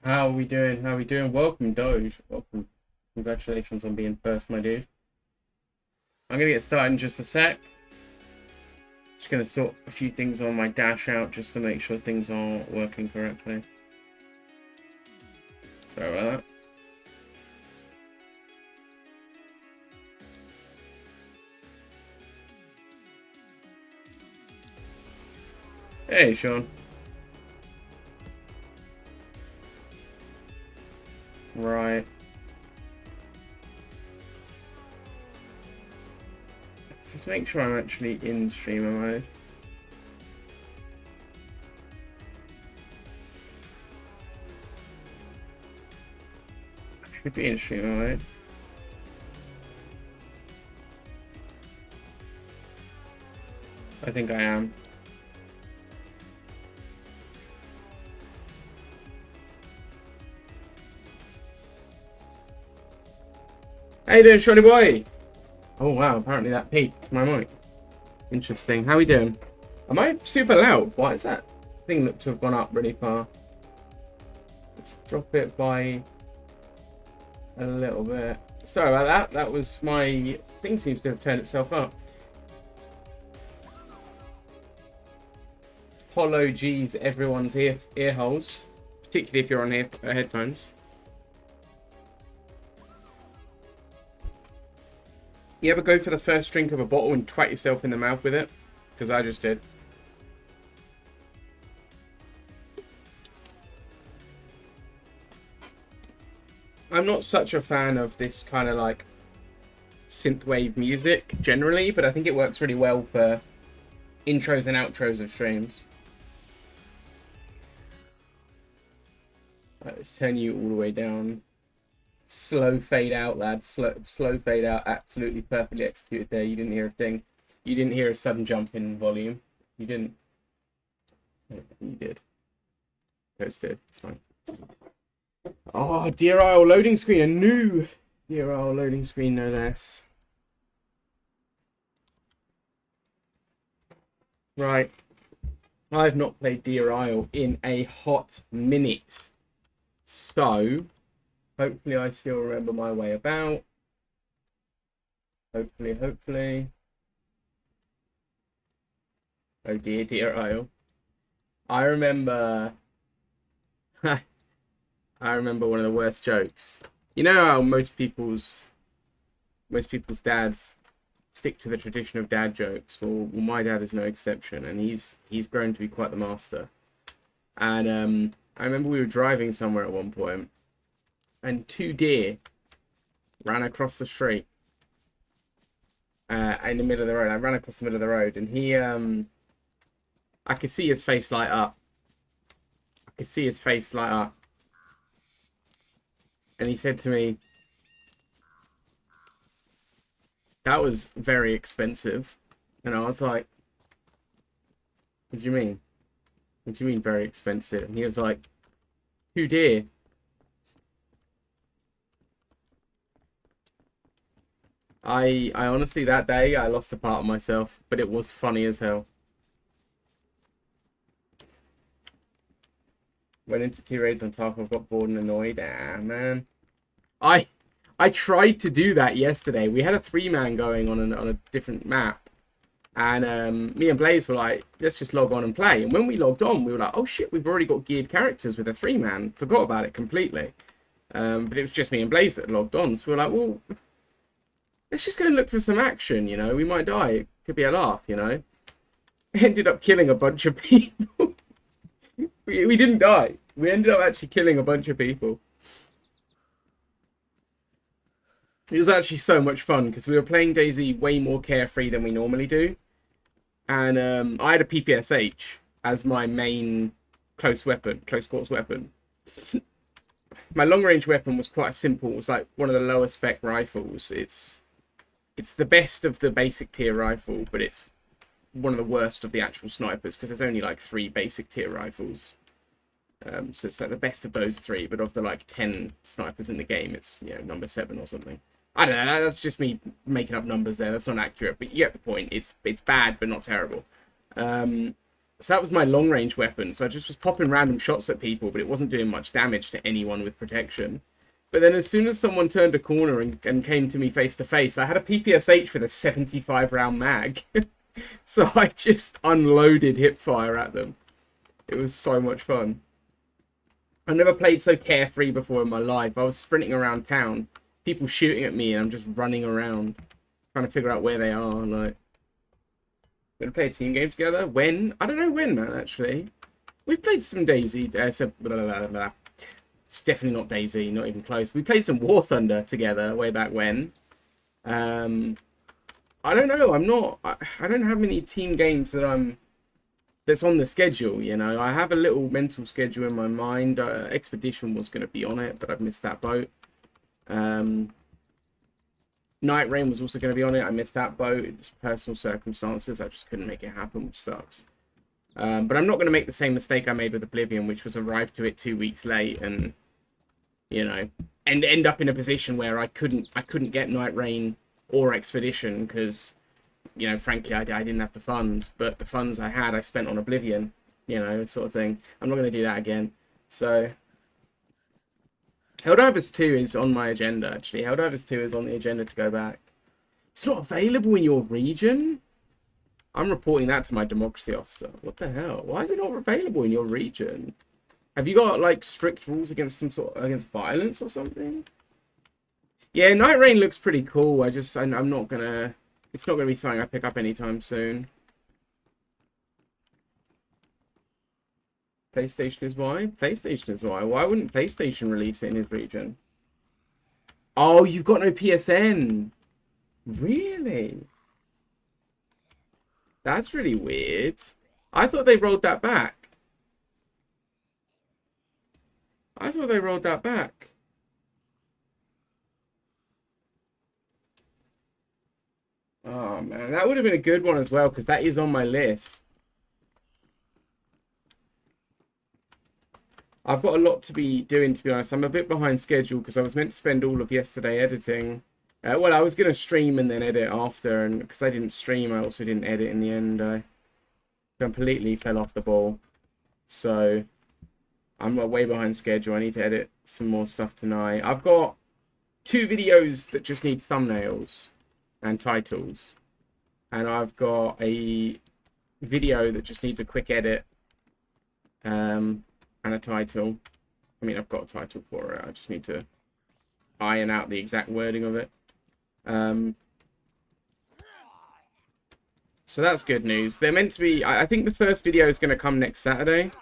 How are we doing? How are we doing? Welcome, Doge. Welcome. Congratulations on being first, my dude. I'm going to get started in just a sec. Just going to sort a few things on my dash out just to make sure things are working correctly. Sorry about that. Hey, Sean. Right. Let's just make sure I'm actually in streamer mode. I should be in streamer mode. I think I am. How you doing, Shorty boy? Oh wow, apparently that peaked my mic. Interesting. How we doing? Am I super loud? Why is that thing look to have gone up really far? Let's drop it by a little bit. Sorry about that. That was my thing seems to have turned itself up. Apologies, everyone's ear holes, particularly if you're on headphones. You ever go for the first drink of a bottle and twat yourself in the mouth with it? Because I just did. I'm not such a fan of this kind of like synthwave music generally, but I think it works really well for intros and outros of streams. Right, let's turn you all the way down. Slow fade out, lads. Slow fade out. Absolutely perfectly executed there. You didn't hear a thing. You didn't hear a sudden jump in volume. You didn't. You did. Ghost did. It's fine. Oh, Dear Isle loading screen. A new Dear Isle loading screen, no less. Right. I've not played Dear Isle in a hot minute. So, hopefully I still remember my way about. Hopefully. Oh dear, Dear Isle. I remember... I remember one of the worst jokes. You know how most people's dads stick to the tradition of dad jokes? Well, my dad is no exception, and he's grown to be quite the master. And I remember we were driving somewhere at one point, and two deer ran across the street in the middle of the road. I ran across the middle of the road, and he, I could see his face light up. And he said to me, "That was very expensive." And I was like, "What do you mean? What do you mean very expensive?" And he was like, "Two deer." I honestly, that day, I lost a part of myself, but it was funny as hell. Went into 2 raids on Tarkov, got bored and annoyed. Ah, man. I tried to do that yesterday. We had a 3-man going on a different map. And me and Blaze were like, let's just log on and play. And when we logged on, we were like, oh shit, we've already got geared characters with a 3-man. Forgot about it completely. But it was just me and Blaze that logged on. So we were like, well, let's just go and look for some action, you know. We might die. It could be a laugh, you know. Ended up killing a bunch of people. We didn't die. We ended up actually killing a bunch of people. It was actually so much fun because we were playing DayZ way more carefree than we normally do. And I had a PPSH as my main close quarters weapon. My long range weapon was quite simple. It was like one of the lower spec rifles. It's the best of the basic tier rifle, but it's one of the worst of the actual snipers because there's only like 3 basic tier rifles. So it's like the best of those 3, but of the like 10 snipers in the game, it's, you know, number 7 or something. I don't know, that's just me making up numbers there. That's not accurate, but you get the point. It's bad, but not terrible. So that was my long range weapon. So I just was popping random shots at people, but it wasn't doing much damage to anyone with protection. But then as soon as someone turned a corner and came to me face to face, I had a PPSH with a 75 round mag. So I just unloaded hipfire at them. It was so much fun. I never played so carefree before in my life. I was sprinting around town, people shooting at me, and I'm just running around, trying to figure out where they are. Like, we're gonna play a team game together? When? I don't know when, man, actually. We've played some DayZ. It's definitely not DayZ, not even close. We played some War Thunder together way back when. I don't know. I don't have many team games that's on the schedule, you know. I have a little mental schedule in my mind. Expedition was going to be on it, but I've missed that boat. Night Rain was also going to be on it. I missed that boat. It's personal circumstances. I just couldn't make it happen, which sucks. But I'm not going to make the same mistake I made with Oblivion, which was arrive to it 2 weeks late and, you know, and end up in a position where I couldn't get Night Rain or Expedition because, you know, frankly, I didn't have the funds, but the funds I had, I spent on Oblivion, you know, sort of thing. I'm not going to do that again. So, Helldivers 2 is on my agenda, actually. Helldivers 2 is on the agenda to go back. It's not available in your region? I'm reporting that to my democracy officer. What the hell? Why is it not available in your region? Have you got, like, strict rules against against violence or something? Yeah, Night Rain looks pretty cool. I'm not gonna... It's not going to be something I pick up anytime soon. PlayStation is why? PlayStation is why. Why wouldn't PlayStation release it in his region? Oh, you've got no PSN. Really? That's really weird. I thought they rolled that back. Oh, man. That would have been a good one as well, because that is on my list. I've got a lot to be doing, to be honest. I'm a bit behind schedule, because I was meant to spend all of yesterday editing. Well, I was going to stream and then edit after, and because I didn't stream, I also didn't edit in the end. I completely fell off the ball. So, I'm way behind schedule. I need to edit some more stuff tonight. I've got 2 videos that just need thumbnails and titles, and I've got a video that just needs a quick edit and a title. I mean, I've got a title for it. I just need to iron out the exact wording of it. So that's good news. They're meant to be... I think the first video is going to come next Saturday.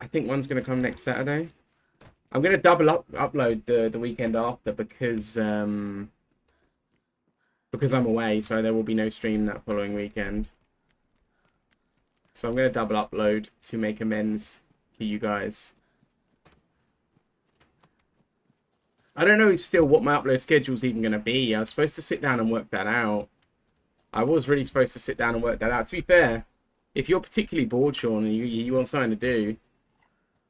I think one's going to come next Saturday. I'm going to double upload the weekend after because I'm away, so there will be no stream that following weekend. So I'm going to double upload to make amends to you guys. I don't know still what my upload schedule is even going to be. I was supposed to sit down and work that out. I was really supposed to sit down and work that out. To be fair, if you're particularly bored, Sean, and you want something to do,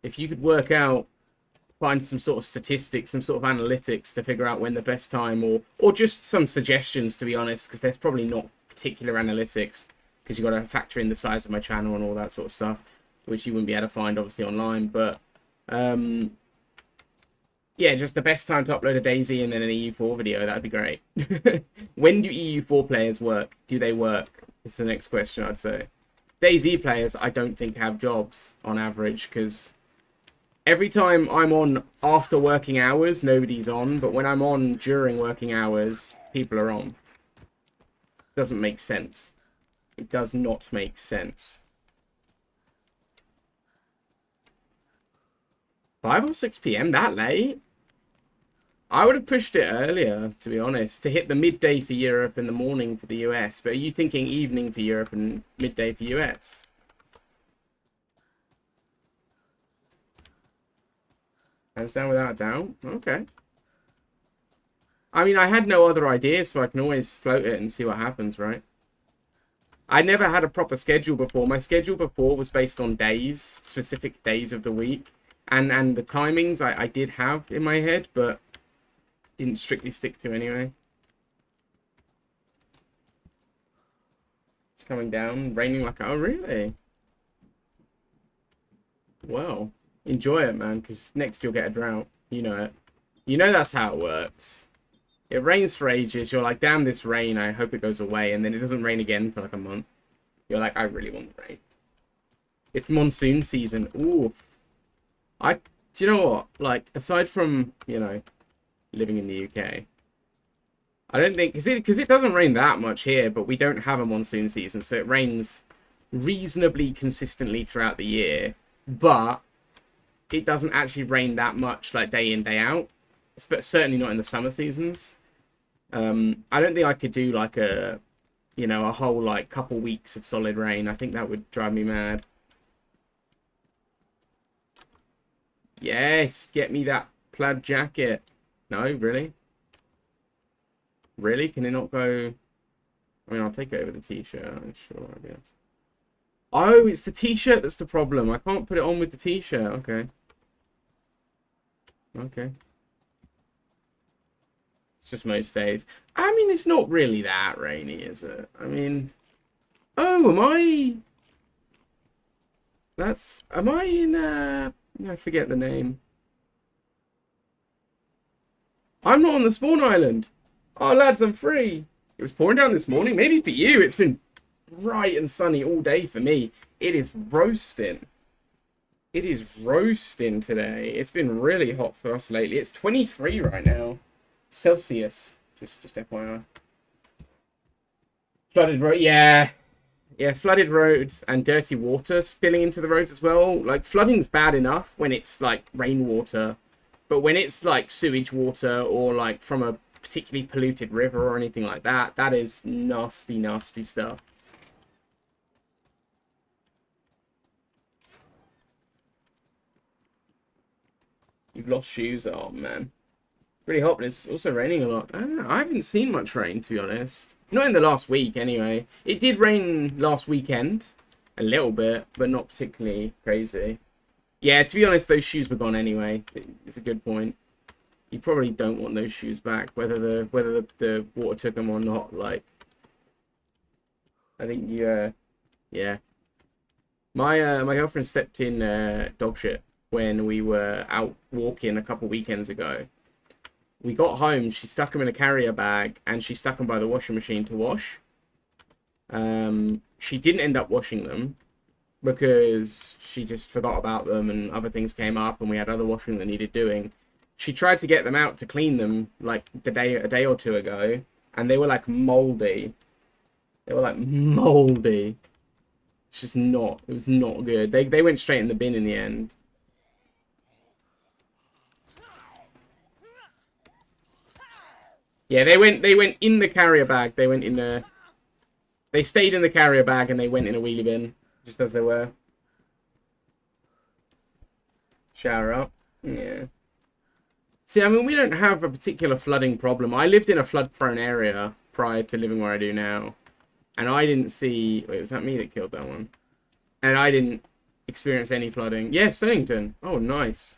if you could work out, find some sort of statistics, some sort of analytics to figure out when the best time, or just some suggestions, to be honest, because there's probably not particular analytics, because you've got to factor in the size of my channel and all that sort of stuff, which you wouldn't be able to find, obviously, online. But, yeah, just the best time to upload a DayZ and then an EU4 video, that'd be great. When do EU4 players work? Do they work? Is the next question, I'd say. DayZ players, I don't think have jobs on average, because every time I'm on after working hours, nobody's on. But when I'm on during working hours, people are on. Doesn't make sense. It does not make sense. 5 or 6 p.m. that late? I would have pushed it earlier, to be honest, to hit the midday for Europe and the morning for the US. But are you thinking evening for Europe and midday for US? Hands down without a doubt. Okay. I mean, I had no other idea, so I can always float it and see what happens, right? I never had a proper schedule before. My schedule before was based on days, specific days of the week. And the timings I did have in my head, but didn't strictly stick to anyway. Let's coming down, raining like, oh, really? Well, enjoy it, man, because next you'll get a drought. You know it. You know that's how it works. It rains for ages. You're like, damn this rain. I hope it goes away. And then it doesn't rain again for like a month. You're like, I really want the rain. It's monsoon season. Ooh. Do you know what? Like, aside from, you know, living in the UK, I don't think, because it doesn't rain that much here, but we don't have a monsoon season. So it rains reasonably consistently throughout the year. But it doesn't actually rain that much, like, day in, day out. But certainly not in the summer seasons. I don't think I could do like a whole like couple weeks of solid rain. I think that would drive me mad. Yes, get me that plaid jacket. No, really? Really? Can it not go? I mean, I'll take it over the t-shirt. Sure, I guess. Oh, it's the t-shirt that's the problem. I can't put it on with the t-shirt. Okay. Okay. Just most days. I mean, it's not really that rainy, is it? I mean, oh, am I in, I forget the name. I'm not on the spawn island. Oh, lads, I'm free. It was pouring down this morning. Maybe for you, it's been bright and sunny all day for me. It is roasting. It is roasting today. It's been really hot for us lately. It's 23 right now. Celsius, just FYI. Flooded road, yeah, flooded roads and dirty water spilling into the roads as well. Like, flooding's bad enough when it's like rainwater, but when it's like sewage water or like from a particularly polluted river or anything like that, that is nasty, nasty stuff. You've lost shoes, oh man. Really hot, but it's also raining a lot. I don't know. I haven't seen much rain, to be honest. Not in the last week, anyway. It did rain last weekend. A little bit, but not particularly crazy. Yeah, to be honest, those shoes were gone anyway. It's a good point. You probably don't want those shoes back, whether the water took them or not. Like, I think you, yeah. My girlfriend stepped in dog shit when we were out walking a couple weekends ago. We got home, she stuck them in a carrier bag, and she stuck them by the washing machine to wash. She didn't end up washing them because she just forgot about them and other things came up and we had other washing that needed doing. She tried to get them out to clean them like a day or two ago, and they were like moldy. They were like moldy. It's just not, it was not good. They went straight in the bin in the end. Yeah, they went in the carrier bag. They went in the... They stayed in the carrier bag and they went in a wheelie bin. Just as they were. Shower up. Yeah. See, I mean, we don't have a particular flooding problem. I lived in a flood-prone area prior to living where I do now. And I didn't see... Wait, was that me that killed that one? And I didn't experience any flooding. Yeah, Stonington. Oh, nice.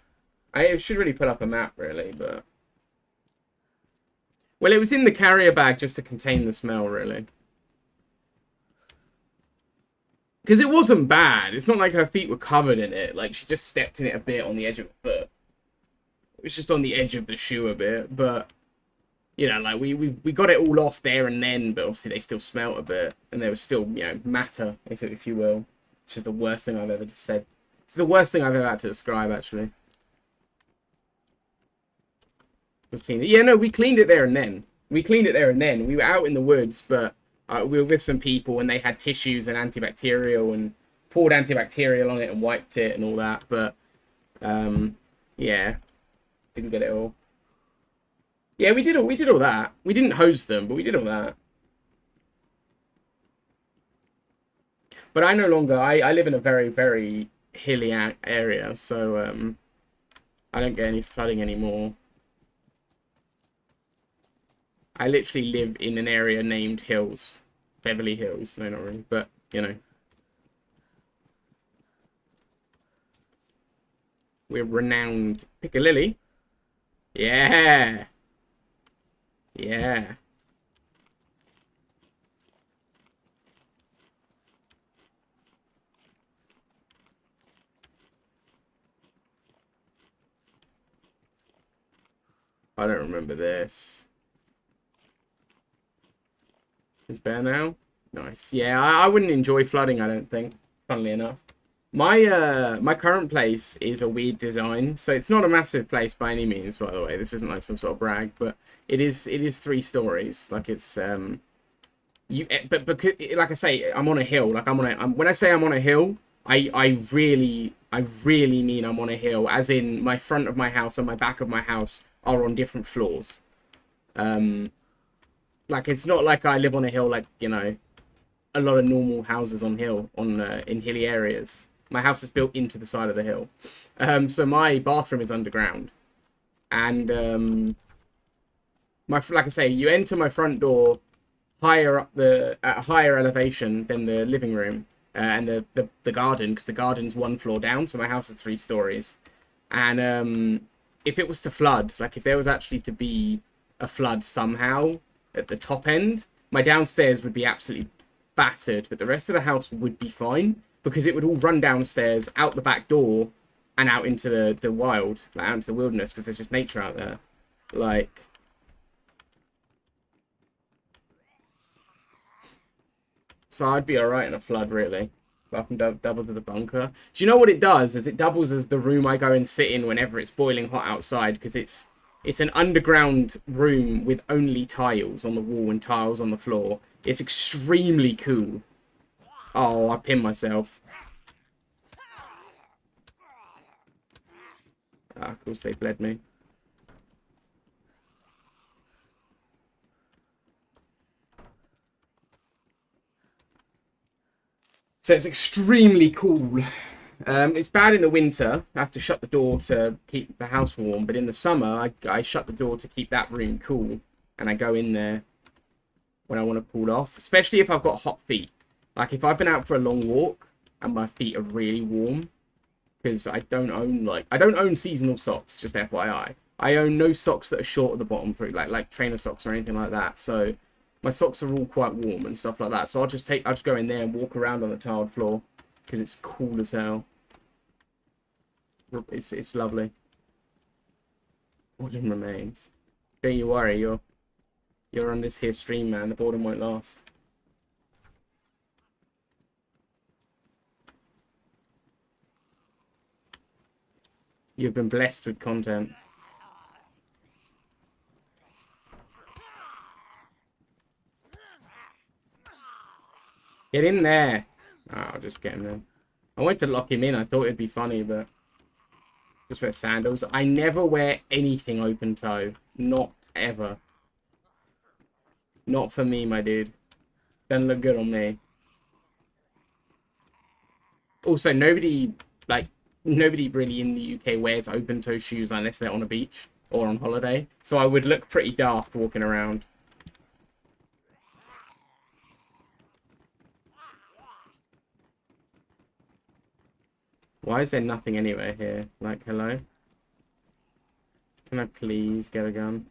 I should really put up a map, really, but... Well, it was in the carrier bag just to contain the smell, really. Because it wasn't bad. It's not like her feet were covered in it. Like, she just stepped in it a bit on the edge of her foot. It was just on the edge of the shoe a bit. But, you know, like, we got it all off there and then. But obviously they still smelt a bit. And there was still, you know, matter, if you will. It's just the worst thing I've ever just said. It's the worst thing I've ever had to describe, actually. Was cleaned. Yeah, no, we cleaned it there and then. We cleaned it there and then. We were out in the woods, but we were with some people and they had tissues and antibacterial and poured antibacterial on it and wiped it and all that. But, yeah, didn't get it all. Yeah, we did all that. We didn't hose them, but we did all that. But I no longer, I live in a very, very hilly area, so I don't get any flooding anymore. I literally live in an area named Hills. Beverly Hills. No, not really, but, you know. We're renowned. Piccalilli. Yeah. Yeah. I don't remember this. It's better now? Nice. Yeah, I wouldn't enjoy flooding, I don't think, funnily enough. My current place is a weird design, so it's not a massive place by any means, by the way. This isn't like some sort of brag, but it is 3 stories. Like it's but because, like I say, I'm on a hill. Like when I say I'm on a hill, I really mean I'm on a hill, as in my front of my house and my back of my house are on different floors. Like it's not like I live on a hill, like, you know, a lot of normal houses on in hilly areas. My house is built into the side of the hill. So my bathroom is underground. And like I say, you enter my front door higher up at a higher elevation than the living room and the garden, because the garden's 1 floor down, so my house is 3 stories. And if it was to flood, like if there was actually to be a flood somehow at the top end, my downstairs would be absolutely battered, but the rest of the house would be fine, because it would all run downstairs, out the back door, and out into the wild, like out into the wilderness, because there's just nature out there. Like, so I'd be alright in a flood, really. But I can double as a bunker. Do you know what it does? Is it doubles as the room I go and sit in whenever it's boiling hot outside, because it's an underground room with only tiles on the wall and tiles on the floor. It's extremely cool. Oh, I pinned myself. Ah, of course they bled me. So it's extremely cool. It's bad in the winter. I have to shut the door to keep the house warm. But in the summer, I shut the door to keep that room cool. And I go in there when I want to cool off. Especially if I've got hot feet. Like if I've been out for a long walk and my feet are really warm. Because I don't own seasonal socks, just FYI. I own no socks that are short at the bottom, for like trainer socks or anything like that. So my socks are all quite warm and stuff like that. So I'll just go in there and walk around on the tiled floor because it's cool as hell. It's lovely. Boredom remains. Don't you worry, you're on this here stream, man. The boredom won't last. You've been blessed with content. Get in there. Oh, I'll just get him in. I went to lock him in. I thought it'd be funny, but just wear sandals. I never wear anything open toe. Not ever. Not for me, my dude. Doesn't look good on me. Also, nobody really in the UK wears open toe shoes unless they're on a beach or on holiday. So I would look pretty daft walking around. Why is there nothing anywhere here? Like, hello? Can I please get a gun?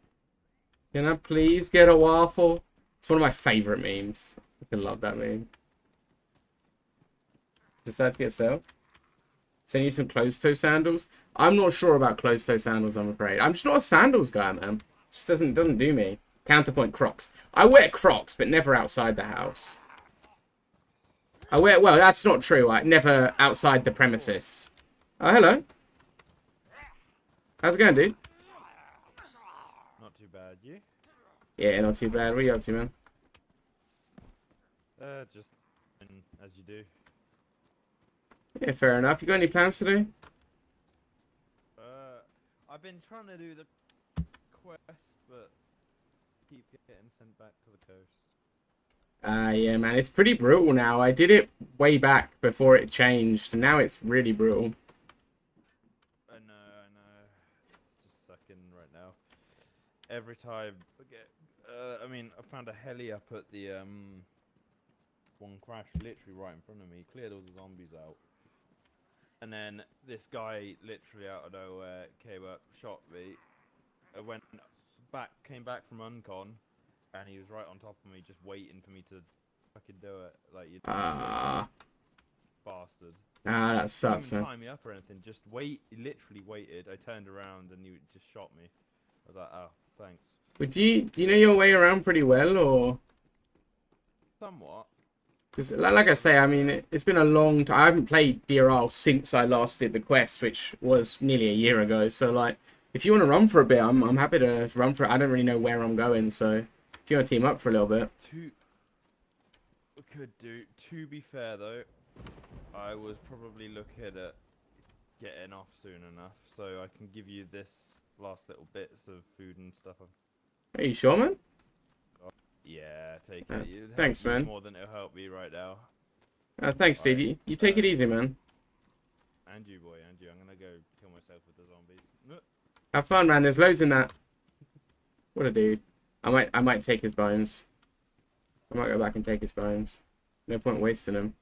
Can I please get a waffle? It's one of my favorite memes. I can love that meme. Decide for yourself. Send you some closed-toe sandals. I'm not sure about closed-toe sandals, I'm afraid. I'm just not a sandals guy, man. Just doesn't do me. Counterpoint Crocs. I wear Crocs, but never outside the house. Well, that's not true. Never outside the premises. Oh, hello. How's it going, dude? Not too bad, you? Yeah, not too bad. What are you up to, man? Just as you do. Yeah, fair enough. You got any plans to do? I've been trying to do the quest, but keep getting sent back to the coast. Yeah, man, it's pretty brutal now. I did it way back before it changed, and now it's really brutal. I know. It's just sucking right now. Every time I get, I mean, I found a heli up at the one crash literally right in front of me, cleared all the zombies out, and then this guy literally out of nowhere came up, shot me. I came back from Uncon. And he was right on top of me, just waiting for me to fucking do it. Like, you bastard. That sucks, He didn't man. tie me up or anything, just wait. He literally waited. I turned around and he just shot me. was like, oh, thanks. But do you know your way around pretty well, or? Somewhat. Because, like I say, I mean, it's been a long time. I haven't played DRL since I last did the quest, which was nearly a year ago. So, like, if you want to run for a bit, I'm happy to run for it. I don't really know where I'm going, so if you want to team up for a little bit. We could do. To be fair, though, I was probably looking at getting off soon enough, so I can give you this last little bits of food and stuff. Are you sure, man? Yeah, take it. It'd Thanks, help you man. more than it'll help me right now. Thanks, dude. You take it easy, man. And you, boy, and you. I'm gonna go kill myself with the zombies. Have fun, man. There's loads in that. What a dude. I might take his bones. I might go back and take his bones. No point wasting them.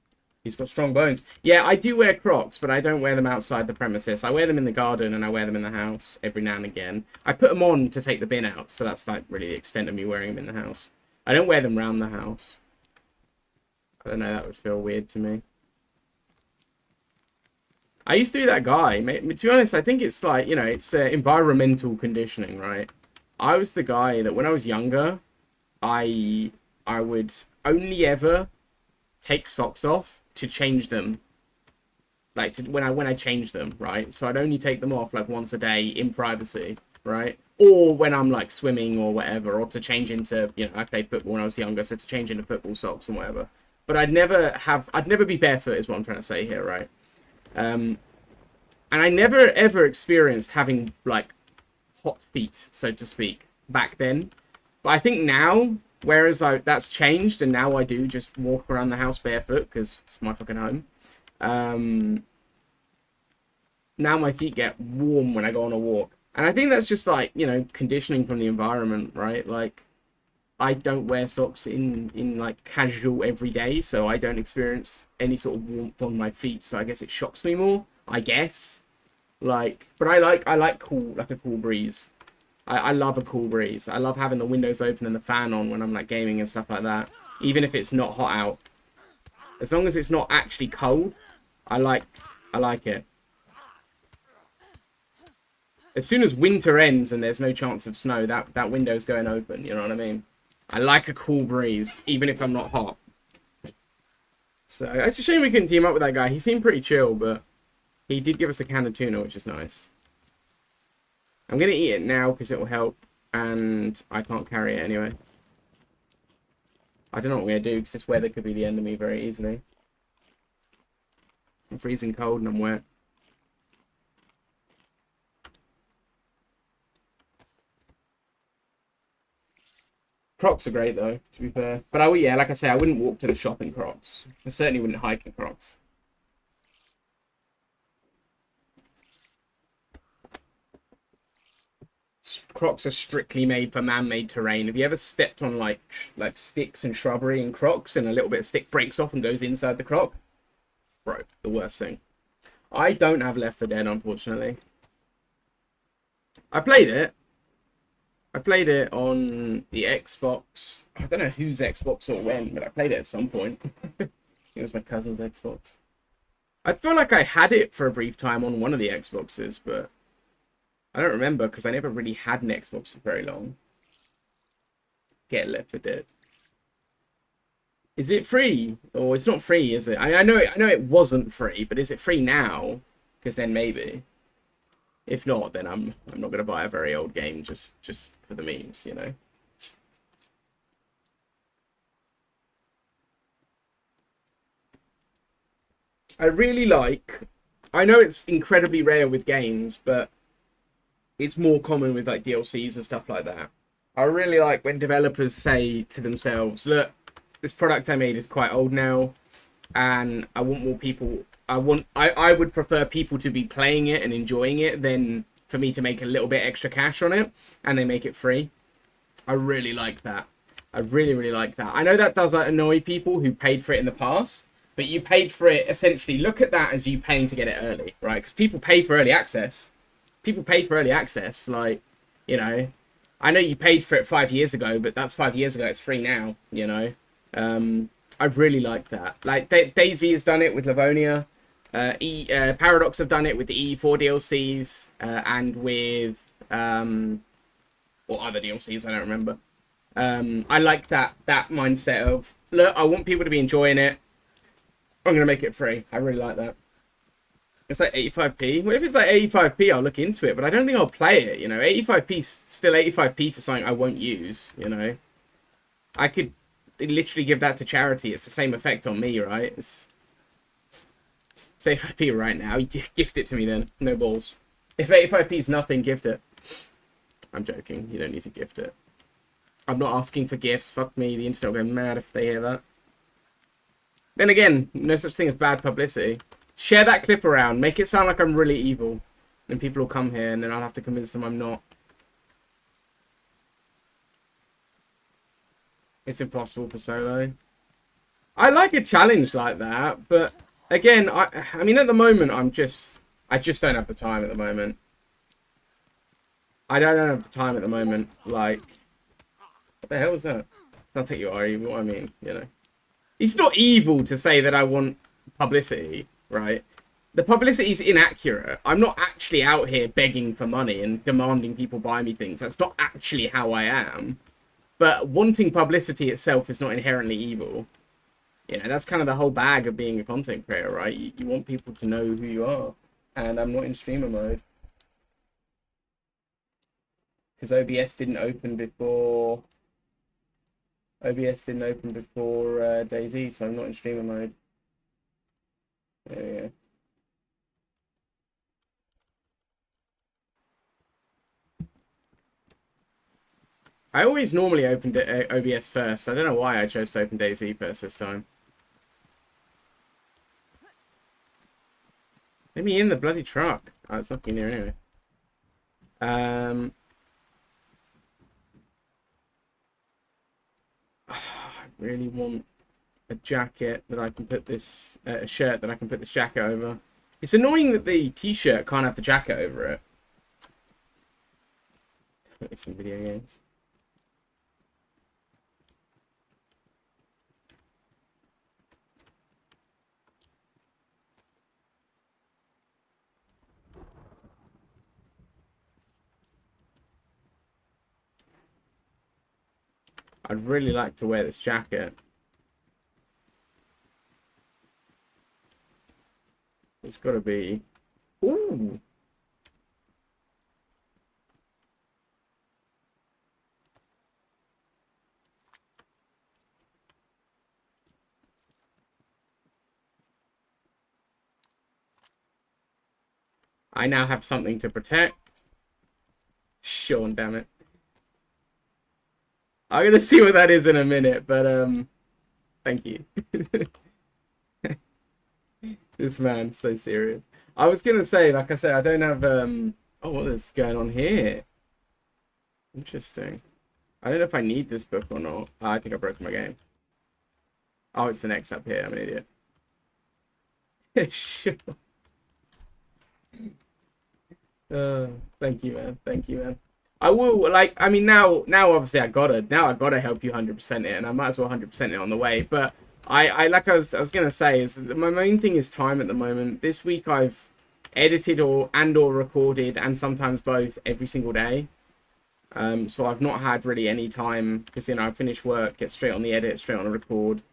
He's got strong bones. Yeah, I do wear Crocs, but I don't wear them outside the premises. I wear them in the garden and I wear them in the house every now and again. I put them on to take the bin out, so that's like really the extent of me wearing them in the house. I don't wear them around the house. I don't know, that would feel weird to me. I used to be that guy. To be honest, I think it's like, you know, it's environmental conditioning, right? I was the guy that when I was younger, I would only ever take socks off to change them. Like when I change them, right? So I'd only take them off like once a day in privacy, right? Or when I'm like swimming or whatever, or to change into, you know, I played football when I was younger, so to change into football socks and whatever. But I'd never be barefoot is what I'm trying to say here, right? And I never ever experienced having like hot feet, so to speak, back then. But I think now, whereas that's changed, and now I do just walk around the house barefoot because it's my fucking home. Now my feet get warm when I go on a walk. And I think that's just like, you know, conditioning from the environment, right? Like, I don't wear socks in like casual every day, so I don't experience any sort of warmth on my feet. So I guess it shocks me more, I guess. Like, but I like a cool breeze. I love a cool breeze. I love having the windows open and the fan on when I'm like gaming and stuff like that. Even if it's not hot out. As long as it's not actually cold, I like it. As soon as winter ends and there's no chance of snow, that window's going open, you know what I mean? I like a cool breeze, even if I'm not hot. So, it's a shame we couldn't team up with that guy. He seemed pretty chill, but he did give us a can of tuna, which is nice. I'm going to eat it now because it will help, and I can't carry it anyway. I don't know what we're going to do because this weather could be the end of me very easily. I'm freezing cold and I'm wet. Crocs are great though, to be fair. But yeah, like I say, I wouldn't walk to the shop in Crocs. I certainly wouldn't hike in Crocs. Crocs are strictly made for man-made terrain. Have you ever stepped on like sticks and shrubbery in Crocs and a little bit of stick breaks off and goes inside the Croc? Bro, the worst thing. I don't have Left 4 Dead, unfortunately. I played it. I played it on the Xbox. I don't know whose Xbox or when, but I played it at some point. It was my cousin's Xbox. I feel like I had it for a brief time on one of the Xboxes, but I don't remember because I never really had an Xbox for very long. Get Left 4 Dead. Is it free? Or it's not free, is it? I know it wasn't free, but is it free now? Because then maybe. If not, then I'm not gonna buy a very old game just for the memes, you know. I really like. I know it's incredibly rare with games, but it's more common with like DLCs and stuff like that. I really like when developers say to themselves, "Look, this product I made is quite old now, and I want more people. I would prefer people to be playing it and enjoying it than for me to make a little bit extra cash on it, and they make it free." I really like that. I really, really like that. I know that does annoy people who paid for it in the past, but you paid for it, essentially, look at that as you paying to get it early, right? Because people pay for early access. People pay for early access, like, you know, I know you paid for it 5 years ago, but that's 5 years ago, it's free now, you know. I really like that. Like, DayZ has done it with Livonia. Paradox have done it with the E4 DLCs and with or other DLCs, I don't remember. I like that mindset of, look, I want people to be enjoying it. I'm going to make it free. I really like that. It's like 85p. Well, if it's like 85p, I'll look into it, but I don't think I'll play it, you know. 85p is still 85p for something I won't use, you know. I could literally give that to charity. It's the same effect on me, right? It's 85p right now. You gift it to me then. No balls. If 85p is nothing, gift it. I'm joking. You don't need to gift it. I'm not asking for gifts. Fuck me. The internet will go mad if they hear that. Then again, no such thing as bad publicity. Share that clip around. Make it sound like I'm really evil. Then people will come here and then I'll have to convince them I'm not. It's impossible for solo. I like a challenge like that, but again, I mean, at the moment, I just don't have the time at the moment. I don't have the time at the moment. Like, what the hell was that? I'll take you are evil. I mean, you know, it's not evil to say that I want publicity, right? The publicity is inaccurate. I'm not actually out here begging for money and demanding people buy me things. That's not actually how I am. But wanting publicity itself is not inherently evil. You know, that's kind of the whole bag of being a content creator, right? You want people to know who you are. And I'm not in streamer mode. Because OBS didn't open before... OBS didn't open before DayZ, so I'm not in streamer mode. There we go. I always normally open OBS first. I don't know why I chose to open DayZ first this time. Let me in the bloody truck. Oh, it's not in here anyway. I really want a jacket that I can put this... a shirt that I can put this jacket over. It's annoying that the t-shirt can't have the jacket over it. It's some video games. I'd really like to wear this jacket. It's got to be... Ooh! I now have something to protect. Sean, damn it. I'm gonna see what that is in a minute, but thank you. This man's so serious. I was gonna say, like I said, I don't have oh, what is going on here? Interesting. I don't know if I need this book or not. Oh, I think I broke my game. Oh, it's the next up here. I'm an idiot. Sure. Thank you, man. Thank you, man. I will, like, I mean, now obviously I gotta help you 100% it, and I might as well 100% it on the way. But I like I was gonna say is my main thing is time at the moment. This week I've edited or recorded, and sometimes both, every single day. So I've not had really any time because, you know, I finish work, get straight on the edit, straight on the record.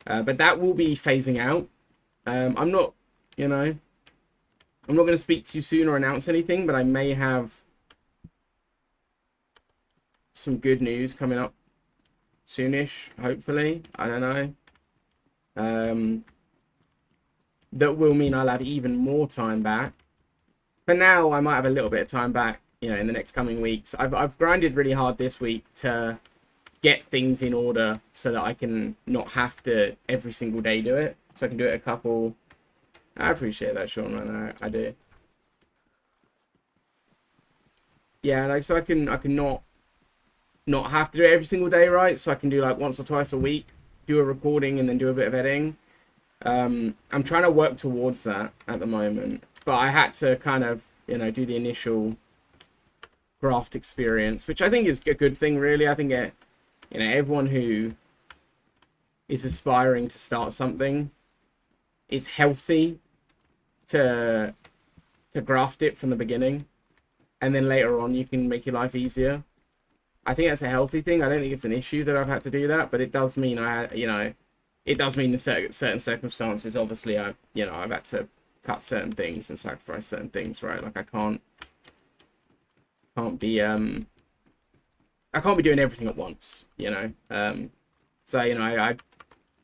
But that will be phasing out. I'm not, you know, I'm not going to speak too soon or announce anything, but I may have some good news coming up soonish, hopefully. I don't know. That will mean I'll have even more time back. For now, I might have a little bit of time back, you know, in the next coming weeks. I've grinded really hard this week to get things in order so that I can not have to every single day do it. So I can do it a couple. I appreciate that, Sean, man. I do. Yeah, like, so I can not have to do it every single day, right? So I can do like once or twice a week, do a recording and then do a bit of editing. I'm trying to work towards that at the moment, but I had to kind of, you know, do the initial graft experience, which I think is a good thing, really. I think you know, everyone who is aspiring to start something, it's healthy to graft it from the beginning, and then later on you can make your life easier. I think that's a healthy thing. I don't think it's an issue that I've had to do that, but it does mean it does mean in certain circumstances, obviously, I've had to cut certain things and sacrifice certain things, right? Like I can't be doing everything at once, So I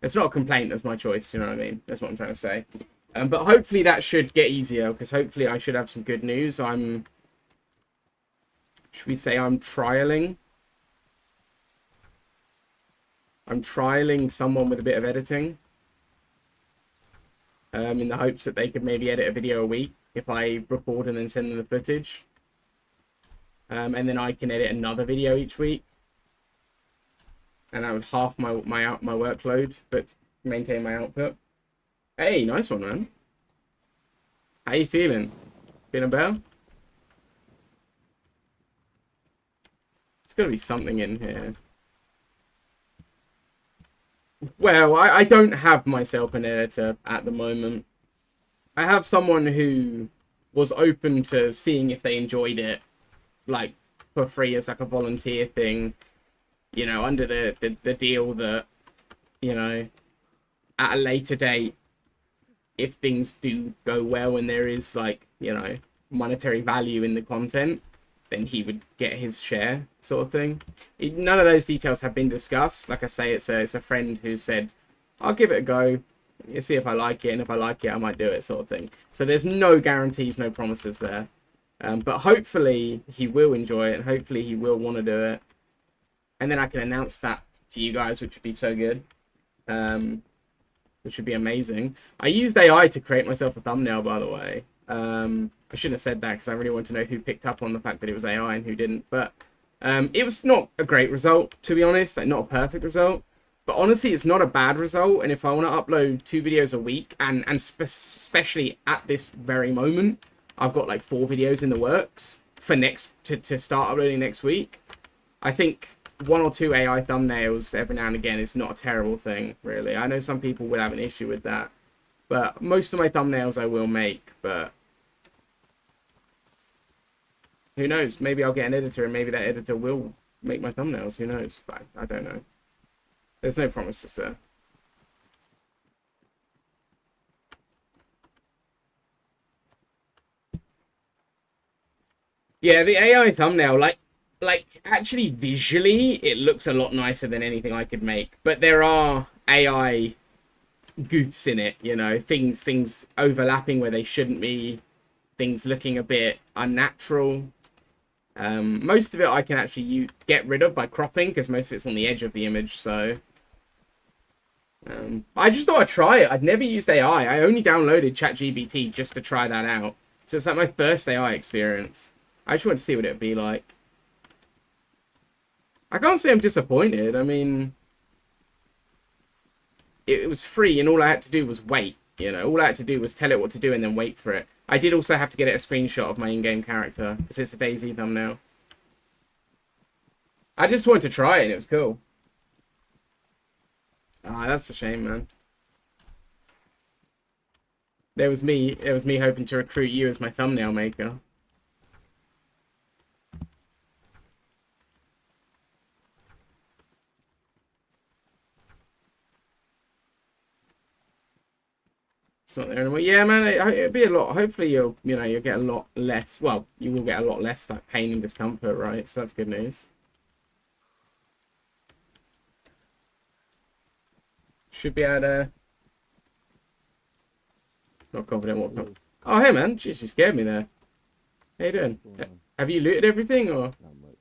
it's not a complaint. That's my choice. You know what I mean? That's what I'm trying to say. But hopefully that should get easier because hopefully I should have some good news. Should we say I'm trialing? I'm trialing someone with a bit of editing. In the hopes that they could maybe edit a video a week if I record and then send them the footage. And then I can edit another video each week. And that would half my workload, but maintain my output. Hey, nice one, man. How you feeling? Feeling better? There's got to be something in here. Well, I don't have myself an editor at the moment. I have someone who was open to seeing if they enjoyed it, like, for free as like a volunteer thing, under the deal that, at a later date, if things do go well and there is, like, monetary value in the content, then he would get his share, sort of thing. None of those details have been discussed. Like I say, it's a friend who said, I'll give it a go. You see if I like it, and if I like it, I might do it, sort of thing. So there's no guarantees, no promises there. But hopefully he will enjoy it, and hopefully he will want to do it. And then I can announce that to you guys, which would be so good. Which would be amazing. I used AI to create myself a thumbnail, by the way. I shouldn't have said that because I really want to know who picked up on the fact that it was AI and who didn't. But it was not a great result, to be honest. Like, not a perfect result. But honestly, it's not a bad result. And if I want to upload 2 videos a week, and especially at this very moment, I've got like 4 videos in the works for to start uploading next week. I think 1 or 2 AI thumbnails every now and again is not a terrible thing, really. I know some people will have an issue with that. But most of my thumbnails I will make, but who knows? Maybe I'll get an editor and maybe that editor will make my thumbnails. Who knows? But I don't know. There's no promises there. Yeah, the AI thumbnail, like actually visually, it looks a lot nicer than anything I could make. But there are AI goofs in it, things overlapping where they shouldn't be, things looking a bit unnatural. Most of it I can actually get rid of by cropping because most of it's on the edge of the image, so I just thought I'd try it. I'd never used AI. I only downloaded ChatGPT just to try that out, so it's like my first AI experience. I just wanted to see what it would be like. I can't say I'm disappointed. I mean, it was free and all I had to do was wait. All I had to do was tell it what to do and then wait for it. I did also have to get it a screenshot of my in-game character because it's a DayZ thumbnail. I just wanted to try it and it was cool. Ah, that's a shame, man. It was me hoping to recruit you as my thumbnail maker. It's not there anymore. Yeah, man, it'll be a lot. Hopefully you'll get a lot less. Well, you will get a lot less like pain and discomfort, right? So that's good news. Should be able to. Not confident what. Oh, hey, man. Jeez, you scared me there. How you doing? Have you looted everything or? Not much.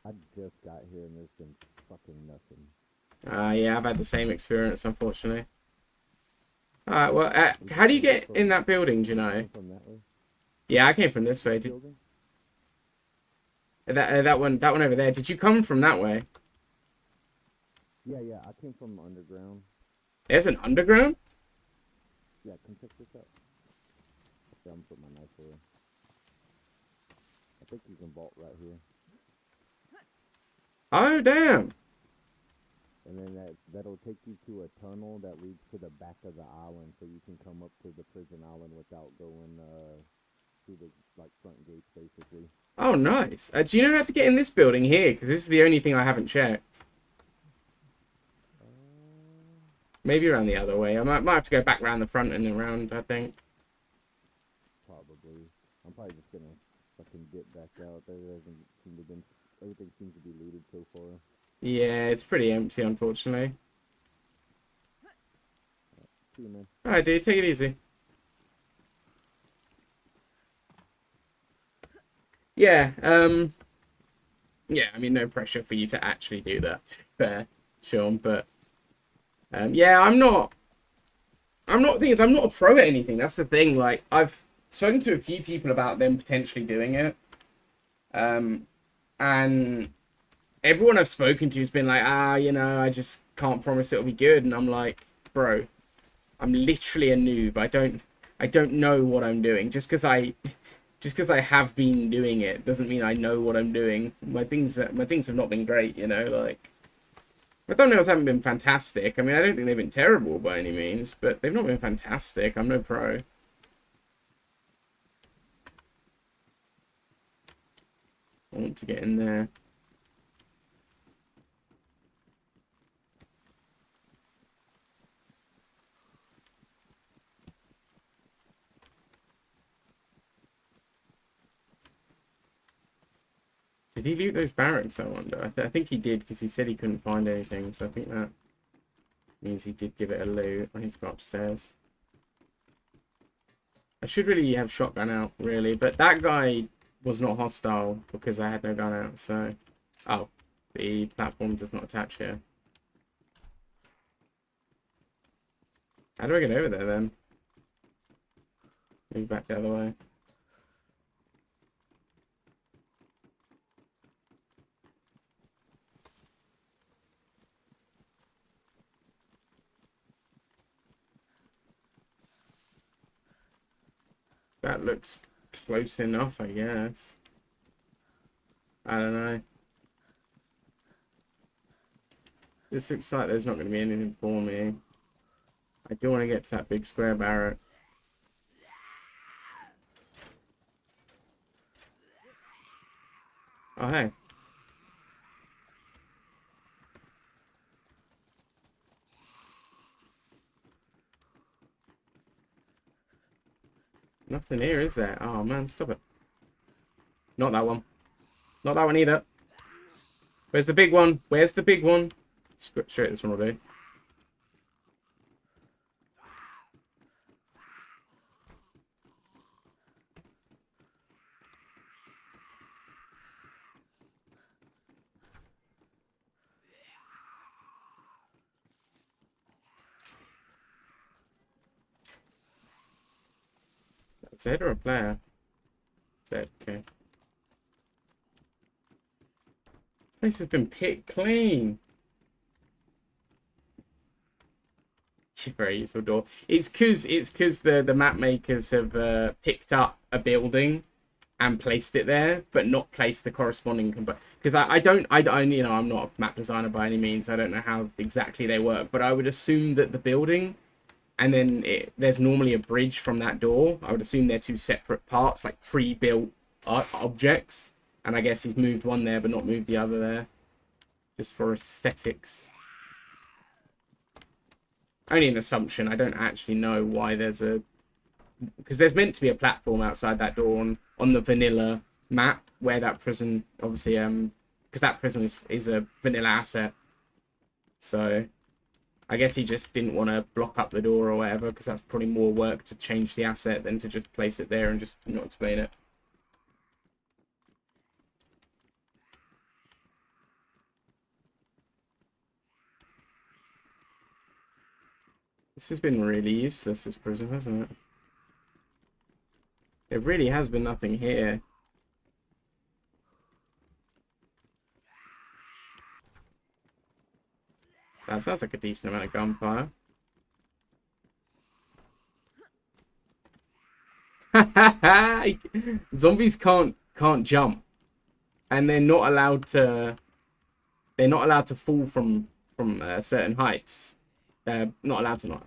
I just got here and there's been fucking nothing. Yeah, I've had the same experience, unfortunately. Alright, well, how do you get in that building, do you know? From that way? Yeah, I came from this way. That one over there. Did you come from that way? Yeah, I came from underground. There's an underground? Yeah, come check this out. Okay, I'm gonna put my knife away. I think you can vault right here. Oh, damn. And then that'll take you to a tunnel that leads to the back of the island, so you can come up to the prison island without going through the like front gates, basically. Oh, nice. Do you know how to get in this building here? Because this is the only thing I haven't checked. Maybe around the other way. I might have to go back around the front and around, I think. Probably. I'm probably just gonna fucking get back out. There hasn't seemed to been. Everything seems to be looted so far. Yeah, it's pretty empty, unfortunately. See you, man. Alright, dude. Take it easy. Yeah, yeah, I mean, no pressure for you to actually do that, to be fair, Sean, but, yeah, I'm not a pro at anything, that's the thing, like, I've spoken to a few people about them potentially doing it, and everyone I've spoken to has been like, you know, I just can't promise it'll be good, and I'm like, bro, I'm literally a noob, I don't know what I'm doing, just because I have been doing it doesn't mean I know what I'm doing. My things have not been great, you know, like, my thumbnails haven't been fantastic. I mean, I don't think they've been terrible by any means, but they've not been fantastic. I'm no pro. I want to get in there. Did he loot those barracks, I wonder? I think he did, because he said he couldn't find anything, so I think that means he did give it a loot. I need to go upstairs. I should really have shotgun out, really, but that guy was not hostile, because I had no gun out, so... Oh, the platform does not attach here. How do I get over there, then? Move back the other way. That looks close enough, I guess. I don't know. This looks like there's not going to be anything for me. I do want to get to that big square barrack. Oh, hey. Nothing here, is there? Oh, man, stop it. Not that one. Not that one either. Where's the big one? Where's the big one? Straight, this one will do. Zed or a player? Zed, okay. This place has been picked clean. Very useful door. It's cause the map makers have picked up a building and placed it there, but not placed the corresponding because I you know, I'm not a map designer by any means. I don't know how exactly they work, but I would assume that the building and then there's normally a bridge from that door. I would assume they're two separate parts, like pre-built objects. And I guess he's moved one there, but not moved the other there, just for aesthetics. Only an assumption. I don't actually know why there's a... Because there's meant to be a platform outside that door on the vanilla map, where that prison, obviously, because that prison is a vanilla asset. So, I guess he just didn't want to block up the door or whatever, because that's probably more work to change the asset than to just place it there and just not explain it. This has been really useless, this prison, hasn't it? There really has been nothing here. That sounds like a decent amount of gunfire. Zombies can't jump, and they're not allowed to. They're not allowed to fall from certain heights. They're not allowed to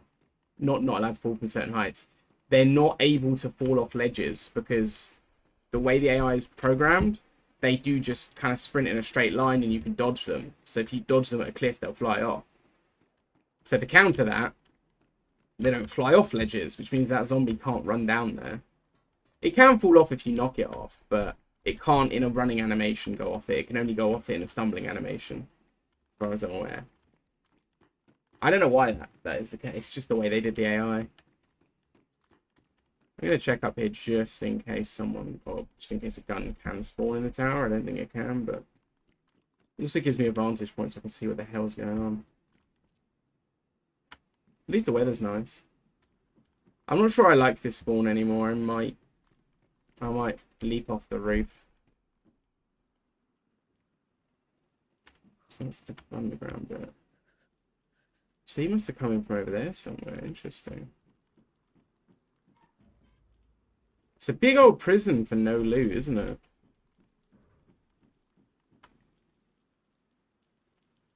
not allowed to fall from certain heights. they're not able to fall off ledges because the way the AI is programmed, they do just kind of sprint in a straight line and you can dodge them. So if you dodge them at a cliff, they'll fly off. So to counter that, they don't fly off ledges, which means that zombie can't run down there. It can fall off if you knock it off, but it can't in a running animation go off it. It can only go off it in a stumbling animation, as far as I'm aware. I don't know why that is the case. It's just the way they did the AI. I'm going to check up here just in case someone, or just in case a gun can spawn in the tower. I don't think it can, but it also gives me a vantage point so I can see what the hell's going on. At least the weather's nice. I'm not sure I like this spawn anymore. I might leap off the roof. So that's the underground bit. So he must have come in from over there somewhere. Interesting. It's a big old prison for no loot, isn't it?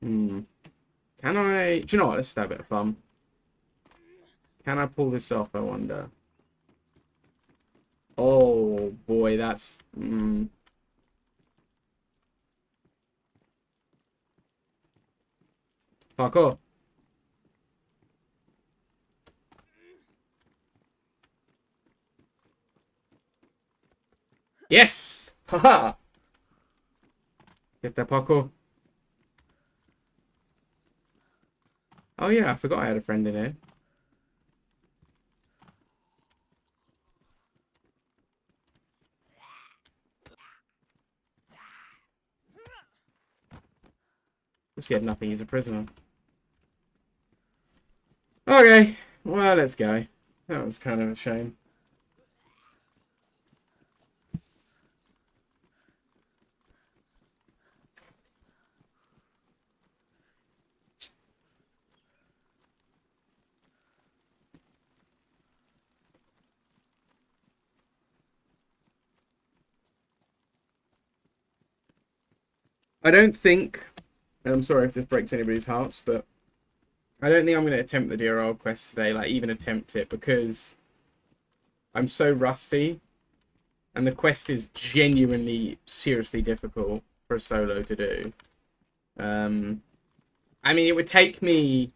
Can I... Do you know what? Let's just have a bit of fun. Can I pull this off, I wonder? Oh, boy, that's... Parkour. Yes! Haha! Get that parkour. Oh yeah, I forgot I had a friend in here. He had nothing, he's a prisoner. Okay, well, let's go. That was kind of a shame. I don't think, and I'm sorry if this breaks anybody's hearts, but I don't think I'm going to attempt the DRL quest today, like even attempt it, because I'm so rusty, and the quest is genuinely, seriously difficult for a solo to do. I mean, it would take me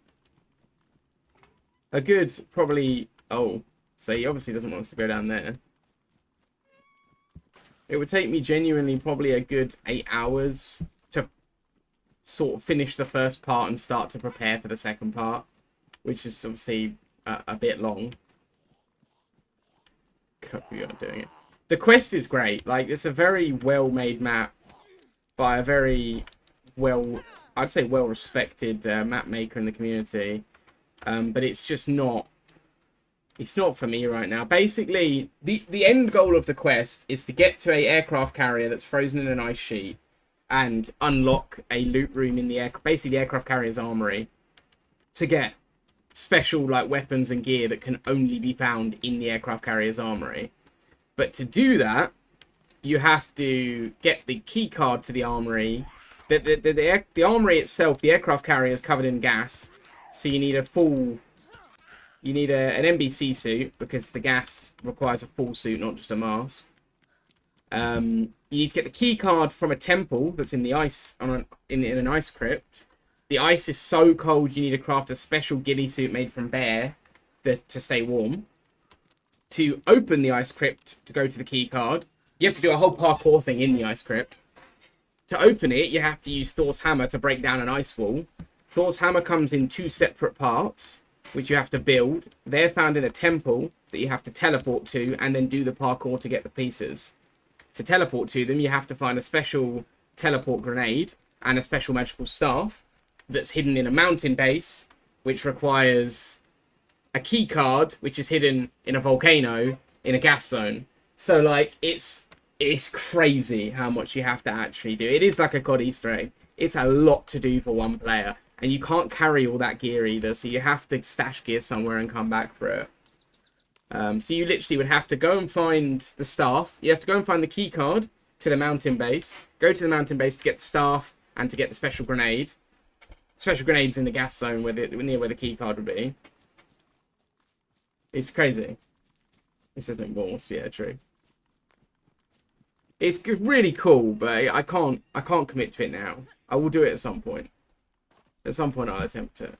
a good, probably, oh, so he obviously doesn't want us to go down there. It would take me genuinely probably a good 8 hours to sort of finish the first part and start to prepare for the second part, which is obviously a bit long. We are doing it. The quest is great. Like, it's a very well-made map by a very I'd say well-respected map maker in the community. But it's just not... It's not for me right now. Basically, the end goal of the quest is to get to an aircraft carrier that's frozen in an ice sheet and unlock a loot room in the basically the aircraft carrier's armory to get special like weapons and gear that can only be found in the aircraft carrier's armory. But to do that, you have to get the key card to the armory. The armory itself, the aircraft carrier, is covered in gas, so you need a full... You need an NBC suit, because the gas requires a full suit, not just a mask. You need to get the key card from a temple that's in the ice, in an ice crypt. The ice is so cold, you need to craft a special ghillie suit made from bear to stay warm. To open the ice crypt to go to the key card, you have to do a whole parkour thing in the ice crypt. To open it, you have to use Thor's hammer to break down an ice wall. Thor's hammer comes in 2 separate parts, which you have to build. They're found in a temple that you have to teleport to and then do the parkour to get the pieces. To teleport to them, you have to find a special teleport grenade and a special magical staff that's hidden in a mountain base, which requires a key card, which is hidden in a volcano in a gas zone. So, like, it's crazy how much you have to actually do. It is like a COD Easter egg. It's a lot to do for one player. And you can't carry all that gear either, so you have to stash gear somewhere and come back for it. So you literally would have to go and find the staff. You have to go and find the key card to the mountain base. Go to the mountain base to get the staff and to get the special grenade. Special grenades in the gas zone near where the key card would be. It's crazy. This isn't Morse, yeah, true. It's really cool, but I can't commit to it now. I will do it at some point. At some point I'll attempt it.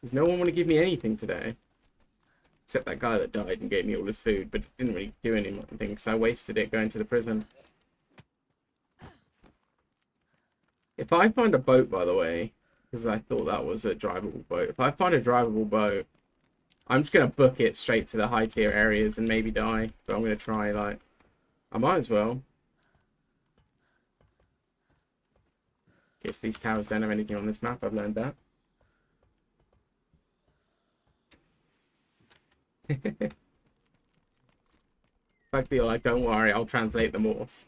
Does no one want to give me anything today? Except that guy that died and gave me all his food, but didn't really do anything because I wasted it going to the prison. If I find a boat, by the way, because I thought that was a drivable boat. If I find a drivable boat, I'm just going to book it straight to the high tier areas and maybe die. But I'm going to try, like, I might as well. Guess these towers don't have anything on this map, I've learned that. Fuck deal, like, don't worry, I'll translate the Morse.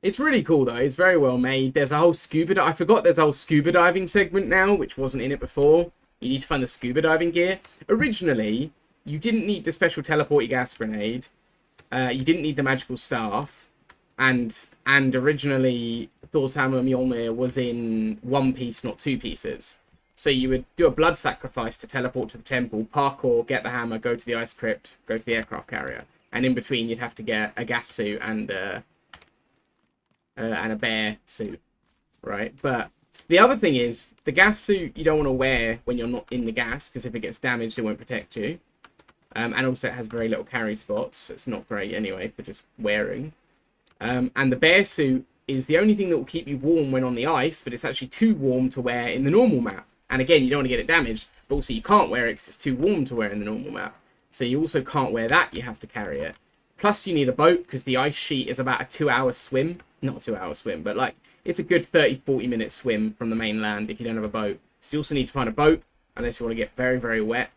It's really cool though, it's very well made. There's a whole I forgot there's a whole scuba diving segment now, which wasn't in it before. You need to find the scuba diving gear. Originally, you didn't need the special teleporty gas grenade. You didn't need the magical staff. And originally, Thor's Hammer Mjolnir was in one piece, not two pieces. So you would do a blood sacrifice to teleport to the temple, parkour, get the hammer, go to the ice crypt, go to the aircraft carrier. And in between, you'd have to get a gas suit and a bear suit, right? But the other thing is, the gas suit you don't want to wear when you're not in the gas, because if it gets damaged, it won't protect you. And also it has very little carry spots, so it's not great anyway for just wearing. And the bear suit is the only thing that will keep you warm when on the ice, but it's actually too warm to wear in the normal map. And again, you don't want to get it damaged, but also you can't wear it because it's too warm to wear in the normal map. So you also can't wear that, you have to carry it. Plus you need a boat, because the ice sheet is about a 2-hour swim. Not a 2-hour swim, but like, it's a good 30-40 minute swim from the mainland if you don't have a boat. So you also need to find a boat, unless you want to get very, very wet.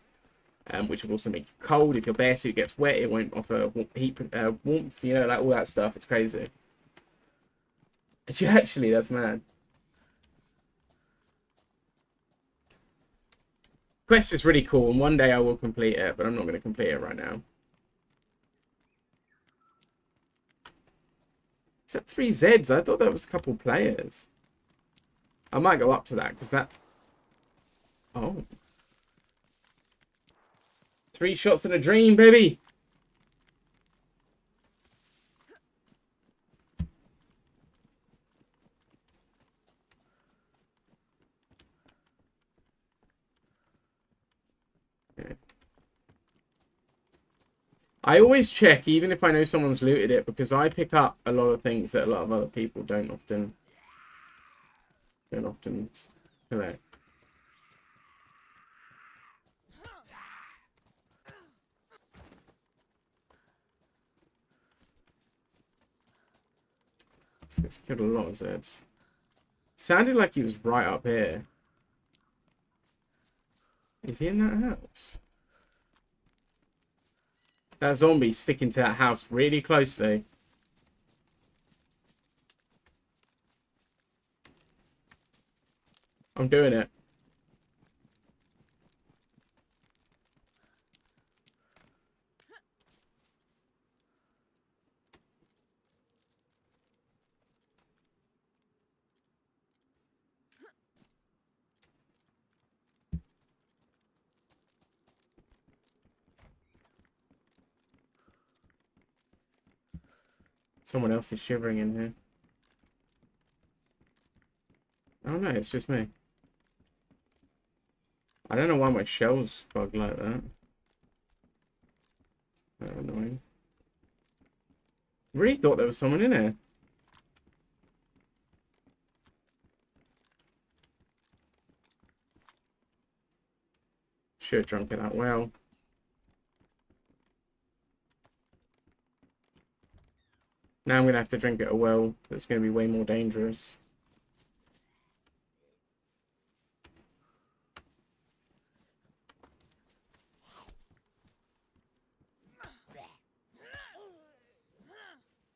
Which would also make you cold. If your bear suit gets wet, it won't offer heat, warmth, you know, like all that stuff. It's crazy. Actually, that's mad. Quest is really cool, and one day I will complete it, but I'm not going to complete it right now. Is that 3 Zeds? I thought that was a couple players. I might go up to that, because that... Oh. 3 shots in a dream, baby. Okay. I always check, even if I know someone's looted it, because I pick up a lot of things that a lot of other people don't often collect. It's killed a lot of Zeds. Sounded like he was right up here. Is he in that house? That zombie's sticking to that house really closely. I'm doing it. Someone else is shivering in here. Oh no, it's just me. I don't know why my shells bug like that. Annoying. Really thought there was someone in here. Should have drunk it that well. Now I'm going to have to drink it a well. That's going to be way more dangerous.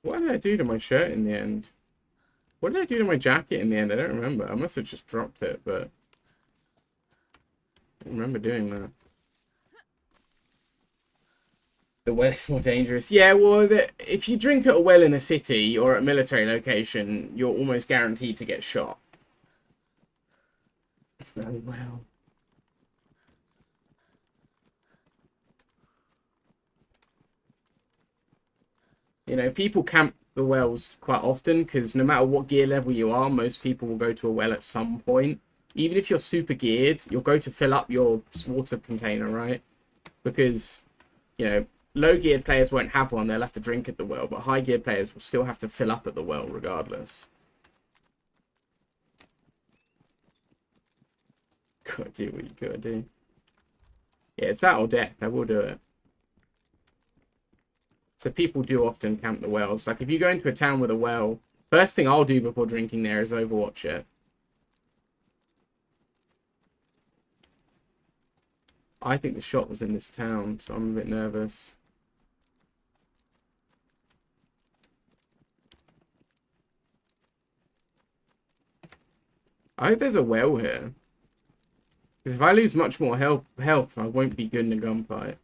What did I do to my shirt in the end? What did I do to my jacket in the end? I don't remember. I must have just dropped it, but I don't remember doing that. The well is more dangerous. Yeah, well, if you drink at a well in a city or at a military location, you're almost guaranteed to get shot. Oh, well. You know, people camp the wells quite often because no matter what gear level you are, most people will go to a well at some point. Even if you're super geared, you'll go to fill up your water container, right? Because, you know, low geared players won't have one, they'll have to drink at the well, but high geared players will still have to fill up at the well regardless. Gotta do what you gotta do. Yeah, it's that or death, I will do it. So people do often camp the wells. Like if you go into a town with a well, first thing I'll do before drinking there is overwatch it. I think the shot was in this town, so I'm a bit nervous. I hope there's a well here. Because if I lose much more health, I won't be good in a gunfight.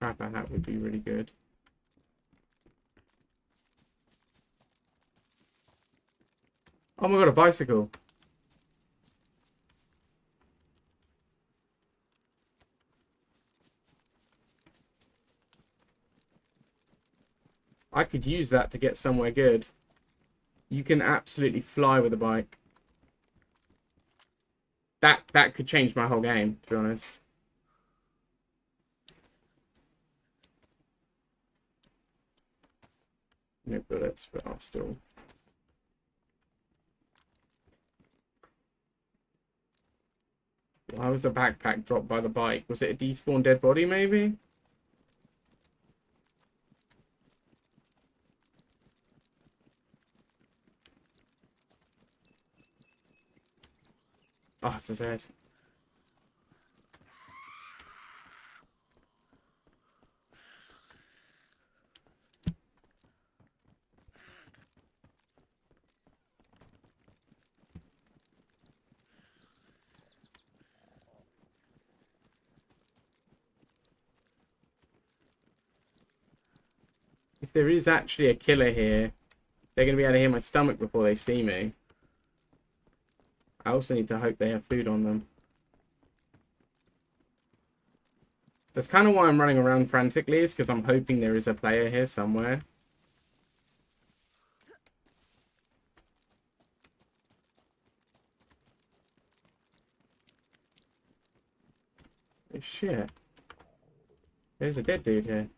Crap, a hat would be really good. Oh my god, a bicycle. I could use that to get somewhere good. You can absolutely fly with a bike. That could change my whole game, to be honest. No bullets, but I'll still... Why was a backpack dropped by the bike? Was it a despawned dead body, maybe? Oh, it's his head. If there is actually a killer here, they're going to be able to hear my stomach before they see me. I also need to hope they have food on them. That's kind of why I'm running around frantically, is because I'm hoping there is a player here somewhere. Oh shit. There's a dead dude here.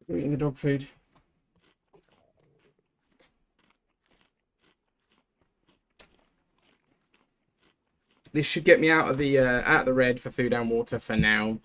Eating the dog food. This should get me out of the red for food and water for now.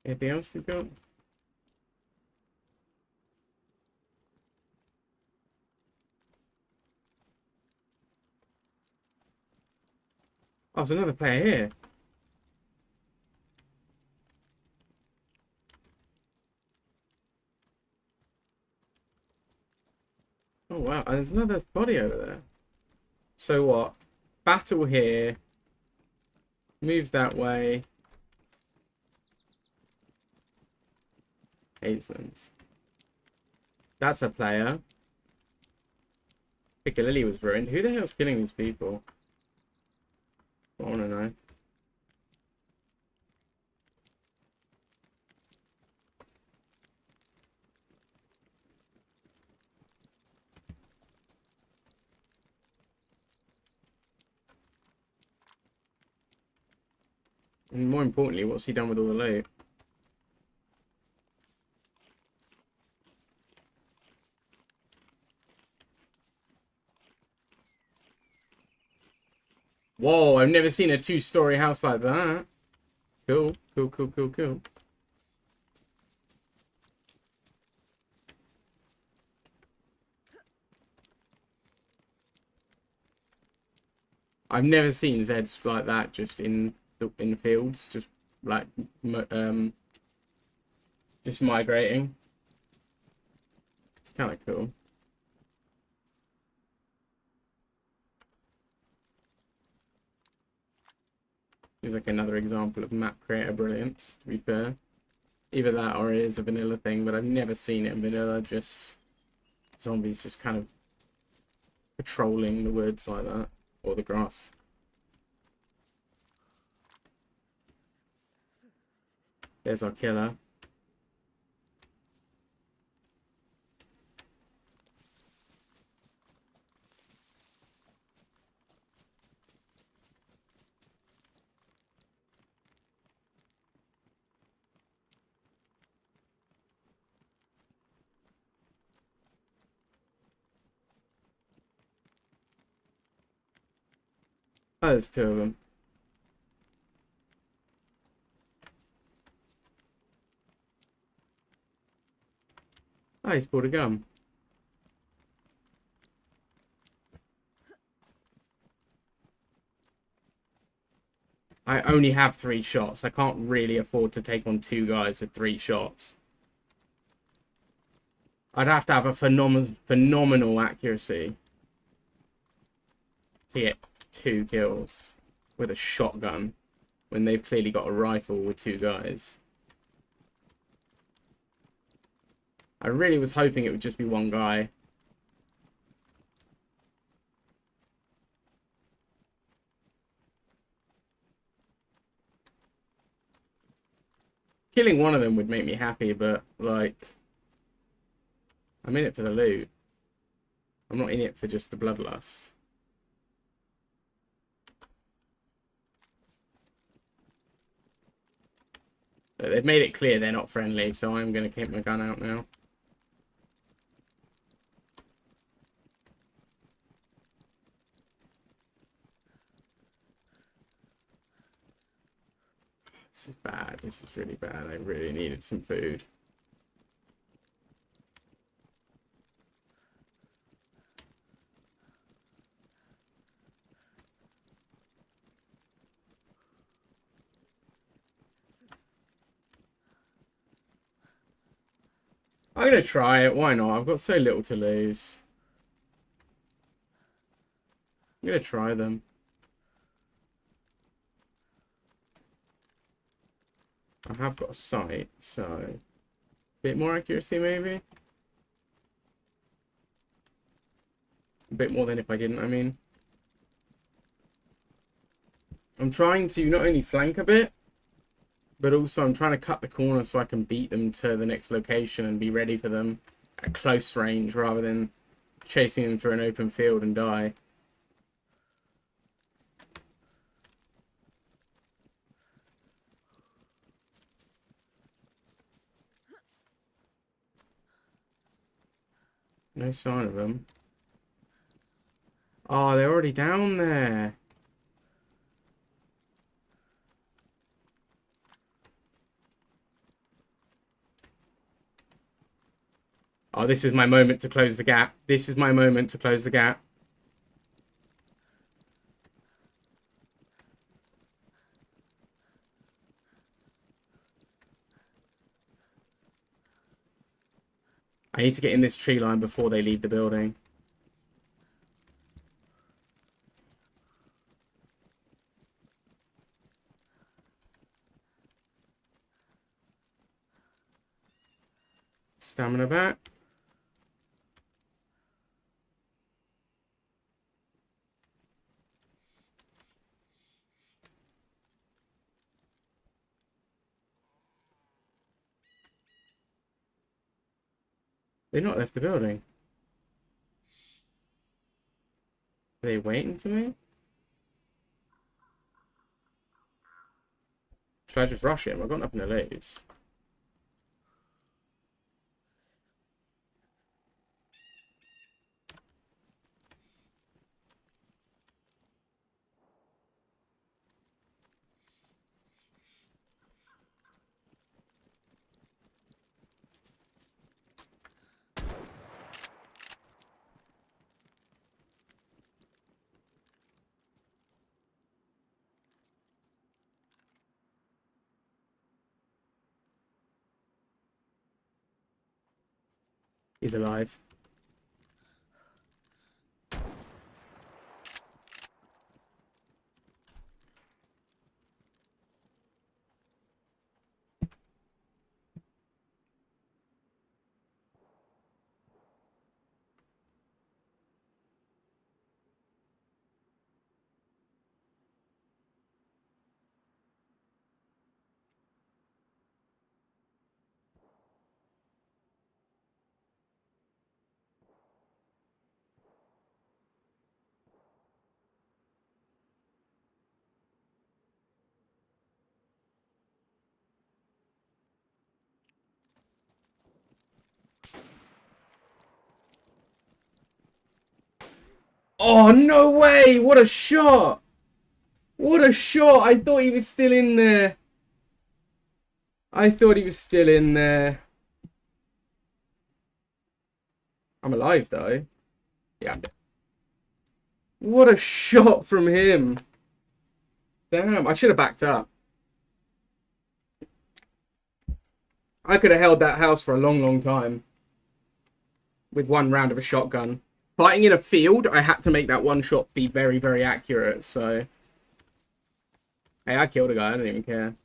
Anything else you've got? Oh, there's another player here. Oh, wow. And there's another body over there. So what? Battle here. Move that way. Hazelands. That's a player. Piccadilly was ruined. Who the hell's killing these people? I want to know. And more importantly, what's he done with all the loot? Whoa, I've never seen a two-story house like that. Cool, cool, cool, cool, cool. I've never seen Zeds like that just in the fields, just like just migrating. It's kind of cool. Seems like another example of map creator brilliance, to be fair. Either that or it is a vanilla thing, but I've never seen it in vanilla, just zombies just kind of patrolling the woods like that, or the grass. There's our killer. Oh, there's two of them. Oh, he's pulled a gun. I only have 3 shots. I can't really afford to take on 2 guys with 3 shots. I'd have to have a phenomenal accuracy to get 2 kills with a shotgun when they've clearly got a rifle with 2 guys. I really was hoping it would just be 1 guy. Killing one of them would make me happy, but, like, I'm in it for the loot. I'm not in it for just the bloodlust. But they've made it clear they're not friendly, so I'm going to keep my gun out now. This is bad. This is really bad. I really needed some food. I'm going to try it. Why not? I've got so little to lose. I'm going to try them. I have got a sight, so a bit more accuracy maybe. A bit more than if I didn't, I mean. I'm trying to not only flank a bit, but also I'm trying to cut the corner so I can beat them to the next location and be ready for them at close range rather than chasing them through an open field and die. No sign of them. Oh, they're already down there. Oh, this is my moment to close the gap. This is my moment to close the gap. I need to get in this tree line before they leave the building. Stamina back. They not left the building. Are they waiting for me? Should I just rush him? I've got nothing to lose. He's alive. Oh, no way! What a shot! What a shot! I thought he was still in there. I thought he was still in there. I'm alive, though. Yeah, I'm dead. What a shot from him. Damn, I should have backed up. I could have held that house for a long, long time. With one round of a shotgun. Fighting in a field, I had to make that one shot be very, very accurate, so... Hey, I killed a guy, I don't even care.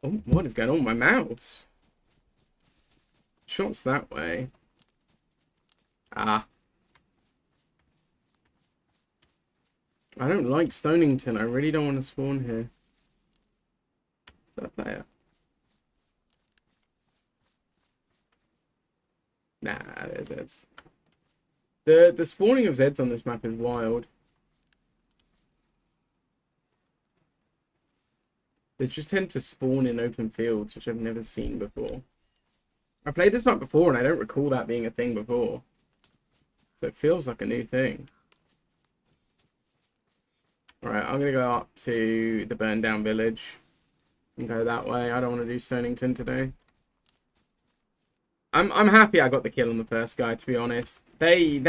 Oh, what is going on with my mouse? Shots that way. Ah. I don't like Stonington, I really don't want to spawn here. Is that a player? Nah, there's Zeds. The spawning of Zeds on this map is wild. They just tend to spawn in open fields, which I've never seen before. I played this map before, and I don't recall that being a thing before. So it feels like a new thing. Alright, I'm going to go up to the burned down village. And go that way. I don't want to do Stonington today. I'm happy I got the kill on the first guy, to be honest. They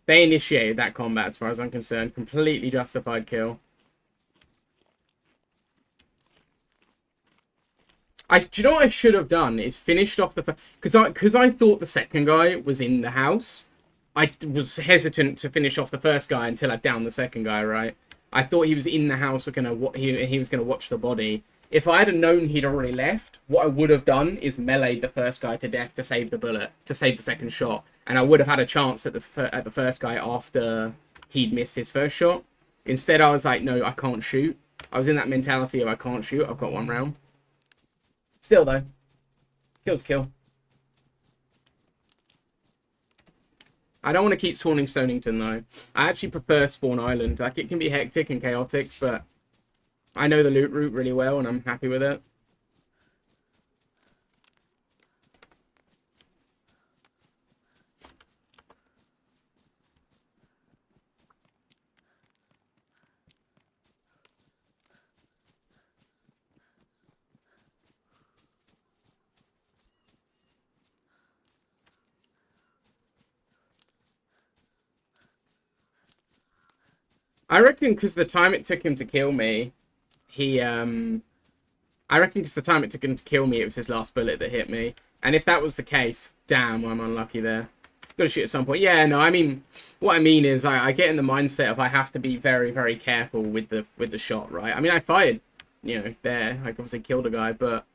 initiated that combat as far as I'm concerned. Completely justified kill. Do you know what I should have done? Is finished off the... Because I thought the second guy was in the house. I was hesitant to finish off the first guy until I downed the second guy, right? I thought he was in the house, he was going to watch the body. If I had known he'd already left, what I would have done is meleeed the first guy to death to save the bullet, to save the second shot. And I would have had a chance at the first guy after he'd missed his first shot. Instead, I was like, no, I can't shoot. I was in that mentality of I can't shoot, I've got one round. Still, though. Kill's kill. I don't want to keep spawning Stonington, though. I actually prefer Spawn Island. Like, it can be hectic and chaotic, but I know the loot route really well, and I'm happy with it. I reckon because the time it took him to kill me, I reckon because the time it took him to kill me, it was his last bullet that hit me. And if that was the case, damn, I'm unlucky there. Got to shoot at some point. Yeah, no, I mean, what I mean is I get in the mindset of I have to be very, very careful with the shot, right? I mean, I fired, you know, there. I obviously killed a guy, but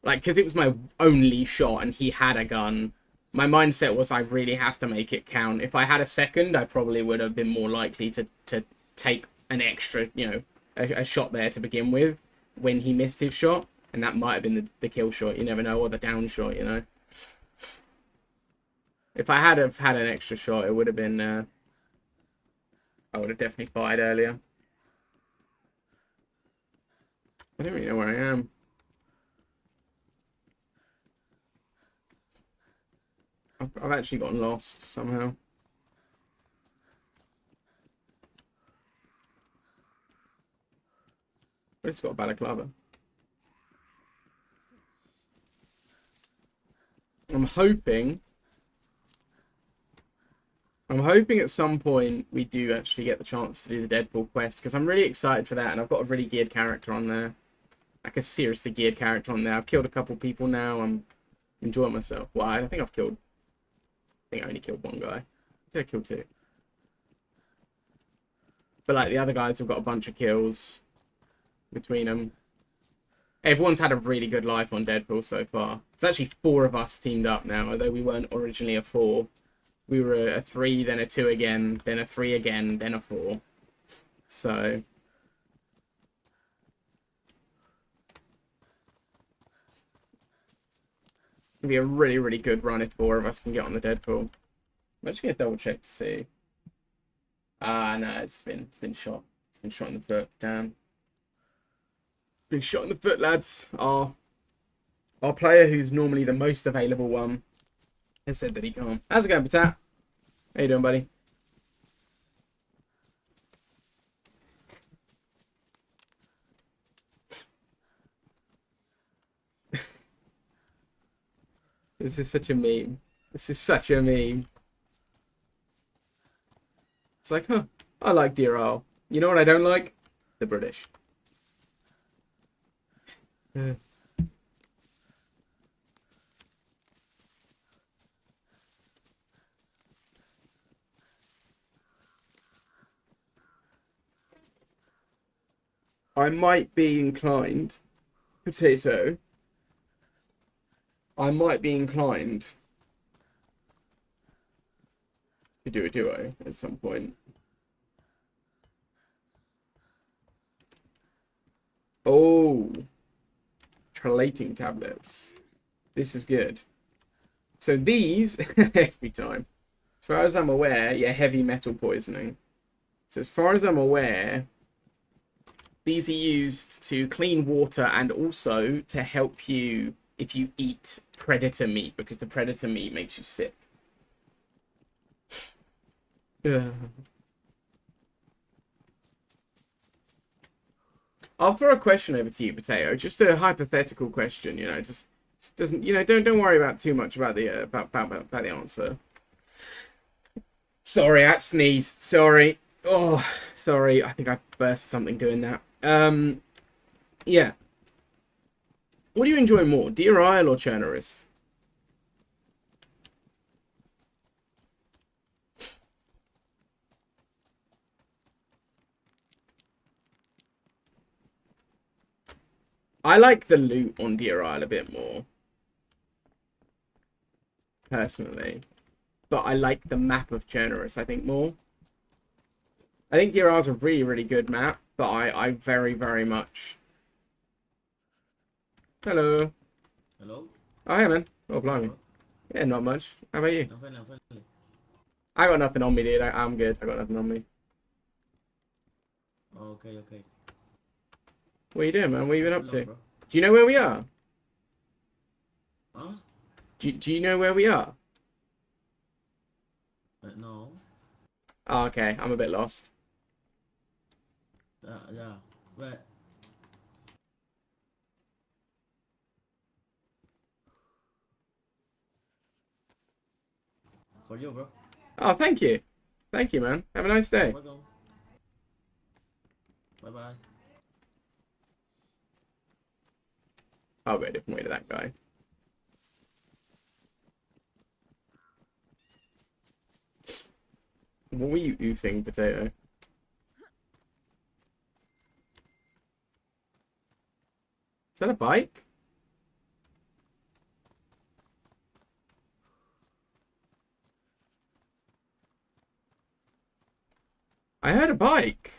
Like, because it was my only shot and he had a gun, my mindset was I really have to make it count. If I had a second, I probably would have been more likely to take an extra, you know, a shot there to begin with when he missed his shot. And that might have been the kill shot. You never know, or the down shot, you know. If I had have had an extra shot, it would have been... I would have definitely fired earlier. I don't really know where I am. I've actually gotten lost somehow. It's got a balaclava. I'm hoping at some point we do actually get the chance to do the Deadfall quest, because I'm really excited for that, and I've got a really geared character on there. Like a seriously geared character on there. I've killed a couple people now. I'm enjoying myself. Well, I think I only killed one guy. I think I killed two. But like the other guys have got a bunch of kills between them. Everyone's had a really good life on Deadfall so far. It's actually 4 of us teamed up now, although we weren't originally a 4. We were a 3, then a 2 again, then a 3 again, then a 4. So... it'll be a really, really good run if 4 of us can get on the Deadfall. I'm just gonna double check to see. No, it's been shot. It's been shot in the foot. Damn. Been shot in the foot, lads. Our player, who's normally the most available one, has said that he can't. How's it going, Patat? How you doing, buddy? This is such a meme. This is such a meme. It's like, huh, I like Dear Isle. You know what I don't like? The British. I might be inclined, Potato. I might be inclined to do a duo at some point. Oh, chelating tablets. This is good. So these, every time, as far as I'm aware, yeah, heavy metal poisoning. So as far as I'm aware, these are used to clean water and also to help you if you eat predator meat, because the predator meat makes you sick. I'll throw a question over to you, Potato. Just a hypothetical question, you know. Just doesn't, you know. Don't worry about too much about the about the answer. Sorry, I sneezed. Sorry. Oh, sorry. I think I burst something doing that. Yeah. What do you enjoy more, Deer Isle or Chernarus? I like the loot on Deer Isle a bit more, personally. But I like the map of Chernarus, I think, more. I think Deer Isle's a really, really good map, but I very, very much... Hello. Hello? Oh, hey, man. Oh, blimey. Hello? Yeah, not much. How about you? I'm fine, I'm fine. I got nothing on me, dude. I'm good. I got nothing on me. Okay, okay. What are you doing, man? What have you been up Hello, to? bro. Do you know where we are? Huh? Do you know where we are? No. Oh, okay. I'm a bit lost. Yeah. Where? For you, bro. Oh, thank you. Thank you, man. Have a nice day. Welcome. Bye-bye. I'll go a different way to that guy. What were you oofing, Potato? Is that a bike? bike.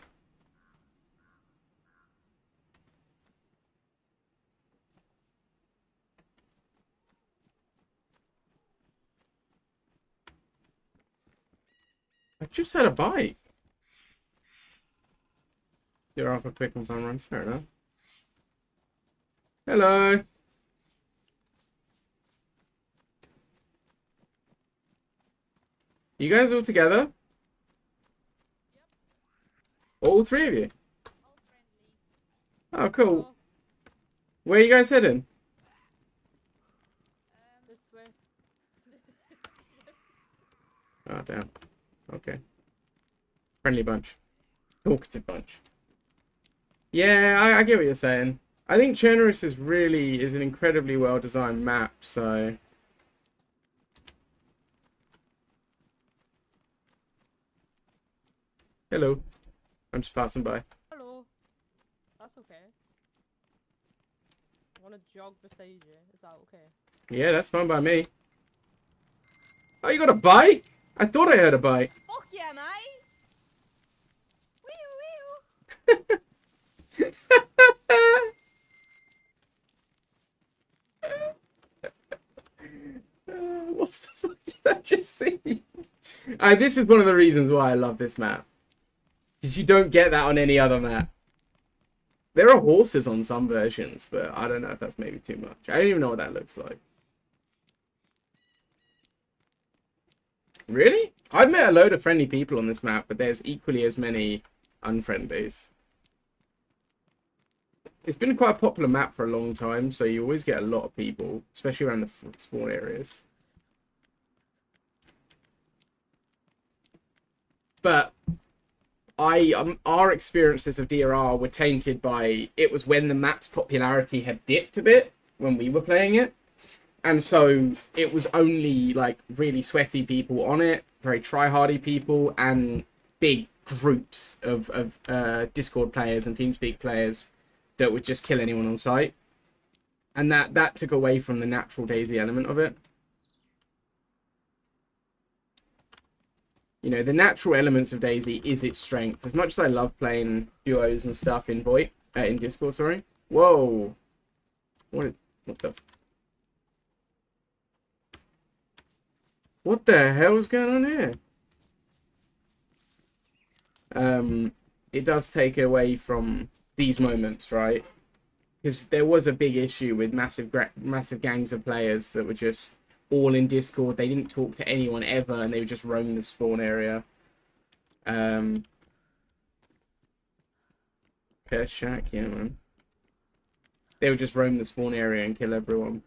I just had a bike. You're off a quick and fun runs, fair enough. Hello. You guys all together? All three of you? Oh, cool. Where are you guys heading? This way. Oh, damn. Okay. Friendly bunch. Talkative bunch. Yeah, I get what you're saying. I think Chernarus is an incredibly well-designed map, so... Hello. I'm just passing by. Hello. That's okay. I want to jog beside you. Is that okay? Yeah, that's fine by me. Oh, you got a bike? I thought I heard a bike. Fuck yeah, mate! Wee wee. What the fuck did I just see? This is one of the reasons why I love this map. Because you don't get that on any other map. There are horses on some versions, but I don't know if that's maybe too much. I don't even know what that looks like. Really? I've met a load of friendly people on this map, but there's equally as many unfriendlies. It's been quite a popular map for a long time, so you always get a lot of people, especially around the spawn areas. But our experiences of DRR were tainted by, it was when the map's popularity had dipped a bit when we were playing it. And so it was only like really sweaty people on it, very try-hardy people, and big groups of Discord players and TeamSpeak players that would just kill anyone on sight. And that took away from the natural DayZ element of it. You know, the natural elements of DayZ is its strength. As much as I love playing duos and stuff in in Discord, sorry. Whoa. What the... What the hell's going on here? It does take away from these moments, right? Because there was a big issue with massive gangs of players that were just all in Discord. They didn't talk to anyone ever, and they would just roam the spawn area. Per shack, yeah, man. They would just roam the spawn area and kill everyone.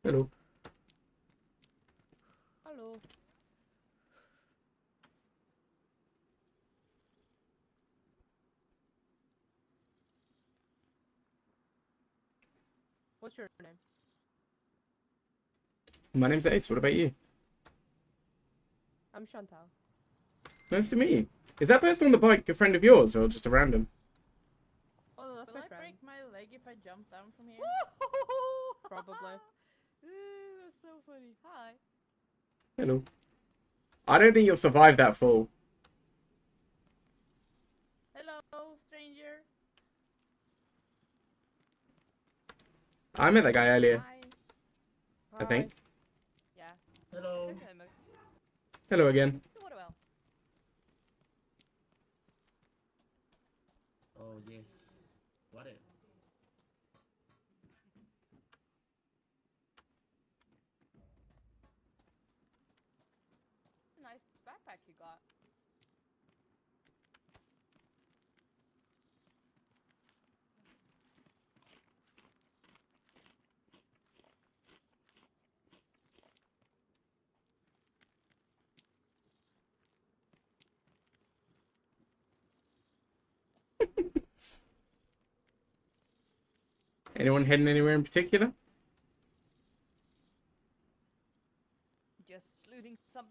Hello. Hello. What's your name? My name's Ace. What about you? I'm Chantal. Nice to meet you. Is that person on the bike a friend of yours, or just a random? Oh, that's Will my I friend. break my leg if I jump down from here? Probably. That's so funny. Hi. Hello. I don't think you'll survive that fall. Hello, stranger. I met that guy earlier, Hi. I think. Yeah. Hello. Okay, Hello again. what well? Oh yes. What it? Nice backpack you got. Anyone heading anywhere in particular? Just looting some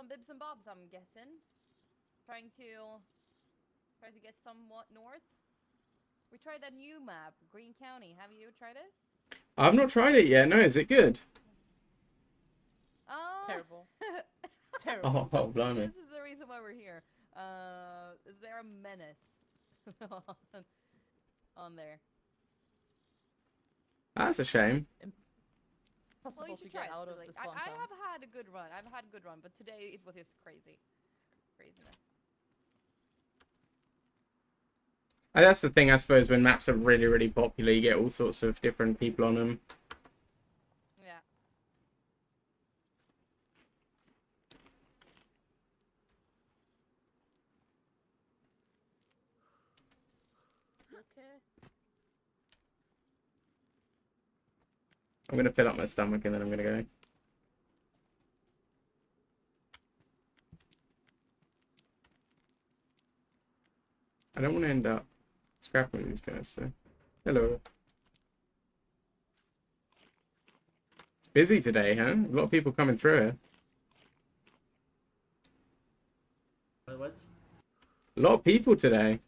bibs and bobs, I'm guessing. Trying to get somewhat north. We tried that new map, Green County. Have you tried it? I've not tried it yet. No, is it good? Oh, Terrible. terrible. Oh, blimey. This is the reason why we're here. They're a menace on there. That's a shame. Well, Possible you to should try get it. out of Like, the I spawn have towns. had a good run. I've had a good run, but today it was just craziness. And that's the thing, I suppose, when maps are really, really popular, you get all sorts of different people on them. Yeah. Okay. I'm going to fill up my stomach and then I'm going to go. I don't want to end up scrapping with these guys, so... Hello. It's busy today, huh? A lot of people coming through here. What? A lot of people today.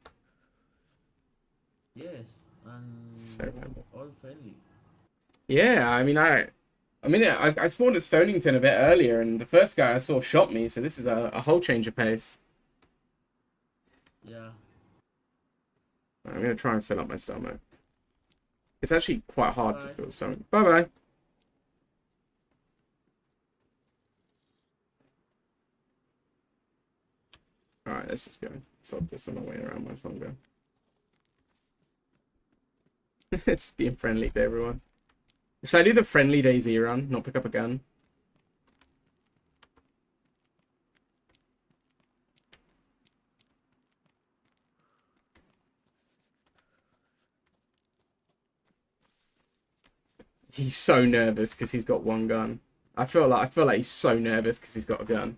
Yes, and So random. all friendly. Yeah, I mean, I spawned at Stonington a bit earlier, and the first guy I saw shot me, so this is a whole change of pace. Yeah. I'm going to try and fill up my stomach. It's actually quite hard to Bye. fill the stomach. Bye-bye. Alright, let's just go. Solve this on my way around much longer. Just being friendly to everyone. Should I do the friendly DayZ run, not pick up a gun? He's so nervous because he's got one gun. I feel like he's so nervous because he's got a gun.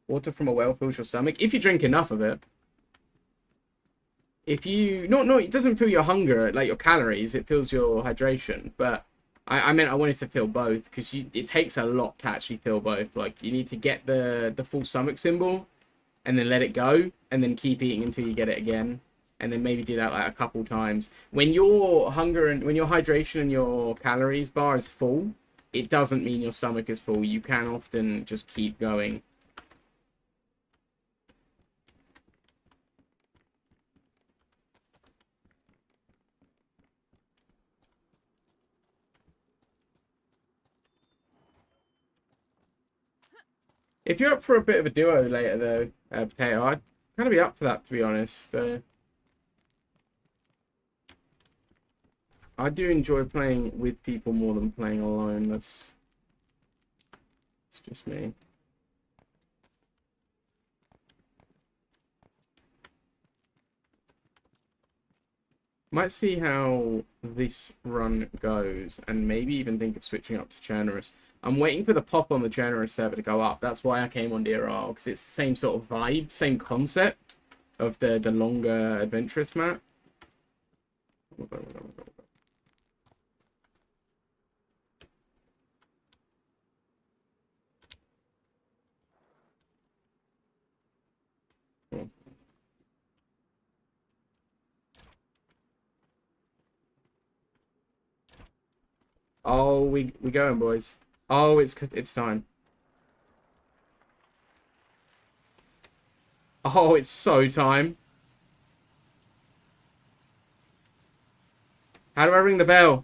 Water from a well fills your stomach if you drink enough of it. If you no, it doesn't fill your hunger, like your calories. It fills your hydration. But I meant I wanted to fill both because it takes a lot to actually fill both. Like you need to get the full stomach symbol, and then let it go, and then keep eating until you get it again, and then maybe do that like a couple times. When your hunger and when your hydration and your calories bar is full, it doesn't mean your stomach is full. You can often just keep going. If you're up for a bit of a duo later, though, Potato, I'd kind of be up for that, to be honest. I do enjoy playing with people more than playing alone. It's just me. Might see how this run goes, and maybe even think of switching up to Chernarus. I'm waiting for the pop on the Chernarus server to go up. That's why I came on DRR, because it's the same sort of vibe, same concept of the longer adventurous map. Oh, we going, boys. Oh, it's time. Oh, it's so time. How do I ring the bell?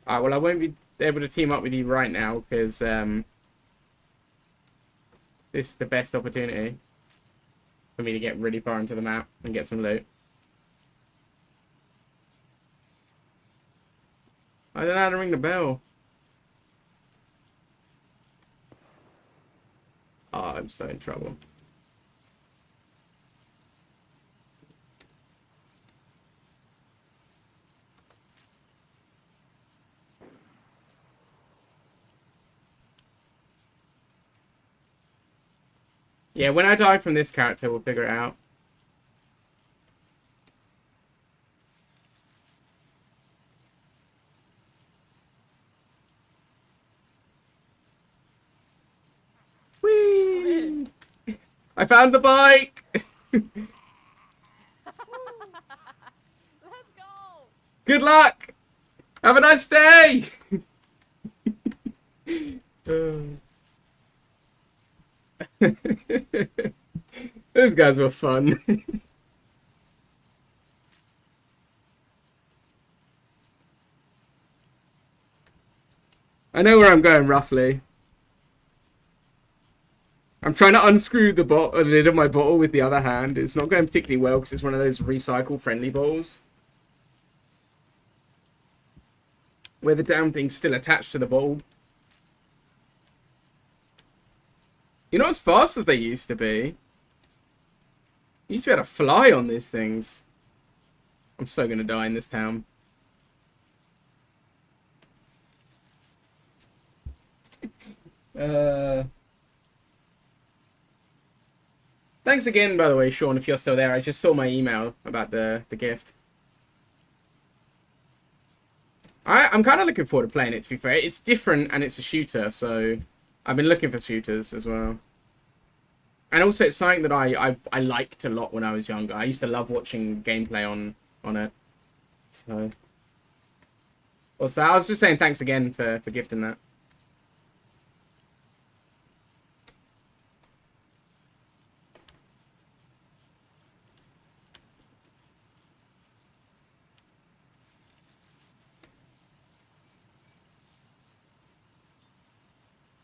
Alright, well, I won't be able to team up with you right now, because this is the best opportunity for me to get really far into the map and get some loot. I don't know how to ring the bell. Oh, I'm so in trouble. Yeah, when I die from this character, we'll figure it out. Whee! I found the bike! Let's go! Good luck! Have a nice day! Those guys were fun. I know where I'm going roughly. I'm trying to unscrew the lid of my bottle with the other hand. It's not going particularly well because it's one of those recycle friendly bottles. Where the damn thing's still attached to the bottle. You're not as fast as they used to be. You used to be able to fly on these things. I'm so gonna die in this town. Thanks again, by the way, Sean, if you're still there. I just saw my email about the gift. I'm kind of looking forward to playing it, to be fair. It's different, and it's a shooter, so I've been looking for shooters as well. And also, it's something that I liked a lot when I was younger. I used to love watching gameplay on it. So, also, I was just saying thanks again for gifting that.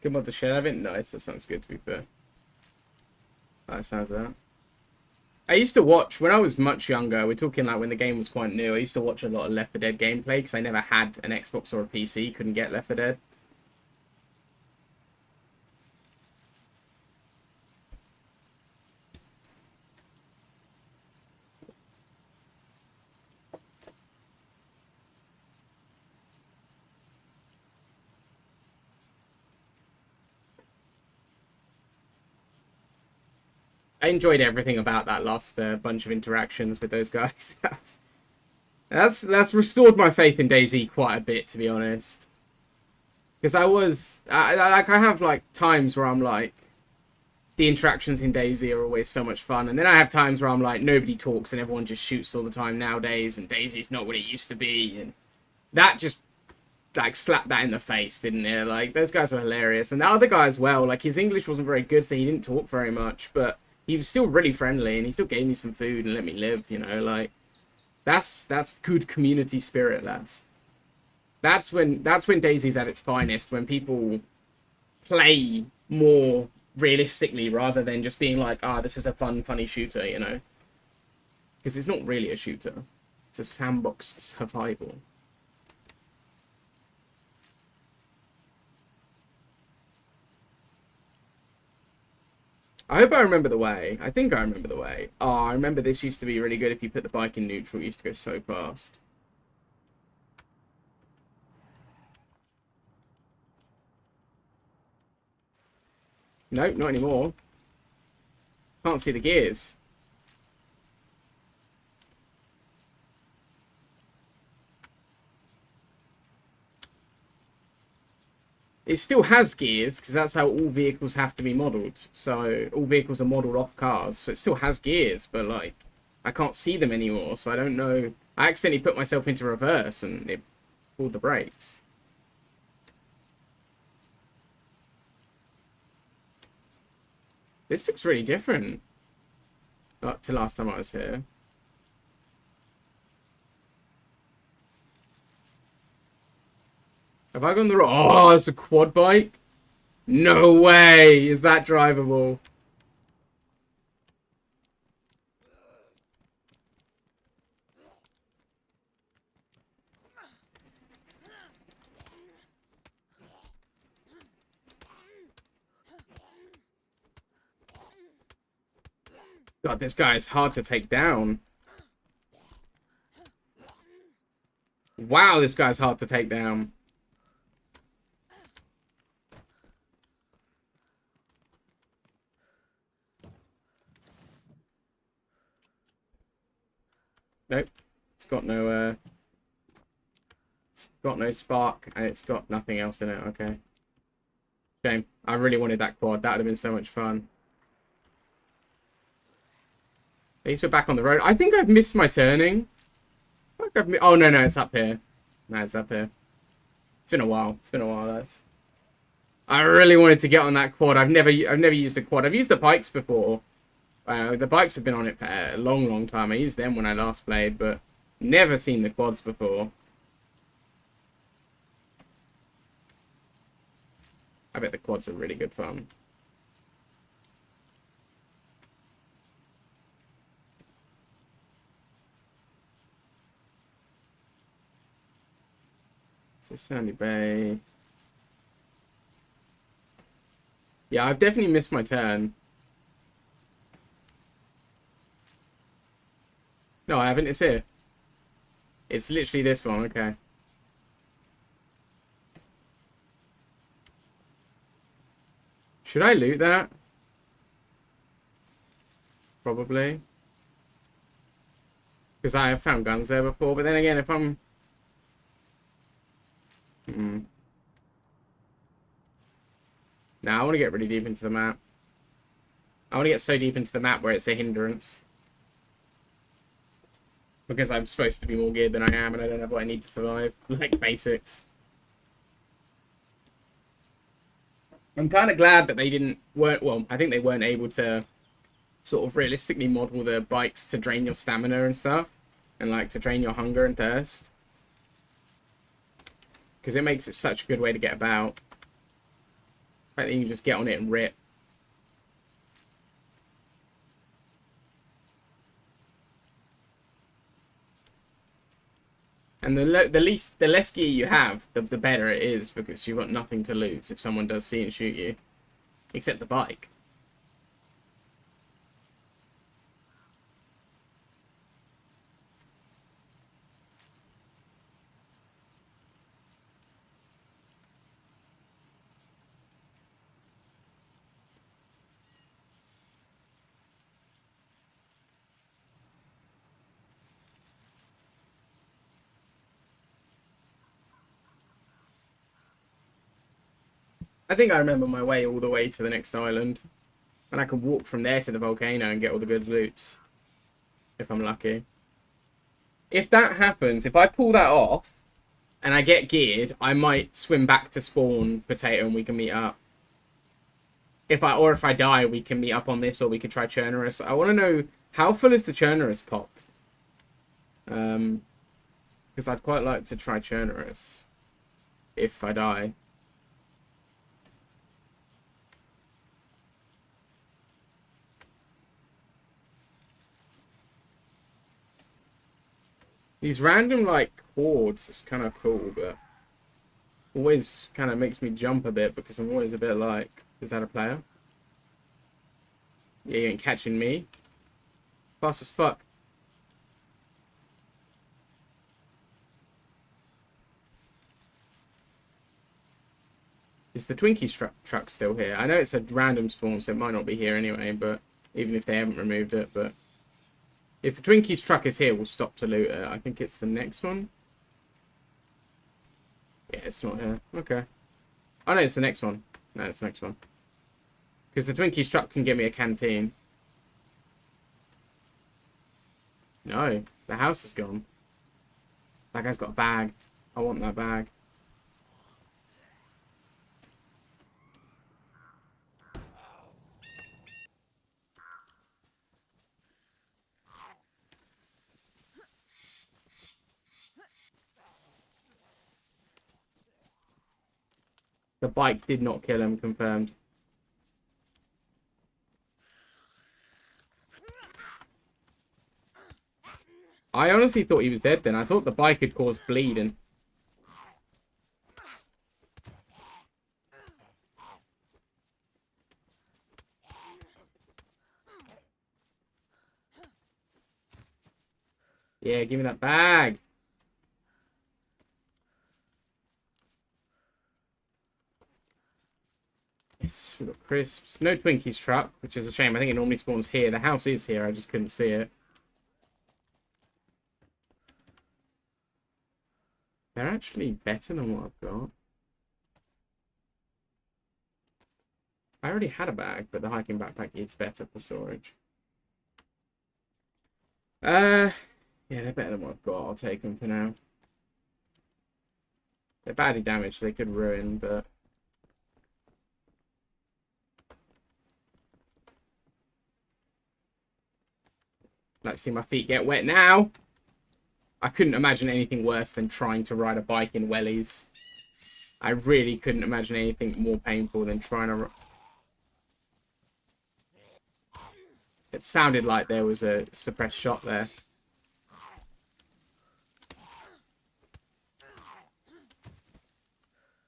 Good mod to share. I haven't. Nice. That sounds good, to be fair. That sounds that. I used to watch, when I was much younger, we're talking like when the game was quite new, I used to watch a lot of Left 4 Dead gameplay because I never had an Xbox or a PC, couldn't get Left 4 Dead. I enjoyed everything about that last bunch of interactions with those guys. That's restored my faith in DayZ quite a bit, to be honest. Because I have like times where I'm like, the interactions in DayZ are always so much fun, and then I have times where I'm like, nobody talks and everyone just shoots all the time nowadays, and DayZ's not what it used to be, and that just like slapped that in the face, didn't it? Like, those guys were hilarious, and the other guy as well. Like, his English wasn't very good, so he didn't talk very much, but he was still really friendly, and he still gave me some food and let me live, you know, like, that's good community spirit, lads. That's when DayZ's at its finest, when people play more realistically rather than just being like, this is a funny shooter, you know? Because it's not really a shooter. It's a sandbox survival. I hope I remember the way. I think I remember the way. Oh, I remember this used to be really good if you put the bike in neutral. It used to go so fast. Nope, not anymore. Can't see the gears. It still has gears, because that's how all vehicles have to be modelled. So, all vehicles are modelled off cars, so it still has gears, but, like, I can't see them anymore, so I don't know. I accidentally put myself into reverse, and it pulled the brakes. This looks really different to last time I was here. Have I gone the wrong? Oh, it's a quad bike? No way! Is that drivable? God, this guy is hard to take down. Wow, this guy's hard to take down. Nope. It's got no spark, and it's got nothing else in it. Okay. Shame. I really wanted that quad. That would have been so much fun. At least we're back on the road. I think I've missed my turning. Oh, no, it's up here. No, it's up here. It's been a while. It's been a while, lads. I really wanted to get on that quad. I've never used a quad. I've used the bikes before. The bikes have been on it for a long, long time. I used them when I last played, but never seen the quads before. I bet the quads are really good fun. So Sandy Bay. Yeah, I've definitely missed my turn. No, I haven't. It's here. It's literally this one. Okay. Should I loot that? Probably. Because I have found guns there before. But then again, if I'm... Now I want to get really deep into the map. I want to get so deep into the map where it's a hindrance. Because I'm supposed to be more geared than I am, and I don't have what I need to survive. Like, basics. I'm kind of glad that they well, I think they weren't able to sort of realistically model the bikes to drain your stamina and stuff. And, like, to drain your hunger and thirst. Because it makes it such a good way to get about. The fact that you can just get on it and rip. And the less gear you have, the better it is, because you've got nothing to lose if someone does see and shoot you. Except the bike. I think I remember my way all the way to the next island. And I can walk from there to the volcano and get all the good loots. If I'm lucky. If that happens, if I pull that off, and I get geared, I might swim back to spawn Potato and we can meet up. If I die, we can meet up on this, or we could try Chernarus. I want to know, how full is the Chernarus pop? Because I'd quite like to try Chernarus. If I die. These random, like, hordes is kind of cool, but always kind of makes me jump a bit because I'm always a bit like, is that a player? Yeah, you ain't catching me. Fast as fuck. Is the Twinkie truck still here? I know it's a random spawn, so it might not be here anyway, but even if they haven't removed it, but... If the Twinkie's truck is here, we'll stop to loot it. I think it's the next one. Yeah, it's not here. Okay. Oh, no, it's the next one. No, it's the next one. Because the Twinkie's truck can give me a canteen. No, the house is gone. That guy's got a bag. I want that bag. The bike did not kill him, confirmed. I honestly thought he was dead then. I thought the bike had caused bleeding. Yeah, give me that bag. Yes, we've got crisps. No Twinkie's truck, which is a shame. I think it normally spawns here. The house is here. I just couldn't see it. They're actually better than what I've got. I already had a bag, but the hiking backpack is better for storage. Yeah, they're better than what I've got. I'll take them for now. They're badly damaged, so they could ruin, but... Let's see my feet get wet now. I couldn't imagine anything worse than trying to ride a bike in wellies. I really couldn't imagine anything more painful than trying to... It sounded like there was a suppressed shot there.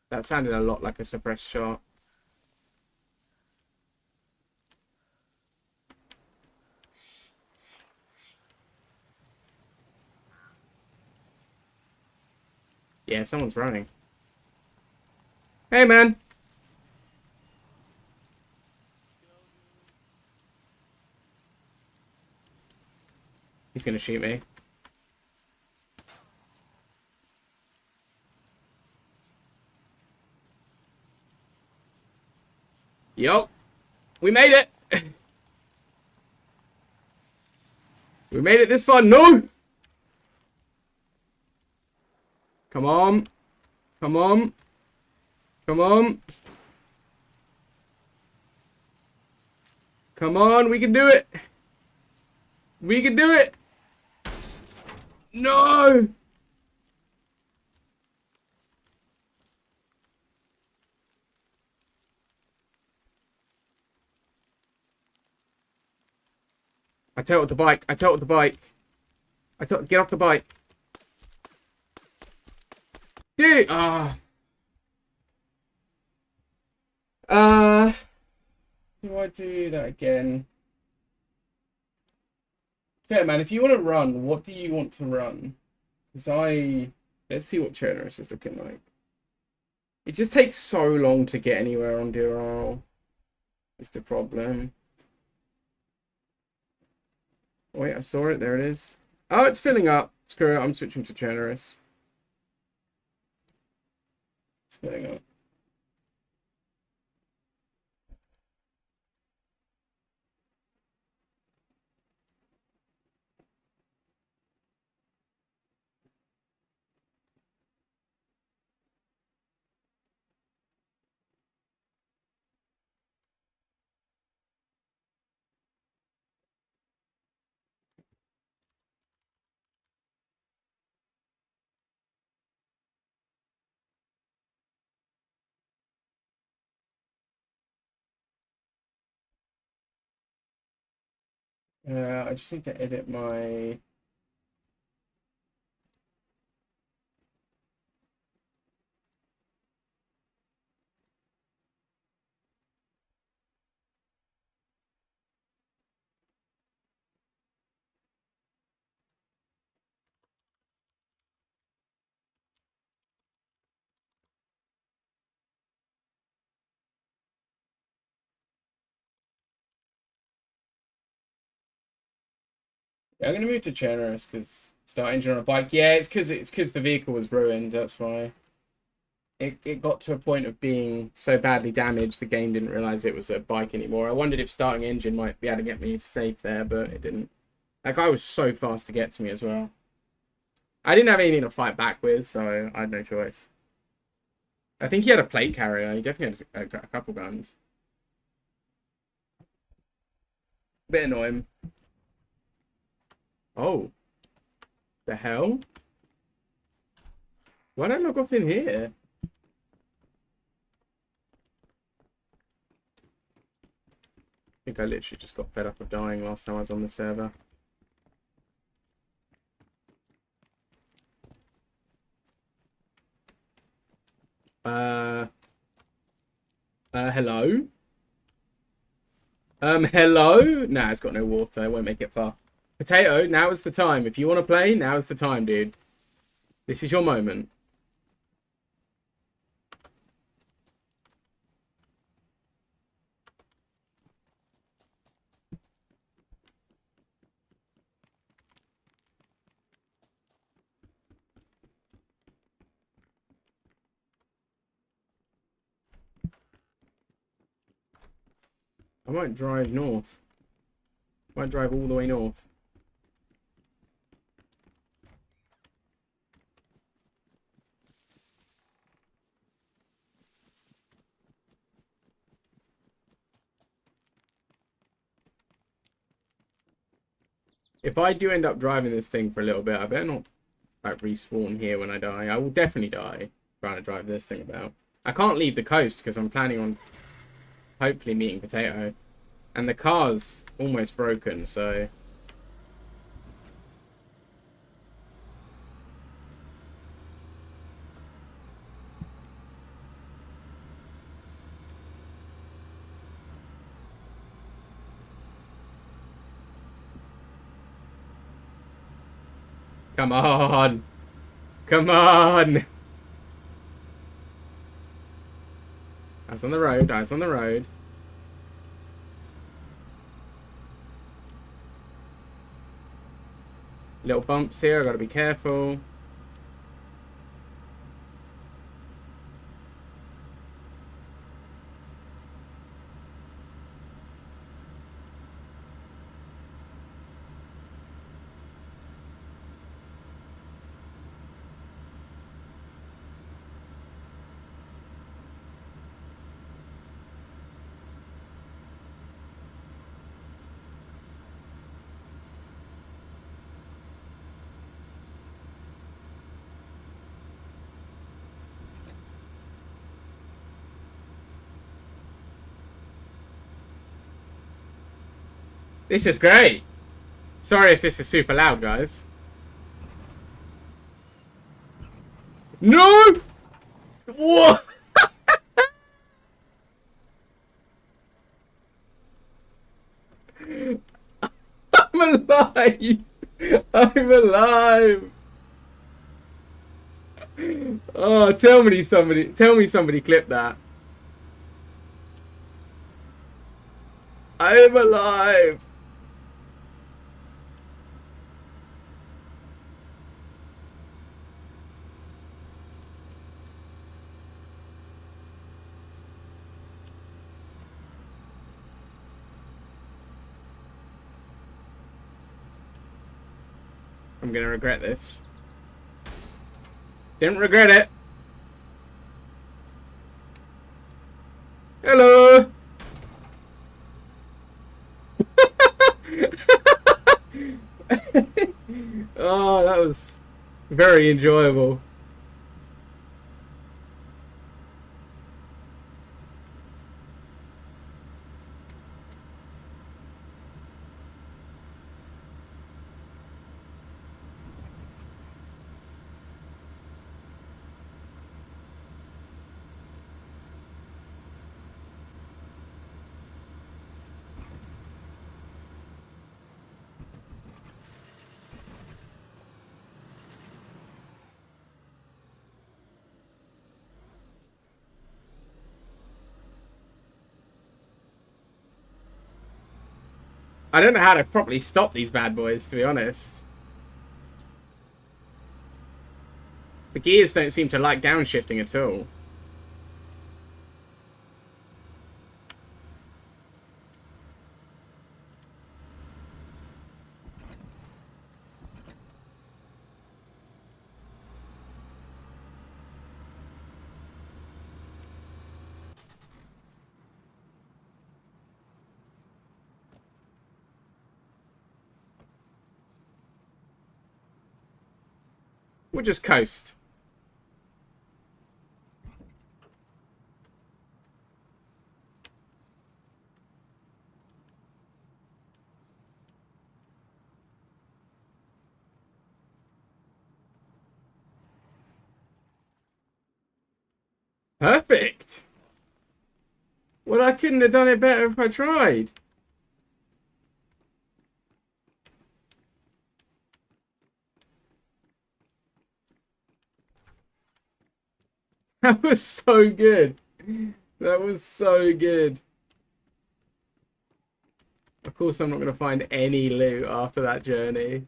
That sounded a lot like a suppressed shot. Yeah, someone's running. Hey, man. He's gonna shoot me. Yup. We made it. We made it this far. No. Come on. Come on. Come on. Come on. We can do it. We can do it. No. I totaled the bike. I totaled the bike. Get off the bike. Dude. Do I do that again? So, man, if you want to run, what do you want to run? Because let's see what Chernarus is looking like. It just takes so long to get anywhere on Dural. Is the problem. Wait, I saw it. There it is. Oh, it's filling up. Screw it. I'm switching to Chernarus. It's filling up. I just need to edit my... Yeah, I'm gonna move to Chernarus because start engine on a bike. Yeah, it's because the vehicle was ruined. That's why. It got to a point of being so badly damaged, the game didn't realize it was a bike anymore. I wondered if starting engine might be able to get me safe there, but it didn't. That guy was so fast to get to me as well. I didn't have anything to fight back with, so I had no choice. I think he had a plate carrier. He definitely had a couple guns. Bit annoying. Oh. The hell? Why don't I log off in here? I think I literally just got fed up of dying last time I was on the server. Hello? Hello? Nah, it's got no water. I won't make it far. Potato, now is the time. If you want to play, now is the time, dude. This is your moment. I might drive north. Might drive all the way north. If I do end up driving this thing for a little bit, I better not like respawn here when I die. I will definitely die trying to drive this thing about. I can't leave the coast because I'm planning on hopefully meeting Potato. And the car's almost broken, so... Come on! Come on! Eyes on the road, eyes on the road. Little bumps here, I gotta be careful. This is great! Sorry if this is super loud, guys. No! What? I'm alive! I'm alive! Oh, tell me somebody clip that. I'm alive! I'm gonna regret this. Didn't regret it. Hello! Oh, that was very enjoyable. I don't know how to properly stop these bad boys, to be honest. The gears don't seem to like downshifting at all. We'll just coast. Perfect. Well, I couldn't have done it better if I tried. That was so good. That was so good. Of course, I'm not going to find any loot after that journey.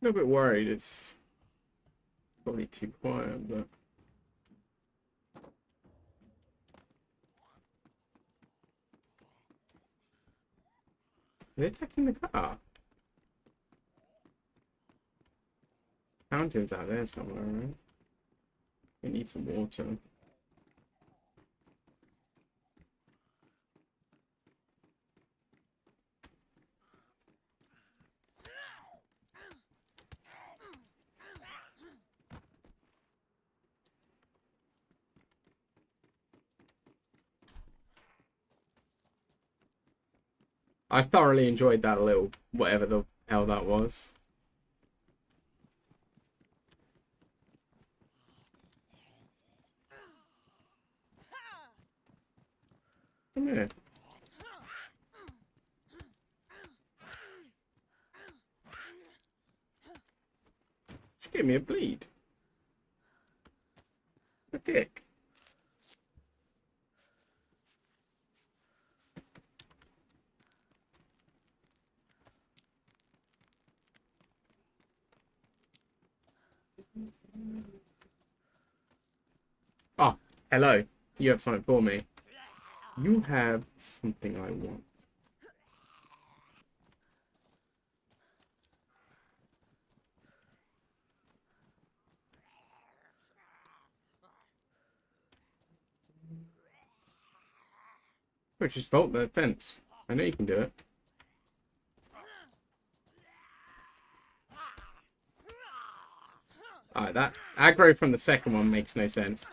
A little bit worried. It's probably too quiet, but... they attacking the car? Fountain's out there somewhere, right? We need some water. I thoroughly enjoyed that little whatever the hell that was. Come here. Just give me a bleed. A dick. Oh, hello. You have something for me. You have something I want. Which is vault the fence. I know you can do it. Alright, that aggro from the second one makes no sense.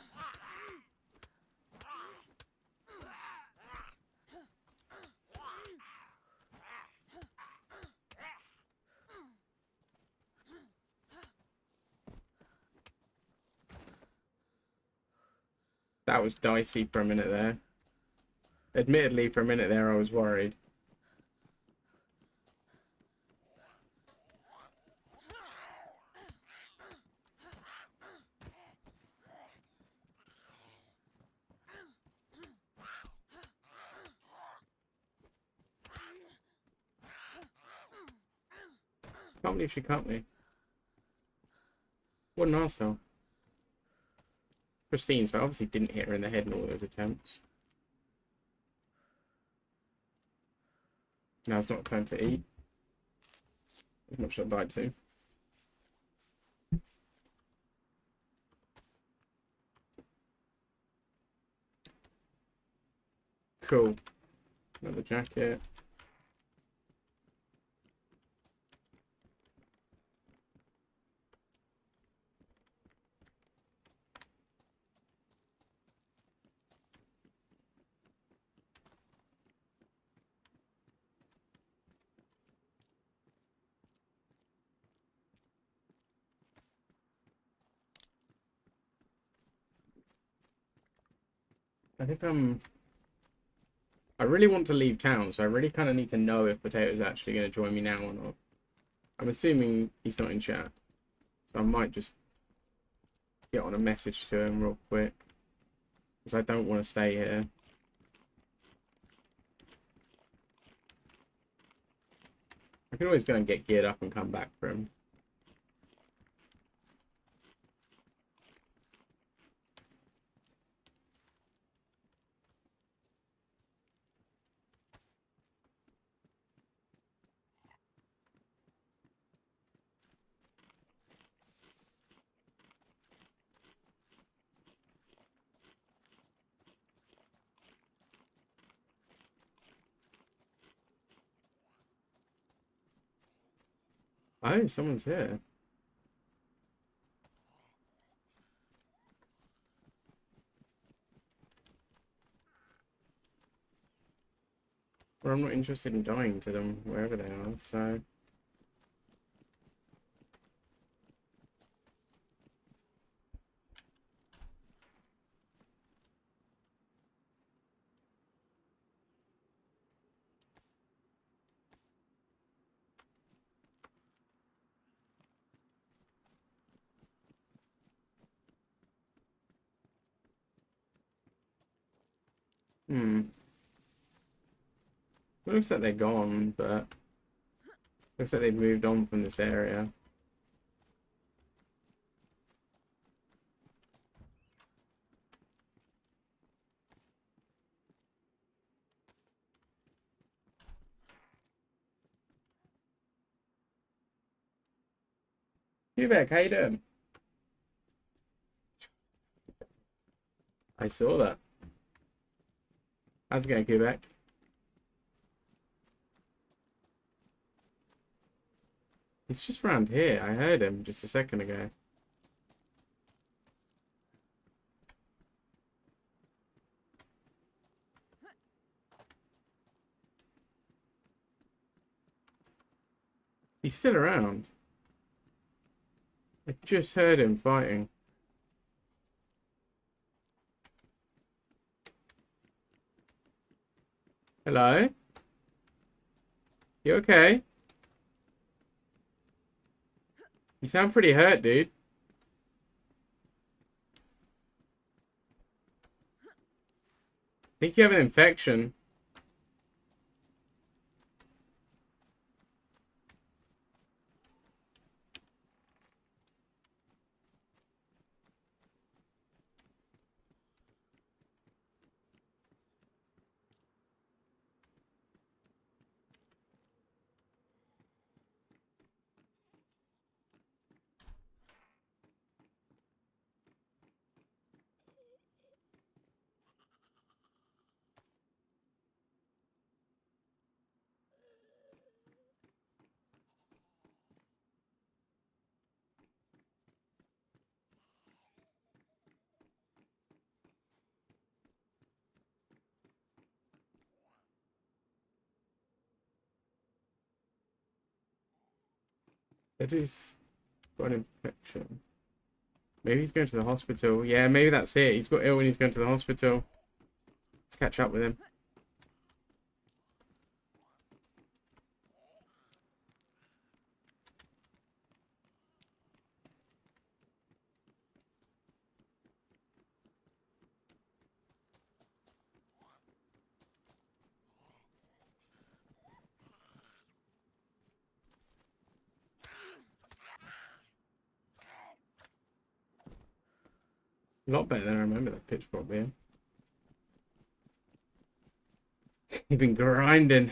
That was dicey for a minute there. Admittedly, for a minute there, I was worried. Can't believe she cut me. What an arsehole. Pristine, so I obviously didn't hit her in the head in all those attempts. Now it's not time to eat. As much as I'd like to. Cool. Another jacket. I think I really want to leave town, so I really kind of need to know if Potato's actually going to join me now or not. I'm assuming he's not in chat, so I might just get on a message to him real quick, because I don't want to stay here. I can always go and get geared up and come back for him. Oh, someone's here. Well, I'm not interested in dying to them, wherever they are, so... Looks like they're gone, but... Looks like they've moved on from this area. Quebec, how you doing? I saw that. How's it going, Quebec? He's just round here. I heard him just a second ago. He's still around. I just heard him fighting. Hello? You okay? You sound pretty hurt, dude. I think you have an infection. Eddie's got an infection. Maybe he's going to the hospital. Yeah, maybe that's it. He's got ill and he's going to the hospital. Let's catch up with him. A lot better than I remember that pitchfork being. You've been grinding.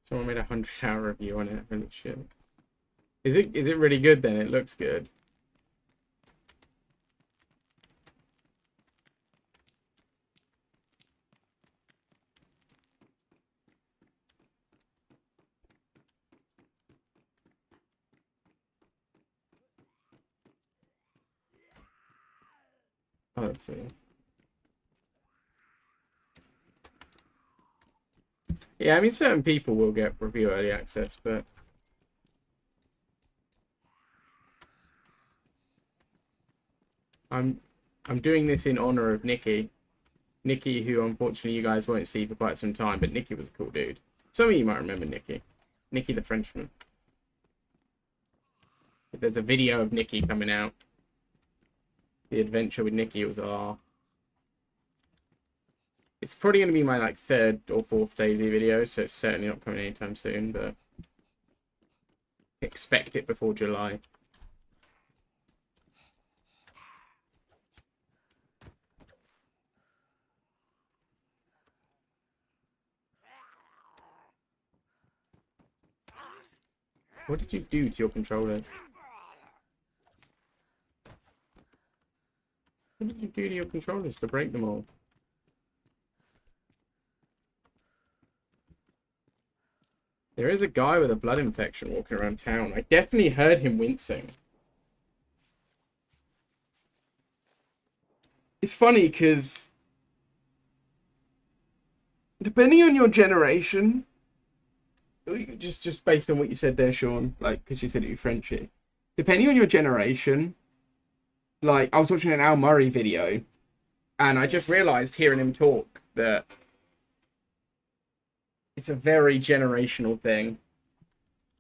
Someone made a 100-hour review on it. Holy shit. Is it really good then? It looks good. Oh, let's see. Yeah, I mean, certain people will get review early access, but I'm doing this in honor of Nikki. Nikki, who unfortunately you guys won't see for quite some time, but Nikki was a cool dude. Some of you might remember Nikki. Nikki the Frenchman. There's a video of Nikki coming out. The adventure with Nikki was It's probably going to be my like 3rd or 4th DayZ video, so it's certainly not coming anytime soon, but expect it before July. What did you do to your controller? What did you do to your controllers to break them all? There is a guy with a blood infection walking around town. I definitely heard him wincing. It's funny because depending on your generation, just based on what you said there, Sean, like because you said it was Frenchy, depending on your generation, like, I was watching an Al Murray video, and I just realised hearing him talk that it's a very generational thing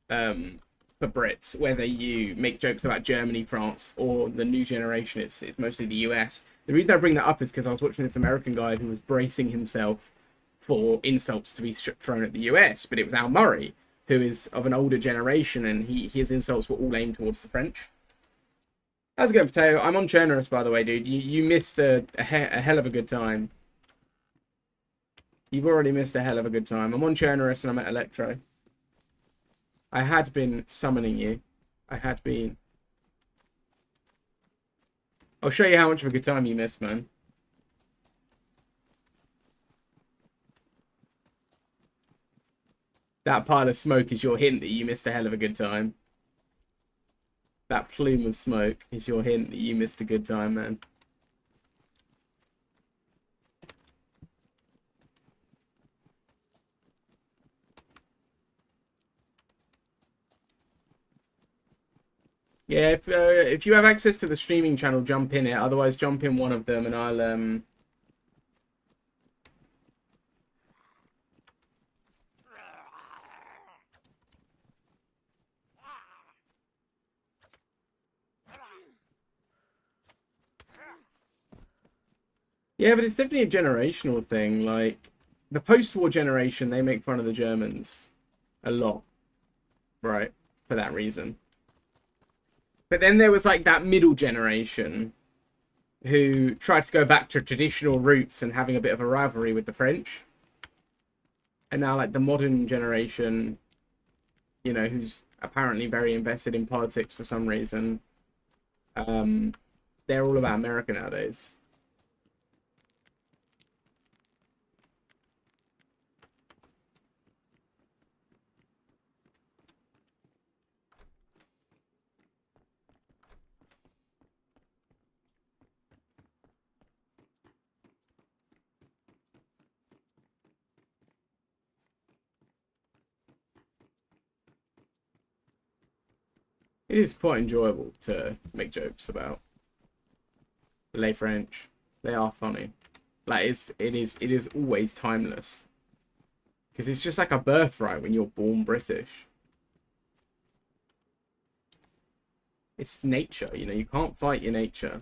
for Brits, whether you make jokes about Germany, France, or the new generation. It's mostly the US. The reason I bring that up is because I was watching this American guy who was bracing himself for insults to be thrown at the US, but it was Al Murray, who is of an older generation, and his insults were all aimed towards the French. How's it going, Potato? I'm on Chernarus, by the way, dude. You missed a hell of a good time. You've already missed a hell of a good time. I'm on Chernarus and I'm at Electro. I had been summoning you. I had been. I'll show you how much of a good time you missed, man. That pile of smoke is your hint that you missed a hell of a good time. That plume of smoke is your hint that you missed a good time, man. Yeah, if you have access to the streaming channel, jump in it. Otherwise, jump in one of them, and I'll Yeah, but it's definitely a generational thing. Like, the post-war generation, they make fun of the Germans a lot, right? For that reason. But then there was, like, that middle generation who tried to go back to traditional roots and having a bit of a rivalry with the French. And now, like, the modern generation, you know, who's apparently very invested in politics for some reason, they're all about America nowadays. It is quite enjoyable to make jokes about Les French. They are funny. Like, it is always timeless. Because it's just like a birthright when you're born British. It's nature, you know, you can't fight your nature.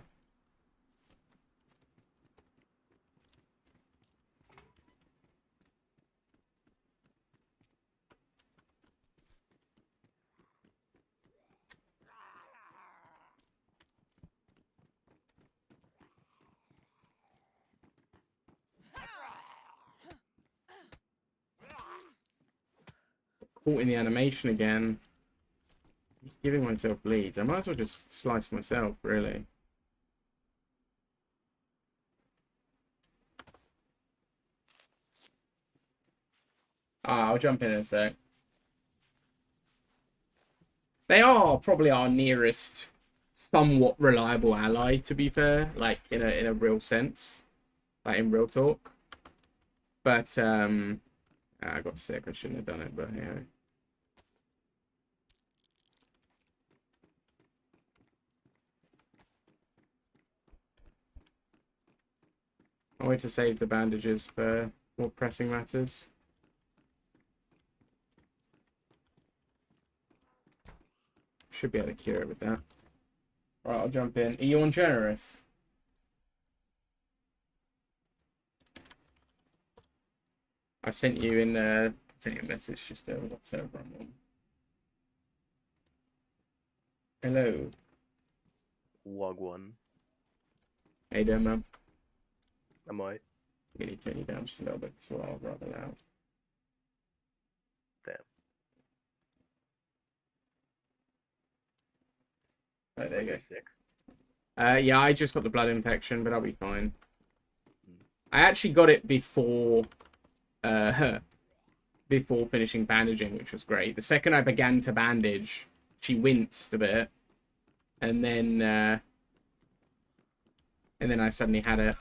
Caught in the animation again. I'm just giving myself bleeds. I might as well just slice myself, really. I'll jump in a sec. They are probably our nearest somewhat reliable ally, to be fair, like in a real sense. Like in real talk. But I got sick, I shouldn't have done it, but yeah. I want to save the bandages for more pressing matters. Should be able to cure it with that. Right, I'll jump in. Are you on Chernarus? I've sent you in sent you a message just over WhatsApp. I'm on. Hello. Wagwan. How you doing, man? Am I? You need to turn you down just a little bit so I'll rather loud. Damn. Right, there you go. Sick. Yeah, I just got the blood infection, but I'll be fine. I actually got it before before finishing bandaging, which was great. The second I began to bandage, she winced a bit, and then I suddenly had it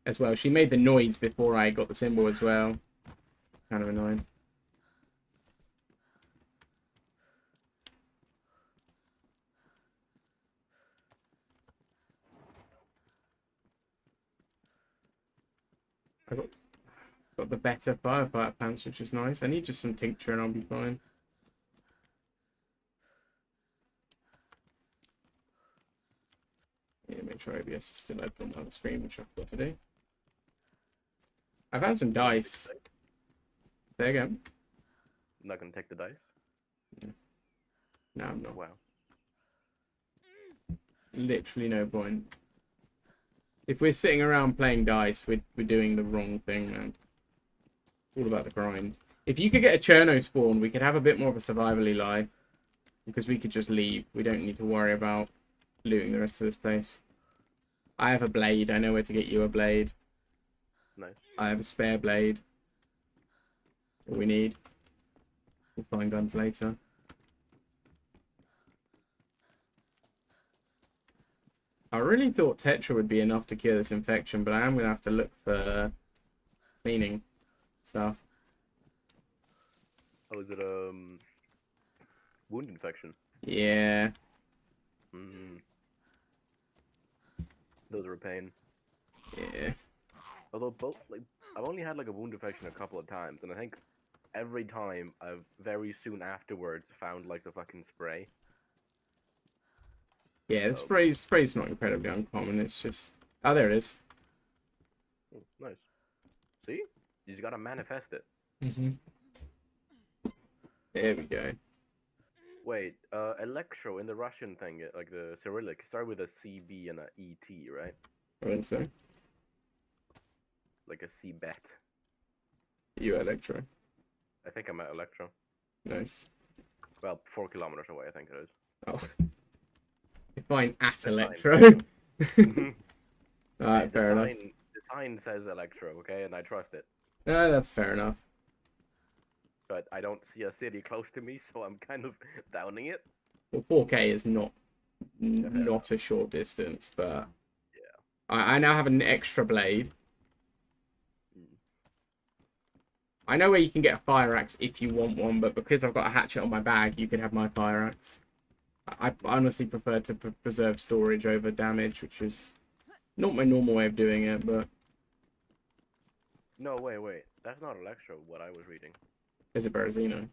as well. She made the noise before I got the symbol as well. Kind of annoying. I got the better firefighter pants, which is nice. I need just some tincture and I'll be fine. Yeah, make sure OBS is still open on the screen, which I've got to do. I've had some dice. There you go. I'm not gonna take the dice. No, I'm not. Wow. Literally no point. If we're sitting around playing dice, we're doing the wrong thing, man. All about the grind. If you could get a Cherno spawn, we could have a bit more of a survivally life. Because we could just leave. We don't need to worry about looting the rest of this place. I have a blade. I know where to get you a blade. Nice. I have a spare blade. All we need. We'll find guns later. I really thought Tetra would be enough to cure this infection, but I am going to have to look for cleaning stuff. Oh, is it wound infection? Yeah. Those are a pain. Yeah. Although both, like, I've only had like a wound infection a couple of times, and I think every time I've very soon afterwards found like the fucking spray. Yeah, the spray's not incredibly uncommon. It's just... Oh, there it is. Oh, nice. See? You just gotta manifest it. There we go. Wait, electro in the Russian thing, like the Cyrillic, start with a CB and a ET, right? I think so. Like a C bet. You Electro. I think I'm at electro. Nice. Well, 4 kilometers away, I think it is. Oh. Define at The sign. Electro. Alright, fair enough. The sign says electro, okay, and I trust it. No, that's fair enough. But I don't see a city close to me, so I'm kind of downing it. Well, 4K is not a short distance, but yeah. I now have an extra blade. I know where you can get a fire axe if you want one, but because I've got a hatchet on my bag, you can have my fire axe. I honestly prefer to preserve storage over damage, which is not my normal way of doing it, but... No, wait. That's not electro, what I was reading. Is it Berezino?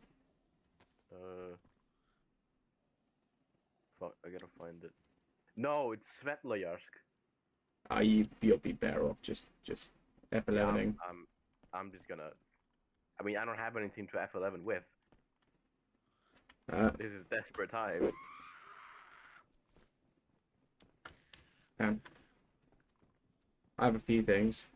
Fuck, I gotta find it. No, it's Svetloyarsk. You'll be better off just F11ing. Yeah, I'm just gonna... I mean, I don't have anything to F11 with. This is desperate times. Damn. I have a few things.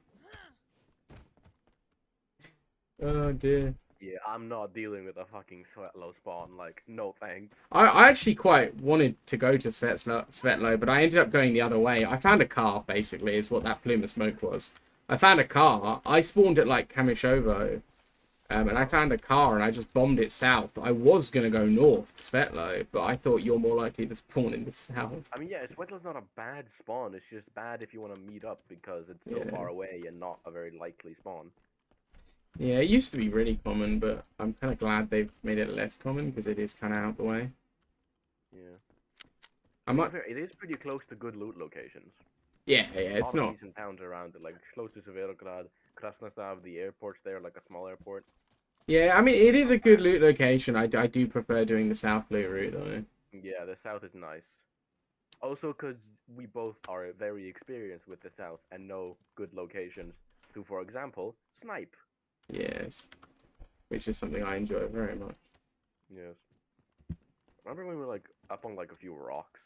Oh dear. Yeah, I'm not dealing with a fucking Svetlo spawn, like, no thanks. I actually quite wanted to go to Svetlo, but I ended up going the other way. I found a car, basically, is what that plume of smoke was. I found a car. I spawned at, like, Kamishovo, and I found a car, and I just bombed it south. I was going to go north to Svetlo, but I thought you're more likely to spawn in the south. I mean, yeah, Svetlo's not a bad spawn. It's just bad if you want to meet up, because it's so far away and not a very likely spawn. Yeah, it used to be really common, but I'm kind of glad they've made it less common because it is kind of out the way. Yeah. It is pretty close to good loot locations. Yeah, it's not. Decent towns around it, like close to Severograd, Krasnostav, the airport's there, like a small airport. Yeah, I mean, it is a good loot location. I do prefer doing the south loot route, though. Yeah, the south is nice. Also, because we both are very experienced with the south and know good locations to, for example, snipe. Yes, which is something I enjoy very much. Yes. Remember when we were like up on like a few rocks,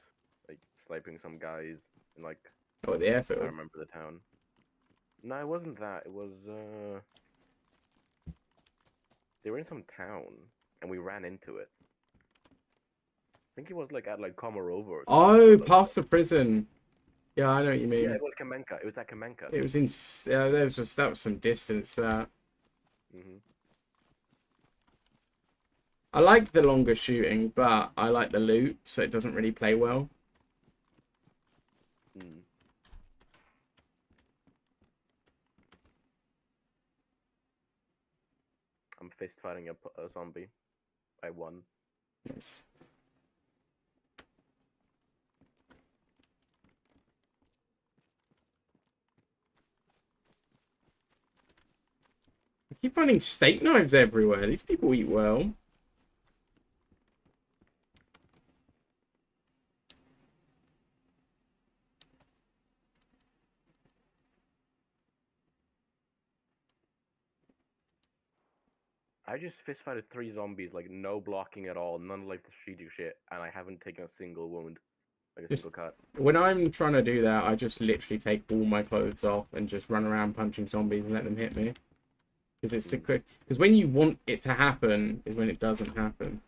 like sniping some guys and like. Oh, the airfield. I remember the town. No, it wasn't that. It was they were in some town and we ran into it. I think it was like at like Komarova or something. Oh, past the prison. Yeah, I know what you mean. Yeah, it was Kamenka. It was at Kamenka. It was in. That was some distance. That. I like the longer shooting, but I like the loot, so it doesn't really play well. I'm fist fighting a zombie. I won. Yes. Keep finding steak knives everywhere. These people eat well. I just fist fighted 3 zombies, like no blocking at all, none of like the strategic shit, and I haven't taken a single wound, like a Just- single cut. When I'm trying to do that, I just literally take all my clothes off and just run around punching zombies and let them hit me. Because it's the quick. Because when you want it to happen is when it doesn't happen.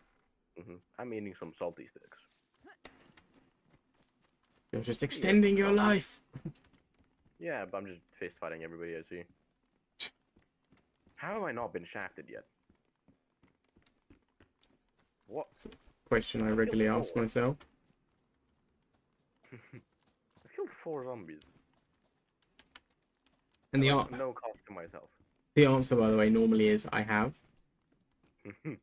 I'm eating some salty sticks. You're just extending your life. Yeah, but I'm just fist fighting everybody I see. How have I not been shafted yet? What? Question I regularly ask myself. I killed 4 zombies. And the Like, no cost to myself. the answer, by the way, normally is I have. I'm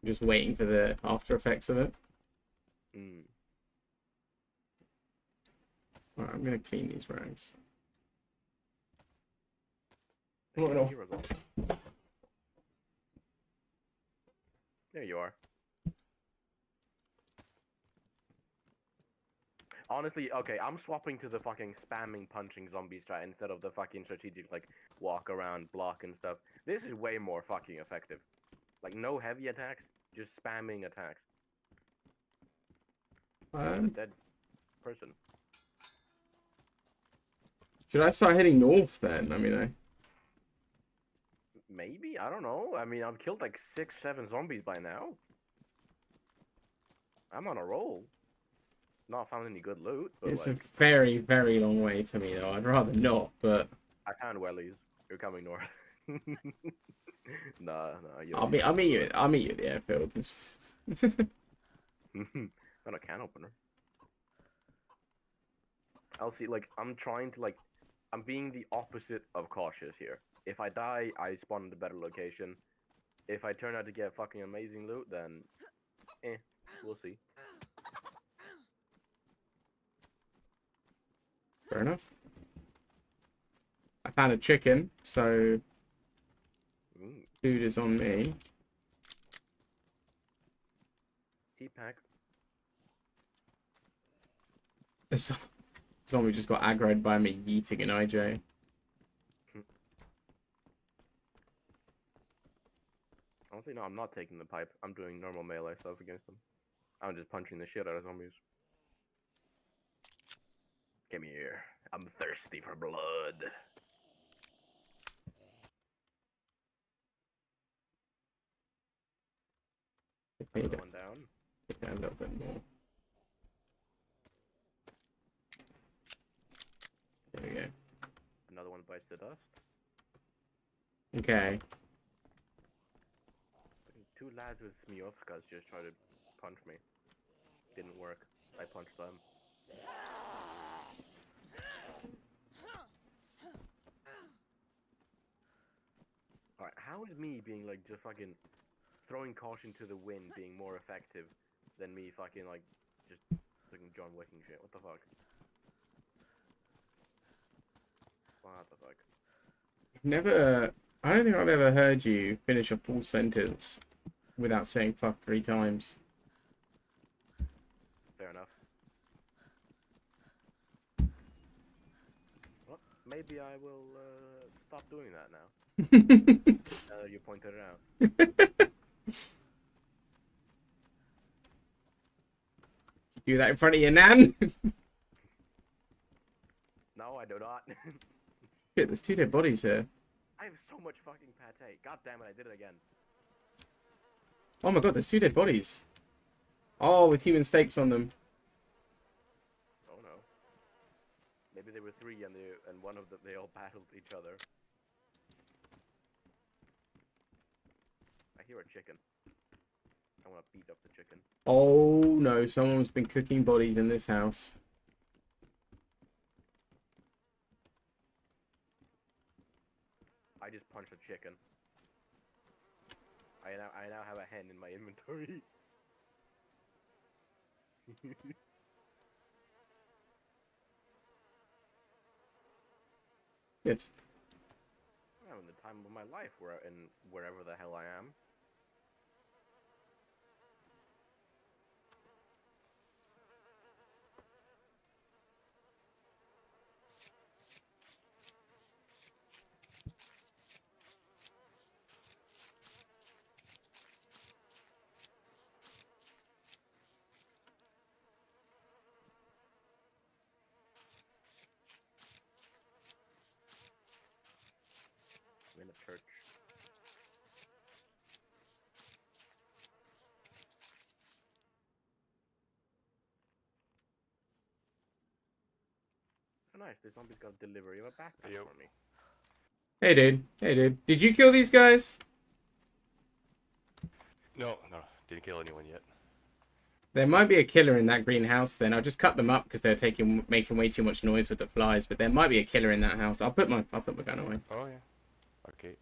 just waiting for the after effects of it. Alright, I'm gonna clean these rags. Oh, no. There you are. Honestly, okay, I'm swapping to the fucking spamming punching zombie strat instead of the fucking strategic, like, walk around, block and stuff. This is way more fucking effective. Like, no heavy attacks, just spamming attacks. That's a dead person. Should I start heading north then? I mean, Maybe? I don't know. I mean, I've killed like 6, 7 zombies by now. I'm on a roll. Not found any good loot, but it's like... a very, very long way for me, though. I'd rather not, but... I found wellies. You're coming north. nah, you I'll meet you at the airfield. Not a can opener. I'll see, like, I'm trying to, like... I'm being the opposite of cautious here. If I die, I spawn in a better location. If I turn out to get fucking amazing loot, then... we'll see. Fair enough. I found a chicken, so... Food is on me. T-pack. Zombie just got aggroed by me yeeting an IJ. Honestly, no, I'm not taking the pipe. I'm doing normal melee stuff against them. I'm just punching the shit out of zombies. Come here. I'm thirsty for blood. Another one down. Take that a little bit more. There we go. Another one bites the dust. Okay. 2 lads with Smiovskas just tried to punch me. Didn't work. I punched them. Alright, how is me being like just fucking throwing caution to the wind being more effective than me fucking like just fucking John Wicking shit? What the fuck? What the fuck? Never... I don't think I've ever heard you finish a full sentence without saying fuck 3 times. Fair enough. Well, maybe I will stop doing that now. Now that you pointed it out. Do that in front of your nan? No, I do not. Shit, there's 2 dead bodies here. I have so much fucking pate. God damn it, I did it again. Oh my god, there's 2 dead bodies. Oh, with human steaks on them. Oh no. Maybe there were 3 and one of them, they all battled each other. I hear a chicken. I want to beat up the chicken. Oh no, someone's been cooking bodies in this house. I just punched a chicken. I now have a hen in my inventory. Good. I'm having the time of my life wherever the hell I am. I'm in a church. Oh, nice. The zombies got a delivery of a backpack Yep. for me. Hey, dude. Hey, dude. Did you kill these guys? No, didn't kill anyone yet. There might be a killer in that greenhouse. Then I'll just cut them up because they're making way too much noise with the flies. But there might be a killer in that house. I'll put my gun away. Oh yeah. Okay.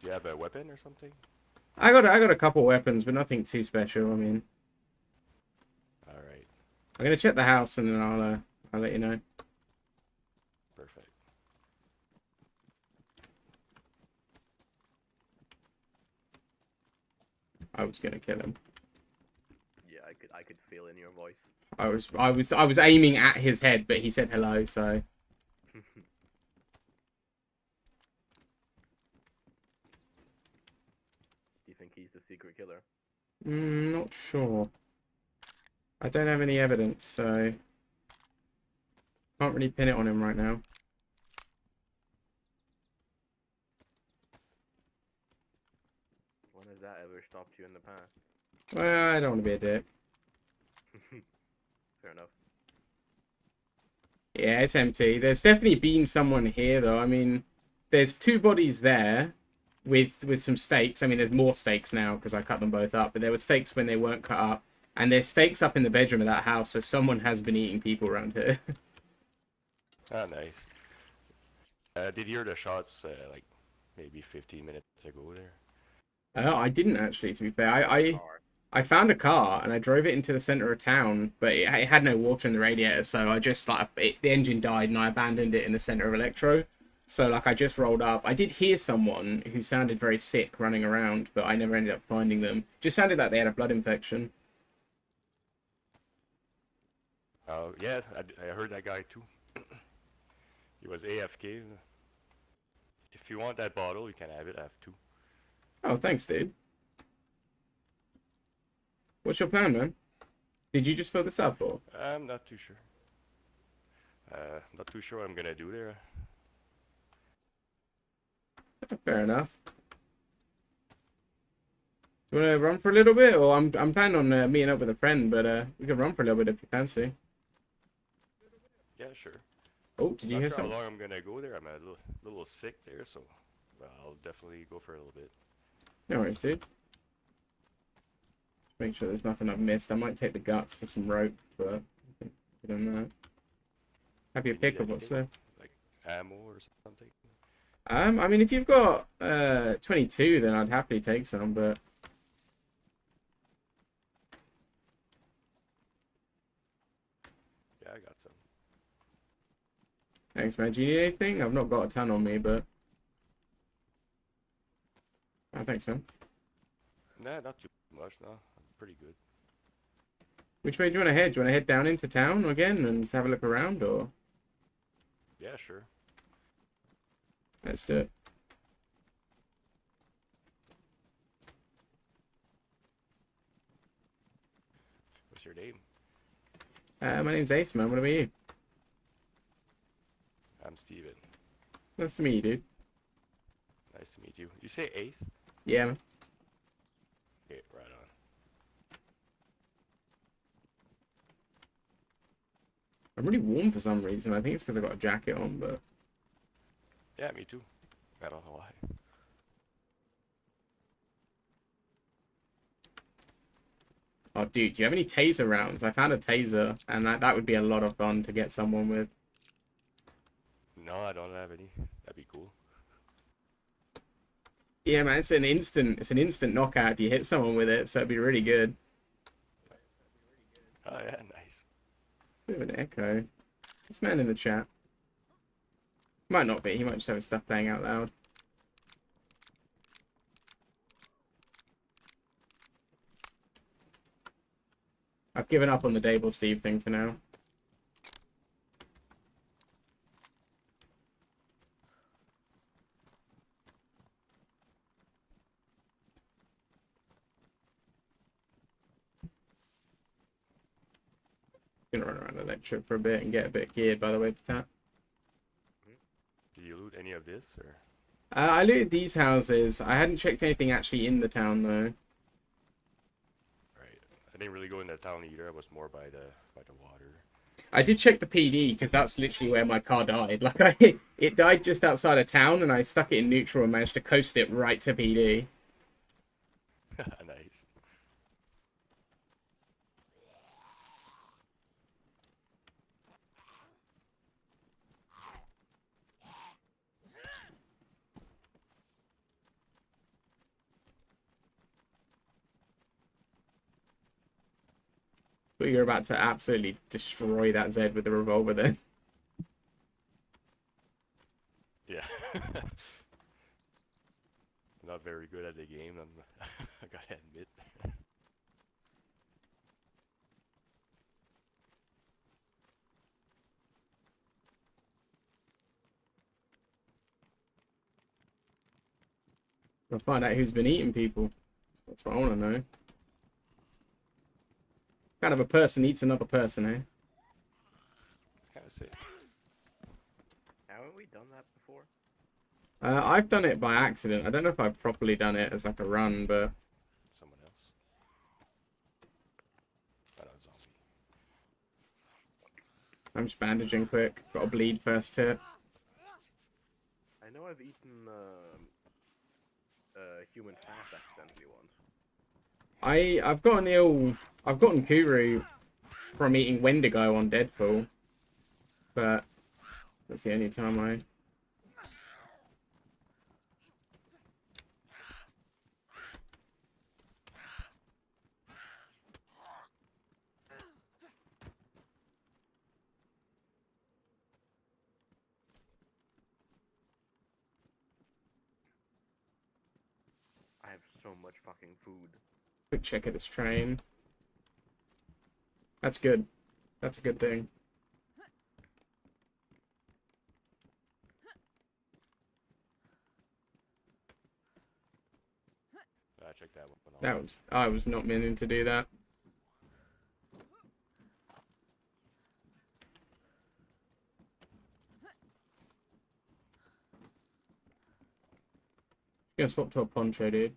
Do you have a weapon or something? I got a couple weapons, but nothing too special. I mean, All right. I'm gonna check the house and then I'll let you know. Perfect. I was gonna kill him. Yeah, I could feel in your voice. I was aiming at his head, but he said hello, so. You think he's the secret killer? Not sure. I don't have any evidence, so can't really pin it on him right now. When has that ever stopped you in the past? Well, I don't want to be a dick. Fair enough. Yeah, it's empty. There's definitely been someone here, though. I mean, there's 2 bodies there with some stakes. I mean, there's more stakes now because I cut them both up, but there were stakes when they weren't cut up. And there's stakes up in the bedroom of that house, so someone has been eating people around here. Ah, nice. Did you hear the shots like maybe 15 minutes ago there? I didn't actually, to be fair. Car. I found a car and I drove it into the center of town, but it had no water in the radiator, so I just the engine died and I abandoned it in the center of Electro. So like I just rolled up. I did hear someone who sounded very sick running around, but I never ended up finding them. Just sounded like they had a blood infection. Yeah, I heard that guy too. He was AFK. If you want that bottle, you can have it. I have 2. Oh, thanks, dude. What's your plan, man? Did you just fill this up, or? I'm not too sure. Not too sure what I'm gonna do there. Fair enough. Do you want to run for a little bit, or I'm planning on meeting up with a friend, but we can run for a little bit if you fancy. Yeah, sure. Oh, did you Not hear sure something? how long I'm gonna go there. I'm a little sick there, so I'll definitely go for a little bit. No worries, dude. Make sure there's nothing I've missed. I might take the guts for some rope, but I think other than that. Have your You pick need of what's anything? left. Like ammo or something. I mean, if you've got 22, then I'd happily take some, but Yeah, I got some. thanks, man. Do you need anything? I've not got a ton on me, but oh, thanks, man. Nah, not too much. No, I'm pretty good. Which way do you want to head? Do you want to head down into town again and just have a look around, or Yeah, sure. let's do it? What's your name? My name's Ace, man. What about you? I'm Steven. Nice to meet you, dude. Nice to meet you. You say Ace? Yeah, man. Okay, right on. I'm really warm for some reason. I think it's because I got a jacket on, but Yeah, me too. I don't know why. oh, dude, do you have any taser rounds? I found a taser, and that would be a lot of fun to get someone with. No, I don't have any. That'd be cool. Yeah, man, it's an instant knockout if you hit someone with it, so it'd be really good. Oh yeah, nice. Bit of an echo. Is this man in the chat? Might not be. He might just have his stuff playing out loud. I've given up on the Dable Steve thing for now. Gonna run around Electric for a bit and get a bit geared by the way to that. Did you loot any of this, or? I looted these houses. I hadn't checked anything actually in the town though. Right. I didn't really go in the town either. I was more by the water. I did check the PD because that's literally where my car died. Like it died just outside of town, and I stuck it in neutral and managed to coast it right to PD. Nice. But you're about to absolutely destroy that Zed with the revolver then. Yeah. Not very good at the game, I gotta admit. I'll find out who's been eating people. That's what I want to know. Kind of a person eats another person, eh? It's kind of sick. Haven't we done that before? I've done it by accident. I don't know if I've properly done it as like a run, but Someone else. Not a zombie. I'm just bandaging quick. Got to bleed first hit. I know I've eaten human fat accidentally once. I've gotten Kuru from eating Wendigo on Deadfall, but that's the only time I. I have so much fucking food. Quick check of this train. That's good. That's a good thing. Check that one out. I was not meaning to do that. Gonna swap to a poncho, dude.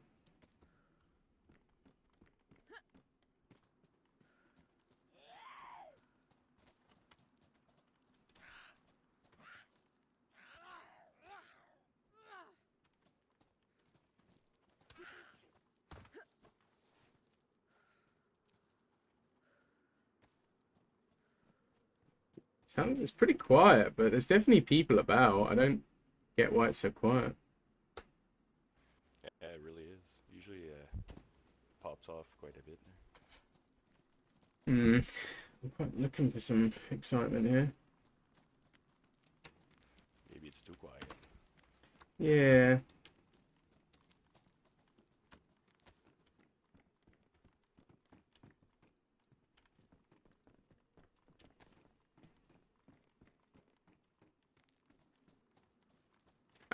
It's pretty quiet, but there's definitely people about. I don't get why it's so quiet. Yeah, it really is. Usually pops off quite a bit there. I'm quite looking for some excitement here. Maybe it's too quiet. Yeah.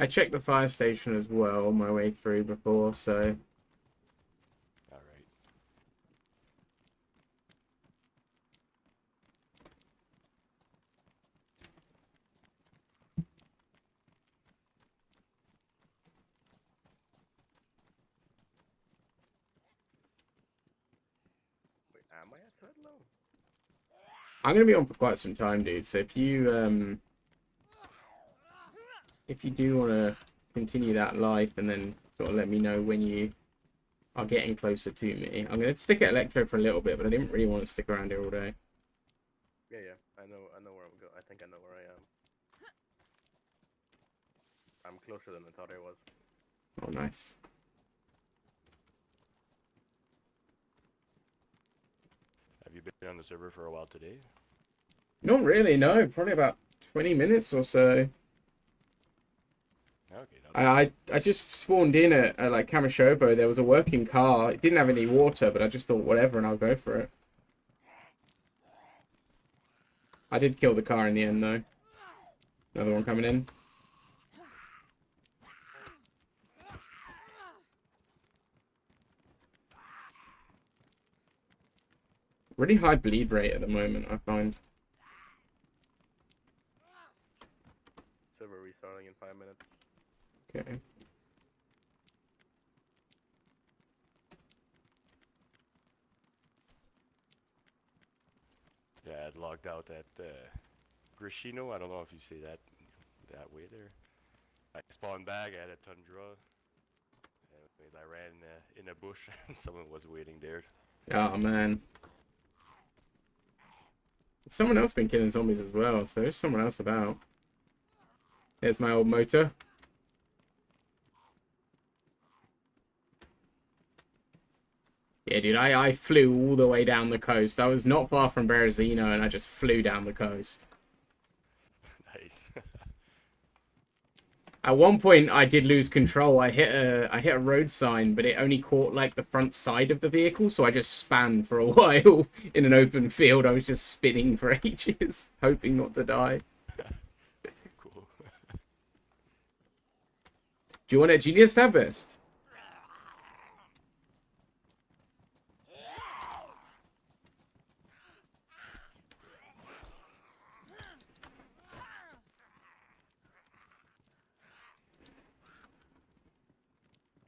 I checked the fire station as well on my way through before, so Alright. Wait, am I at third low? I'm gonna be on for quite some time, dude. So if you do want to continue that life and then sort of let me know when you are getting closer to me. I'm going to stick at Electro for a little bit, but I didn't really want to stick around here all day. Yeah, I know where I'm going. I think I know where I am. I'm closer than I thought I was. Oh, nice. Have you been on the server for a while today? Not really, no. Probably about 20 minutes or so. Okay. I just spawned in at like Kamashobo. There was a working car. It didn't have any water, but I just thought whatever, and I'll go for it. I did kill the car in the end, though. Another one coming in. Really high bleed rate at the moment, I find. Server restarting in 5 minutes. Okay. Yeah, I'd logged out at Grishino. I don't know if you say that way there. I spawned back. I had a tundra. Anyways, I ran in a bush and someone was waiting there. Oh, man. Someone else been killing zombies as well, so there's someone else about. There's my old motor. Yeah, dude, I flew all the way down the coast. I was not far from Berezino, and I just flew down the coast. Nice. At one point, I did lose control. I hit a road sign, but it only caught like the front side of the vehicle, so I just span for a while in an open field. I was just spinning for ages, hoping not to die. Cool. Do you want it? Do you need a stab vest?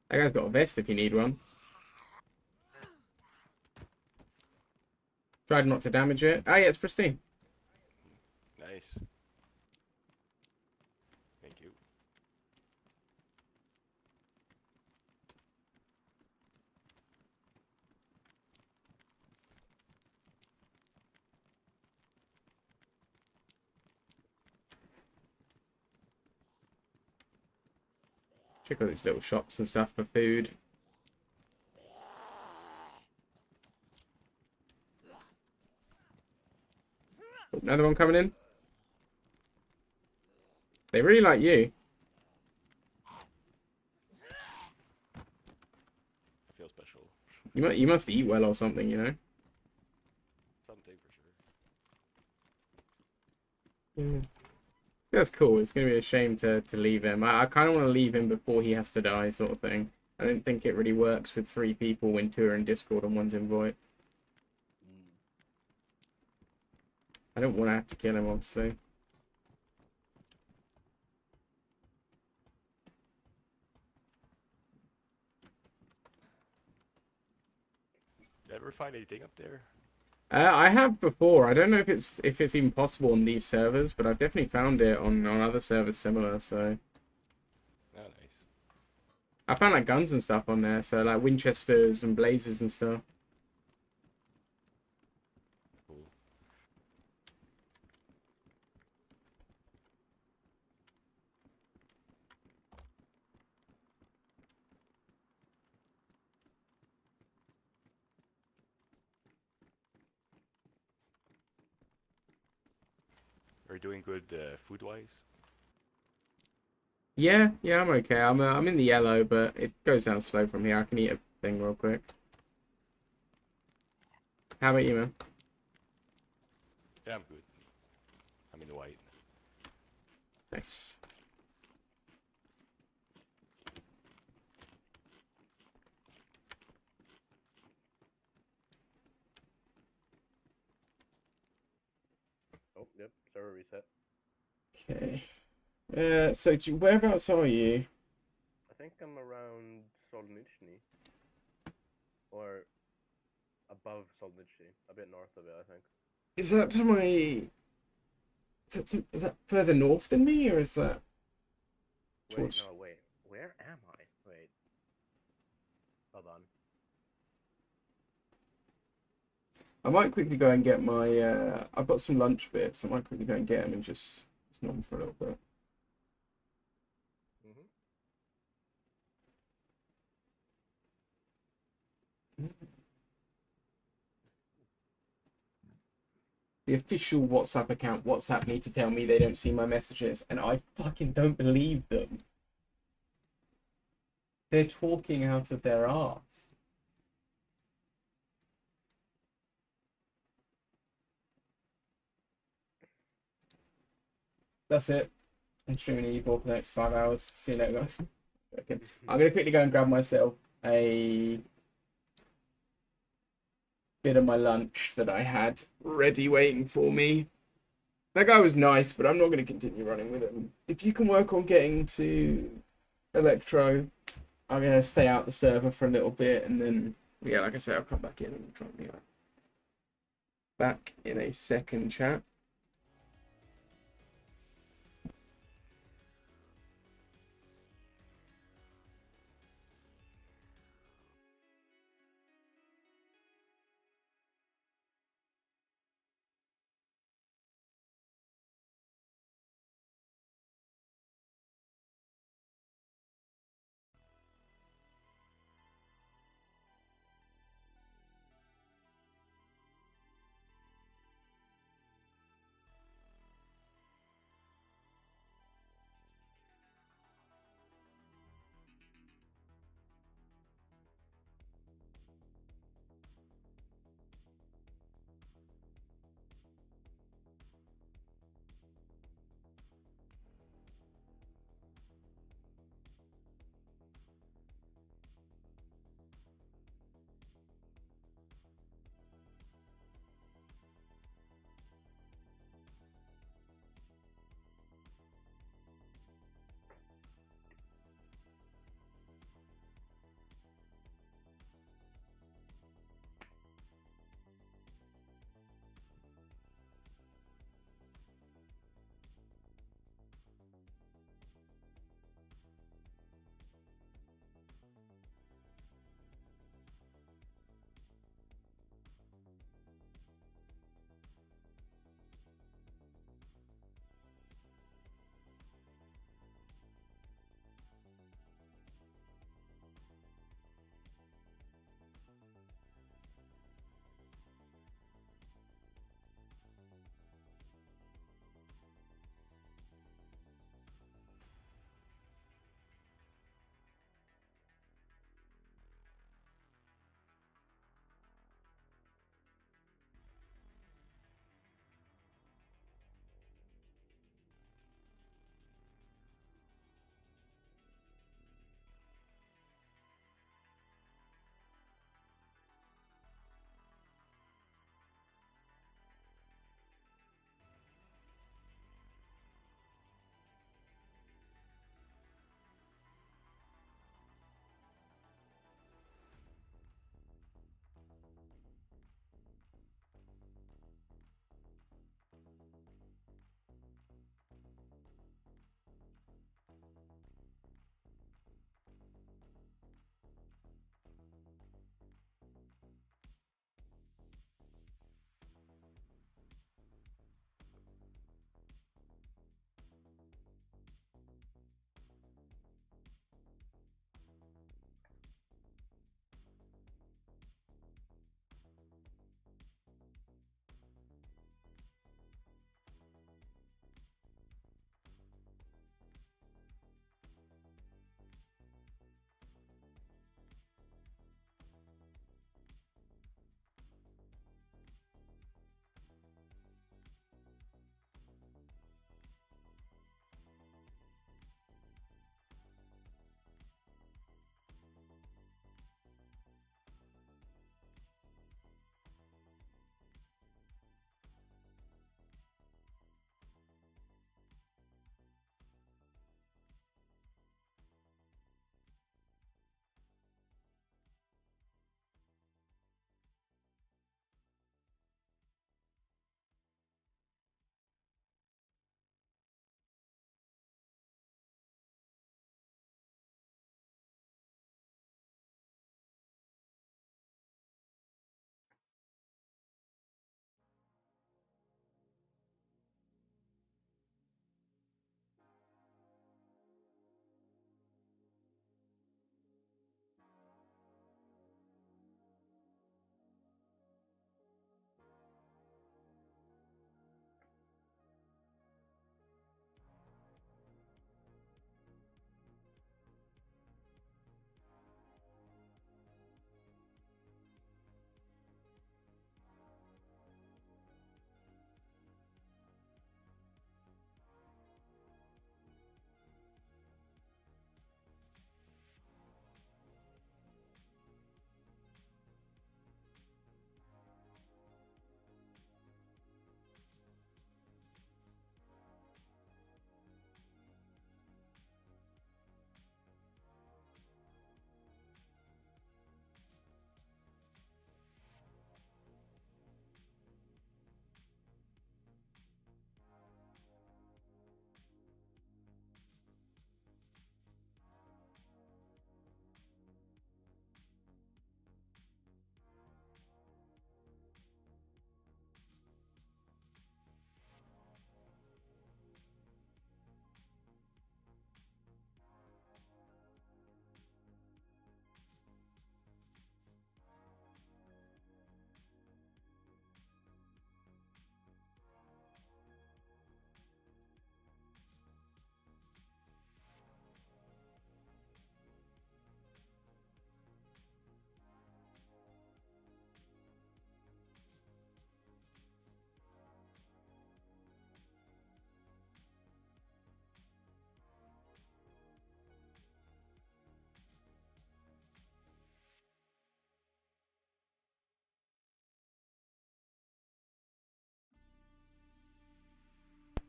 That guy's got a vest if you need one. Tried not to damage it. Oh yeah, it's pristine. Nice. Thank you. Check out these little shops and stuff for food. Oh, another one coming in. They really like you. I feel special. You must eat well or something, you know. Something for sure. Yeah. That's cool. It's gonna be a shame to leave him. I kind of want to leave him before he has to die, sort of thing. I don't think it really works with 3 people when 2 are in Discord and 1's in void. I don't want to have to kill him, obviously. Did you ever find anything up there? I have before. I don't know if it's even possible on these servers, but I've definitely found it on other servers similar. So Oh, nice. I found like guns and stuff on there, so like Winchesters and blazers and stuff. Cool. Are you doing good food-wise? Yeah, I'm okay. I'm in the yellow, but it goes down slow from here. I can eat a thing real quick. How about you, man? Yeah, I'm good. I'm in the white. Nice. Oh, yep, server reset. Okay. So whereabouts are you? I think I'm around Solnichny. Or above Solnichny. A bit north of it, I think. Is that to my? Is that further north than me, or is that? Wait, Towards- no, wait. Where am I? Wait. Hold on. I might quickly go and get my. I've got some lunch bits. I might quickly go and get them and just ignore them for a little bit. The official WhatsApp account, WhatsApp me to tell me they don't see my messages, and I fucking don't believe them. They're talking out of their arse. that's it. I'm streaming Evil for the next 5 hours. See you later, guys. Okay. I'm gonna quickly go and grab myself a bit of my lunch that I had ready waiting for me. That guy was nice, but I'm not going to continue running with him. If you can work on getting to Electro, I'm going to stay out the server for a little bit, and then, yeah, like I said, I'll come back in and try and be back in a second chat.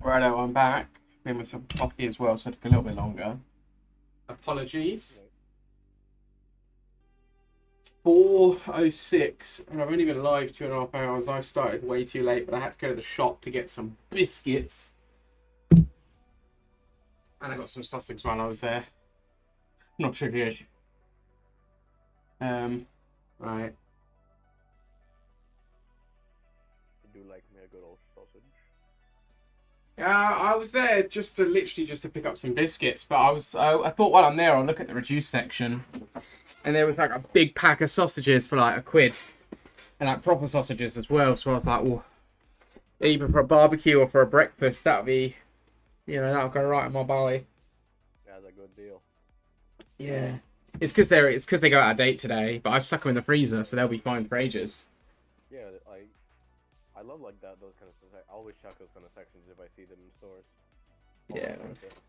Righto, I'm back. Made myself coffee as well, so it took a little bit longer. Apologies. 4:06, and I've only been live 2.5 hours. I started way too late, but I had to go to the shop to get some biscuits. And I got some sausage while I was there. Not so good. Right. I do like me a good old sausage. I was there just to pick up some biscuits, but I thought while I'm there I'll look at the reduced section, and there was like a big pack of sausages for like £1, and like proper sausages as well. So I was like, well, either for a barbecue or for a breakfast, that'll be, that'll go right in my belly. That's a good deal. Yeah, it's because they go out of date today, but I stuck them in the freezer, so they'll be fine for ages. Yeah, I love like that, those kind of stuff. I always check those kind of sections if I see them in stores. Yeah. Always like it.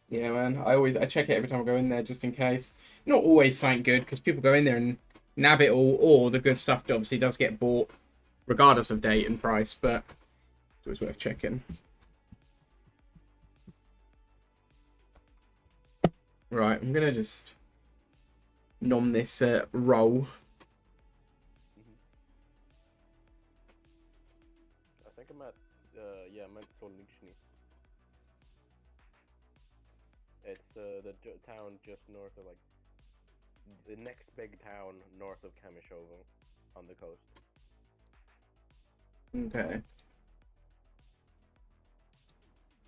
Yeah, man. I check it every time I go in there just in case. Not always something good, because people go in there and nab it all, or the good stuff obviously does get bought regardless of date and price, but it's always worth checking. Right, I'm gonna just nom this roll. I think I'm at, I'm at Solnichny. It's the town just north of, like, the next big town north of Kamishovo on the coast. Okay.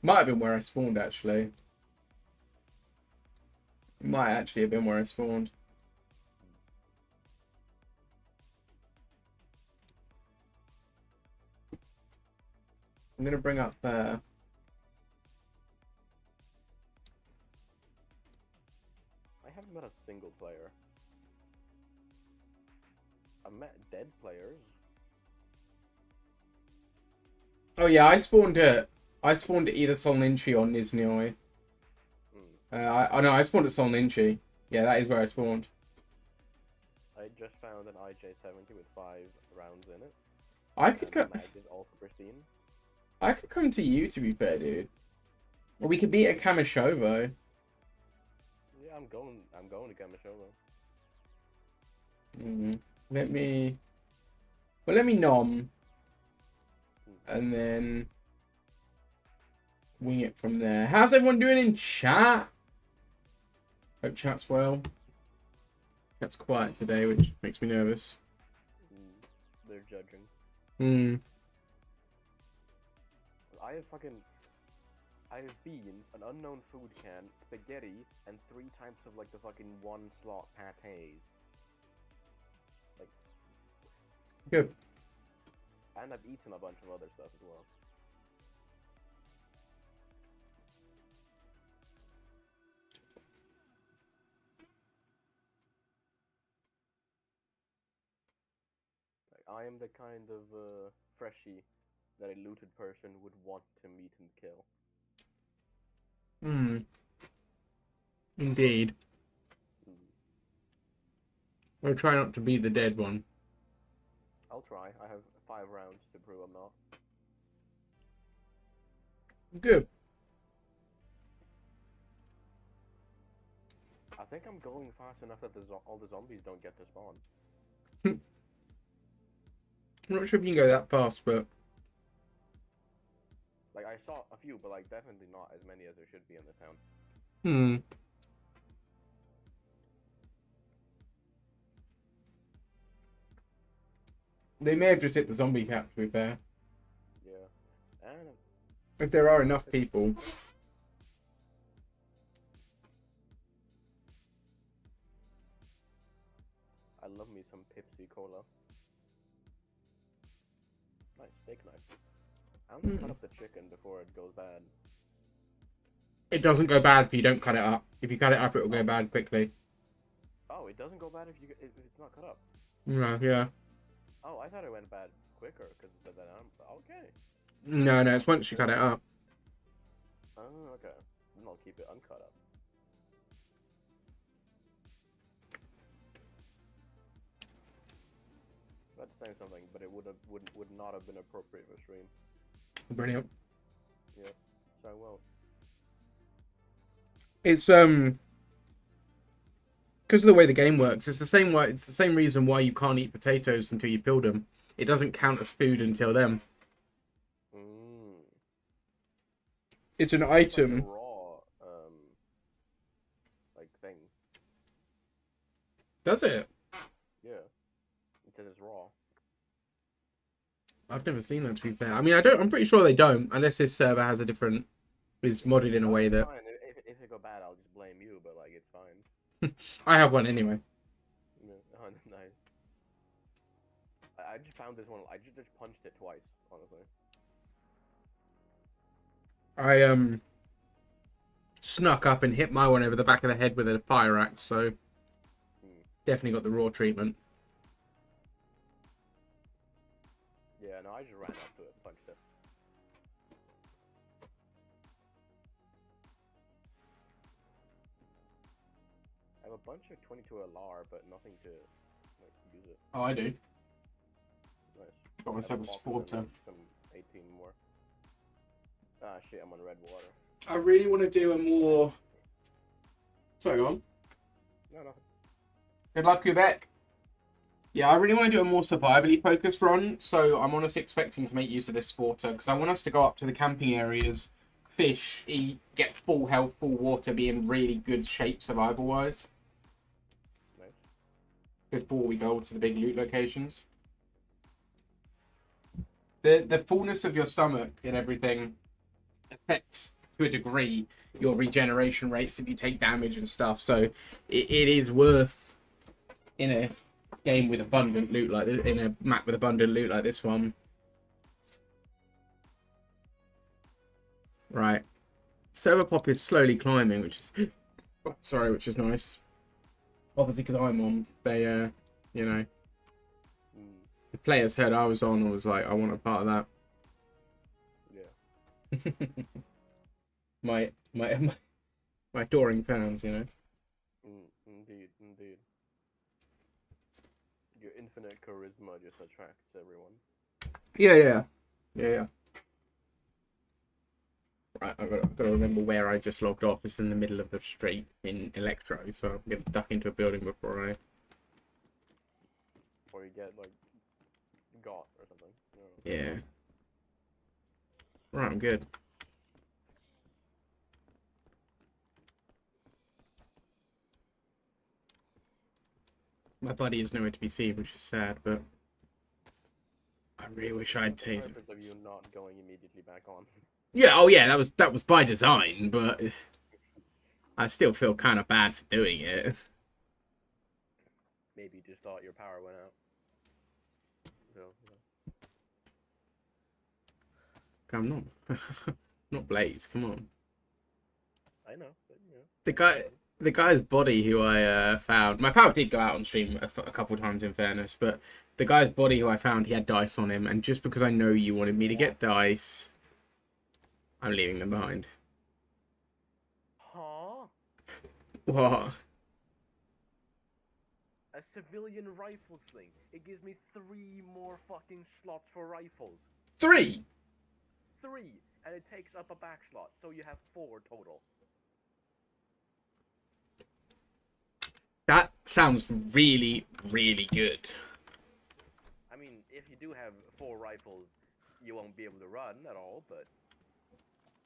Might have been where I spawned, actually. It might actually have been where I spawned. I'm gonna bring up I haven't met a single player. I've met dead players. Oh yeah, I spawned at either Solninchi or Nizhny. I spawned at Solninchi. Yeah, that is where I spawned. I just found an IJ-70 with 5 rounds in it. I could The mag is also pristine. I could come to you, to be fair, dude. Or we could meet at Kamishovo. Yeah, I'm going to Kamishovo. Let me nom, and then wing it from there. How's everyone doing in chat? Hope chat's well. Chat's quiet today, which makes me nervous. They're judging. I have beans, an unknown food can, spaghetti, and 3 types of like the fucking 1-slot pâtés. Like, Good. and I've eaten a bunch of other stuff as well. Like, I am the kind of freshie that a looted person would want to meet and kill. Indeed. I'll try not to be the dead one. I'll try. I have 5 rounds to prove I'm not. Good. I think I'm going fast enough that all the zombies don't get to spawn. I'm not sure if you can go that fast, but Like, I saw a few, but like definitely not as many as there should be in the town. They may have just hit the zombie cap, to be fair. Yeah. And If there are enough people. I love me some Pepsi Cola. Nice steak knife. I'm gonna cut up the chicken before it goes bad. It doesn't go bad if you don't cut it up. If you cut it up, it will go bad quickly. Oh, it doesn't go bad if it's not cut up. Yeah. Oh, I thought it went bad quicker because then I'm okay. No, it's once you cut it up. Oh, okay. Then I'll keep it uncut up. About to say something, but it would not have been appropriate for stream. Brilliant. Yeah, so well. It's because of the way the game works. It's the same way. It's the same reason why you can't eat potatoes until you peel them. It doesn't count as food until then. Mm. It's an It's like a item. raw, like thing. Does it? Yeah. It says it's raw. I've never seen that, to be fair. I mean, I don't. I'm pretty sure they don't, unless this server has a different. Is modded in a way that Fine. If it go bad, I'll just blame you. But like, it's fine. I have one anyway. Yeah. Oh, nice. I just found this one. I just punched it twice. Honestly. I snuck up and hit my one over the back of the head with a fire axe, so definitely got the raw treatment. Yeah. No, I just ran up to it, punched it. I have a bunch of 22 LR, but nothing to like use it. Oh, I do. Nice. Got I myself have a box sporter. and some 18 more. Ah shit, I'm on red water. I really want to do a more. Sorry, go on. No, nothing. Good luck, Quebec. Yeah, I really want to do a more survivally focused run, so I'm honestly expecting to make use of this sporter because I want us to go up to the camping areas, fish, eat, get full health, full water, be in really good shape survival wise Nice. before we go to the big loot locations. The fullness of your stomach and everything affects to a degree your regeneration rates if you take damage and stuff, so it is worth in a game with abundant loot like this, in a map with abundant loot like this one. Right, server pop is slowly climbing, which is which is nice. Obviously, because I'm on, they you know, the players heard I was on and was like, I want a part of that. Yeah. my adoring fans, you know. Indeed. Your infinite charisma just attracts everyone. Yeah. Right, I've got to remember where I just logged off. It's in the middle of the street in Electro, so I'm going to duck into a building before I... Or you get, like, got or something. Yeah. Right, I'm good. My buddy is nowhere to be seen, which is sad, but... I really wish I'd The taken... purpose of you not going immediately back on. Yeah, oh yeah, that was by design, but... I still feel kind of bad for doing it. Maybe you just thought your power went out. So, Come on. Not Blaze, come on. I know, but The guy's body who I found... My power did go out on stream a couple times, in fairness, but the guy's body who I found, he had dice on him, and just because I know you wanted me to get dice, I'm leaving them behind. Huh? What? A civilian rifle sling. It gives me 3 more fucking slots for rifles. 3! 3! And it takes up a back slot, so you have 4 total. That sounds really, really good. I mean, if you do have 4 rifles, you won't be able to run at all, but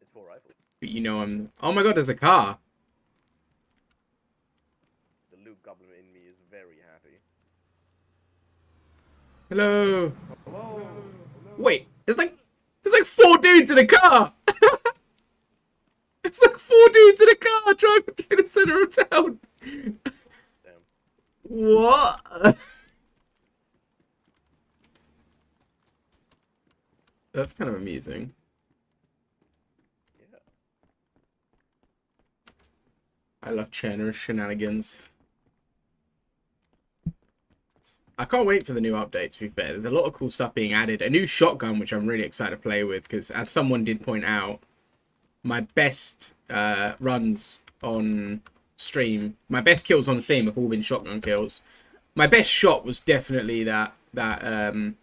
it's 4 rifles. But you know I'm... Oh my god, there's a car! The loot goblin in me is very happy. Hello! Hello! Wait, there's like 4 dudes in a car! It's like 4 dudes in a car driving through the center of town! Damn. What? That's kind of amusing. Yeah. I love Chernarus shenanigans. I can't wait for the new update, to be fair. There's a lot of cool stuff being added. A new shotgun, which I'm really excited to play with, because as someone did point out, my best runs on stream, my best kills on stream have all been shotgun kills. My best shot was definitely that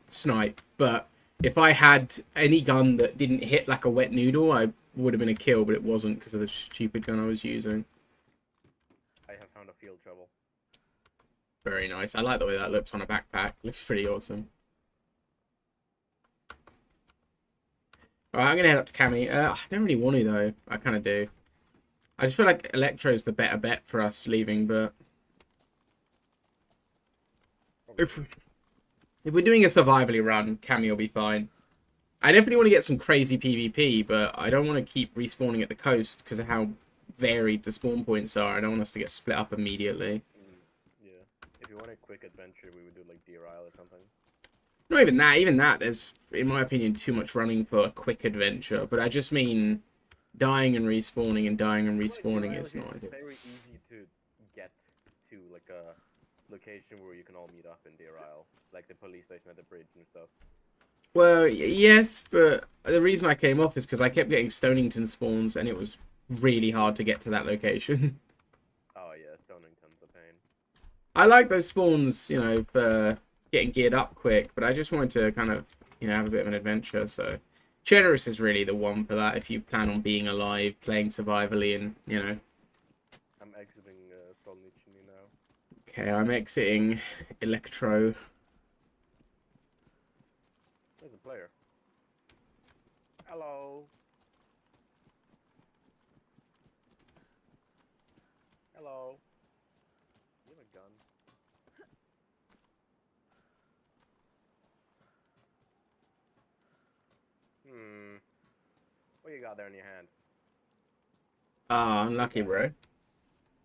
snipe, but If I had any gun that didn't hit like a wet noodle, I would have been a kill, but it wasn't because of the stupid gun I was using. I have found a field trouble. Very nice. I like the way that looks on a backpack. Looks pretty awesome. Alright, I'm going to head up to Cami. I don't really want to, though. I kind of do. I just feel like Electro's the better bet for us leaving, but... If we're doing a survivally run, Cami will be fine. I definitely want to get some crazy PvP, but I don't want to keep respawning at the coast because of how varied the spawn points are. I don't want us to get split up immediately. Yeah. If you want a quick adventure, we would do like Deer Isle or something. Not even that. Even that, there's, in my opinion, too much running for a quick adventure. But I just mean dying and respawning and dying and respawning is not It's ideal. very easy to get to like a location where you can all meet up in Deer Isle, like the police station at the bridge and stuff. Well, yes, but the reason I came off is because I kept getting Stonington spawns, and it was really hard to get to that location. Oh yeah, Stonington's a pain. I like those spawns, you know, for getting geared up quick, but I just wanted to kind of, you know, have a bit of an adventure, so... Chernarus is really the one for that, if you plan on being alive, playing survivally, and, you know... I'm exiting Solnichny now. Okay, I'm exiting Electro. There's a player. Hello. Hello. You have a gun? What you got there in your hand? Ah, unlucky, bro.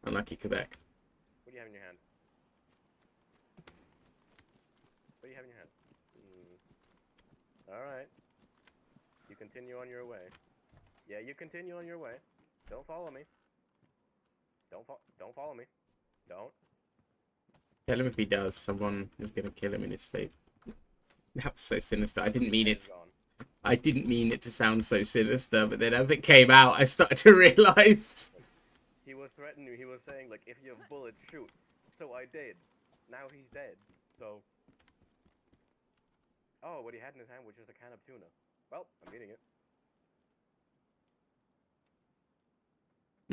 Unlucky, Quebec. What do you have in your hand? What do you have in your hand? Alright. You continue on your way. Yeah, you continue on your way. Don't follow me. Don't follow me. Don't. Tell him if he does, someone is going to kill him in his sleep. That was so sinister. I didn't mean He's it. gone. I didn't mean it to sound so sinister, but then as it came out, I started to realise. He was threatening me. He was saying, like, if you have bullets, shoot. So I did. Now he's dead. So... Oh, what he had in his hand was just a can of tuna. Well, I'm eating it.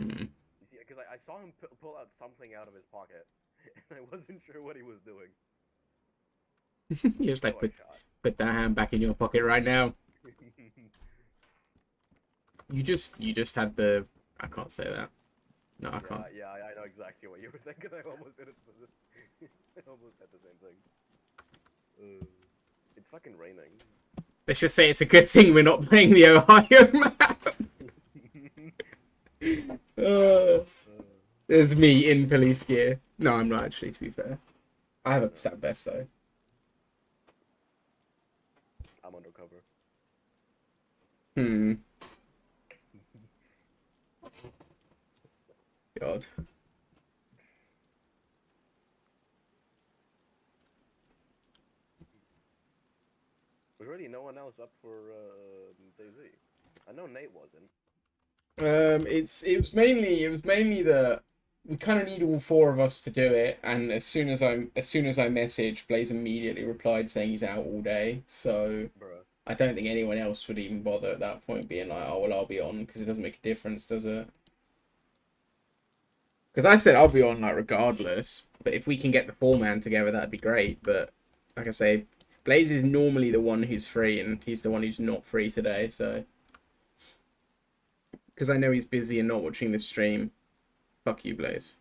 Hmm. You see, because I saw him pull out something out of his pocket, and I wasn't sure what he was doing. You're just like, So I put that hand back in your pocket right now. shot. You just had the... I can't say that. No, I can't. Yeah, I know exactly what you were thinking. I almost did it. I almost said the same thing. It's fucking raining. Let's just say it's a good thing we're not playing the Ohio map. There's me in police gear. No, I'm not actually, to be fair. I have a sat vest, though. I'm undercover. Hmm. God. Was really no one else up for DayZ? I know Nate wasn't. It was mainly that we kind of need all four of us to do it, and as soon as I messaged, Blaze immediately replied saying he's out all day. So Bruh. I don't think anyone else would even bother at that point being like, oh well, I'll be on, because it doesn't make a difference, does it? Because I said I'll be on like regardless, but if we can get the four-man together, that'd be great. But like I say, Blaze is normally the one who's free, and he's the one who's not free today, so... Because I know he's busy and not watching the stream. Fuck you, Blaze.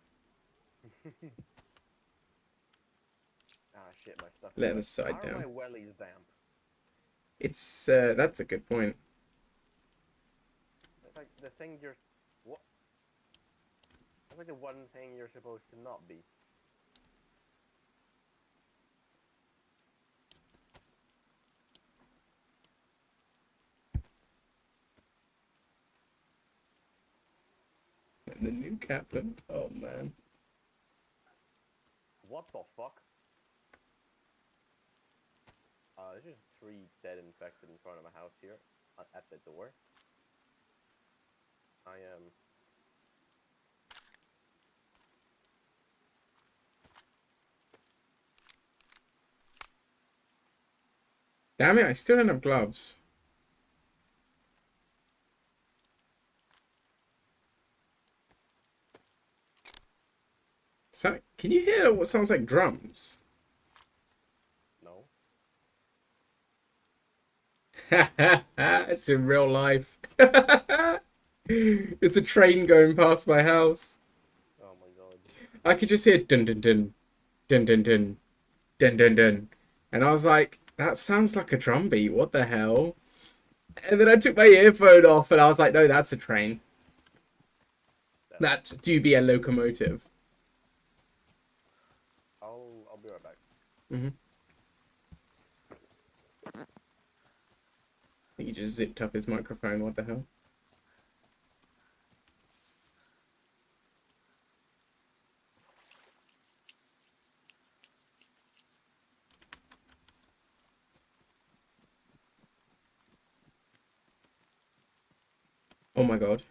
Ah, shit, my stuff. Let the side How are my down. wellies damp? It's, that's a good point. It's like the thing you're... What? That's like the one thing you're supposed to not be. The new captain? Oh, man. What the fuck? There's just 3 dead infected in front of my house here, at the door. I am... Damn it, I still don't have gloves. So, can you hear what sounds like drums? No. It's in real life. It's a train going past my house. Oh my god. I could just hear dun dun dun dun dun dun dun dun dun, and I was like, that sounds like a drum beat. What the hell? And then I took my earphone off, and I was like, no, that's a train. That do be a locomotive. I'll be right back. Mm-hmm. I think he just zipped up his microphone. What the hell? Oh my god.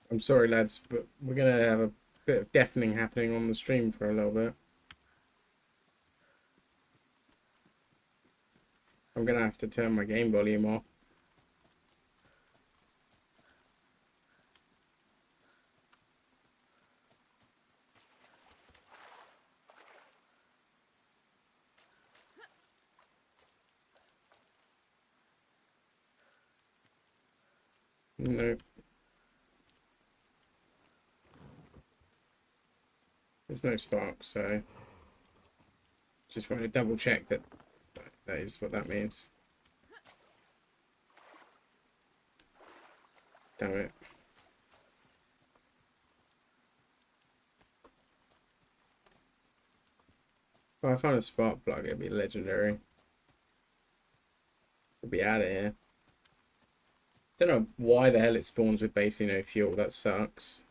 I'm sorry, lads, but we're gonna have a bit of deafening happening on the stream for a little bit. I'm gonna have to turn my game volume off. No. There's no spark, so just want to double check that that is what that means. Damn it. If I find a spark plug, it'll be legendary. We'll be out of here. Don't know why the hell it spawns with basically no fuel. That sucks.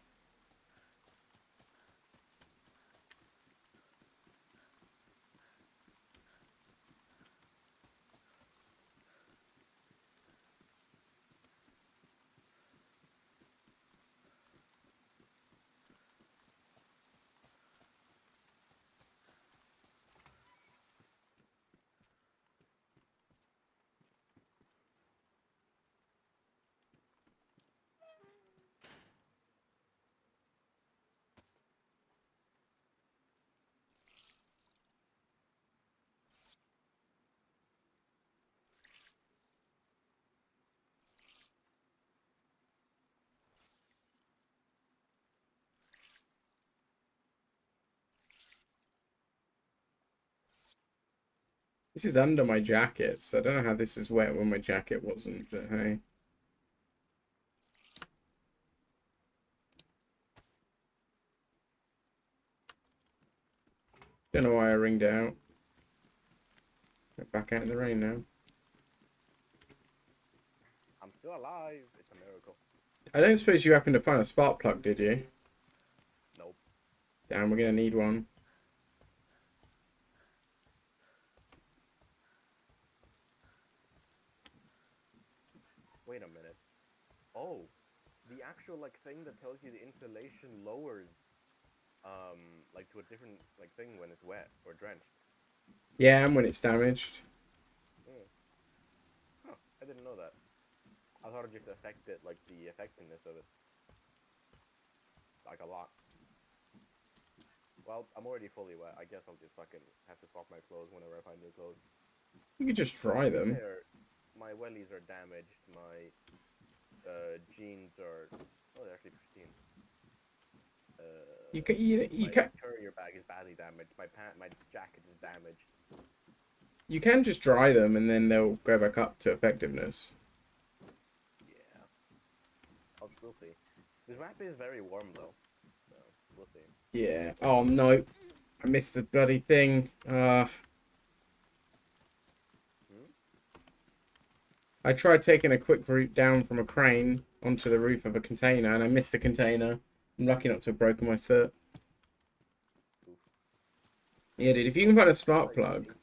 This is under my jacket, so I don't know how this is wet when my jacket wasn't, but hey. Don't know why I ringed out. Get back out in the rain now. I'm still alive. It's a miracle. I don't suppose you happened to find a spark plug, did you? Nope. Damn, we're gonna need one. Wait a minute. Oh, the actual like thing that tells you the insulation lowers, like to a different like thing when it's wet or drenched. Yeah, and when it's damaged. Huh, I didn't know that. I thought it just affected like the effectiveness of it. Like a lot. Well, I'm already fully wet. I guess I'll just fucking have to swap my clothes whenever I find new clothes. You could just dry them. My wellies are damaged. My jeans are they're actually pristine. You my can courier bag is badly damaged. My jacket is damaged. you can just dry them and then they'll go back up to effectiveness. Yeah. We'll see. This map is very warm though, so we'll see. Yeah. Oh no, I missed the bloody thing. I tried taking a quick route down from a crane onto the roof of a container, and I missed the container. I'm lucky not to have broken my foot. Yeah, dude, if you can find a spark Like plug. 18.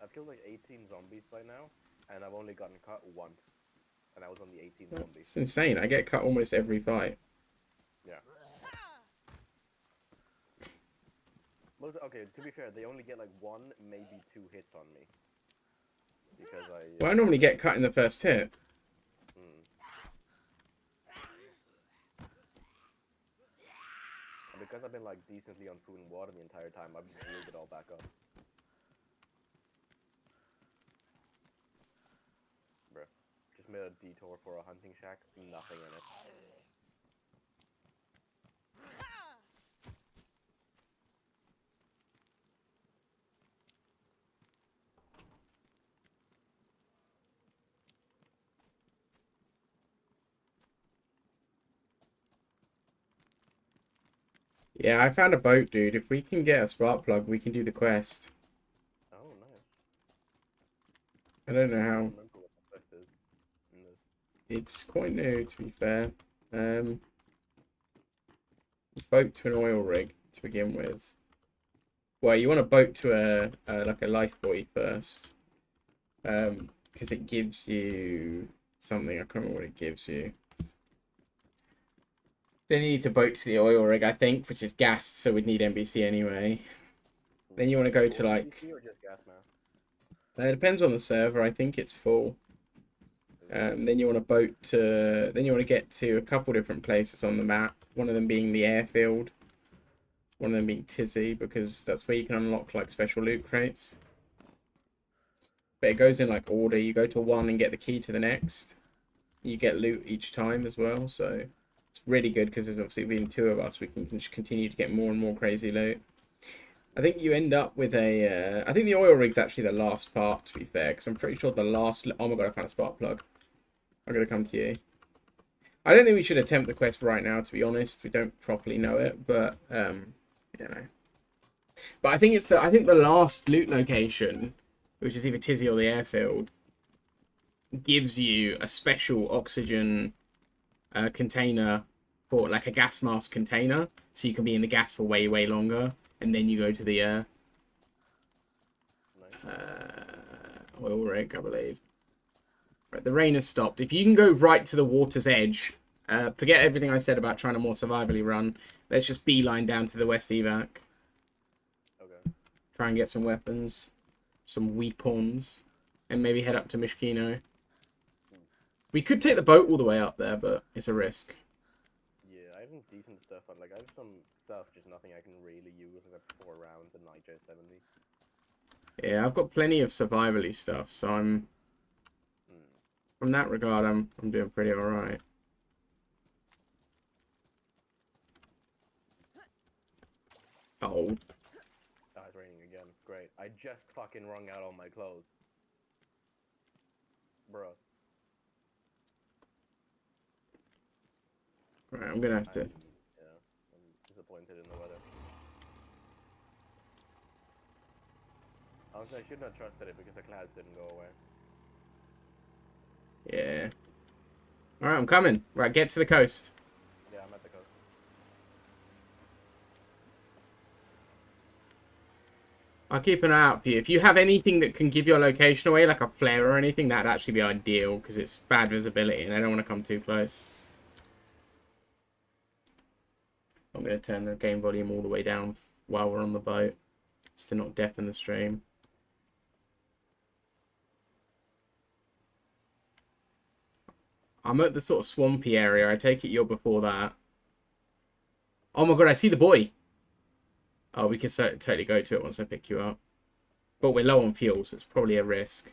I've killed like 18 zombies by now, and I've only gotten cut once. And I was on the 18th zombie. It's insane. I get cut almost every fight. Yeah. Most, okay, to be fair, they only get like 1, maybe 2 hits on me. Because Well, I normally get cut in the first hit. And because I've been like decently on food and water the entire time, I've just healed it all back up. Bruh. Just made a detour for a hunting shack, nothing in it. Yeah, I found a boat, dude. If we can get a spark plug, we can do the quest. Oh, nice. I don't know I how. don't remember what the quest is in this. It's quite new, to be fair. Boat to an oil rig to begin with. Well, you want a boat to like a life buoy first, because it gives you something. I can't remember what it gives you. Then you need to boat to the oil rig, I think, which is gassed, so we'd need NBC anyway. Then you want to go to like. NBC or just gas mask? It depends on the server. I think it's full. Then you want to boat to. Then you want to get to a couple different places on the map. One of them being the airfield. One of them being Tizzy, because that's where you can unlock like special loot crates. But it goes in like order. You go to one and get the key to the next. You get loot each time as well, so it's really good because there's obviously being 2 of us. We can just continue to get more and more crazy loot. I think you end up with a. I think the oil rig's actually the last part, to be fair, because I'm pretty sure the last. Oh my god, I found a spark plug. I'm gonna come to you. I don't think we should attempt the quest right now, to be honest. We don't properly know it, but you know. But I think it's the. I think the last loot location, which is either Tizzy or the airfield, gives you a special oxygen container for like a gas mask container, so you can be in the gas for way longer, and then you go to the oil rig, I believe. Right, the rain has stopped. If you can go right to the water's edge, forget everything I said about trying to more survivally run. Let's just beeline down to the west evac. Okay. Try and get some weapons, some weapons, and maybe head up to Mishkino. We could take the boat all the way up there, but it's a risk. Yeah, I have some decent stuff on. Like, I have some stuff, just nothing I can really use, except 4 rounds and Nitro 70. Yeah, I've got plenty of survivally stuff, so I'm. From that regard, I'm doing pretty alright. Oh. Oh, it's raining again. Great. I just fucking wrung out all my clothes. Bro. Right, I'm gonna have to. I'm disappointed in the weather. Honestly, I shouldn't have trusted it because the clouds didn't go away. Yeah. Alright, I'm coming. Right, get to the coast. Yeah, I'm at the coast. I'll keep an eye out for you. If you have anything that can give your location away, like a flare or anything, that'd actually be ideal, because it's bad visibility and I don't want to come too close. I'm going to turn the game volume all the way down while we're on the boat, just to not deafen the stream. I'm at the sort of swampy area. I take it you're before that. Oh my god, I see the buoy. Oh, we can totally go to it once I pick you up. But we're low on fuel, so it's probably a risk.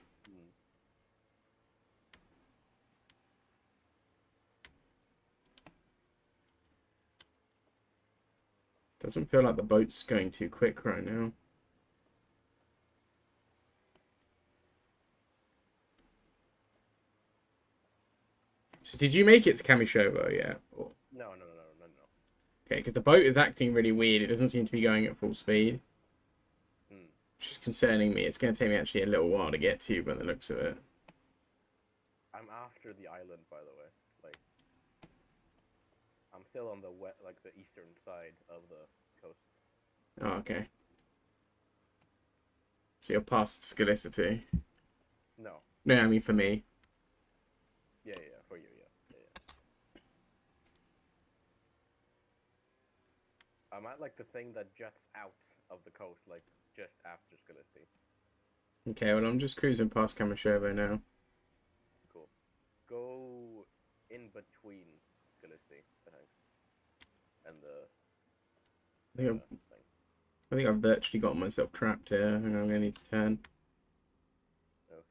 Doesn't feel like the boat's going too quick right now. So did you make it to Kamishovo yet? Or... No. Okay, because the boat is acting really weird. It doesn't seem to be going at full speed. Which is concerning me. It's going to take me actually a little while to get to you by the looks of it. I'm after the island, by the way. Like, I'm still on the the eastern side of the coast. Oh, okay. So you're past Scalicity. No. No, I mean for me. Yeah, for you, yeah. I'm at like the thing that juts out of the coast, like just after Scalicity. Okay, well I'm just cruising past Kamashovo now. Cool. Go in between Scalicity, I think, and the thing. I think I've virtually got myself trapped here. Hang on, I'm gonna need to turn. Oh.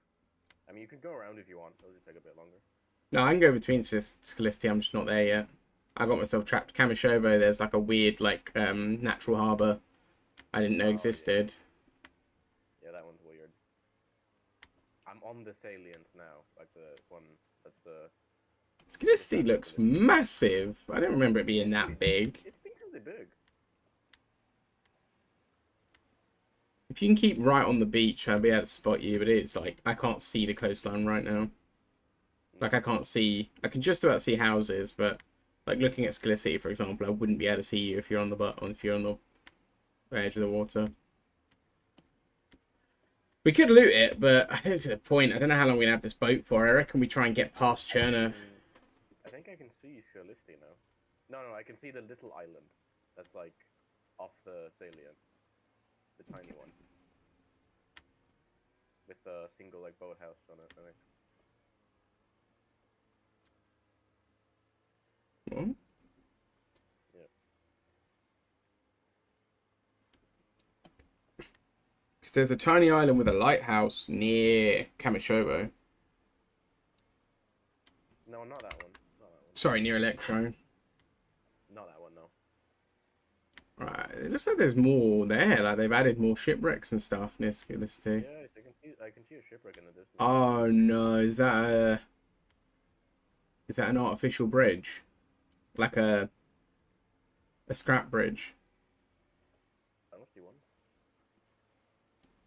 I mean, you can go around if you want. It'll just take a bit longer. No, I can go between Scalicity. I'm just not there yet. I got myself trapped. Kamashovo, there's like a weird natural harbour I didn't know existed. Yeah, that one's weird. I'm on the salient now, like the one that's Scalicity looks massive. I don't remember it being that big. It's decently big. If you can keep right on the beach, I'll be able to spot you, but it's like, I can't see the coastline right now. Like, I can't see, I can just about see houses, but, like, looking at Scalicity, for example, I wouldn't be able to see you if you're on the edge of the water. We could loot it, but I don't see the point. I don't know how long we're going to have this boat for. I reckon we try and get past Cherna. I think I can see Scalicity now. No, I can see the little island that's, like, off the salient. The tiny one. With the single, like, boathouse on it, I think. What? Yeah. Because there's a tiny island with a lighthouse near Kamashovo. No, not that one. Sorry, near Electro. Not that one, no. Right, it looks like there's more there. Like they've added more shipwrecks and stuff near Scalicity. Yeah, I can see a shipwreck in the distance. Oh no, is that an artificial bridge? Like a scrap bridge? I don't see one.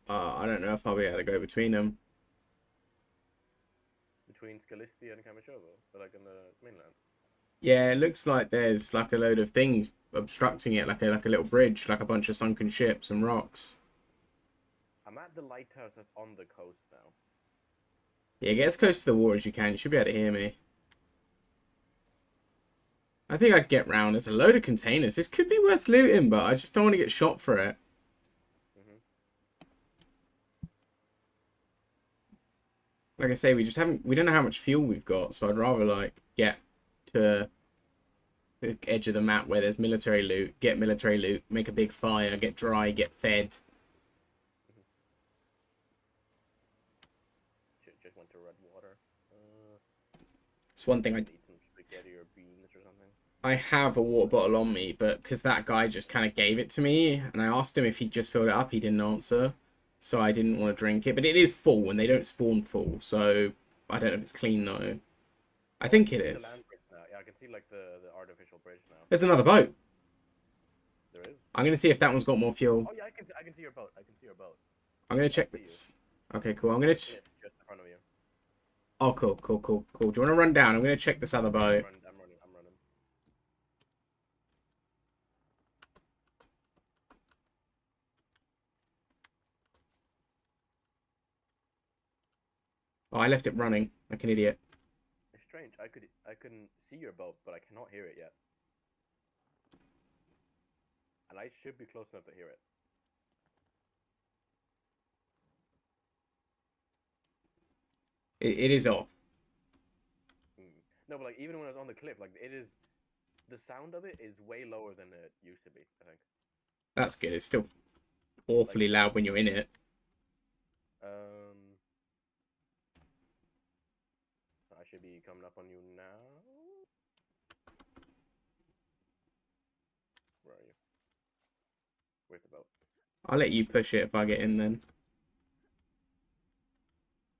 I don't know if I'll be able to go between them. Between Scalicity and Kamashovo, but like on the mainland. Yeah, it looks like there's like a load of things obstructing it, like a little bridge, like a bunch of sunken ships and rocks. I'm at the lighthouse that's on the coast now. Yeah, get as close to the water as you can. You should be able to hear me. I think I'd get round. There's a load of containers. This could be worth looting, but I just don't want to get shot for it. Like I say, we don't know how much fuel we've got, so I'd rather like get to the edge of the map where there's military loot, get military loot, make a big fire, get dry, get fed. Just went to red water. It's one thing Eat some spaghetti or beans or something. I have a water bottle on me, but because that guy just kind of gave it to me, and I asked him if he just filled it up, he didn't answer. So I didn't want to drink it, but it is full, and they don't spawn full, so I don't know if it's clean though. I think it is. The land bridge now. Yeah, I can see like the artificial bridge now. There's another boat. There is. I'm gonna see if that one's got more fuel. Oh yeah, I can see your boat. I can see your boat. I'm gonna check this. Okay, cool. I'm gonna. Just in front of you. Oh, cool. Do you want to run down? I'm gonna check this other boat. I'm running. Oh, I left it running like an idiot. It's strange. I couldn't see your boat, but I cannot hear it yet. And I should be close enough to hear it. It is off. No, but like even when I was on the cliff, like the sound of it is way lower than it used to be, I think. That's good. It's still awfully loud when you're in it. I should be coming up on you now. Where are you? Where's the boat? I'll let you push it if I get in then.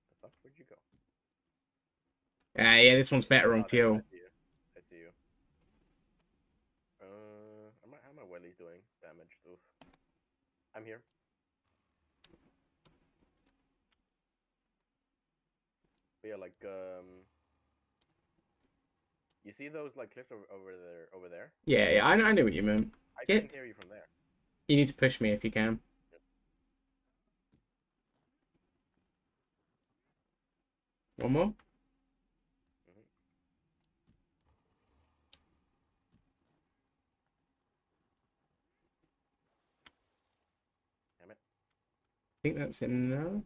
The fuck? Where'd you go? Yeah, this one's better on fuel. I see you. How my wellies doing? Damaged. Oof. I'm here. But yeah, like you see those like cliffs over there? Yeah, yeah, I know what you meant. I Get, couldn't hear you from there. you need to push me if you can. One more. Mhm. Damn it. I think that's enough.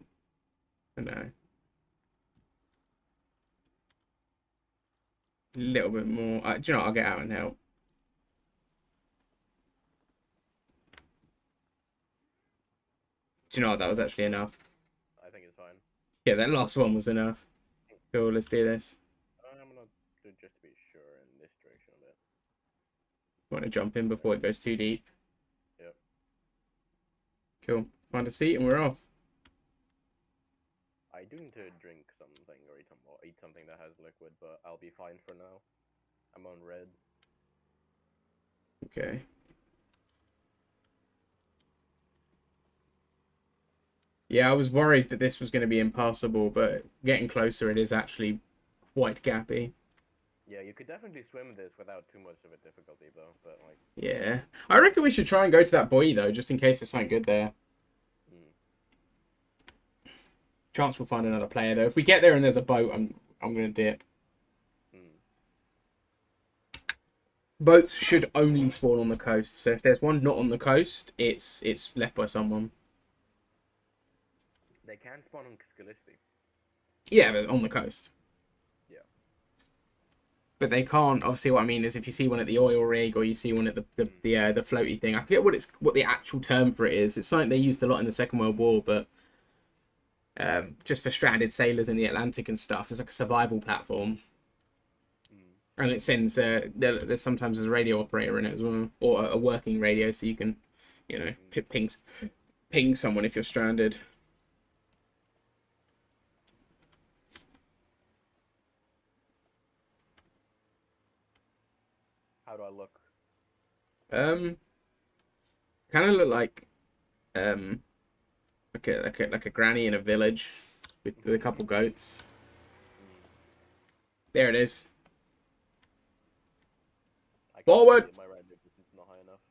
No. A little bit more. Do you know what? I'll get out and help. Do you know what? That was actually enough. I think it's fine. Yeah, that last one was enough. Cool, let's do this. I'm gonna do just to be sure in this direction a bit. Want to jump in before it goes too deep. Yep. Cool. Find a seat and we're off. I do need to drink something or eat something that has liquid, but I'll be fine for now. I'm on red. Okay. Yeah, I was worried that this was going to be impassable, but getting closer, it is actually quite gappy. Yeah, you could definitely swim this without too much of a difficulty, though. But like, Yeah. I reckon we should try and go to that buoy, though, just in case there's something good there. Chance we'll find another player, though. If we get there and there's a boat, I'm going to dip. Boats should only spawn on the coast, so if there's one not on the coast, it's left by someone. they can spawn on Skalisty. Yeah, but on the coast. Yeah. But they can't. Obviously, what I mean is, if you see one at the oil rig or you see one at the floaty thing, I forget what the actual term for it is. It's something they used a lot in the Second World War, but just for stranded sailors in the Atlantic and stuff, it's like a survival platform. And it sends there's sometimes there's a radio operator in it as well, or a working radio, so you can, you know, ping someone if you're stranded. How do I look? Kind of look like like a granny in a village with a couple goats. There it is. Forward. My right distance is not high enough.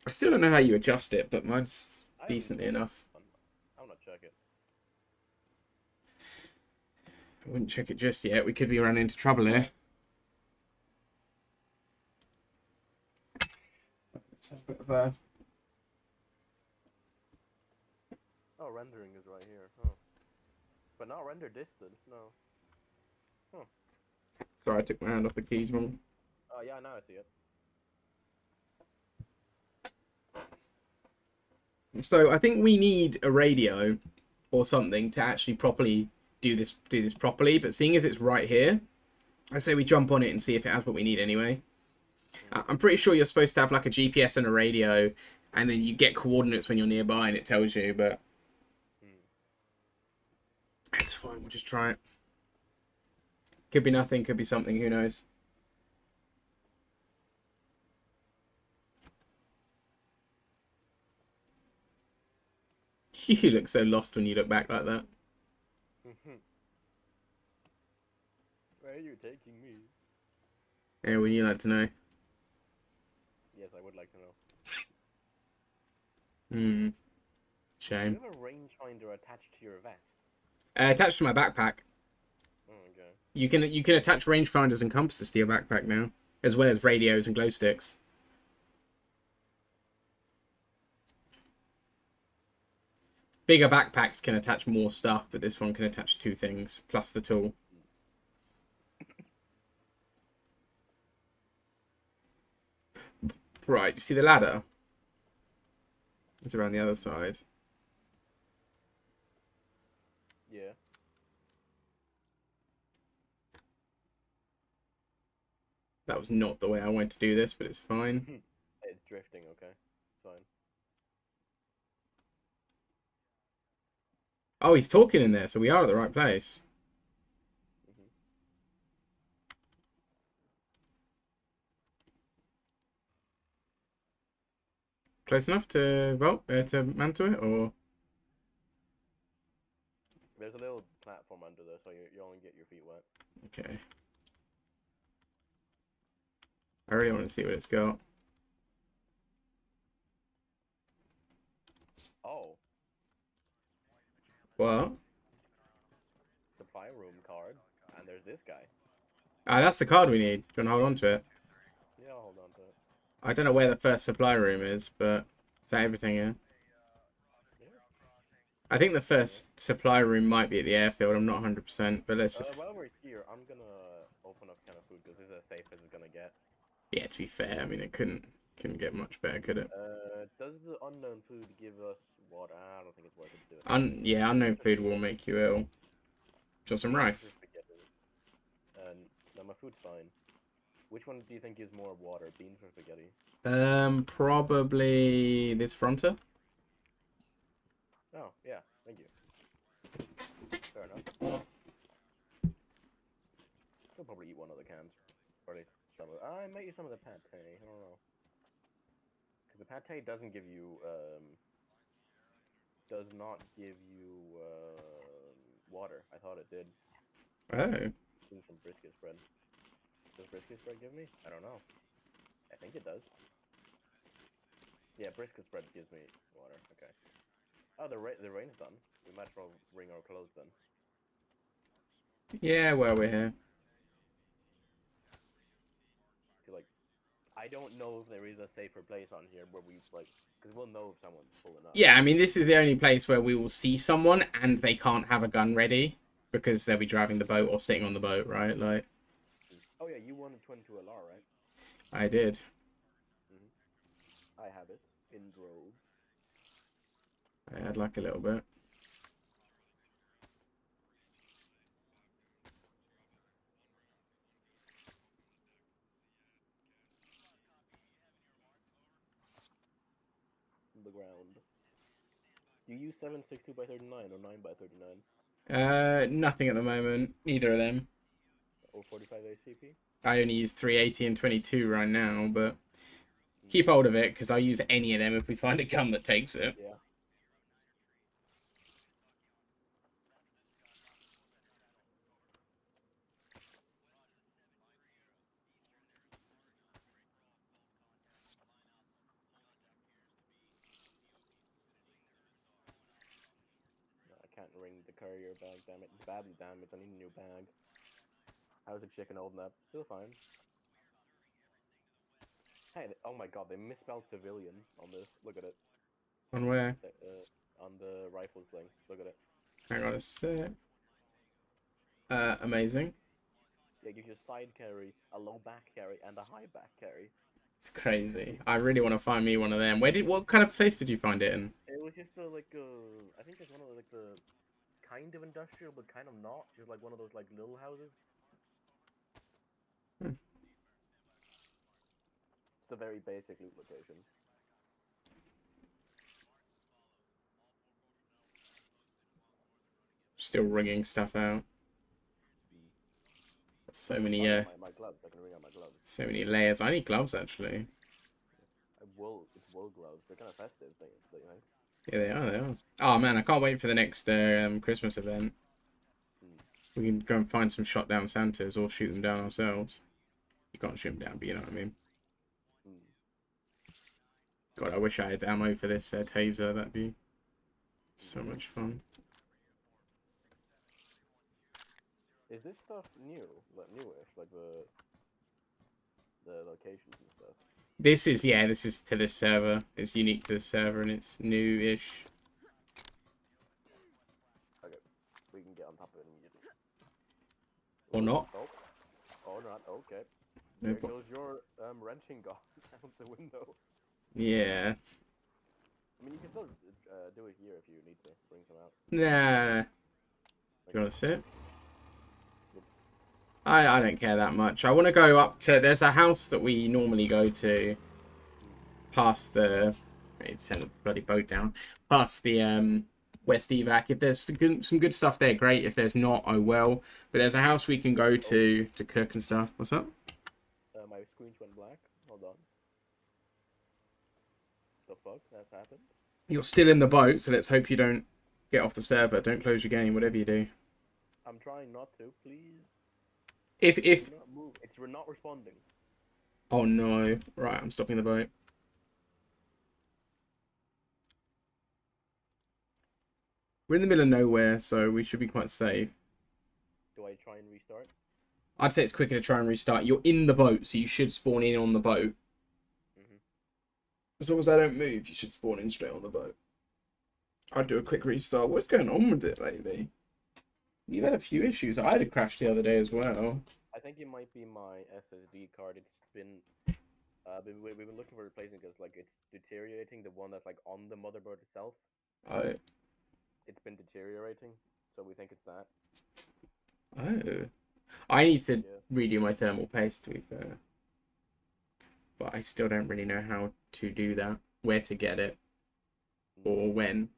I still don't know how you adjust it, but mine's decently enough. I'm gonna check it. I wouldn't check it just yet. We could be running into trouble here. Let's have a bit of a... Oh, rendering is right here. Oh. But not render distance, no. Huh. Sorry, I took my hand off the keys wrong. Oh, yeah, now I see it. So I think we need a radio or something to actually properly do this properly. But seeing as it's right here, I say we jump on it and see if it has what we need anyway. I'm pretty sure you're supposed to have like a GPS and a radio, and then you get coordinates when you're nearby and it tells you, but it's fine, we'll just try it. Could be nothing, could be something, who knows. You look so lost when you look back like that. Where are you taking me? Yeah, would you like to know? Yes, I would like to know. Shame. Do you have a rangefinder attached to your vest? Attached to my backpack. Oh, okay. You can attach rangefinders and compasses to your backpack now, as well as radios and glow sticks. Bigger backpacks can attach more stuff, but this one can attach 2 things plus the tool. Right, you see the ladder? It's around the other side. Yeah. That was not the way I wanted to do this, but it's fine. It's drifting, okay. Fine. Oh, he's talking in there, so we are at the right place. Close enough to to mantle it, or There's a little platform under there, so you only get your feet wet. Okay. I really want to see what it's got. Oh, What? supply room card, and there's this guy. Ah, that's the card we need. Do you want to hold on to it? Yeah, I'll hold on to it. I don't know where the first supply room is, but is that everything here? Yeah. I think the first supply room might be at the airfield. I'm not 100%, but let's just... While we're here, I'm gonna open up a can of food because this is as safe as it's gonna get. Yeah, to be fair, I mean, it couldn't get much better, could it? Does the unknown food give us water? I don't think it's worth it to do it. Yeah, unknown food will make you ill. Just some rice. No, my food's fine. Which one do you think gives more water, beans or spaghetti? Probably this fronter. Oh, yeah, thank you. Fair enough. I'll probably eat one of the cans. Or at least some of it. I might use some of the pate, I don't know. Because the pate doesn't give you, does not give you, water. I thought it did. Oh. Some brisket spread. Does brisket spread give me? I don't know. I think it does. Yeah, brisket spread gives me water. Okay. Oh, the rain's done. We might as well ring our clothes then. Yeah, well, we're here. Like, I don't know if there is a safer place on here where we, like, because we'll know if someone's pulling up. Yeah, I mean, this is the only place where we will see someone and they can't have a gun ready because they'll be driving the boat or sitting on the boat, right? Like. Oh yeah, you won a 22 LR, right? I did. I have it in droves. I had like a little bit. The ground. Do you use 7.62 by 39 or 9 by 39? Nothing at the moment. Neither of them. Or 45 ACP? I only use 380 and 22 right now, but keep hold of it because I'll use any of them if we find a gun that takes it. Yeah. No, I can't ring the courier bag, damn it. It's badly damaged. I need a new bag. How's the chicken holding up? Still fine. Hey, oh my god, they misspelled civilian on this. Look at it. On where? On the rifle sling. Look at it. Hang on a sec. Amazing. Yeah, gives you a side carry, a low back carry, and a high back carry. It's crazy. I really want to find me one of them. What kind of place did you find it in? It was just I think it's one of the, like, the kind of industrial, but kind of not. Just like one of those, like, little houses. It's a very basic loot location. Still ringing stuff out. So many my gloves. I can ring out my gloves. so many layers. I need gloves actually. It's wool gloves. They're kind of festive, you know. Yeah, they are. They are. Oh man, I can't wait for the next Christmas event. We can go and find some shot down Santas or shoot them down ourselves. You can't shoot them down, but you know what I mean. God, I wish I had ammo for this taser. That'd be so much fun. Is this stuff new? Like newish? Like the locations and stuff? This is to this server. It's unique to the server and it's new-ish. Okay, we can get on top of it immediately. Or not. Oh, or not. Okay. No There goes your wrenching gun out the window. Yeah. I mean, you can still do it here if you need to bring some out. Nah. Do you want to sit? I don't care that much. I want to go up to... There's a house that we normally go to past the... It's sent a bloody boat down. Past the West Evac. If there's some good stuff there, great. If there's not, oh well. But there's a house we can go to cook and stuff. What's up? My screen went black. Hold on. The fuck? That's happened? You're still in the boat, so let's hope you don't Get off the server. Don't close your game. Whatever you do. I'm trying not to, please. If Do not move. We're not responding. oh no, right, I'm stopping the boat. We're in the middle of nowhere, so we should be quite safe. Do I try and restart? I'd say it's quicker to try and restart. You're in the boat, so you should spawn in on the boat. As long as I don't move, you should spawn in straight on the boat. I'd do a quick restart. What's going on with it lately? You've had a few issues. I had a crash the other day as well. I think it might be my SSD card. It's been, we've been looking for replacing because like it's deteriorating. The one that's like on the motherboard itself. Oh. It's been deteriorating, so we think it's that. Oh. I need to Yeah. redo my thermal paste, to be fair. But I still don't really know how to do that. Where to get it. Or when.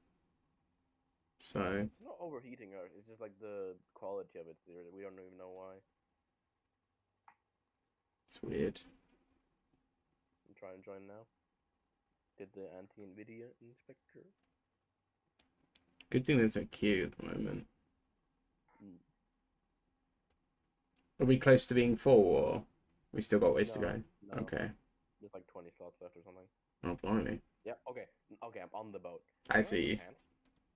So. It's not overheating, or it's just like the quality of it. We don't even know why. It's weird. I'm trying to join now. Did the anti-NVIDIA inspector? Good thing there's no queue at the moment. Are we close to being full, or we still got ways to go? No. Okay. There's like 20 slots left or something. Oh, blimey. Yeah, okay. Okay, I'm on the boat. I Where are see. the pants?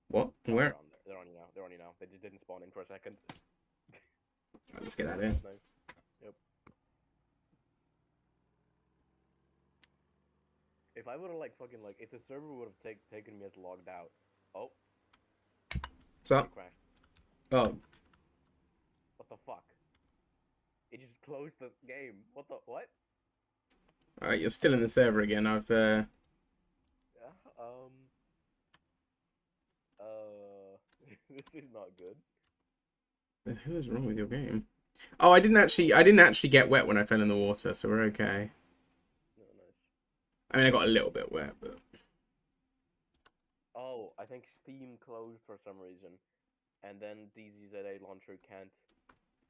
What? Oh, Where? they're on you now. They're on you now. They just didn't spawn in for a second. Right, let's get out of here. Nice. Yep. If I would have like fucking like, if the server would have taken me as logged out. Oh. What's up? It crashed. Oh, What the fuck? It just closed the game. What the what? alright, you're still in the server again. I've, Yeah. This is not good. The hell is wrong with your game? Oh, I didn't actually get wet when I fell in the water, so we're okay. No, nice. I mean, I got a little bit wet, but Oh, I think Steam closed for some reason, and then DZZA launcher can't.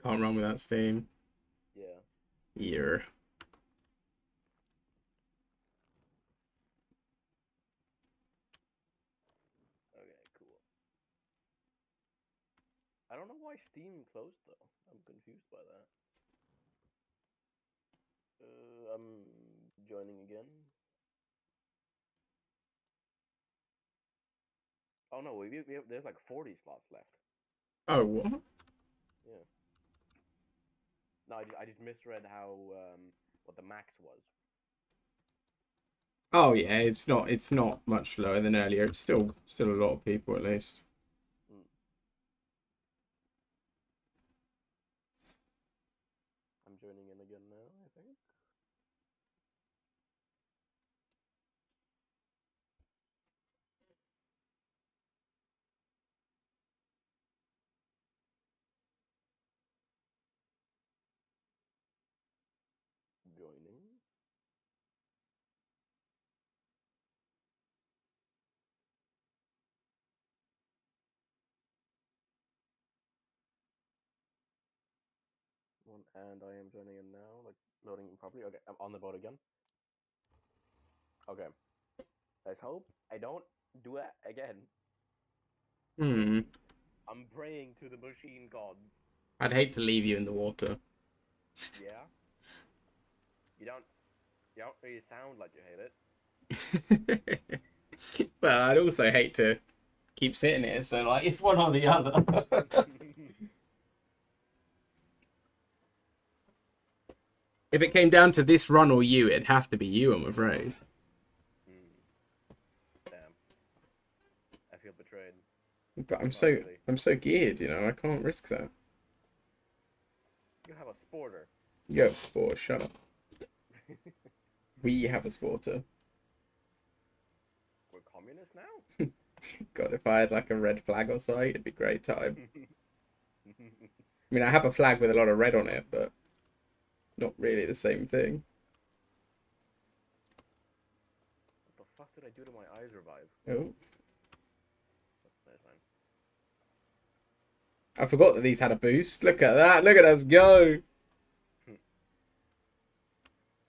can't run without Steam. Yeah. Yeah. Okay, cool. I don't know why Steam closed though. I'm confused by that. I'm joining again. Oh no, there's like 40 slots left. Oh, what? Yeah. No, I just misread how what the max was. Oh yeah, it's not much lower than earlier. It's still a lot of people at least. I'm joining in again now, I think. Joining. And I am joining in now, like loading properly. Okay, I'm on the boat again. Okay. Let's hope I don't do it again. Hmm. I'm praying to the machine gods. I'd hate to leave you in the water. Yeah. You don't really sound like you hate it. Well, I'd also hate to keep sitting here, so like it's one or the other. If it came down to this run or you, it'd have to be you, I'm afraid. Damn. I feel betrayed. But I'm Finally. so geared, you know, I can't risk that. You have a sporter. You have sport, shut up. We have a sporter. We're communists now? God, if I had like a red flag or something, it'd be a great time. I mean, I have a flag with a lot of red on it, but not really the same thing. What the fuck did I do to my eyes revive? Oh. That's fine. I forgot that these had a boost. Look at that. Look at us go.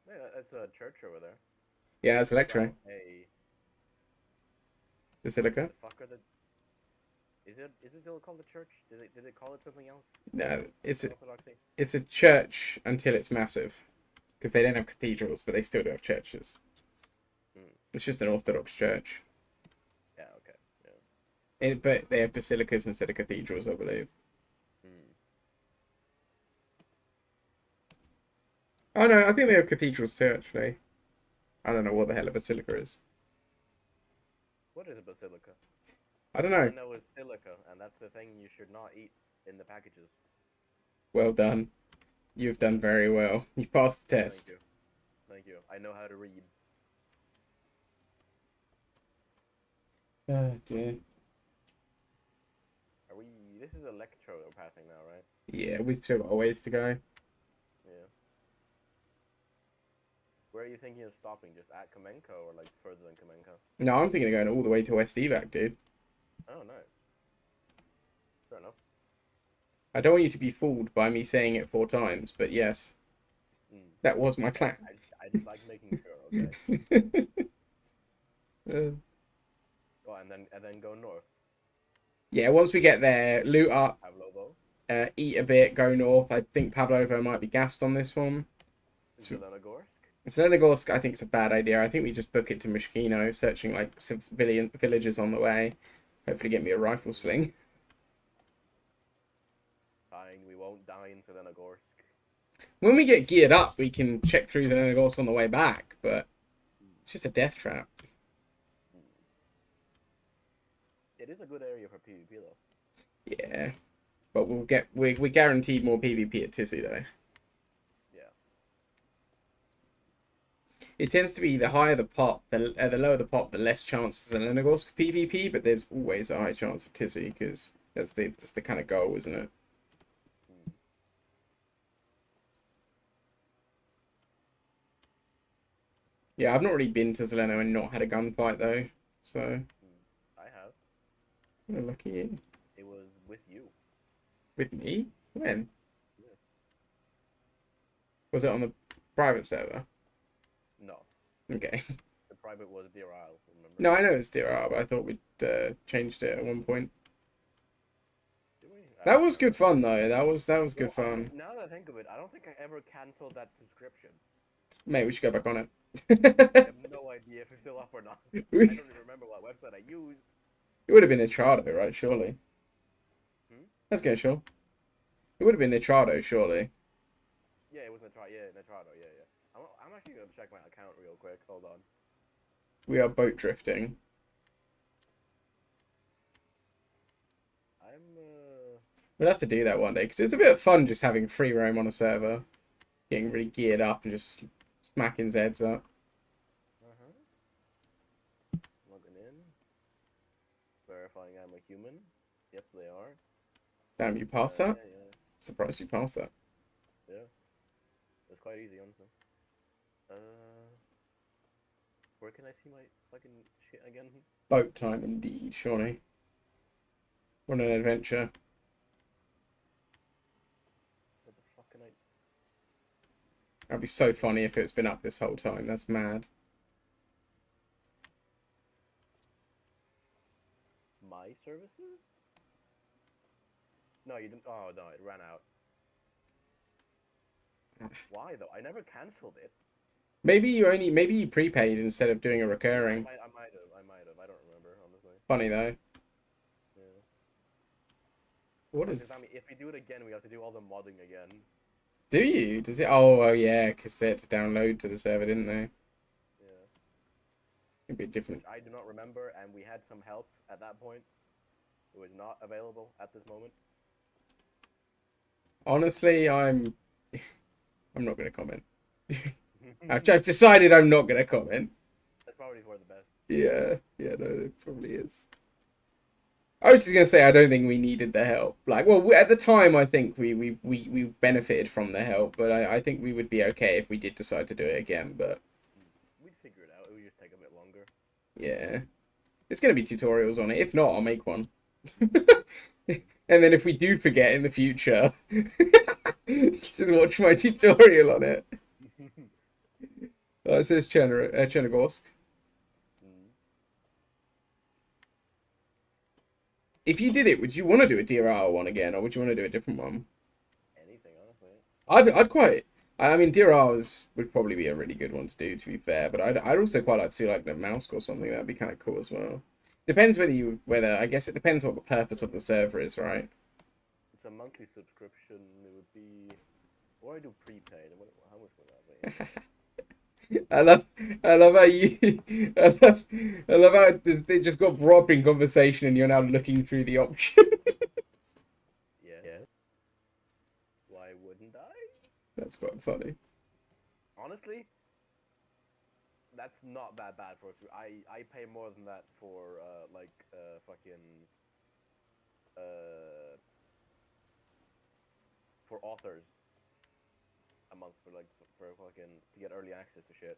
Yeah, that's a church over there. Yeah, it's Electro. Hey. Basilica. The fuck are the... Is it still called a church? Did they call it something else? No, Orthodoxy. it's a church until it's massive, because they don't have cathedrals, but they still do have churches. Hmm. It's just an Orthodox church. Yeah. Okay. Yeah. But they have basilicas instead of cathedrals, I believe. Hmm. Oh no, I think they have cathedrals too, actually. I don't know what the hell a basilica is. What is a basilica? I don't All I know. know is silica, and that's the thing you should not eat in the packages. Well done. You've done very well. You passed the Thank test. you. Thank you. I know how to read. Oh dear. Are we? This is Electro we're passing now, right? Yeah, we've still got a ways to go. Yeah. Where are you thinking of stopping? Just at Kamenko or like further than Kamenko? No, I'm thinking of going all the way to West Evac, dude. Oh, nice. Fair enough. I don't want you to be fooled by me saying it 4 times, but yes, that was my plan. I just like making sure. Okay. Uh, Oh, and then go north. yeah, once we get there, loot up, Pavlovo. eat a bit, go north. I think Pavlovo might be gassed on this one. Zelenogorsk. Zelenogorsk, I think it's a bad idea. I think we just book it to Mishkino, searching like civilian villages on the way. Hopefully get me a rifle sling. Fine, we won't die in Zelenogorsk. When we get geared up, we can check through Zelenogorsk on the way back, but it's just a death trap. It is a good area for PvP though. Yeah, but we're guaranteed more PvP at Tizzy though. Yeah. It tends to be the higher the pot, the lower the pot, the less chances of Zelenogorsk PvP, but there's always a high chance of Tizzy because that's the kind of goal, isn't it? Yeah, I've not really been to Zeleno and not had a gunfight though, so. I have. Well, lucky you. It was with you. With me? When? Yeah. Was it on the private server? No. Okay. The private was Dear Isle, remember? No, I know it's DRR, but I thought we'd changed it at one point. Did we? That was good fun though. That was good fun. Now that I think of it, I don't think I ever cancelled that subscription. Mate, we should go back on it. I have no idea if it's still up or not. I don't even remember what website I used. It would have been Nitrado, right? Surely. Let's go, sure. It would have been Nitrado, surely. Yeah, it was Nitrado. Yeah, Nitrado. Yeah. I'm actually gonna check my account real quick. Hold on. We are boat drifting. We'll have to do that one day because it's a bit of fun just having free roam on a server, getting really geared up and just smacking Zeds up. Logging in. Verifying I'm a human. Yep, they are. Damn, you passed that? Yeah. Surprised you passed that. Yeah. It's quite easy, honestly. Where can I see my fucking shit again? Boat time indeed, surely. What an adventure. What the fuck can I... That'd be so funny if it's been up this whole time. That's mad. My services? No, you didn't... Oh, no, it ran out. Why, though? I never cancelled it. Maybe you prepaid instead of doing a recurring. I might have. I don't remember, honestly. Funny, though. Yeah. What Because, is... I mean, if we do it again, we have to do all the modding again. Do you? Does it? Oh, yeah, because they had to download to the server, didn't they? Yeah. It'd be different. Which I do not remember, and we had some help at that point. It was not available at this moment. Honestly, I'm not going to comment. I've decided I'm not going to comment. That's probably for the best. Yeah, no, it probably is. I was just going to say I don't think we needed the help. Like, well, at the time, I think we benefited from the help, but I think we would be okay if we did decide to do it again, but... We'd figure it out. It would just take a bit longer. Yeah. It's going to be tutorials on it. If not, I'll make one. And then if we do forget in the future, just watch my tutorial on it. It says Chernarus. If you did it, would you want to do a DRR one again, or would you want to do a different one? Anything, honestly. I'd quite. I mean, DRRs would probably be a really good one to do, to be fair. But I'd also quite like to do like the Namalsk or something. That'd be kind of cool as well. Depends whether I guess it depends what the purpose of the server is, right? It's a monthly subscription. It would be, or I do prepaid. How much would that be? I love how you, I love how it just got brought up in conversation, and you're now looking through the options. Yeah. Why wouldn't I? That's quite funny. Honestly, that's not that bad for us. I pay more than that for fucking for authors a month for fucking to get early access to shit.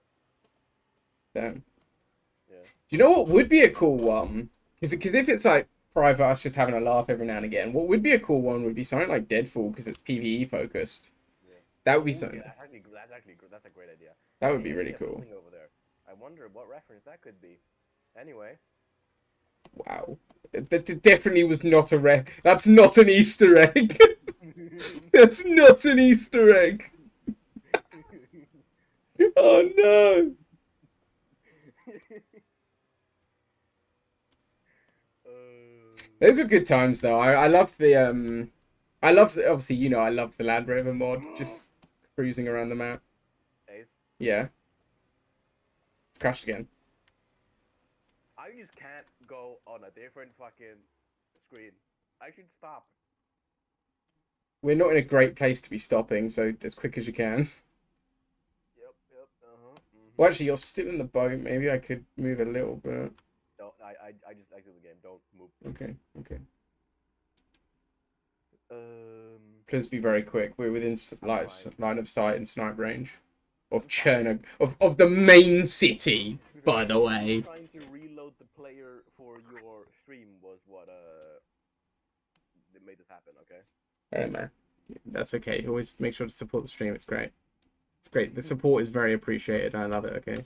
Damn. Yeah. Do you know what would be a cool one? Because if it's like private, us just having a laugh every now and again, what would be a cool one would be something like Deadfall, because it's PvE focused. Yeah. That would be Ooh, something. yeah, that's a great idea. That would be Hey, really yeah, cool. something over there. I wonder what reference that could be. Anyway. Wow. That definitely was not a That's not an Easter egg. That's not an Easter egg. Oh no. Those were good times though. I loved the obviously, you know, I loved the Land Rover mod, just cruising around the map. Ace, Yeah. It's crashed again. I just can't go on a different fucking screen. I should stop. We're not in a great place to be stopping, so as quick as you can. Yep, uh-huh. Mm-hmm. Well, actually, you're still in the boat. Maybe I could move a little bit. No, I just exited the game. Don't move. Okay. Please Please be very quick. We're within line of sight and snipe range of fine. of the main city, by the way. Trying to reload the player for your stream was what that made this happen. Okay. Hey man, that's okay. Always make sure to support the stream. It's great. It's great. The support is very appreciated. I love it. Okay.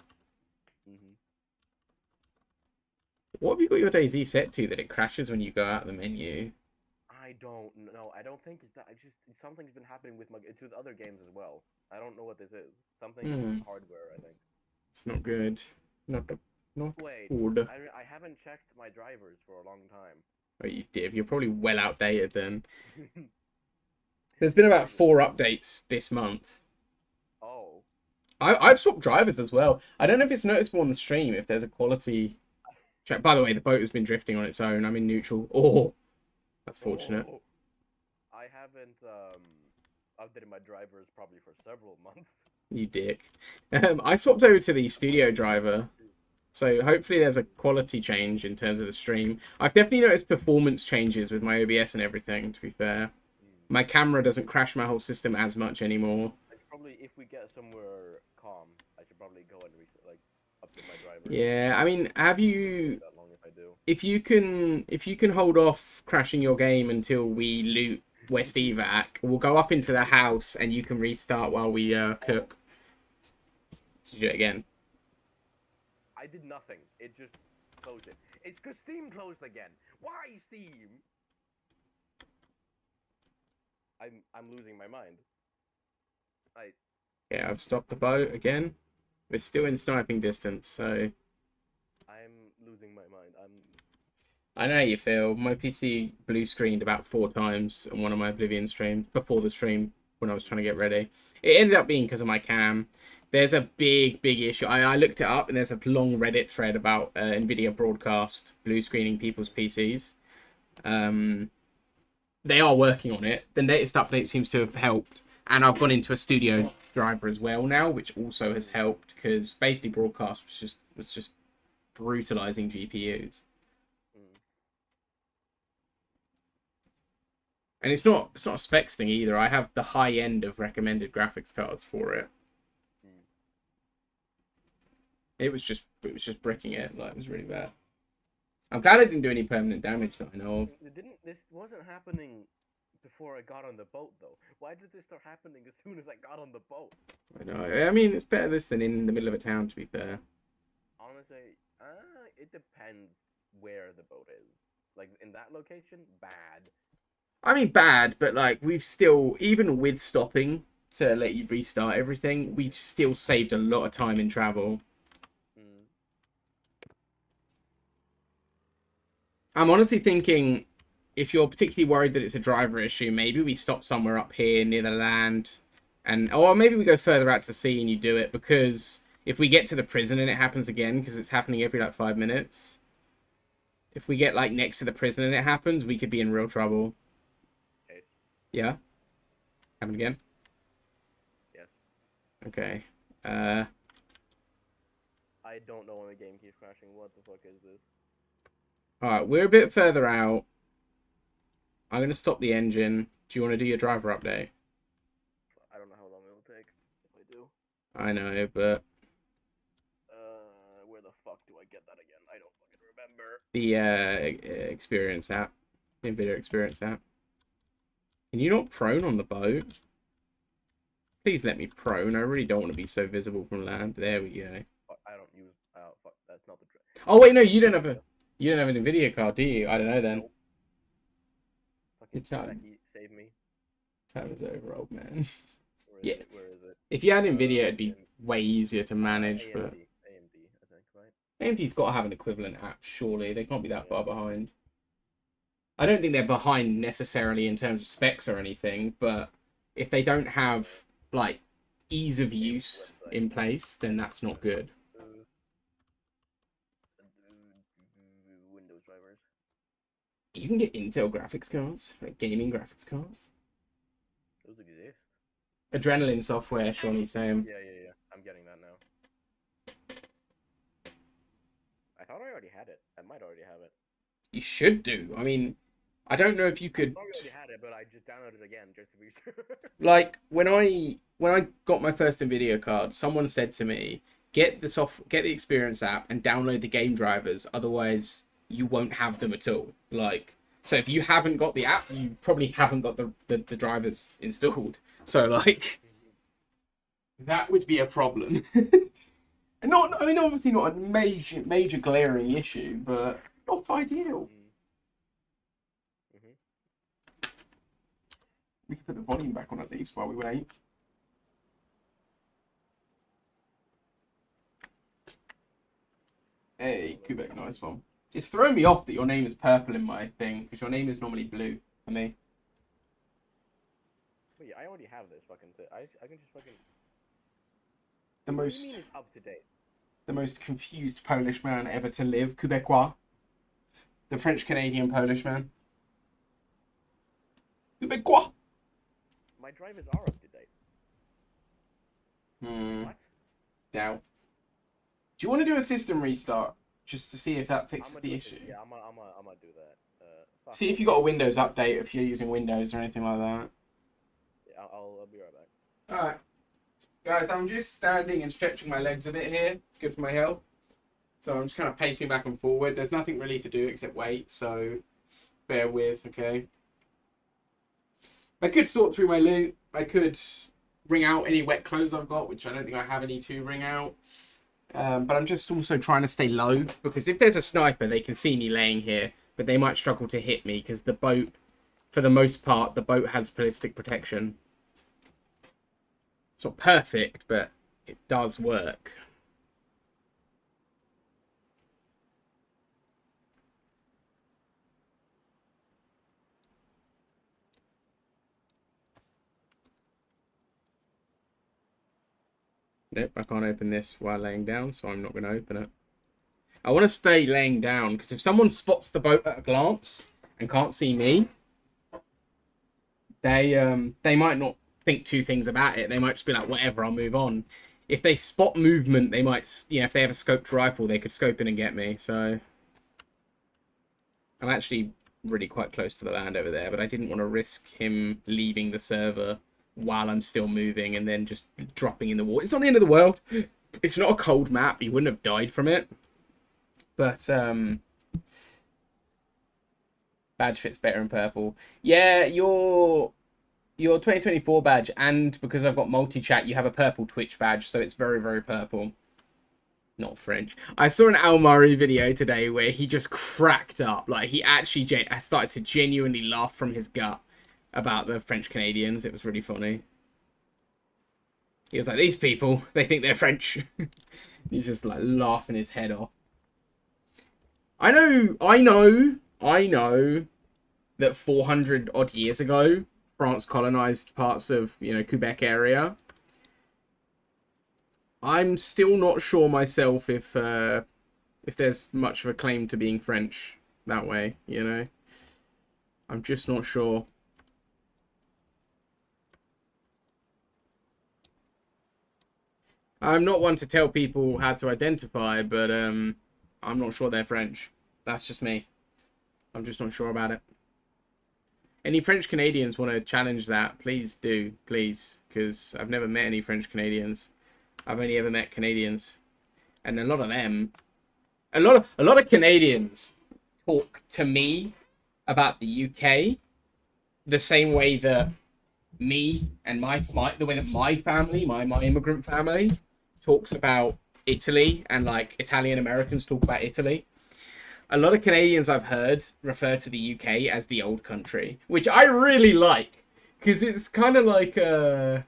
Mhm. What have you got your DayZ set to that it crashes when you go out of the menu? I don't know. I don't think it's that. Something's been happening with with other games as well. I don't know what this is. Something hardware, I think. It's not good. Not Wait, good. I haven't checked my drivers for a long time. Oh, you div. You're probably well outdated then. There's been about 4 updates this month. Oh. I've swapped drivers as well. I don't know if it's noticeable on the stream if there's a quality check. By the way, the boat has been drifting on its own. I'm in neutral. Oh, that's fortunate. Oh. I haven't updated my drivers probably for several months. You dick. I swapped over to the studio driver. So hopefully there's a quality change in terms of the stream. I've definitely noticed performance changes with my OBS and everything, to be fair. My camera doesn't crash my whole system as much anymore. I should probably, if we get somewhere calm, I should probably go and update my driver. Yeah, I mean, have you... That long if I do. If you can hold off crashing your game until we loot West Evac, we'll go up into the house and you can restart while we cook. Did you do it again? I did nothing. It just closed it. It's because Steam closed again. Why Steam? I'm losing my mind. Yeah, I've stopped the boat again. We're still in sniping distance, so... I'm losing my mind. I know how you feel. My PC blue screened about 4 times on one of my Oblivion streams, before the stream, when I was trying to get ready. It ended up being because of my cam. There's a big issue. I looked it up, and there's a long Reddit thread about NVIDIA broadcast blue screening people's PCs. They are working on it. The latest update seems to have helped. And I've gone into a studio driver as well now, which also has helped, because basically broadcast was just brutalizing GPUs. And it's not a specs thing either. I have the high end of recommended graphics cards for it. It was just bricking it. Like, it was really bad. I'm glad I didn't do any permanent damage that I know of. This wasn't happening before I got on the boat though. Why did this start happening as soon as I got on the boat? I know. I mean, it's better this than in the middle of a town, to be fair. Honestly, it depends where the boat is. Like in that location, bad. I mean, bad, but like we've still, even with stopping to let you restart everything, we've still saved a lot of time in travel. Mm. I'm honestly thinking, if you're particularly worried that it's a driver issue, maybe we stop somewhere up here near the land, or maybe we go further out to sea and you do it, because if we get to the prison and it happens again, because it's happening every like 5 minutes, if we get like next to the prison and it happens, we could be in real trouble. Okay. Yeah? Happen again? Yes. Okay. I don't know when the game keeps crashing. What the fuck is this? Alright, we're a bit further out. I'm going to stop the engine. Do you want to do your driver update? I don't know how long it will take if I do. I know, but Where the fuck do I get that again? I don't fucking remember. the experience app. The NVIDIA experience app. Can you not prone on the boat? Please let me prone. I really don't want to be so visible from land. There we go. I don't use. Oh fuck, that's not the. Oh wait, no, you don't have an NVIDIA card, do you? I don't know then. Nope. Fucking Good time. Becky, save me. Time is over, old man. Where is Yeah. it? Where is it? If you had NVIDIA, it'd be way easier to manage, AMD, but AMD, I think, right? AMD's got to have an equivalent app, surely. They can't be that far behind. I don't think they're behind necessarily in terms of specs or anything, but if they don't have, like, ease of use in place, then that's not good. Windows drivers. You can get Intel graphics cards, like gaming graphics cards. Those exist. Adrenaline software, Shawnee's saying. Yeah. I'm getting that now. I thought I already had it. I might already have it. You should do. I mean, I don't know if you I could. thought I already had it, but I just downloaded it again just to be sure. Like when I got my first Nvidia card, someone said to me, get the experience app and download the game drivers, otherwise you won't have them at all. Like, so if you haven't got the app, you probably haven't got the drivers installed. So like that would be a problem. And I mean obviously not a major glaring issue, but not ideal. We can put the volume back on at least while we wait. Hey, Kubek, nice one. It's throwing me off that your name is purple in my thing, because your name is normally blue for me. Wait, I already have this fucking thing. I can just fucking. The What do you mean most it's up to date? the most confused Polish man ever to live, Quebecois. The French-Canadian Polish man. Quebecois. My drivers are up to date. What? Doubt. Do you want to do a system restart just to see if that fixes the issue? Yeah, I'm gonna do that. See if you got a Windows update, if you're using Windows or anything like that. Yeah, I'll be right back. Alright. Guys, I'm just standing and stretching my legs a bit here. It's good for my health. So I'm just kind of pacing back and forward. There's nothing really to do except wait, so bear with, okay? I could sort through my loot. I could wring out any wet clothes I've got, which I don't think I have any to wring out. But I'm just also trying to stay low, because if there's a sniper, they can see me laying here, but they might struggle to hit me, because the boat, for the most part, the boat has ballistic protection. It's not perfect, but it does work. Nope, I can't open this while laying down, so I'm not going to open it. I want to stay laying down, because if someone spots the boat at a glance and can't see me, they might not think two things about it. They might just be like, whatever, I'll move on. If they spot movement, they might, if they have a scoped rifle, they could scope in and get me. So I'm actually really quite close to the land over there, but I didn't want to risk him leaving the server while I'm still moving and then just dropping in the water. It's not the end of the world. It's not a cold map. He wouldn't have died from it. But badge fits better in purple. Yeah, your 2024 badge, and because I've got multi-chat, you have a purple Twitch badge, so it's very, very purple. Not French. I saw an Al Murray video today where he just cracked up. Like, he actually started to genuinely laugh from his gut about the French Canadians. It was really funny. He was like, these people, they think they're French. He's just like laughing his head off. I know that 400 odd years ago, France colonized parts of, Quebec area. I'm still not sure myself if there's much of a claim to being French that way, I'm just not sure. I'm not one to tell people how to identify, but I'm not sure they're French. That's just me. I'm just not sure about it. Any French Canadians want to challenge that, please do, please, because I've never met any French Canadians. I've only ever met Canadians, and a lot of them, a lot of Canadians talk to me about the UK the same way that me and the way that my family, my immigrant family, talks about Italy, and like Italian Americans talk about Italy. A lot of Canadians I've heard refer to the UK as the old country, which I really like, because it's kind of like a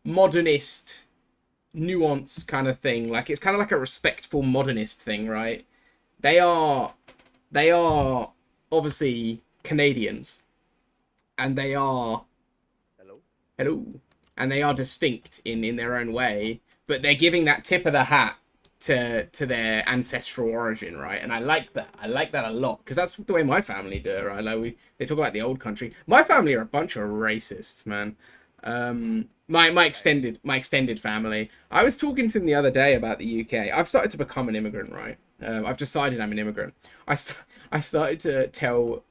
modernist nuance kind of thing. Like, it's kind of like a respectful modernist thing, right? They are obviously Canadians, and they are hello, and they are distinct in their own way, but they're giving that tip of the hat to their ancestral origin, right? And I like that. I like that a lot, because that's the way my family do it, right? Like, they talk about the old country. My family are a bunch of racists, man. My extended family. I was talking to them the other day about the UK. I've started to become an immigrant, right? I've decided I'm an immigrant. I started to tell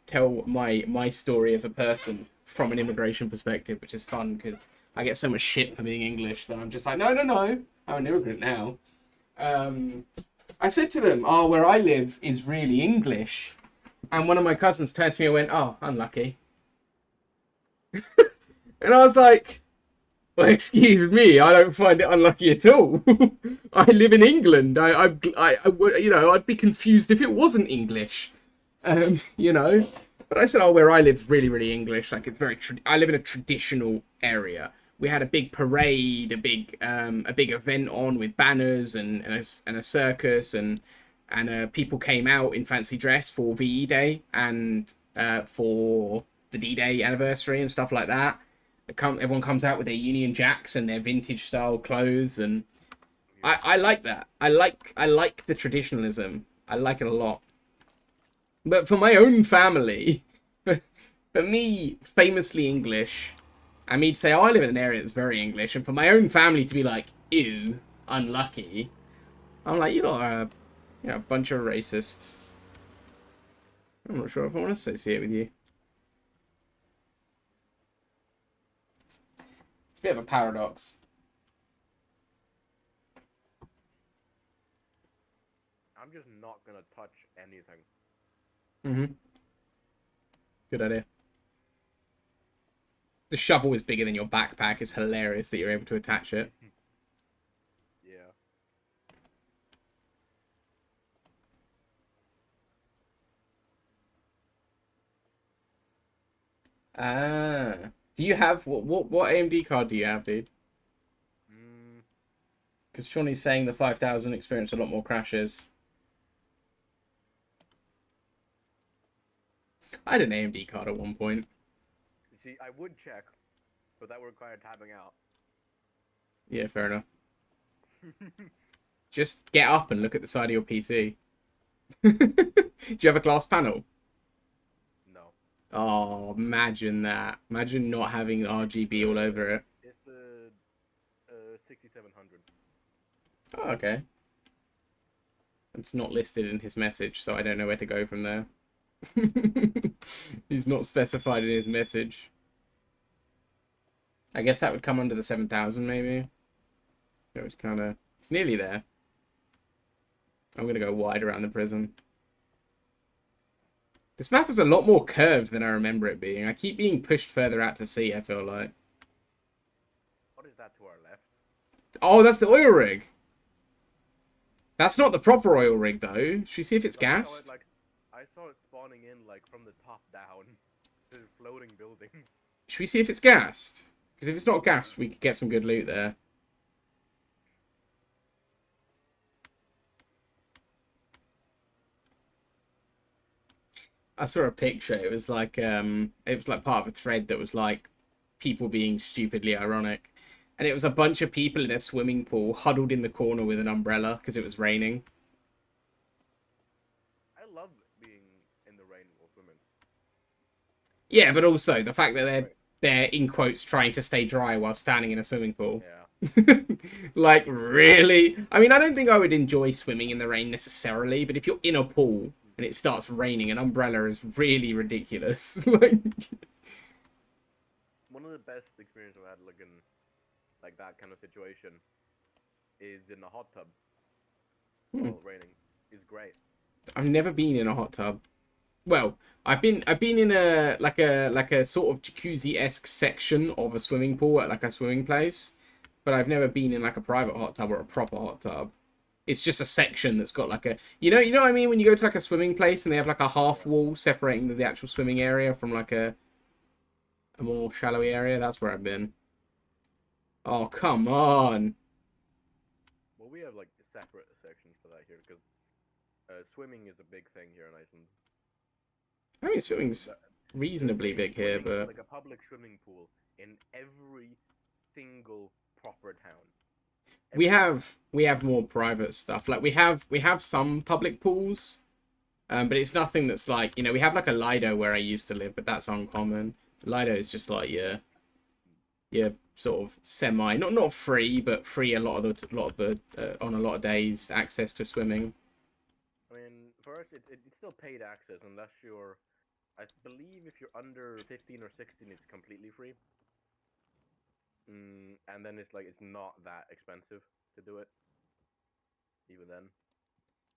my story as a person from an immigration perspective, which is fun because I get so much shit for being English that I'm just like, no, I'm an immigrant now. I said to them, oh, where I live is really English. And one of my cousins turned to me and went, oh, unlucky. And I was like, well, excuse me, I don't find it unlucky at all. I live in England. I'd be confused if it wasn't English. But I said, oh, where I live is really, really English. Like, it's very. I live in a traditional area. We had a big parade, a big event on with banners and a circus, and people came out in fancy dress for VE Day and for the D-Day anniversary and stuff like that. Everyone comes out with their Union Jacks and their vintage style clothes, and I like that. I like the traditionalism. I like it a lot. But for my own family, for me, famously English, and me to say, oh, I live in an area that's very English, and for my own family to be like, ew, unlucky, I'm like, you lot are a bunch of racists. I'm not sure if I want to associate with you. It's a bit of a paradox. I'm just not gonna touch anything. Mm-hmm. Good idea. The shovel is bigger than your backpack. It's hilarious that you're able to attach it. Yeah. Ah. Do you have what AMD card do you have, dude? Because Shawnee's saying the 5000 experienced a lot more crashes. I had an AMD card at one point. You see, I would check, but that would require tabbing out. Yeah, fair enough. Just get up and look at the side of your PC. Do you have a glass panel? No. Oh, imagine that. Imagine not having RGB all over it. It's a 6700. Oh, okay. It's not listed in his message, so I don't know where to go from there. He's not specified in his message. I guess that would come under the 7000, maybe. It was kind of... It's nearly there. I'm going to go wide around the prison. This map is a lot more curved than I remember it being. I keep being pushed further out to sea, I feel like. What is that to our left? Oh, that's the oil rig. That's not the proper oil rig, though. Should we see if it's Like, gassed? I saw it spawning in like from the top down. To floating buildings. Should we see if it's gassed? Because if it's not gassed, we could get some good loot there. I saw a picture. It was like part of a thread that was like people being stupidly ironic. And it was a bunch of people in a swimming pool huddled in the corner with an umbrella because it was raining. I love being in the rain while swimming. Yeah, but also the fact that they're in quotes trying to stay dry while standing in a swimming pool. Yeah. Like, really? I mean, I don't think I would enjoy swimming in the rain necessarily, but if you're in a pool and it starts raining, an umbrella is really ridiculous. Like, One of the best experiences I've had looking like that kind of situation is in a hot tub while raining. It's great. I've never been in a hot tub. Well, I've been in a like a sort of jacuzzi-esque section of a swimming pool at like a swimming place, but I've never been in like a private hot tub or a proper hot tub. It's just a section that's got like a you know what I mean when you go to like a swimming place and they have like a half wall separating the actual swimming area from like a more shallowy area. That's where I've been. Oh, come on. Well, we have like separate sections for that here because swimming is a big thing here in Iceland. I mean, swimming's reasonably big here, Swimming is but like a public swimming pool in every single proper town. we have more private stuff. Like we have some public pools, but it's nothing that's like, you know, we have like a Lido where I used to live, but that's uncommon. Lido is just like yeah, sort of semi, not free, but free a lot of the on a lot of days access to swimming. I mean, for us, it's still paid access unless you're, I believe, if you're under 15 or 16, it's completely free. And then it's like it's not that expensive to do it. Even then.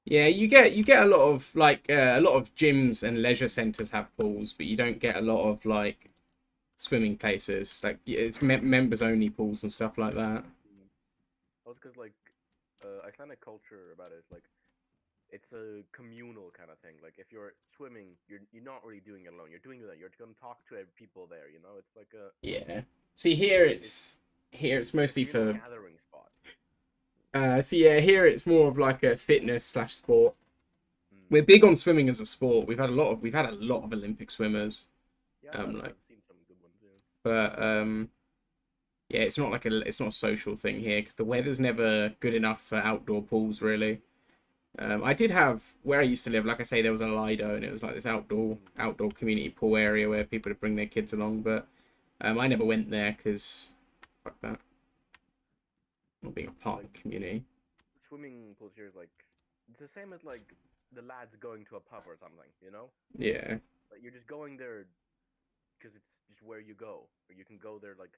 Yeah, you get a lot of like a lot of gyms and leisure centers have pools, but you don't get a lot of like swimming places. Like it's members only pools and stuff like that. Also, because like Icelandic culture about it is like it's a communal kind of thing. Like if you're swimming, you're not really doing it alone. You're doing it. You're gonna talk to people there. You know, it's like a Yeah. See here it's mostly it's a for gathering spot. so yeah, here it's more of like a fitness/sport. We're big on swimming as a sport. We've had a lot of Olympic swimmers. Yeah, Like, I've seen some good ones. Yeah. but yeah, it's not a social thing here because the weather's never good enough for outdoor pools really. I did have where I used to live, like I say, there was a Lido and it was like this outdoor community pool area where people would bring their kids along, but I never went there because fuck that. Not being a part of the community. Swimming pools here is like it's the same as like the lads going to a pub or something, you know? Yeah. Like you're just going there because it's just where you go, or you can go there like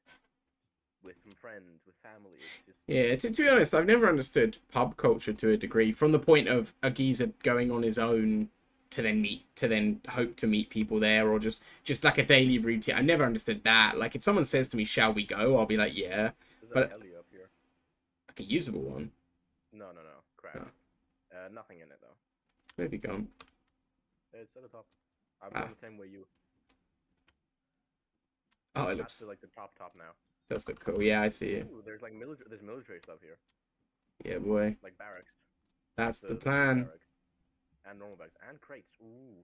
with some friends, with family. It's just Yeah, to be honest, I've never understood pub culture to a degree from the point of a geezer going on his own to then hope to meet people there, or just like a daily routine. I never understood that. Like if someone says to me, "Shall we go?" I'll be like, "Yeah." there's But a heli up here. like a usable one. No, crap. Nothing in it though. Where have you gone? It's at the top. I'm going the same way you. Oh, it That's looks to, like the top now. does look cool. Yeah, I see it. Ooh, there's like military stuff here, Yeah, boy. like barracks. That's the food plan. barracks. And normal barracks and crates. Ooh.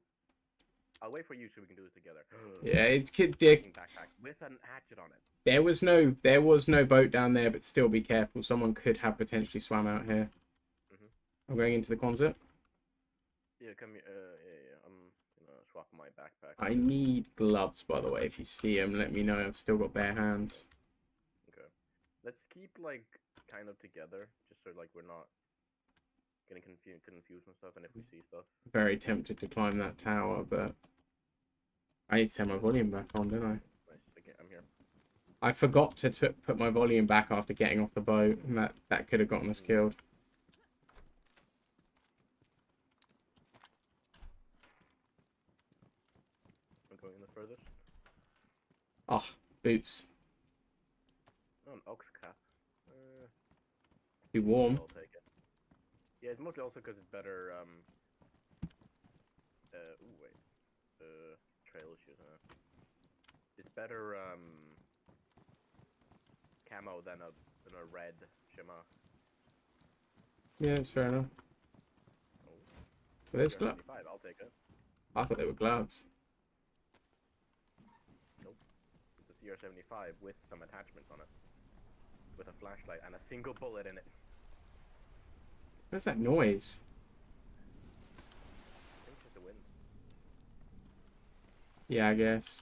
I'll wait for you so we can do this together. Yeah, it's kid Fucking dick. backpack with an hatchet on it. There was no boat down there, but still be careful. Someone could have potentially swam out here. I'm going into the Quonset. Yeah, come here. Yeah. I'm gonna swap my backpack. I need gloves, by the way. If you see them, let me know. I've still got bare hands. Okay. Let's keep like kind of together, just so like we're not getting confused and stuff. And if we see stuff. Very tempted to climb that tower, but I need to turn my volume back on, don't I? Nice. Okay, I'm here. I forgot to put my volume back after getting off the boat, and that could have gotten us killed. I'm going in the furthest. Oh, boots. Oh, an ox cap. Too warm. I'll take it. Yeah, it's mostly also because it's better. Ooh, wait. Trail issues, huh? It's better camo than a red shimmer. Yeah, it's fair enough. Oh, Are those gloves? CR75, I'll take it. I thought they were gloves. Nope. It's a CR75 with some attachments on it. With a flashlight and a single bullet in it. What's that noise? I think it's just the wind. Yeah, I guess.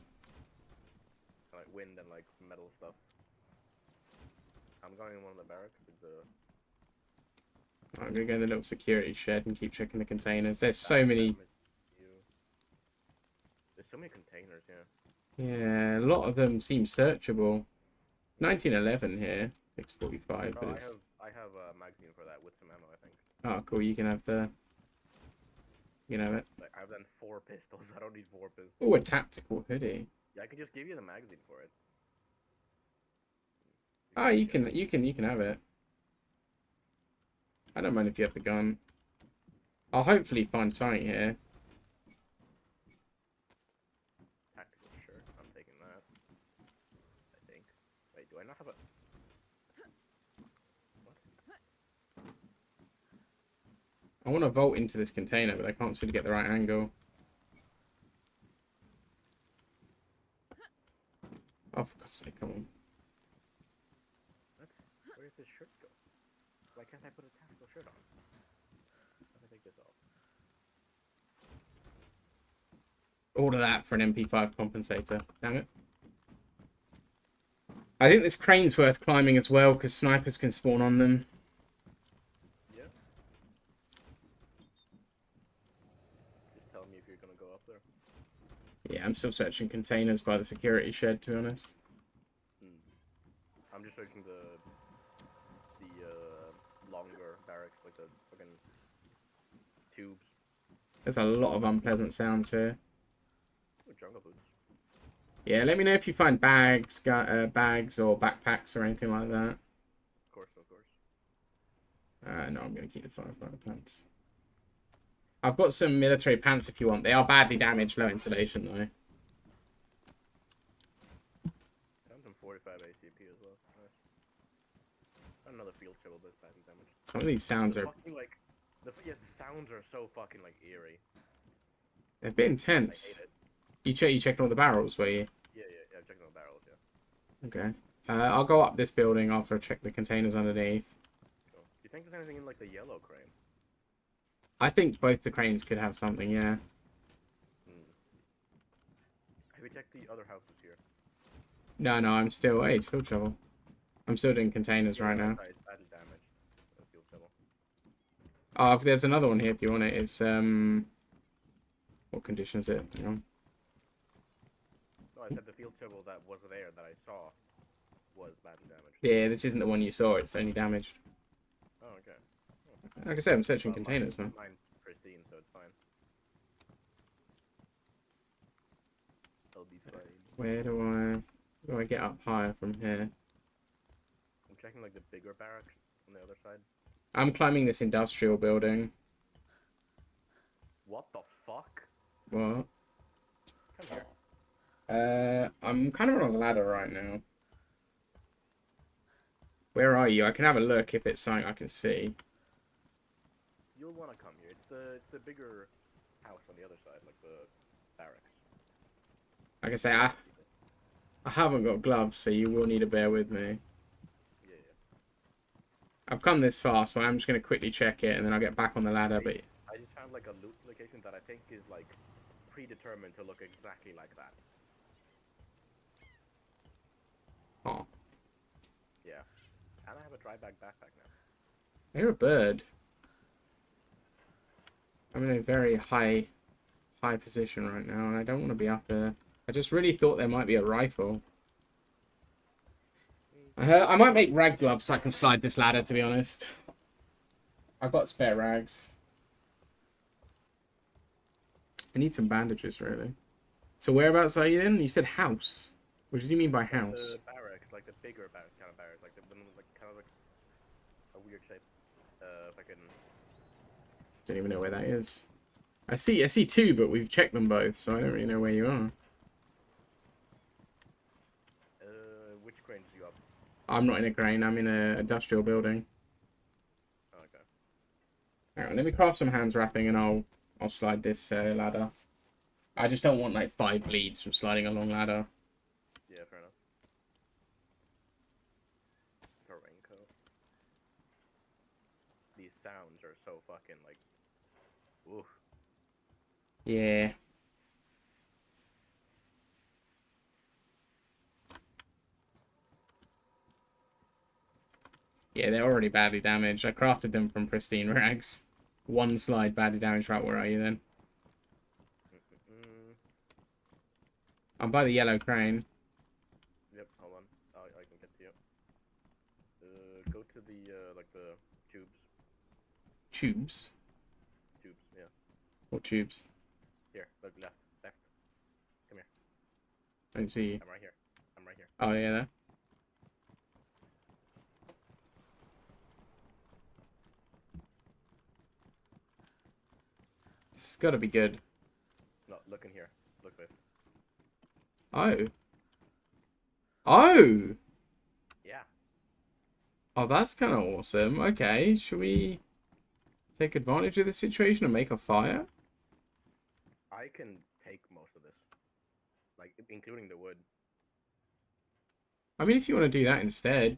Like wind and like metal stuff. I'm going in one of the barracks with the... I'm gonna go in the little security shed and keep checking the containers. There's so many. There's so many containers, yeah. Yeah, a lot of them seem searchable. 1911 here. 645, Oh, but I it's... have a magazine for that with some ammo, I think. Oh, cool. You can have the... You know it. Like, I've done 4 pistols. I don't need 4 pistols. Oh, a tactical hoodie. Yeah, I can just give you the magazine for it. Oh, you can have it. I don't mind if you have the gun. I'll hopefully find something here. Tactical shirt. I'm taking that. I think. Wait, do I not have a... What? I want to vault into this container, but I can't seem to get the right angle. Oh, for God's sake, come on. What? Where does this shirt go? Why can't I put a tactical shirt on? How do I take this off? All of that for an MP5 compensator. Damn it. I think this crane's worth climbing as well, because snipers can spawn on them. Yeah. Just tell me if you're gonna go up there. Yeah, I'm still searching containers by the security shed, to be honest. I'm just searching the longer barracks, like the fucking tubes. There's a lot of unpleasant sounds here. Ooh, jungle boots. Yeah, let me know if you find bags or backpacks or anything like that. Of course, of course. No, I'm going to keep the firefighter pants. I've got some military pants if you want. They are badly damaged, low insulation though. Found some 45 ACP as well. Nice. Another field shovel that's badly damaged. Some of these sounds are Fucking, like, the sounds are so fucking like eerie. they're a bit I intense. hate it. You checking all the barrels, were you? Yeah, I'm checking the barrels, yeah. Okay. I'll go up this building after I check the containers underneath. Cool. Do you think there's anything in like the yellow crane? I think both the cranes could have something, yeah. Have you checked the other houses here? No, I'm still... Hey, field shovel. I'm still doing containers right now. It's badly damaged. The field shovel. Oh, there's another one here if you want it. It's, what condition is it? Hang on. No, I said the field shovel that was there that I saw was badly damaged. Yeah, this isn't the one you saw. It's only damaged. Oh, okay. Like I said, I'm searching Well, containers, man. Mine's pristine, so it's fine. I'll be fine. Where do I get up higher from here? I'm checking like the bigger barracks on the other side. I'm climbing this industrial building. What the fuck? What? Come here. I'm kind of on a ladder right now. Where are you? I can have a look if it's something I can see. You'll want to come here. It's the bigger house on the other side, like the barracks. Like I say, I haven't got gloves, so you will need to bear with me. Yeah. I've come this far, so I'm just going to quickly check it, and then I'll get back on the ladder, but... I just found like a loot location that I think is like predetermined to look exactly like that. Oh. Yeah. And I have a dry bag backpack now. You're a bird. I'm in a very high position right now, and I don't want to be up there. I just really thought there might be a rifle. I might make rag gloves so I can slide this ladder, to be honest. I've got spare rags. I need some bandages, really. So whereabouts are you in? You said house. What do you mean by house? The barracks, like the bigger kind of barracks, like the one with like kind of like a weird shape. If I can Don't even know where that is. I see two, but we've checked them both, so I don't really know where you are. Which cranes are you up? I'm not in a crane. I'm in a industrial building. Oh, okay. Hang on, let me craft some hands wrapping, and I'll slide this ladder. I just don't want like 5 bleeds from sliding a long ladder. Yeah, fair enough. Raincoat. These sounds are so fucking like, oof. Yeah. Yeah, they're already badly damaged. I crafted them from pristine rags. 1 slide badly damaged. Right, where are you then? I'm by the yellow crane. Yep, hold on. I can get to you. Go to the, like the tubes. Tubes? Tubes, yeah. What tubes? Here, look, left. Come here. I don't see you. I'm right here. Oh, yeah, there. It's gotta be good. No, look in here. Look this. Oh. Oh! Yeah. Oh, that's kind of awesome. Okay, should we take advantage of the situation and make a fire? I can take most of this. Like, including the wood. I mean, if you want to do that instead.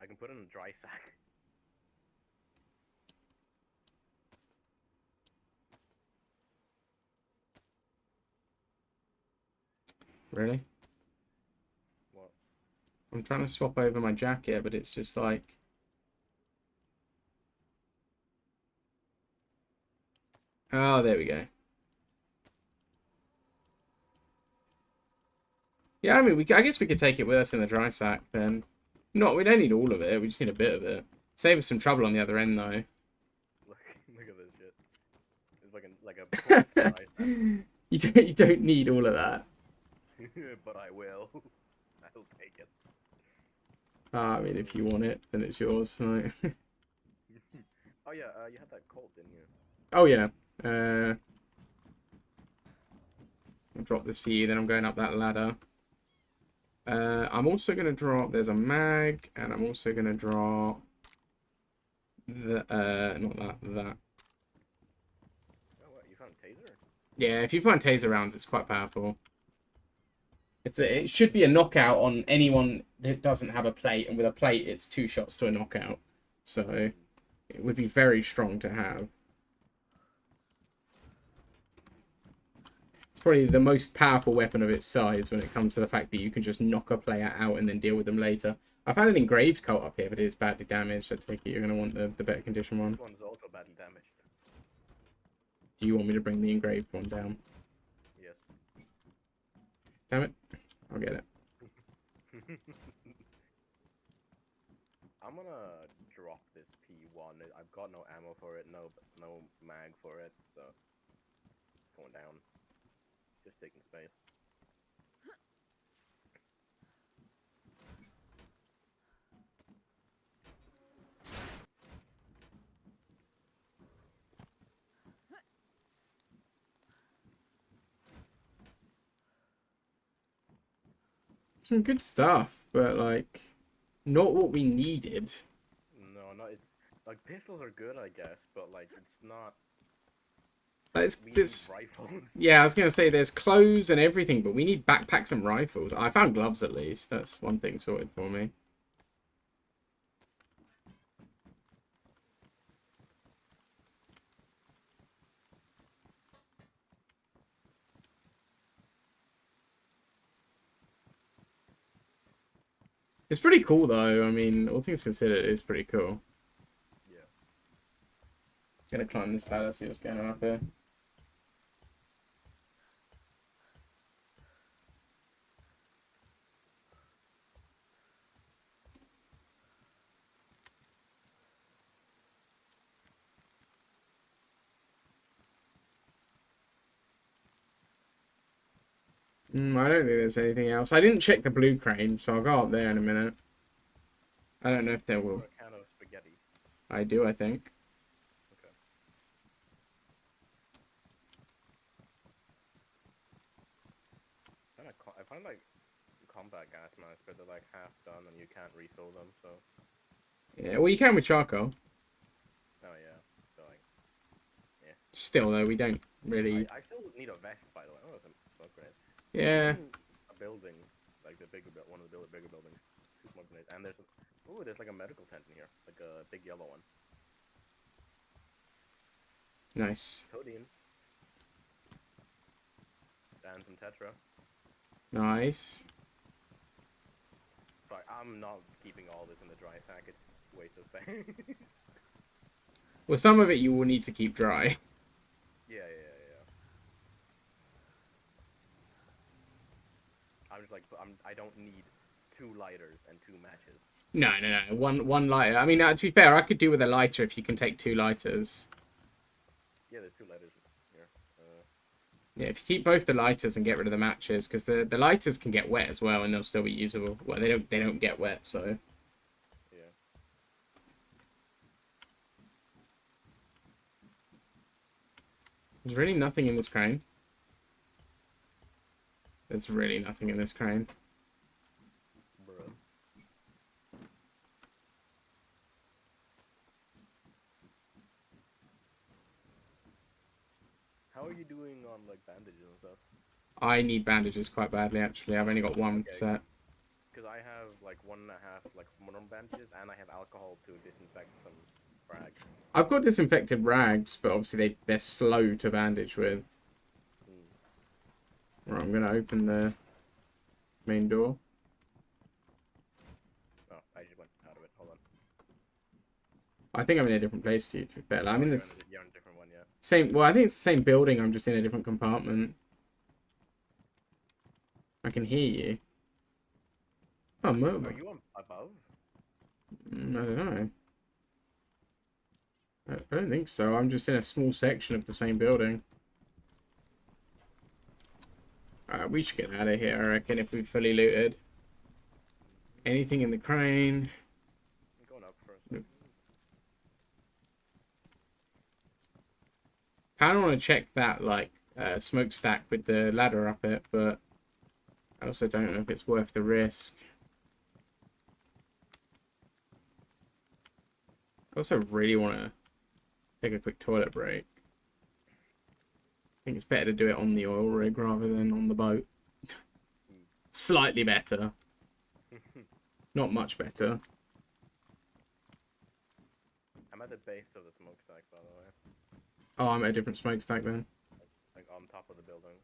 I can put it in a dry sack. Really? What? I'm trying to swap over my jacket, but it's just like... Oh, there we go. Yeah, I mean, I guess we could take it with us in the dry sack then. No, we don't need all of it. We just need a bit of it. Save us some trouble on the other end, though. Look at this shit. It's like a dry sack. You don't need all of that. But I will. I'll take it. I mean, if you want it, then it's yours. So. Oh yeah, you had that colt, didn't you? Oh yeah. I'll drop this for you. Then I'm going up that ladder. I'm also gonna drop. There's a mag, and I'm also gonna drop the not that. Oh, what? You found a taser? Yeah, if you find taser rounds, it's quite powerful. It should be a knockout on anyone that doesn't have a plate, and with a plate, it's 2 shots to a knockout. So it would be very strong to have. It's probably the most powerful weapon of its size when it comes to the fact that you can just knock a player out and then deal with them later. I found an engraved colt up here, but it is badly damaged. I take it you're going to want the better condition one. This one's also badly damaged. Do you want me to bring the engraved one down? Yes. Damn it. I'll get it. I'm gonna drop this P1. I've got no ammo for it, no mag for it, so it's going down. Just taking space. Some good stuff, but like not what we needed. No, it's like pistols are good, I guess, but like it's not. Like, We it's need rifles. yeah, I was gonna say there's clothes and everything, but we need backpacks and rifles. I found gloves at least. That's one thing sorted for me. It's pretty cool though. I mean, all things considered, it's pretty cool. Yeah. Gonna climb this ladder, see what's going on up here. I don't think there's anything else. I didn't check the blue crane, so I'll go up there in a minute. I don't know if there will. A can of spaghetti. I do, I think. Okay. I like combat gas masks, but they're like half done and you can't refill them. So. Yeah, well, you can with charcoal. Oh yeah. So like. Still, though, we don't really. I still need a vest, by the way. Oh, that's a smoke grenade. Yeah. A building, like the bigger, one of the bigger buildings. 2 smoke grenades, and there's like a medical tent in here, like a big yellow one. Nice. Codeine. And some tetra. Nice. Sorry, I'm not keeping all this in the dry sack. It's a waste of space. Well, some of it you will need to keep dry. Yeah. I'm just like, I don't need 2 lighters and 2 matches. No. One lighter. I mean, to be fair, I could do with a lighter if you can take 2 lighters. Yeah, there's 2 lighters here. Yeah, if you keep both the lighters and get rid of the matches, because the lighters can get wet as well, and they'll still be usable. Well, they don't get wet, so. Yeah. There's really nothing in this crane. There's really nothing in this crane. Bruh. How are you doing on like bandages and stuff? I need bandages quite badly, actually. I've only got one Okay. set. Because I have like 1.5 like normal bandages, and I have alcohol to disinfect some rags. I've got disinfected rags, but obviously they're slow to bandage with. Right, I'm going to open the main door. Oh, I just went out of it. Hold on. I think I'm in a different place to you, to be fair. I'm in this You're in a different one, yeah. same... Well, I think it's the same building. I'm just in a different compartment. I can hear you. Oh, mobile. Are you on above? I don't know. I don't think so. I'm just in a small section of the same building. We should get out of here, I reckon, if we've fully looted. Anything in the crane? I'm going up first. I don't want to check that, like, smokestack with the ladder up it, but I also don't know if it's worth the risk. I also really want to take a quick toilet break. I think it's better to do it on the oil rig rather than on the boat. Slightly better. Not much better. I'm at the base of the smokestack, by the way. Oh, I'm at a different smokestack then. Like on top of the building.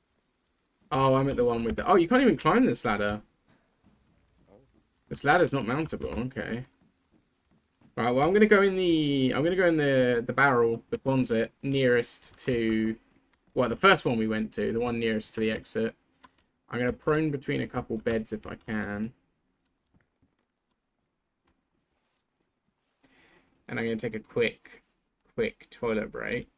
Oh, I'm at the one with the... Oh, you can't even climb this ladder. Oh. This ladder's not mountable. Okay. Right, well, I'm gonna go in the barrel, the Quonset, nearest to... Well, the first one we went to, the one nearest to the exit. I'm gonna prone between a couple beds if I can. And I'm gonna take a quick toilet break.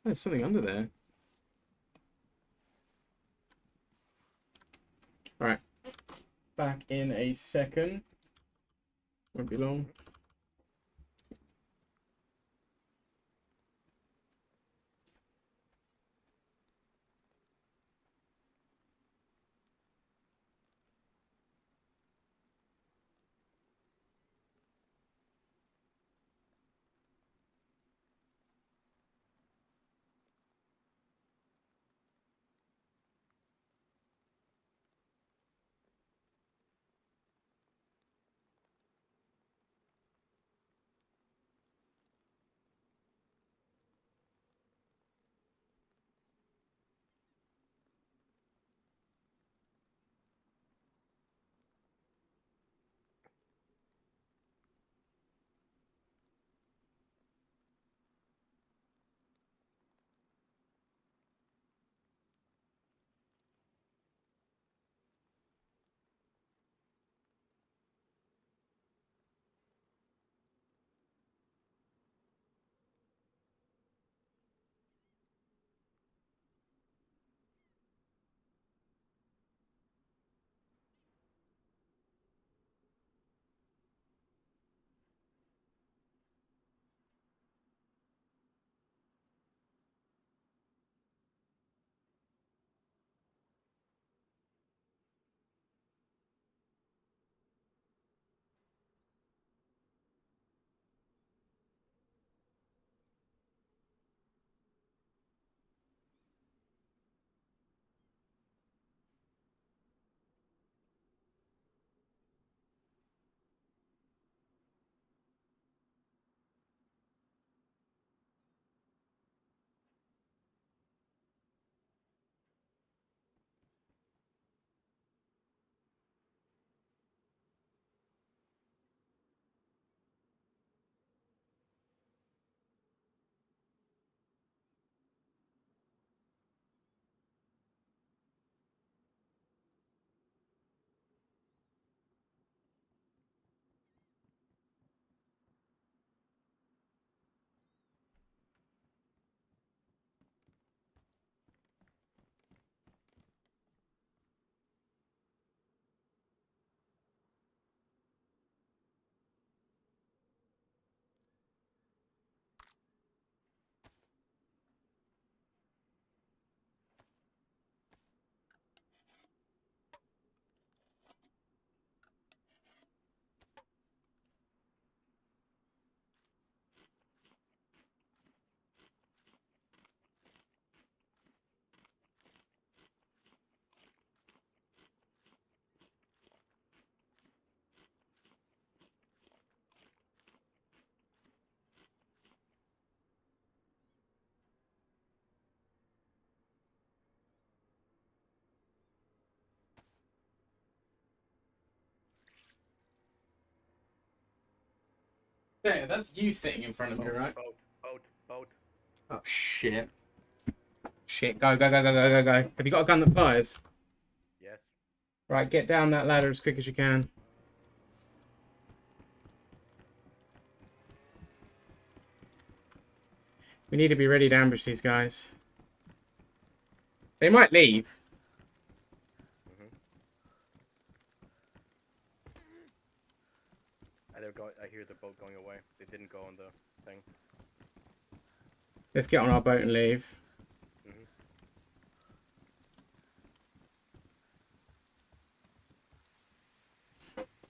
Oh, there's something under there. Alright. Back in a second. Won't be long. There, that's you sitting in front of me, right? Boat, boat, boat. Oh shit. Shit, go, go, go, go, go, go, go. Have you got a gun that fires? Yes. Right, get down that ladder as quick as you can. We need to be ready to ambush these guys. They might leave. I hear the boat going away. They didn't go on the thing. Let's get on our boat and leave.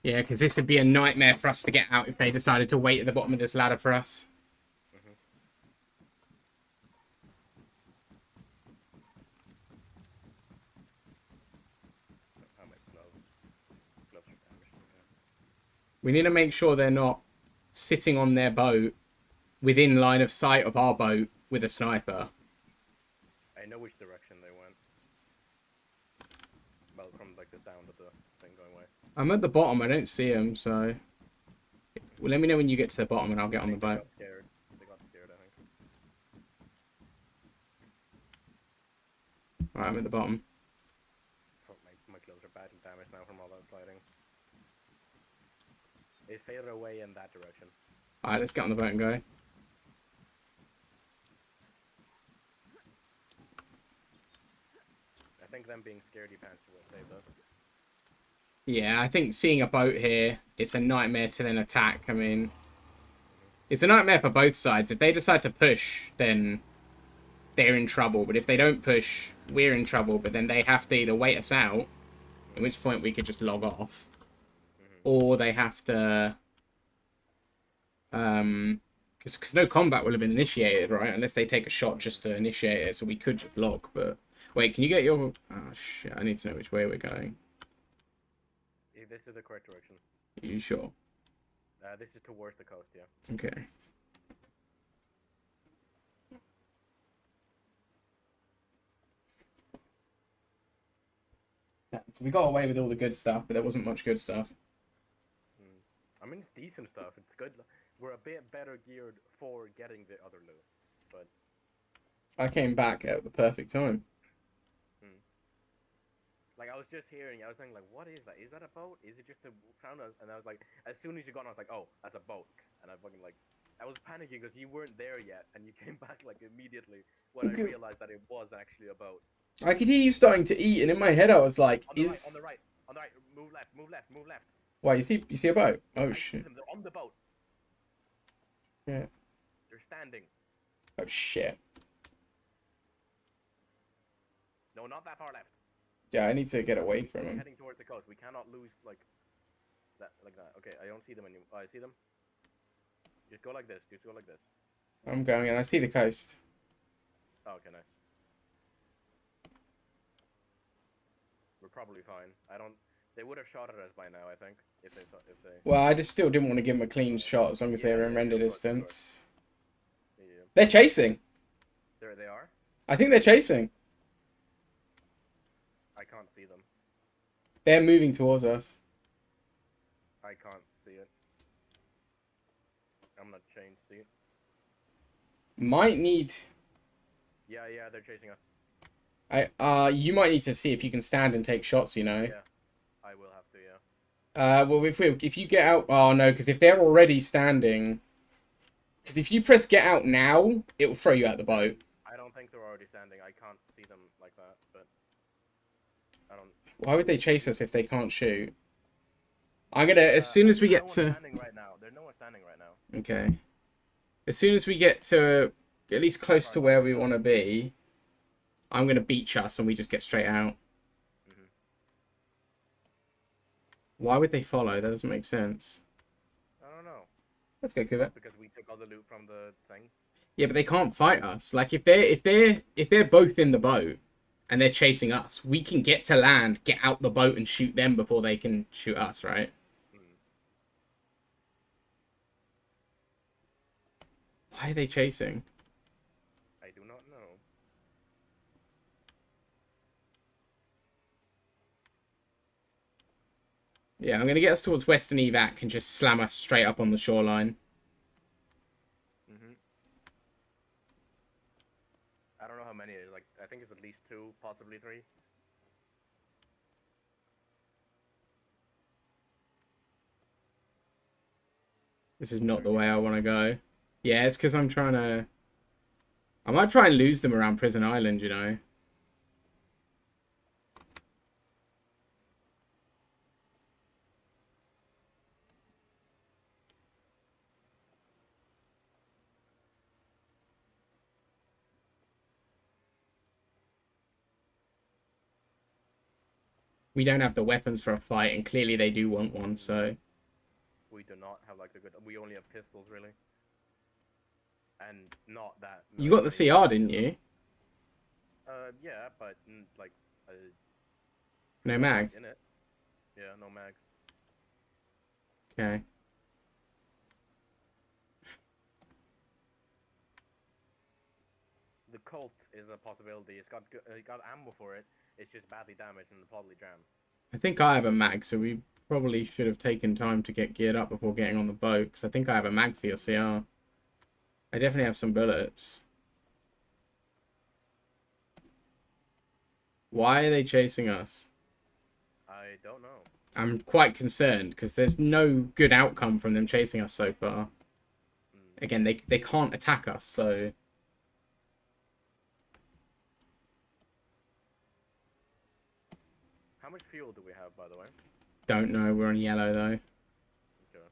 Yeah, because this would be a nightmare for us to get out if they decided to wait at the bottom of this ladder for us. How many gloves? Gloves are damaged. Okay. We need to make sure they're not sitting on their boat within line of sight of our boat with a sniper. I know which direction they went. Well, from like the sound of the thing going away. I'm at the bottom. I don't see them, so... Well, let me know when you get to the bottom and I'll get on the They boat. got scared. They got scared, I think. Right, I'm at the bottom. Fuck, my gloves are badly damaged now from all that sliding. It faded away in that direction. Alright, let's get on the boat and go. I think them being scaredy pants will save us. Yeah, I think seeing a boat here, it's a nightmare to then attack. I mean, it's a nightmare for both sides. If they decide to push, then they're in trouble. But if they don't push, we're in trouble. But then they have to either wait us out, at which point we could just log off, or they have to... Because no combat will have been initiated, right? Unless they take a shot just to initiate it, so we could just log, but... Wait, can you get your... Oh, shit, I need to know which way we're going. Yeah, this is the correct direction. Are you sure? This is towards the coast, yeah. Okay. Yeah, so we got away with all the good stuff, but there wasn't much good stuff. I mean, it's decent stuff. It's good. We're a bit better geared for getting the other loot, but... I came back at the perfect time. Like, I was just hearing, I was thinking, like, what is that? Is that a boat? Is it just a sound? And I was like, as soon as you got on, I was like, oh, that's a boat. And I fucking, like, I was panicking because you weren't there yet, and you came back, like, immediately when I realized that it was actually a boat. I could hear you starting to eat, and in my head I was like, On the right, on the right, on the right, move left, move left, move left. Why, you see a boat? Oh, I shit. see them, they're on the boat. Yeah. They're standing. Oh, shit. No, not that far left. Yeah, I need to get away from We're him. heading towards the coast. We cannot lose, like that. Okay, I don't see them anymore. Oh, I see them. Just go like this. Just go like this. I'm going, and I see the coast. Oh, okay, nice. We're probably fine. I don't... They would have shot at us by now, I think, if they... Well, I just still didn't want to give them a clean shot as long as they were in render of course, distance. Yeah. They're chasing. There they are. I think they're chasing. I can't see them. They're moving towards us. I can't see it. I'm not changed, see it? Might need... Yeah, they're chasing us. You might need to see if you can stand and take shots, you know. Yeah, I will have to, yeah. Well, if you get out... Oh, no, because if they're already standing... Because if you press get out now, it will throw you out the boat. I don't think they're already standing. I can't see them like that, but... I don't... Why would they chase us if they can't shoot? I'm gonna... As soon as we get to... There's no one standing right now. Okay. As soon as we get to at least close to where we want to be, I'm going to beach us and we just get straight out. Why would they follow? That doesn't make sense. I don't know. Let's go, Kuba. Because we took all the loot from the thing. Yeah, but they can't fight us. Like if they're both in the boat and they're chasing us, we can get to land, get out the boat, and shoot them before they can shoot us, right? Why are they chasing? I do not know. Yeah, I'm going to get us towards Western Evac and just slam us straight up on the shoreline. 2, possibly 3. This is not the way I want to go. Yeah, it's because I'm trying to... I might try and lose them around Prison Island, you know. We don't have the weapons for a fight, and clearly they do want one, so... We do not have like the good. We only have pistols, really. And not that. You got the military- CR, didn't you? Yeah, but like, No mag? in it. Yeah, no mag. Okay. The Colt is a possibility. It's got ammo for it. It's just badly damaged and probably jammed. I think I have a mag, so we probably should have taken time to get geared up before getting on the boat, because I think I have a mag for your CR. I definitely have some bullets. Why are they chasing us? I don't know. I'm quite concerned, because there's no good outcome from them chasing us so far. Again, they can't attack us, so... How much fuel do we have, by the way? Don't know, we're on yellow, though. Okay.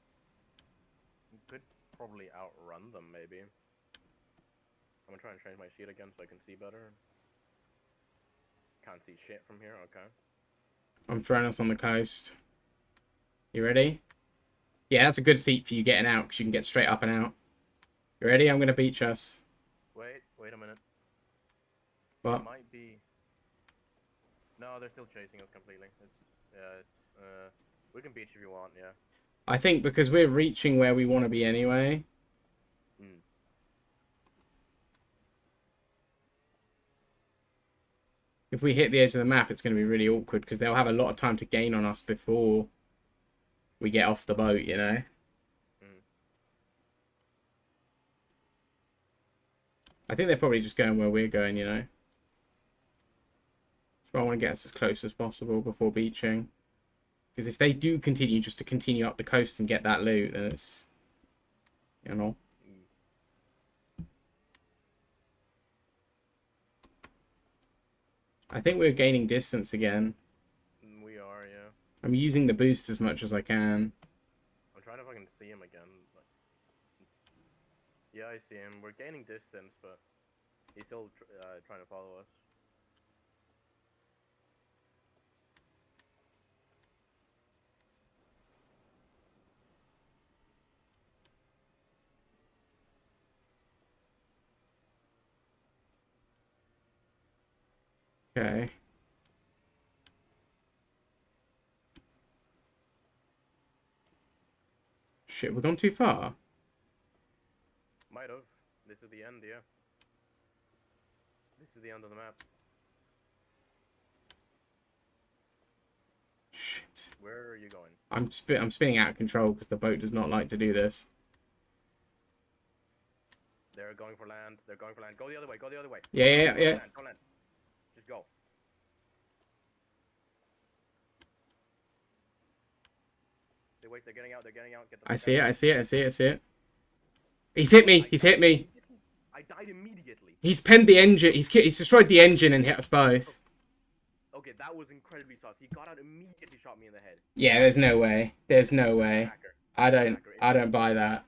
We could probably outrun them, maybe. I'm gonna try and change my sheet again so I can see better. Can't see shit from here, okay. I'm throwing us on the coast. You ready? Yeah, that's a good seat for you getting out, because you can get straight up and out. You ready? I'm going to beach us. Wait a minute. What? It might be... No, they're still chasing us completely. We can beach if you want, yeah. I think because we're reaching where we want to be anyway. Mm. If we hit the edge of the map, it's going to be really awkward, because they'll have a lot of time to gain on us before we get off the boat, you know? I think they're probably just going where we're going, you know? So I want to get us as close as possible before beaching. Because if they do continue just to continue up the coast and get that loot, then it's... You know? I think we're gaining distance again. We are, yeah. I'm using the boost as much as I can. I'm trying to fucking see him again. But... Yeah, I see him. We're gaining distance, but he's still trying to follow us. Okay. Shit, we've gone too far. Might have. This is the end, yeah. This is the end of the map. Shit. Where are you going? I'm spinning out of control because the boat does not like to do this. They're going for land. They're going for land. Go the other way. Go the other way. Yeah. Go land. Go land. Just go. They're getting out. They're getting out. Get the I fuck see out. it. I see it. I see it. I see it. He's hit me. He's hit me. I died immediately. He's penned the engine. He's destroyed the engine and hit us both. Okay, that was incredibly sus. He got out immediately, shot me in the head. Yeah, there's no way. There's no way. Hacker. I don't buy that.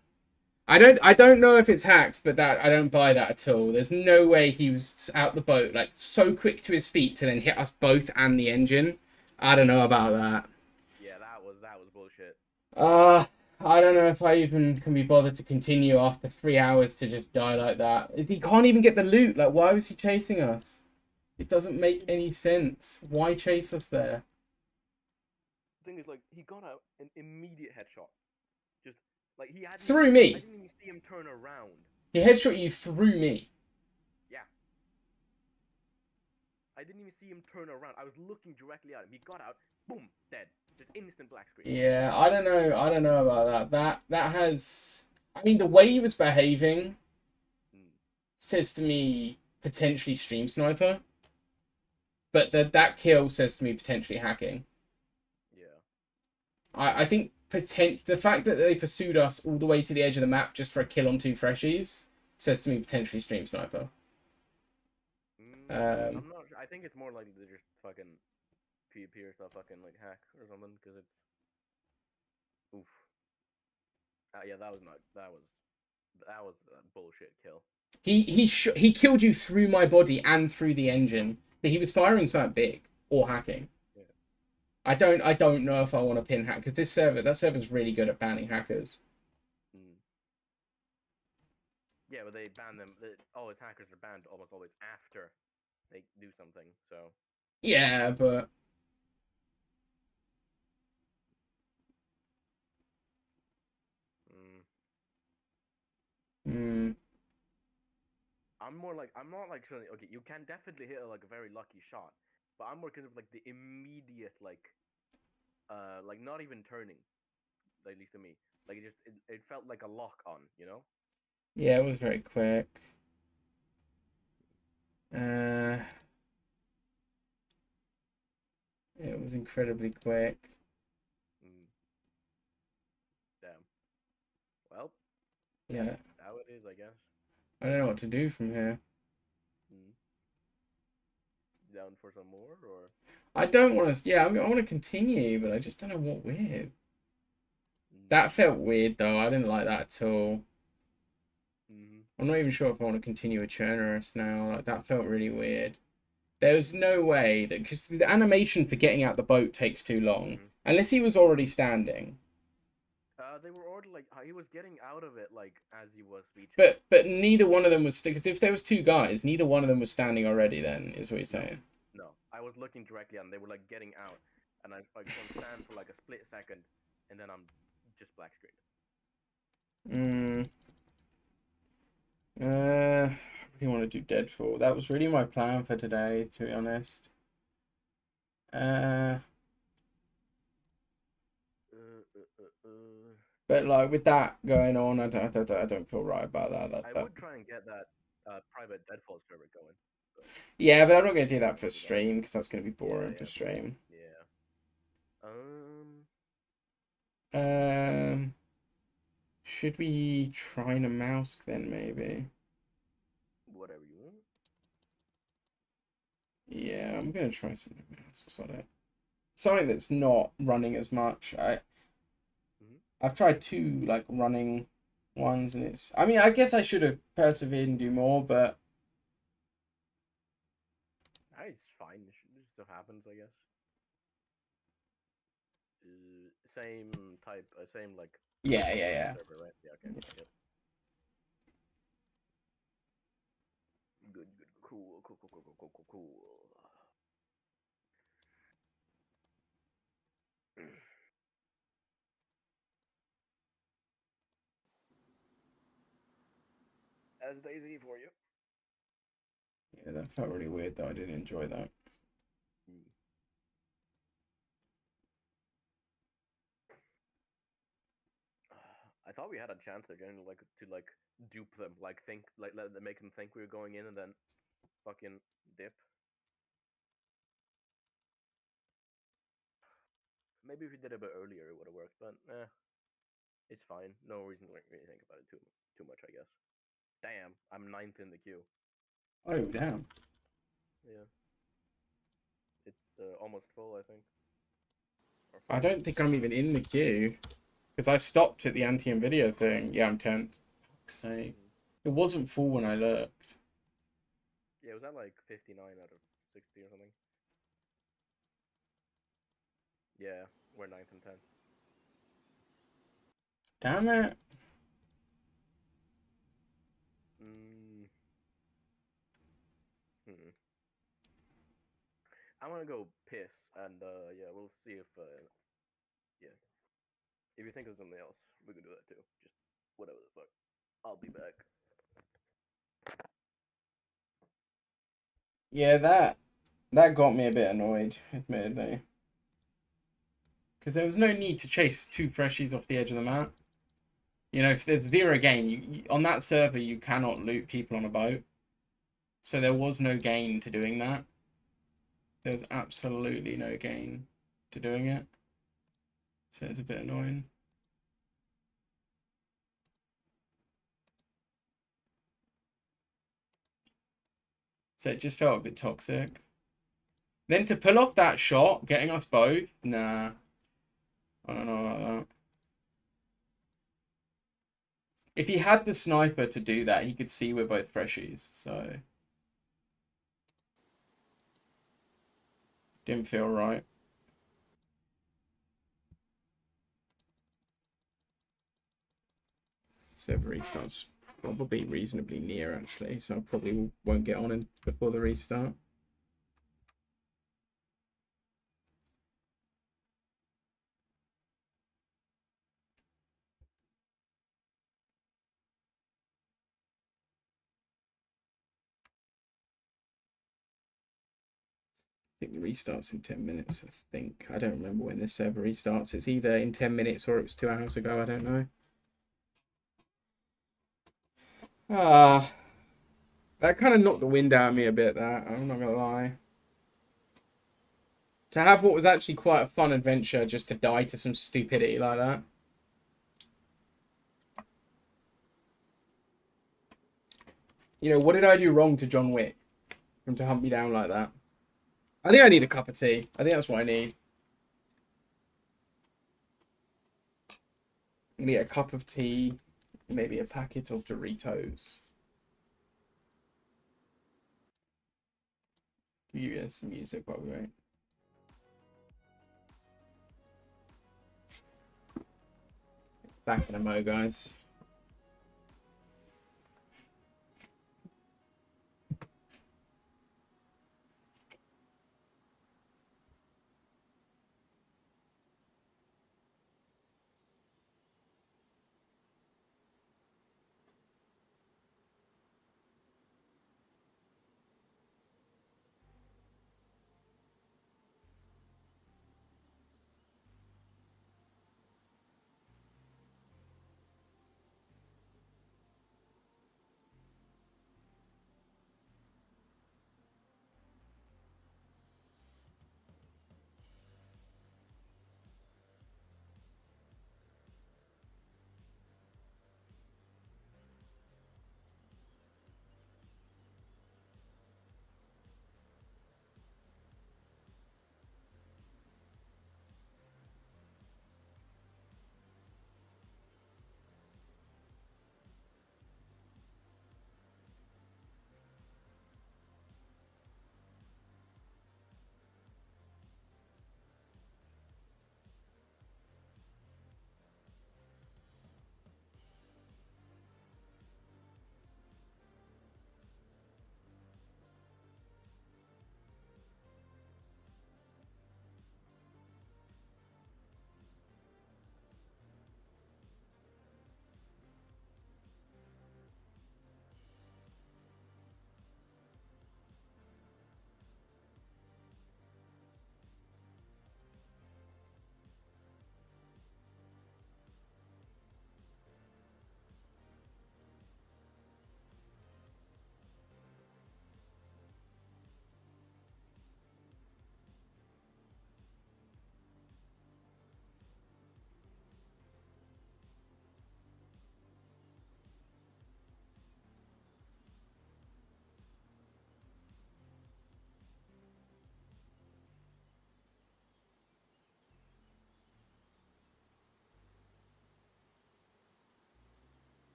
I don't know if it's hacks, but I don't buy that at all. There's no way he was out the boat like so quick to his feet to then hit us both and the engine. I don't know about that. Yeah, that was bullshit. I don't know if I even can be bothered to continue after 3 hours to just die like that. He can't even get the loot. Like, why was he chasing us? It doesn't make any sense. Why chase us there? The thing is, like, he got out an immediate headshot. Just like he had Through me. I didn't even see him turn around. He headshot you through me. Yeah. I didn't even see him turn around. I was looking directly at him. He got out, boom, dead. Just instant black screen. Yeah, I don't know about that. That has... I mean, the way he was behaving says to me, potentially stream sniper. but that kill says to me potentially hacking. Yeah. I think the fact that they pursued us all the way to the edge of the map just for a kill on 2 freshies says to me potentially stream sniper. I'm not sure. I think it's more likely to just fucking PvP or stuff, fucking like hack or something, because it's oof. Yeah, that was a bullshit kill. He killed you through my body and through the engine. So he was firing something big or hacking. Yeah. I don't know if I want to pin hack because that server's really good at banning hackers. Yeah, but they ban them. Always hackers are banned almost always after they do something. So yeah, but I'm not like sure. Okay, you can definitely hit like a very lucky shot, but I'm more concerned with like the immediate like not even turning, at least to me. Like it felt like a lock on, you know? yeah, it was very quick. It was incredibly quick. Damn. Well. Yeah. How it is, I guess. I don't know what to do from here. Down for some more, or? I don't want to. Yeah, I want to continue, but I just don't know what with. That felt weird though. I didn't like that at all. I'm not even sure if I want to continue with Chernarus now. Like, that felt really weird. There was no way that because the animation for getting out the boat takes too long, unless he was already standing. They were already like he was getting out of it like as he was reaching. But neither one of them was because if there was 2 guys, neither one of them was standing already. Then is what you're saying? No, I was looking directly and they were like getting out, and I like stand for like a split second, and then I'm just black screened. I really want to do Deadfall. That was really my plan for today, to be honest. But like with that going on, I don't feel right about that. I would try and get that private Deadfall server going. Yeah, but I'm not going to do that for stream because that's going to be boring for stream. Yeah. Should we try Namalsk then maybe? Whatever you want. Yeah, I'm going to try some Namalsk. Something that's not running as much. I've tried 2 like running ones, and it's. I mean, I guess I should have persevered and do more, but it's fine. This stuff happens, I guess. Same type, same like. Yeah. Server, right? Yeah. Okay. Yep. Good. Cool. As Daisy for you. Yeah, that felt really weird though. I didn't enjoy that. I thought we had a chance again, like to dupe them, like make them think we were going in and then fucking dip. Maybe if we did it a bit earlier, it would have worked, but it's fine. No reason to really think about it too much, I guess. Damn, I'm 9th in the queue. Oh damn. Yeah. It's almost full, I think. I don't think I'm even in the queue because I stopped at the anti-video thing. Yeah, I'm 10th. Fuck's sake. It wasn't full when I looked. Yeah, it was at like 59 out of 60 or something. Yeah, we're 9th and 10th. Damn it. I'm gonna go piss, and yeah, we'll see if yeah, if you think of something else, we can do that too. Just whatever the fuck. I'll be back. Yeah, that got me a bit annoyed, admittedly. Because there was no need to chase 2 freshies off the edge of the map. You know, if there's 0 gain, you on that server you cannot loot people on a boat. So there was no gain to doing that. there's absolutely no gain to doing it. So it's a bit annoying. So it just felt a bit toxic. Then to pull off that shot, getting us both, nah. I don't know about that. If he had the sniper to do that, he could see we're both freshies, so... Didn't feel right. Server restart's probably reasonably near, actually, so I probably won't get on in before the restart. I think the restart's in 10 minutes, I think. I don't remember when the server restarts. It's either in 10 minutes or it was 2 hours ago, I don't know. Ah, that kind of knocked the wind out of me a bit, that. I'm not gonna lie. To have what was actually quite a fun adventure just to die to some stupidity like that. You know, what did I do wrong to John Wick for him to hunt me down like that? I think I need a cup of tea. I think that's what I need. I'm gonna get a cup of tea, maybe a packet of Doritos. You get some music while we wait. Back in a mo, guys.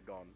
gone.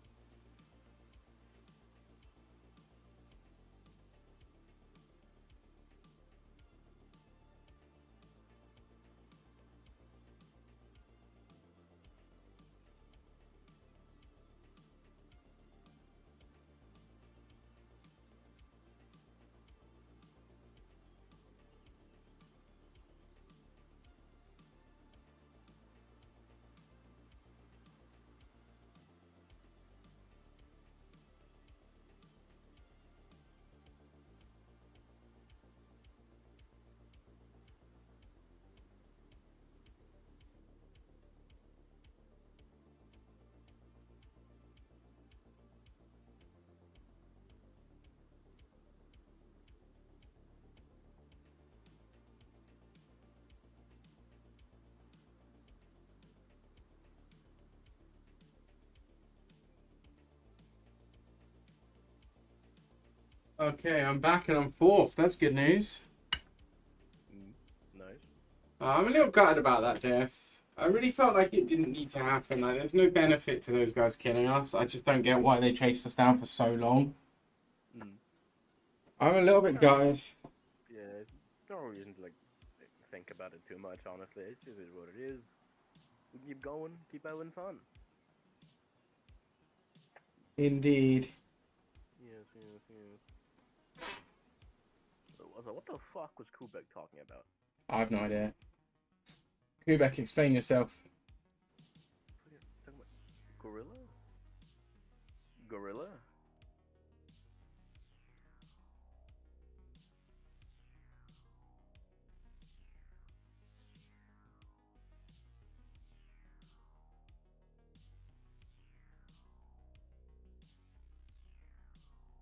Okay, I'm back and I'm fourth. That's good news. Nice. I'm a little gutted about that death. I really felt like it didn't need to happen. Like, there's no benefit to those guys killing us. I just don't get why they chased us down for so long. I'm a little bit gutted. Yeah, it's no reason to like think about it too much. Honestly, it's just is what it is. We keep going, keep having fun. Indeed. Yes. So what the fuck was Kubek talking about? I have no idea. Kubek, explain yourself. Talking about gorilla? Gorilla?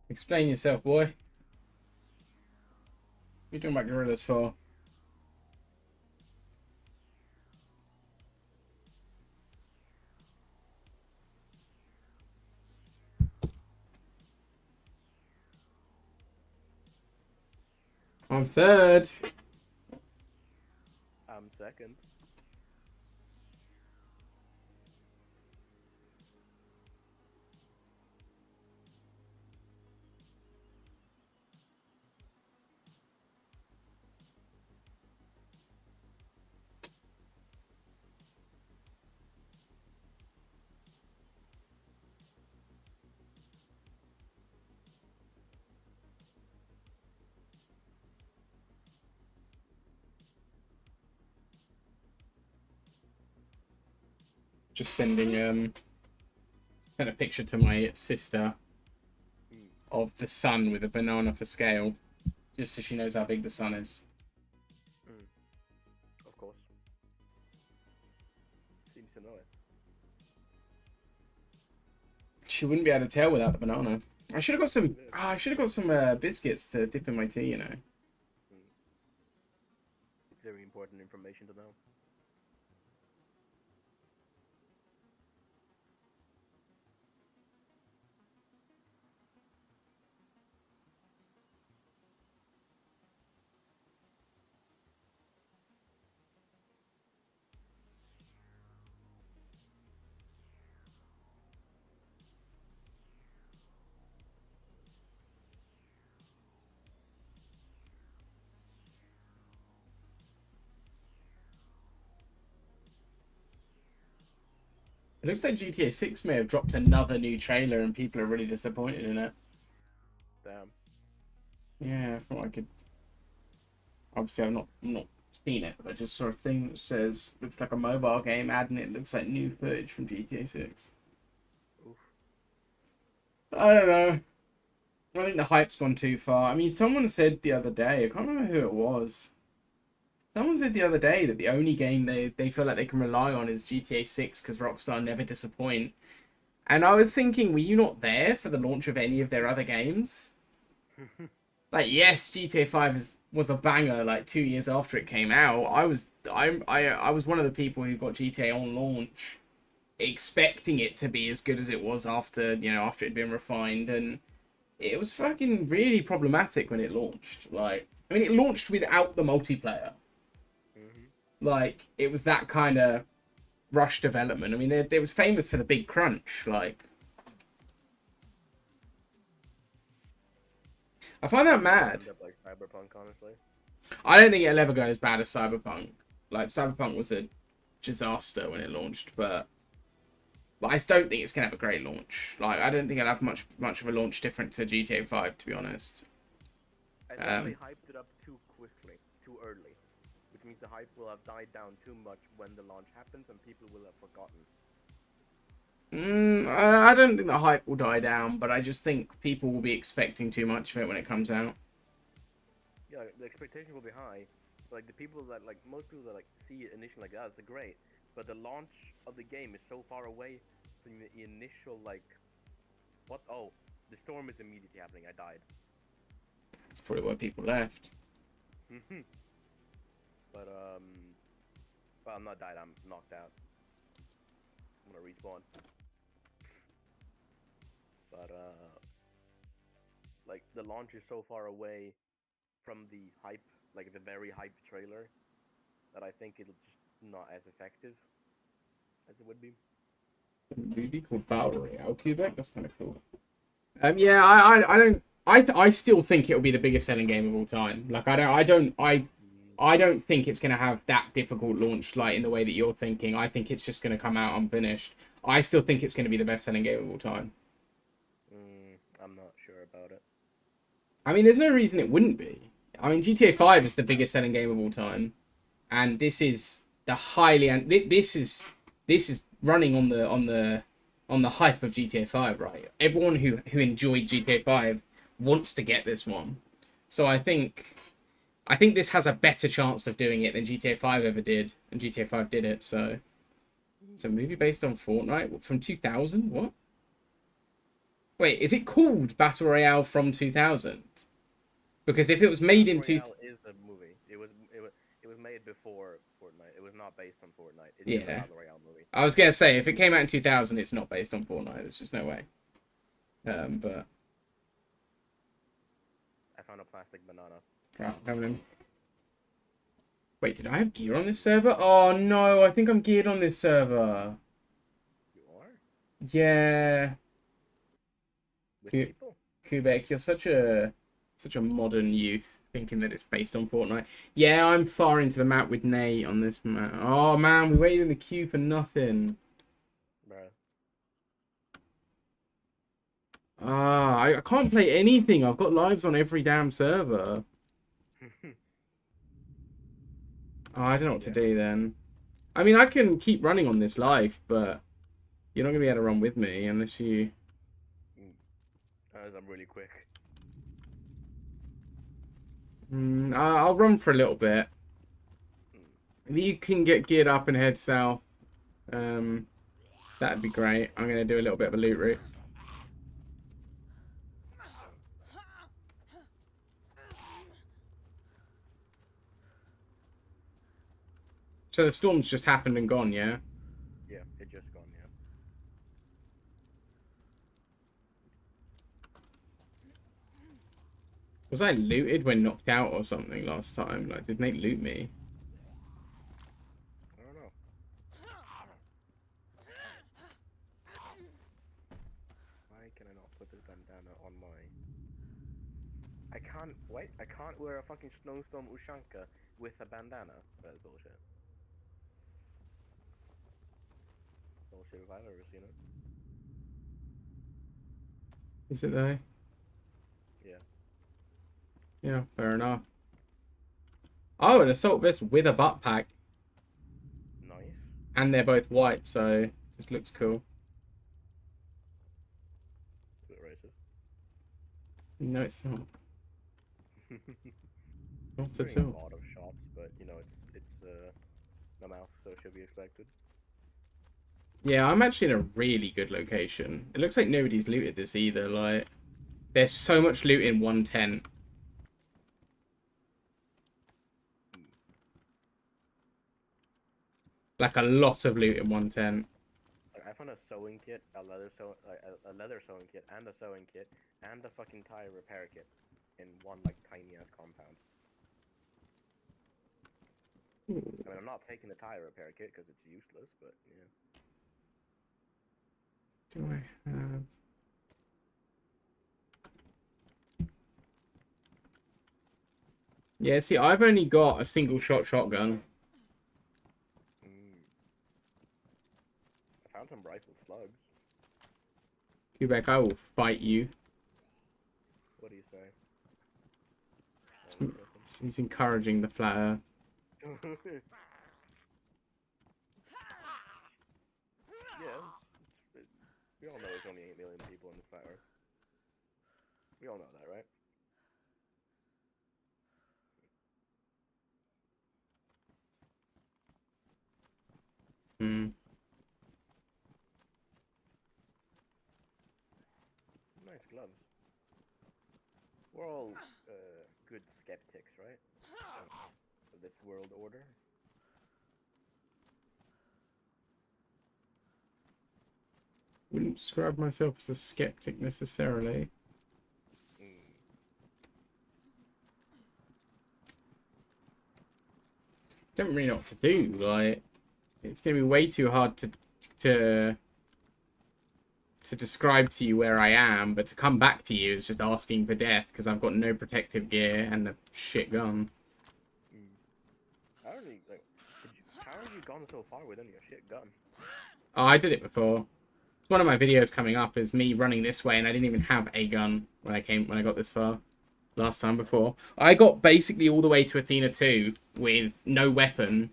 Explain yourself, boy. What are you talking about gorillas for? I'm third. I'm second. Just sending sent a picture to my sister of the sun with a banana for scale, just so she knows how big the sun is. Of course. Seems to know it. She wouldn't be able to tell without the banana. I should have got some. I should have got some biscuits to dip in my tea. You know. It's very important information to know. It looks like GTA 6 may have dropped another new trailer, and people are really disappointed in it. Damn. Yeah, I thought I could. Obviously, I've not seen it, but I just saw a thing that says looks like a mobile game ad, and it looks like new footage from GTA 6. Oof. I don't know. I think the hype's gone too far. I mean, someone said the other day, I can't remember who it was. Someone said the other day that the only game they feel like they can rely on is GTA 6 because Rockstar never disappoint. And I was thinking, were you not there for the launch of any of their other games? Like, yes, GTA 5 was a banger. Like 2 years after it came out, I was one of the people who got GTA on launch, expecting it to be as good as it was after it had been refined, and it was fucking really problematic when it launched. Like, I mean, it launched without the multiplayer. Like, it was that kind of rush development. I mean, it was famous for the big crunch. Like, I find that End mad. up like Cyberpunk, honestly. I don't think it'll ever go as bad as Cyberpunk. Like, Cyberpunk was a disaster when it launched, but I don't think it's gonna have a great launch. Like, I don't think it'll have much of a launch different to GTA 5, to be honest. I think they hyped it up too quickly, too early, which means the hype will have died down too much when the launch happens, and people will have forgotten. I don't think the hype will die down, but I just think people will be expecting too much of it when it comes out. Yeah, the expectation will be high. Like the people that most people that see it initially like that, it's great, but the launch of the game is so far away from the initial what? Oh, the storm is immediately happening. I died. That's probably why people left. But well, I'm not died. I'm knocked out. I'm gonna respawn. But like the launch is so far away from the hype, like the very hyped trailer, that I think it'll just not as effective as it would be. A movie called Battle Royale Quebec. That's kind of cool. Yeah, I don't. I still think it'll be the biggest selling game of all time. Like I don't think it's gonna have that difficult launch like in the way that you're thinking. I think it's just gonna come out unfinished. I still think it's gonna be the best selling game of all time. I'm not sure about it. I mean, there's no reason it wouldn't be. I mean, GTA 5 is the biggest selling game of all time, and this is the highly and this is running on the hype of GTA 5, right? Everyone who enjoyed GTA 5 wants to get this one, so I think this has a better chance of doing it than GTA 5 ever did, and GTA 5 did it. So it's a movie based on Fortnite from 2000. What? Wait, is it called Battle Royale from 2000? Because if it was made in Royale is a movie. It was made before Fortnite. It was not based on Fortnite. It's a Battle Royale movie. I was gonna say if it came out in 2000, it's not based on Fortnite. There's just no way. But I found a plastic banana. right, having him. Wait, did I have gear on this server? Oh no, I think I'm geared on this server. You are? Yeah, With Cute. people? Kubek, you're such a modern youth, thinking that it's based on Fortnite. Yeah, I'm far into the map with Nate on this map. Oh man, we waited in the queue for nothing. Bruh. Ah, I can't play anything. I've got lives on every damn server. Oh, I don't know what to do then. I mean, I can keep running on this life, but you're not gonna be able to run with me unless you. As I'm really quick. I'll run for a little bit. If you can get geared up and head south, that'd be great. I'm gonna do a little bit of a loot route. So the storm's just happened and gone, yeah? Yeah, it just gone, yeah. Was I looted when knocked out or something last time? Like, did Nate loot me? I don't know. Why can I not put this bandana on my... I can't wear a fucking snowstorm Ushanka with a bandana. That's bullshit. Bullshit if I've ever seen it. Is it though? Yeah. Yeah, fair enough. Oh, an assault vest with a butt pack. Nice. And they're both white, so this looks cool. A bit racist. No, it's not. Not at Doing a all. lot of shots, but you know it's Namalsk, so it should be expected. Yeah, I'm actually in a really good location. It looks like nobody's looted this either. Like, there's so much loot in one tent. Like a lot of loot in one tent. I found a sewing kit, a leather sewing kit, and a sewing kit, and a fucking tire repair kit in one like tiny ass compound. I mean, I'm not taking the tire repair kit because it's useless, but yeah. Do I have... Yeah, see, I've only got a single shot shotgun. Mm. I found some rifle slugs. Quebec, I will fight you. What do you say? He's encouraging the flat earth. Yeah, we all know there's only 8 million people in the flat Earth. We all know that, right? Hmm. Nice gloves. We're all good skeptics, right? Of this world order. Wouldn't describe myself as a skeptic necessarily. Mm. Don't really know what to do. Like, it's gonna be way too hard to describe to you where I am, but to come back to you is just asking for death because I've got no protective gear and a shit gun. I don't really, like, how have you gone so far with only a shit gun? Oh, I did it before. One of my videos coming up is me running this way, and I didn't even have a gun when I got this far. Last time before. I got basically all the way to Athena 2 with no weapon.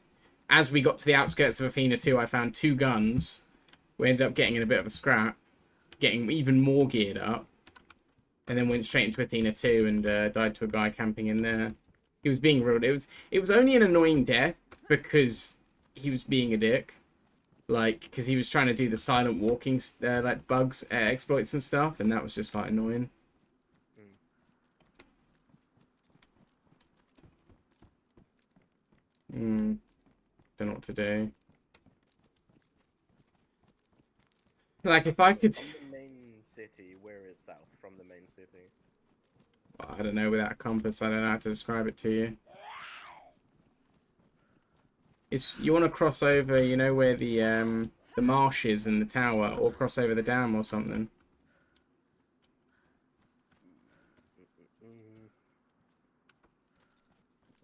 As we got to the outskirts of Athena 2, I found 2 guns. We ended up getting in a bit of a scrap, getting even more geared up, and then went straight into Athena 2 and died to a guy camping in there. He was being rude. It was only an annoying death because he was being a dick. Like, because he was trying to do the silent walking, like, bugs, exploits and stuff, and that was just, like, annoying. Don't know what to do. Like, if I could... From the main city, where is south from the main city? Well, I don't know, without a compass, I don't know how to describe it to you. It's, you want to cross over, you know, where the marsh is and the tower, or cross over the dam or something.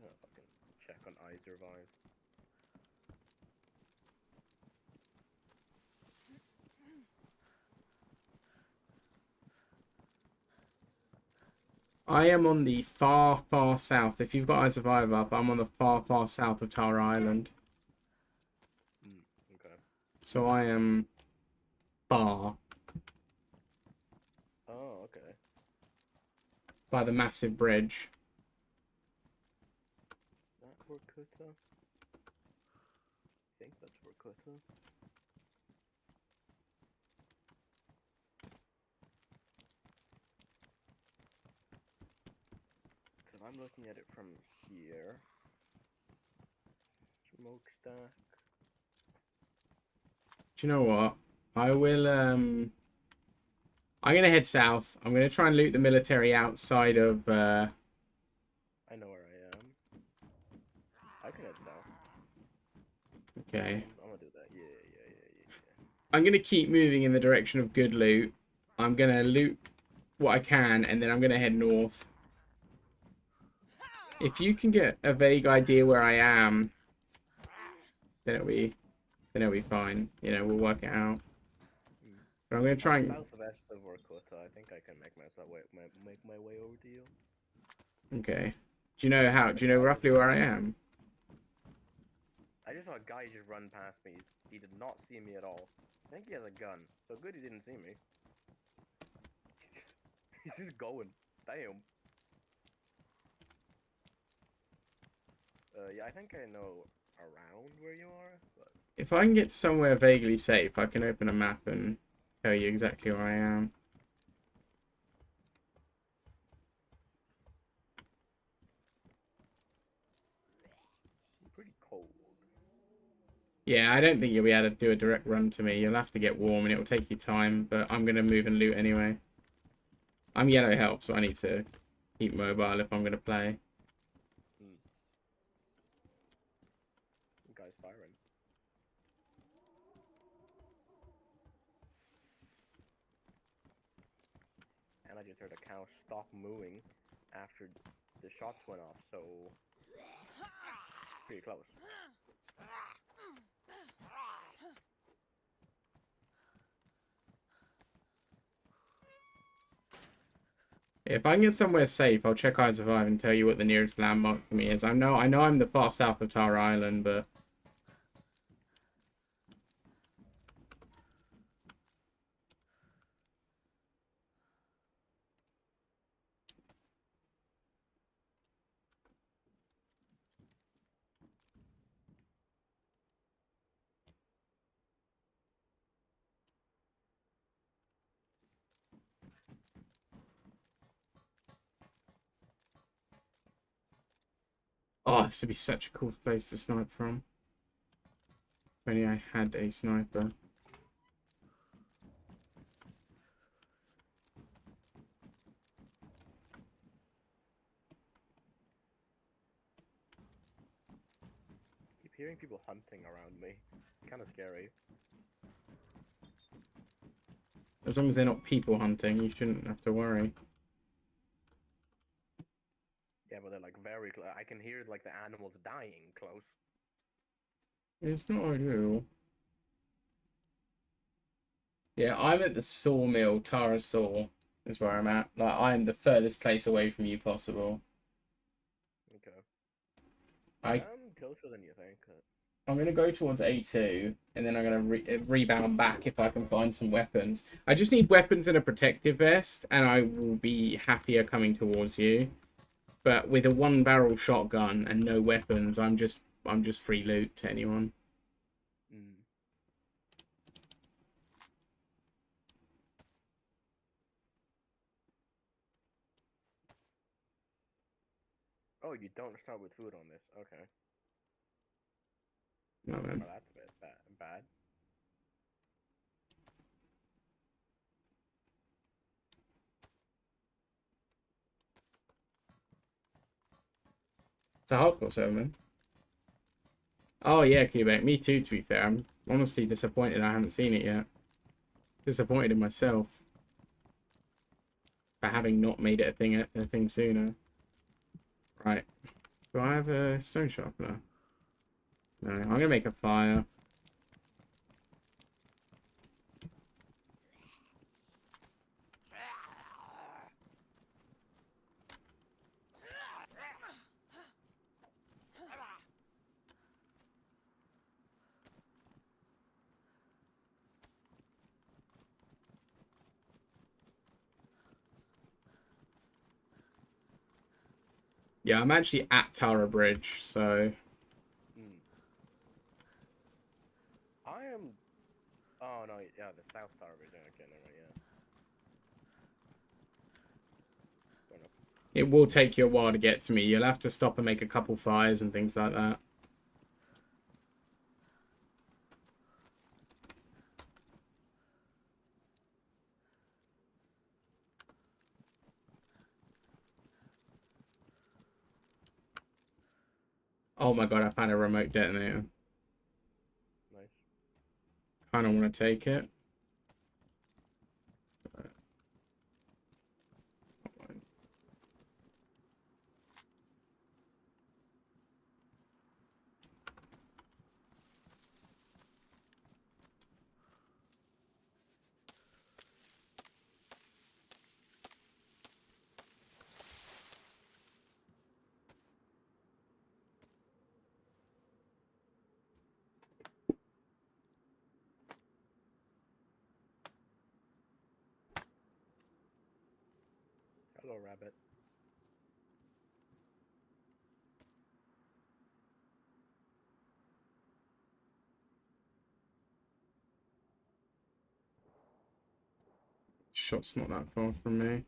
Oh, fucking check on iSurvive. I am on the far, far south. If you've got iSurvive up, I'm on the far, far south of Tower Island. Okay. So I am far Oh, okay. by the massive bridge. That Vorkuta? I think that's Vorkuta. So I'm looking at it from here. Smokestack. Do you know what? I will, I'm gonna head south. I'm gonna try and loot the military outside of, I know where I am. I can head south. okay. I'm gonna do that. Yeah. I'm gonna keep moving in the direction of good loot. I'm gonna loot what I can, and then I'm gonna head north. If you can get a vague idea where I am, then it'll be fine. You know, we'll work it out. But I'm gonna try and... Southwest of Vorkuta. I think I can make make my way over to you. Okay. Do you know roughly where I am? I just saw a guy just run past me. He did not see me at all. I think he has a gun. So good he didn't see me. He's just going. Damn. Yeah, I think I know around where you are, but... If I can get somewhere vaguely safe, I can open a map and tell you exactly where I am. Pretty cold. Yeah, I don't think you'll be able to do a direct run to me. You'll have to get warm and it will take you time, but I'm going to move and loot anyway. I'm yellow health, so I need to keep mobile if I'm going to play. Guy's firing. And I just heard a cow stop mooing after the shots went off, so pretty close. If I can get somewhere safe, I'll check I survive and tell you what the nearest landmark for me is. I know I'm the far south of Tara Island, but oh, this would be such a cool place to snipe from. If only I had a sniper. Keep hearing people hunting around me. It's kind of scary. As long as they're not people hunting, you shouldn't have to worry. Yeah, but they're like very close. I can hear like the animals dying close. It's not ideal. Yeah, I'm at the sawmill, Tara Saw is where I'm at. Like, I'm the furthest place away from you possible. Okay. I'm closer than you think. I'm going to go towards A2, and then I'm going to rebound back if I can find some weapons. I just need weapons and a protective vest, and I will be happier coming towards you. But with a one-barrel shotgun and no weapons, I'm just free loot to anyone. Oh, you don't start with food on this. Okay. No, man. Oh, that's a bit bad. It's a hardcore server, man. Oh, yeah, Quebec. Me too, to be fair. I'm honestly disappointed I haven't seen it yet. Disappointed in myself for having not made it a thing sooner. Right. Do I have a stone sharpener? No, I'm going to make a fire. Yeah, I'm actually at Tara Bridge, so... I am... Oh, no, yeah, the South Tower Bridge. Okay, no, yeah. It will take you a while to get to me. You'll have to stop and make a couple fires and things like that. Oh my god, I found a remote detonator. Nice. Kind of want to take it. Hello, rabbit. Shot's not that far from me.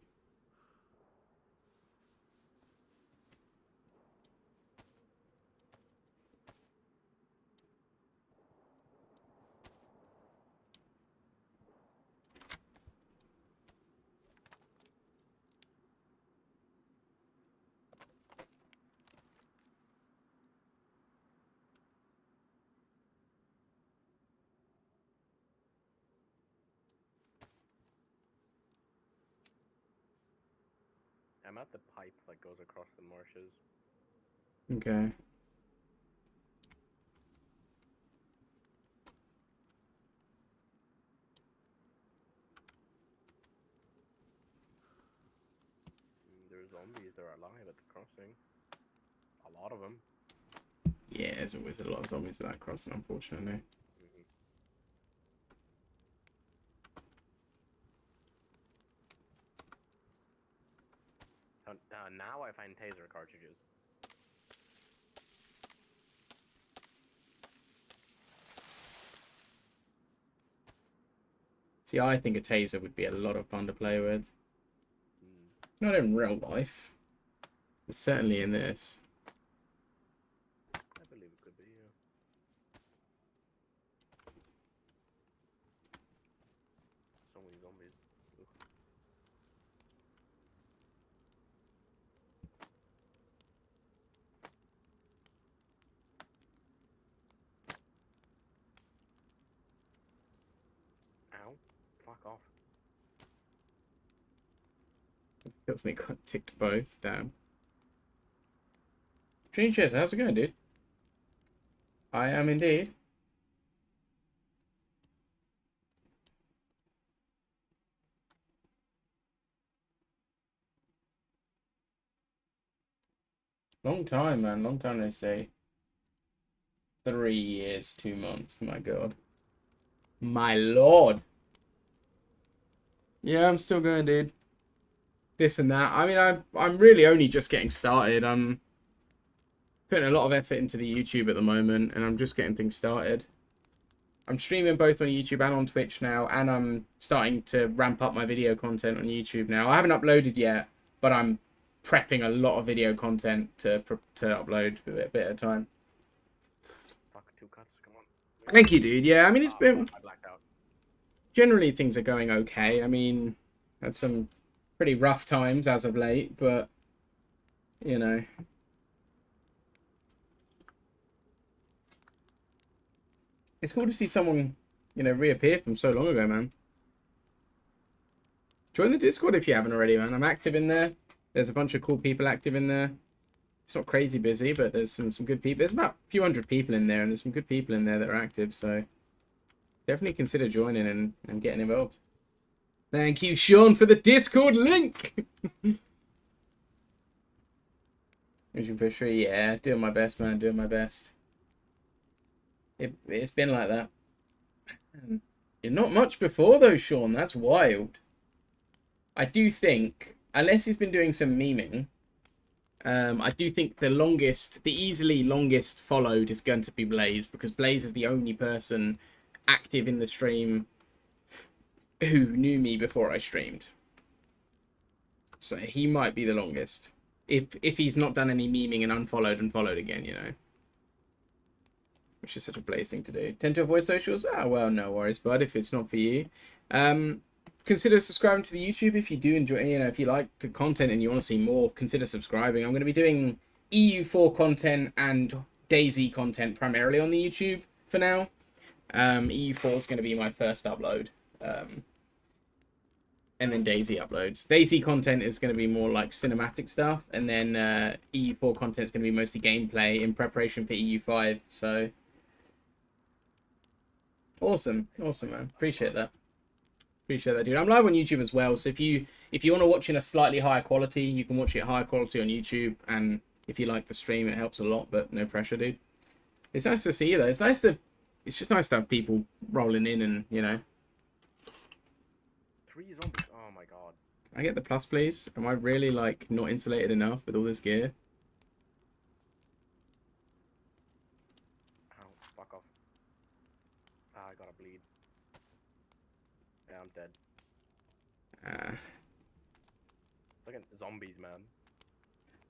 I'm at the pipe that goes across the marshes. Okay. There's zombies that are alive at the crossing. A lot of them. Yeah, there's always a lot of zombies at that crossing, unfortunately. Now I find taser cartridges. See, I think a taser would be a lot of fun to play with. Not in real life, but certainly in this. I believe it could be, yeah. So many zombies. Ugh. Ow. Fuck off. Feels like got ticked both. Damn. Dream Chess, how's it going, dude? I am indeed. Long time, man. Long time, they say. 3 years, 2 months. My God. My Lord. Yeah, I'm still going, dude. This and that. I mean, I'm really only just getting started. I'm putting a lot of effort into the YouTube at the moment, and I'm just getting things started. I'm streaming both on YouTube and on Twitch now, and I'm starting to ramp up my video content on YouTube now. I haven't uploaded yet, but I'm prepping a lot of video content to upload a bit at a time. Fuck, 2 cuts, come on. Thank you, dude. Yeah, I mean, it's been... I blacked out. Generally, things are going okay. I mean, had some pretty rough times as of late, but, you know... It's cool to see someone, you know, reappear from so long ago, man. Join the Discord if you haven't already, man. I'm active in there. There's a bunch of cool people active in there. It's not crazy busy, but there's some good people. There's about a few hundred people in there, and there's some good people in there that are active, so definitely consider joining and getting involved. Thank you, Sean, for the Discord link! Mission Pusher, yeah, doing my best, man, doing my best. It's been like that. You're not much before, though, Sean. That's wild. I do think, unless he's been doing some memeing, I do think the easily longest followed is going to be Blaze, because Blaze is the only person active in the stream who knew me before I streamed. So he might be the longest. If he's not done any memeing and unfollowed and followed again, you know. Which is such a Blaze thing to do. Tend to avoid socials? Ah, well, no worries, bud, if it's not for you. Consider subscribing to the YouTube if you do enjoy, you know, if you like the content and you want to see more, consider subscribing. I'm going to be doing EU4 content and DayZ content primarily on the YouTube for now. EU4 is going to be my first upload. And then DayZ uploads. DayZ content is going to be more like cinematic stuff, and then EU4 content is going to be mostly gameplay in preparation for EU5, so... Awesome, man. Appreciate that. Dude. I'm live on YouTube as well, so if you want to watch in a slightly higher quality, you can watch it higher quality on YouTube, and if you like the stream, it helps a lot, but no pressure, dude. It's nice to see you, though. It's just nice to have people rolling in and, you know. 3 zombies, oh my god. Can I get the plus, please? Am I really, like, not insulated enough with all this gear? Ow, fuck off. Ah, I gotta bleed. Yeah, I'm dead. Look at zombies, man.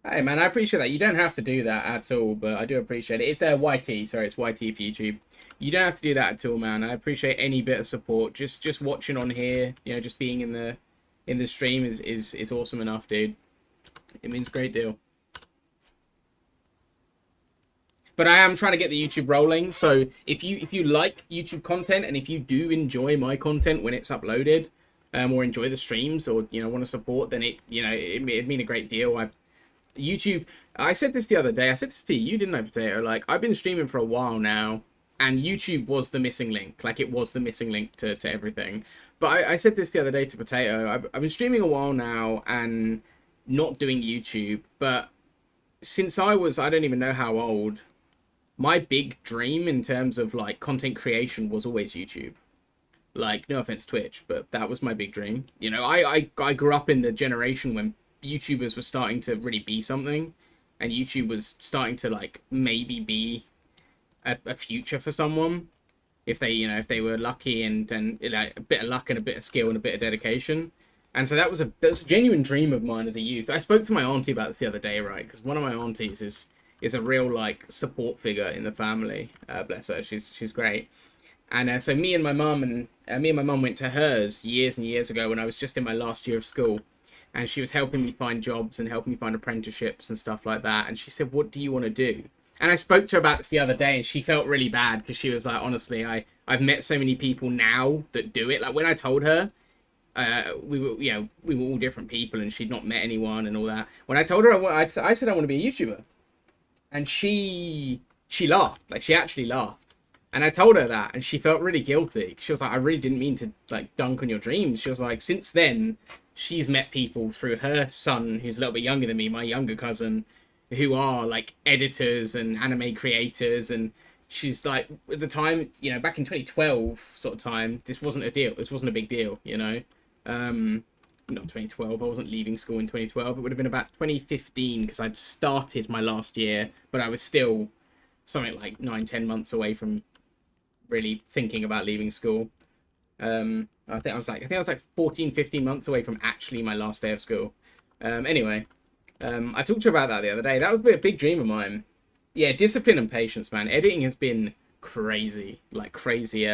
Hey, man, I appreciate that. You don't have to do that at all, but I do appreciate it. It's YT, sorry, it's YT for YouTube. You don't have to do that at all, man. I appreciate any bit of support. Just watching on here, you know, just being in the stream is awesome enough, dude. It means a great deal. But I am trying to get the YouTube rolling, so if you like YouTube content and if you do enjoy my content when it's uploaded, or enjoy the streams, or want to support, then it'd mean a great deal. YouTube. I said this the other day. I said this to you, didn't I, Potato? Like, I've been streaming for a while now, and YouTube was the missing link. Like, it was the missing link to everything. But I said this the other day to Potato. I've been streaming a while now and not doing YouTube. But since I don't even know how old, my big dream in terms of, like, content creation was always YouTube. Like, no offense, Twitch, but that was my big dream. I grew up in the generation when YouTubers were starting to really be something, and YouTube was starting to, like, maybe be a future for someone if they were lucky and a bit of luck and a bit of skill and a bit of dedication. And so that was a genuine dream of mine as a youth. I spoke to my auntie about this the other day, right? Because one of my aunties is a real, like, support figure in the family. Bless her, she's great. And so me and my mum went to hers years and years ago when I was just in my last year of school. And she was helping me find jobs and helping me find apprenticeships and stuff like that. And she said, "What do you want to do?" And I spoke to her about this the other day, and she felt really bad because she was like, "Honestly, I've met so many people now that do it." Like, when I told her, we were all different people, and she'd not met anyone and all that. When I told her, I said I want to be a YouTuber, and she laughed. Like, she actually laughed. And I told her that, and she felt really guilty. She was like, "I really didn't mean to, like, dunk on your dreams." She was like, since then, she's met people through her son, who's a little bit younger than me, my younger cousin, who are, like, editors and anime creators. And she's like, at the time, back in 2012 sort of time, this wasn't a deal. This wasn't a big deal, Not 2012. I wasn't leaving school in 2012. It would have been about 2015 because I'd started my last year, but I was still something like 9-10 months away from really thinking about leaving school. I think I was like 14-15 months away from actually my last day of school. Anyway, I talked to her about that the other day. That was a big dream of mine. Yeah, discipline and patience, man. Editing has been crazy, like crazy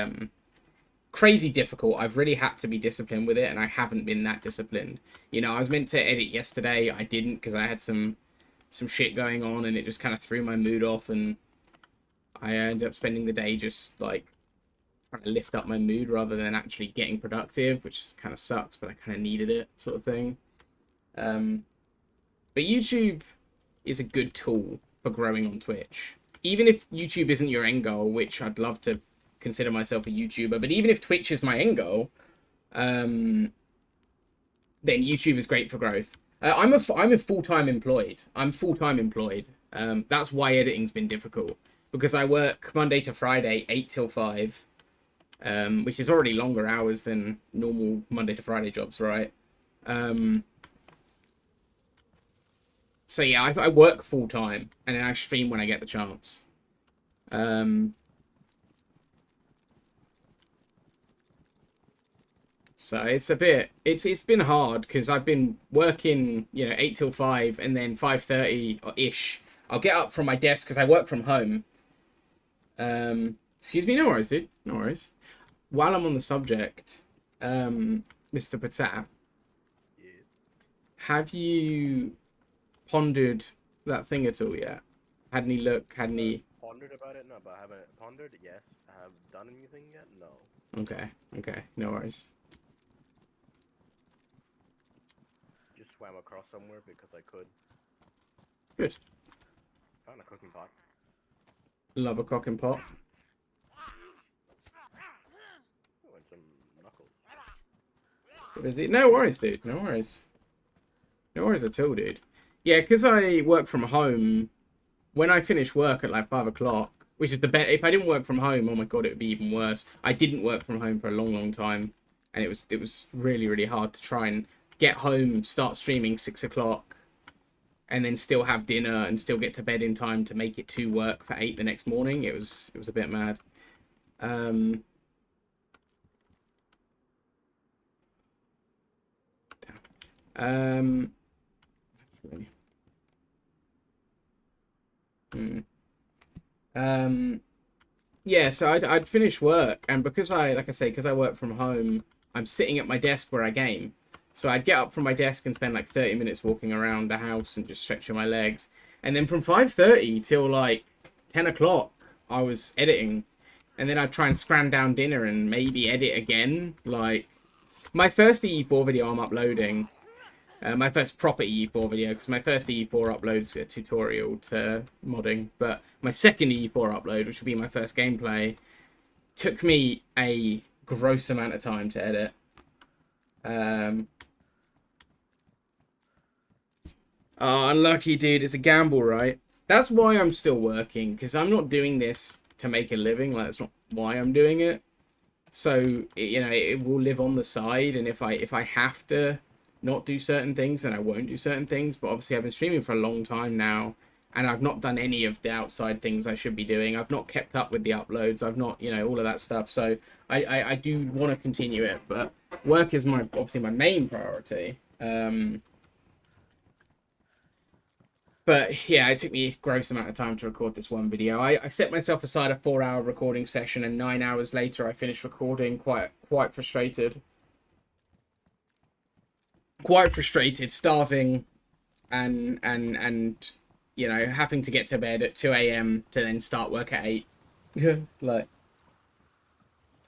difficult. I've really had to be disciplined with it, and I haven't been that disciplined. I was meant to edit yesterday. I didn't because I had some shit going on, and it just kind of threw my mood off, and I ended up spending the day just, like, trying to lift up my mood rather than actually getting productive, which kind of sucks, but I kind of needed it, sort of thing. But YouTube is a good tool for growing on Twitch. Even if YouTube isn't your end goal, which I'd love to consider myself a YouTuber, but even if Twitch is my end goal, then YouTube is great for growth. I'm full-time employed. I'm full-time employed. That's why editing's been difficult, because I work Monday to Friday, 8 till 5, which is already longer hours than normal Monday to Friday jobs, right? So yeah, I work full-time, and then I stream when I get the chance. So it's it's been hard because I've been working, 8 till 5, and then 5:30-ish. I'll get up from my desk because I work from home. Excuse me, no worries, dude. No worries. While I'm on the subject, Mr. Patat, have you pondered that thing at all yet? Had any look? Had any? Pondered about it? No, but I haven't pondered. Yes. I have done anything yet? No. Okay. No worries. Just swam across somewhere because I could. Good. Found a cooking pot. Love a cock and pot. Oh, and some knuckles. Is it? No worries, dude. No worries. No worries at all, dude. Yeah, because I work from home. When I finish work at like 5 o'clock, which is the best. If I didn't work from home, oh my god, it would be even worse. I didn't work from home for a long time, and it was really hard to try and get home, start streaming 6 o'clock, and then still have dinner and still get to bed in time to make it to work for 8 the next morning. It was a bit mad. Yeah, so I'd finish work, and because I work from home, I'm sitting at my desk where I game. So I'd get up from my desk and spend like 30 minutes walking around the house and just stretching my legs. And then from 5:30 till like 10 o'clock, I was editing. And then I'd try and scram down dinner and maybe edit again. Like, My first EE4 video I'm uploading, my first proper EE4 video, because my first EE4 upload is a tutorial to modding, but my second EE4 upload, which will be my first gameplay, took me a gross amount of time to edit. Oh, unlucky, dude. It's a gamble, right? That's why I'm still working, because I'm not doing this to make a living. Like, that's not why I'm doing it. So, you know, it will live on the side, and if I have to not do certain things, then I won't do certain things. But obviously, I've been streaming for a long time now, and I've not done any of the outside things I should be doing. I've not kept up with the uploads. I've not, you know, all of that stuff. So I do want to continue it, but work is obviously my main priority. But yeah, it took me a gross amount of time to record this one video. I set myself aside a 4-hour recording session, and 9 hours later I finished recording. Quite frustrated. Quite frustrated, starving, and you know, having to get to bed at 2 a.m. to then start work at 8. Like,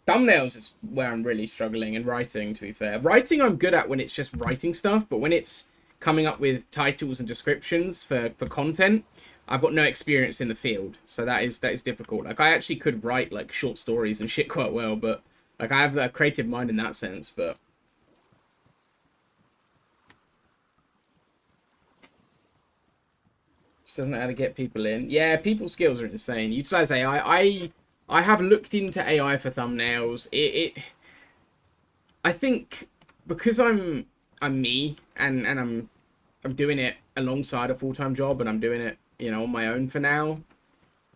thumbnails is where I'm really struggling, and writing, to be fair. Writing I'm good at when it's just writing stuff, but when it's coming up with titles and descriptions for content, I've got no experience in the field, so that is difficult. Like, I actually could write like short stories and shit quite well, but like I have a creative mind in that sense, but just doesn't know how to get people in. Yeah, people skills are insane. Utilize AI. I have looked into AI for thumbnails. I think because I'm me, and I'm doing it alongside a full-time job, and I'm doing it, you know, on my own for now.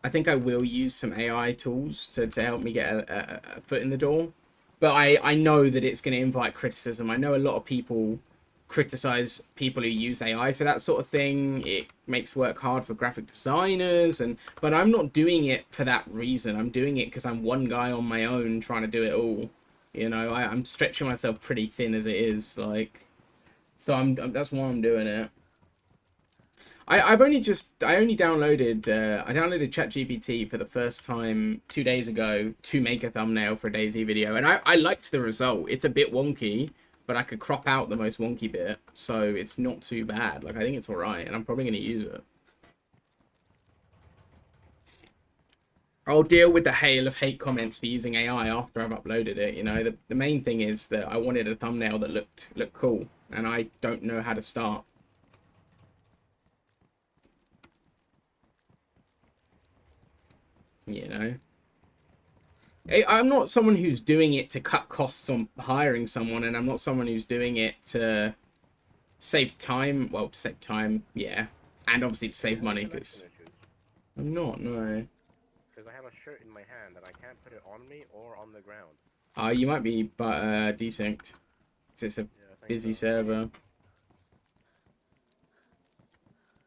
I think I will use some AI tools to help me get a foot in the door. But I know that it's going to invite criticism. I know a lot of people criticize people who use AI for that sort of thing. It makes work hard for graphic designers, but I'm not doing it for that reason. I'm doing it because I'm one guy on my own trying to do it all. You know, I'm stretching myself pretty thin as it is, like. So that's why I'm doing it. I only downloaded ChatGPT for the first time 2 days ago to make a thumbnail for a DayZ video, and I liked the result. It's a bit wonky, but I could crop out the most wonky bit, so it's not too bad. Like, I think it's alright, and I'm probably going to use it. I'll deal with the hail of hate comments for using AI after I've uploaded it. You know, the main thing is that I wanted a thumbnail that looked cool, and I don't know how to start. You know, I'm not someone who's doing it to cut costs on hiring someone, and I'm not someone who's doing it to save time. Well, to save time, yeah, and obviously to save money, because I'm not, no. Because I have a shirt in my hand and I can't put it on me or on the ground. You might be, but desynced. It's a busy server.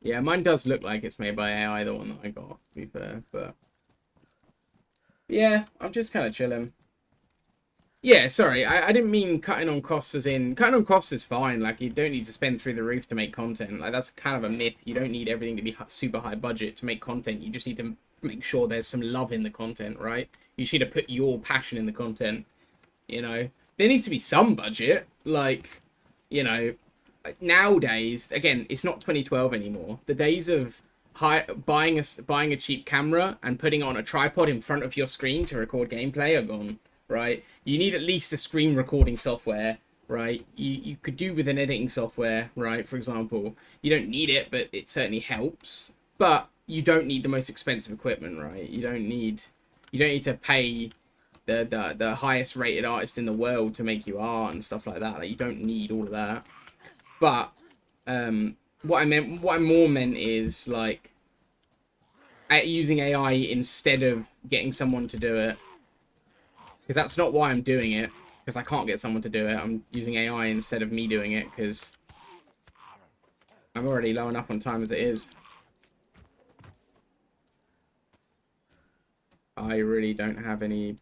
Yeah, mine does look like it's made by AI, the one that I got, to be fair, but yeah, I'm just kind of chilling. Yeah, sorry, I didn't mean cutting on costs as in... Cutting on costs is fine, like, you don't need to spend through the roof to make content. Like, that's kind of a myth. You don't need everything to be super high budget to make content. You just need to make sure there's some love in the content, right? You just need to put your passion in the content, you know? There needs to be some budget, like, you know... Like, nowadays, again, it's not 2012 anymore. The days of buying a cheap camera and putting it on a tripod in front of your screen to record gameplay are gone, right? You need at least a screen recording software, right? You could do with an editing software, right? For example, you don't need it, but it certainly helps. But you don't need the most expensive equipment, right? You don't need to pay the highest rated artist in the world to make you art and stuff like that. Like, you don't need all of that. But what I more meant is, like, using AI instead of getting someone to do it, because that's not why I'm doing it, because I can't get someone to do it. I'm using AI instead of me doing it because I'm already low enough on time as it is. I really don't have any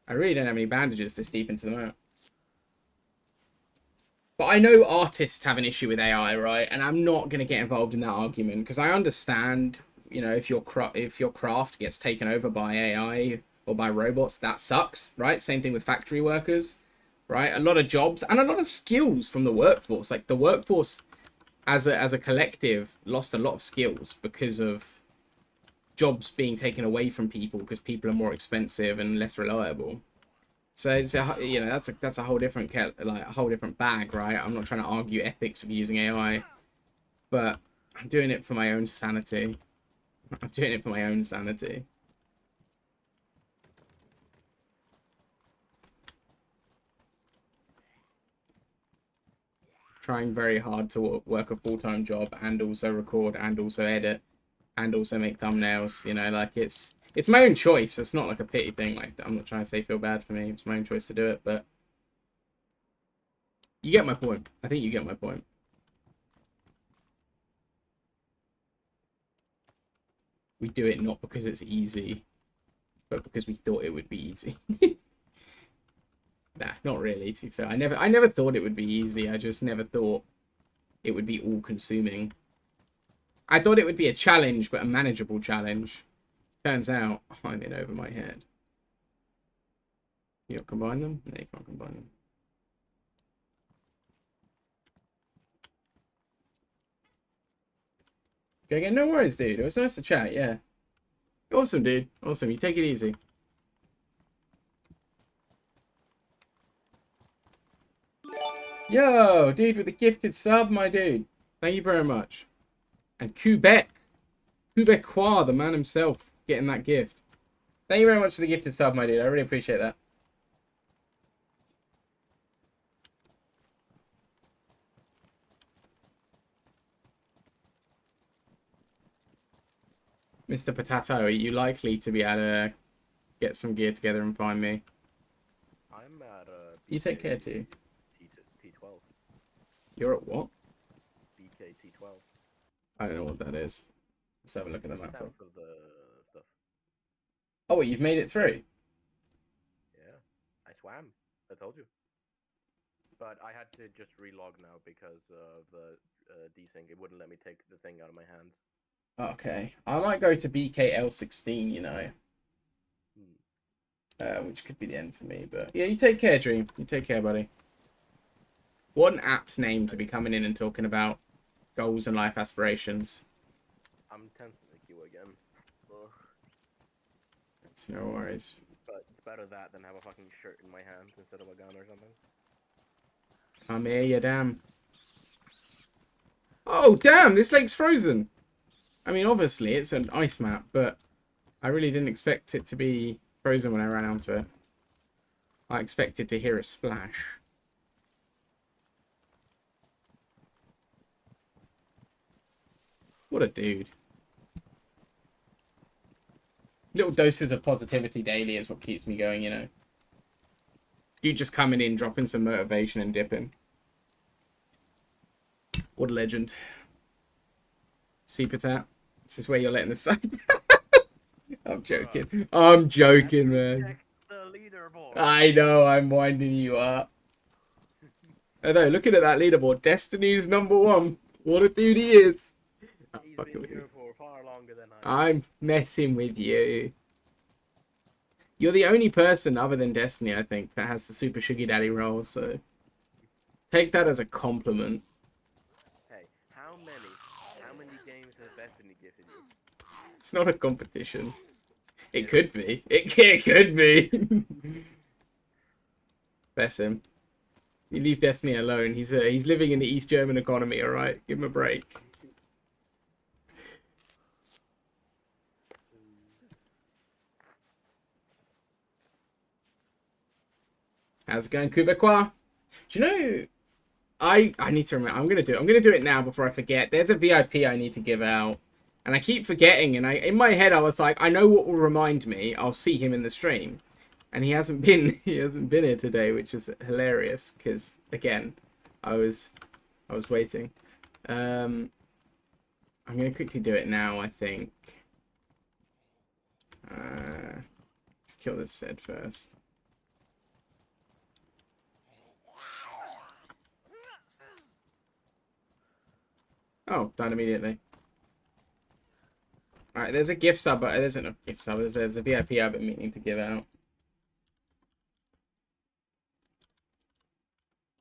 bandages this deep into the map. But I know artists have an issue with AI, right? And I'm not going to get involved in that argument, because I understand, you know, if your craft gets taken over by AI or by robots, that sucks, right? Same thing with factory workers. right? A lot of jobs and a lot of skills from the workforce. Like the workforce as a collective lost a lot of skills because of jobs being taken away from people because people are more expensive and less reliable. So it's you know, that's a whole different like a whole different bag, right? I'm not trying to argue ethics of using AI, but I'm doing it for my own sanity. I'm doing it for my own sanity. Trying very hard to work a full-time job and also record and also edit and also make thumbnails, you know, like it's my own choice. It's not like a pity thing. Like, I'm not trying to say feel bad for me. It's my own choice to do it, but you get my point. I think you get my point. We do it not because it's easy, but because we thought it would be easy. Nah, not really, to be fair. I never thought it would be easy. I just never thought it would be all-consuming. I thought it would be a challenge, but a manageable challenge. Turns out, I'm in over my head. You don't combine them? No, you can't combine them. Okay, again, no worries, dude. It was nice to chat, yeah. Awesome, dude. Awesome. You take it easy. Yo, dude, with the gifted sub, my dude. Thank you very much. And Quebecois, the man himself, getting that gift. Thank you very much for the gifted sub, my dude. I really appreciate that. Mr. Potato, are you likely to be able to get some gear together and find me? I'm at You take care too. T12. You're at what? BK T12. I don't know what that is. Let's have a look at the map. South of the stuff. Oh, wait, you've made it through? Yeah, I swam. I told you. But I had to just relog now because of the desync. It wouldn't let me take the thing out of my hands. Okay. I might go to BKL16, you know. Which could be the end for me, but... Yeah, you take care, Dream. You take care, buddy. What an apt name to be coming in and talking about goals and life aspirations. I'm tempted to queue again. Ugh. It's no worries. But it's better that than have a fucking shirt in my hand instead of a gun or something. I'm here, you damn. Oh, damn! This lake's frozen! I mean, obviously, it's an ice map, but I really didn't expect it to be frozen when I ran onto it. I expected to hear a splash. What a dude. Little doses of positivity daily is what keeps me going, you know. Dude just coming in, dropping some motivation and dipping. What a legend. See, Patat? This is where you're letting the side. I'm joking. I'm joking, man. Check the leaderboard. I know, I'm winding you up. Although, looking at that leaderboard, Destiny's #1. What a dude he is. I'm He's fucking been with you. here for far longer than I. I'm messing with you. You're the only person other than Destiny, I think, that has the Super Sugar Daddy role, so take that as a compliment. Hey, how many games has Destiny gifted you? It's not a competition. It could be. It could be. Bless him. You leave Destiny alone. He's living in the East German economy, all right? Give him a break. How's it going, Quebecois? Do you know? I need to remember. I'm gonna do it now before I forget. There's a VIP I need to give out, and I keep forgetting. And in my head I was like, I know what will remind me. I'll see him in the stream, and he hasn't been here today, which is hilarious. Because again, I was waiting. I'm gonna quickly do it now. I think. Let's kill this Zed first. Oh, died immediately. Alright, there's a gift sub, but there isn't a gift sub, there's a VIP I've been meaning to give out.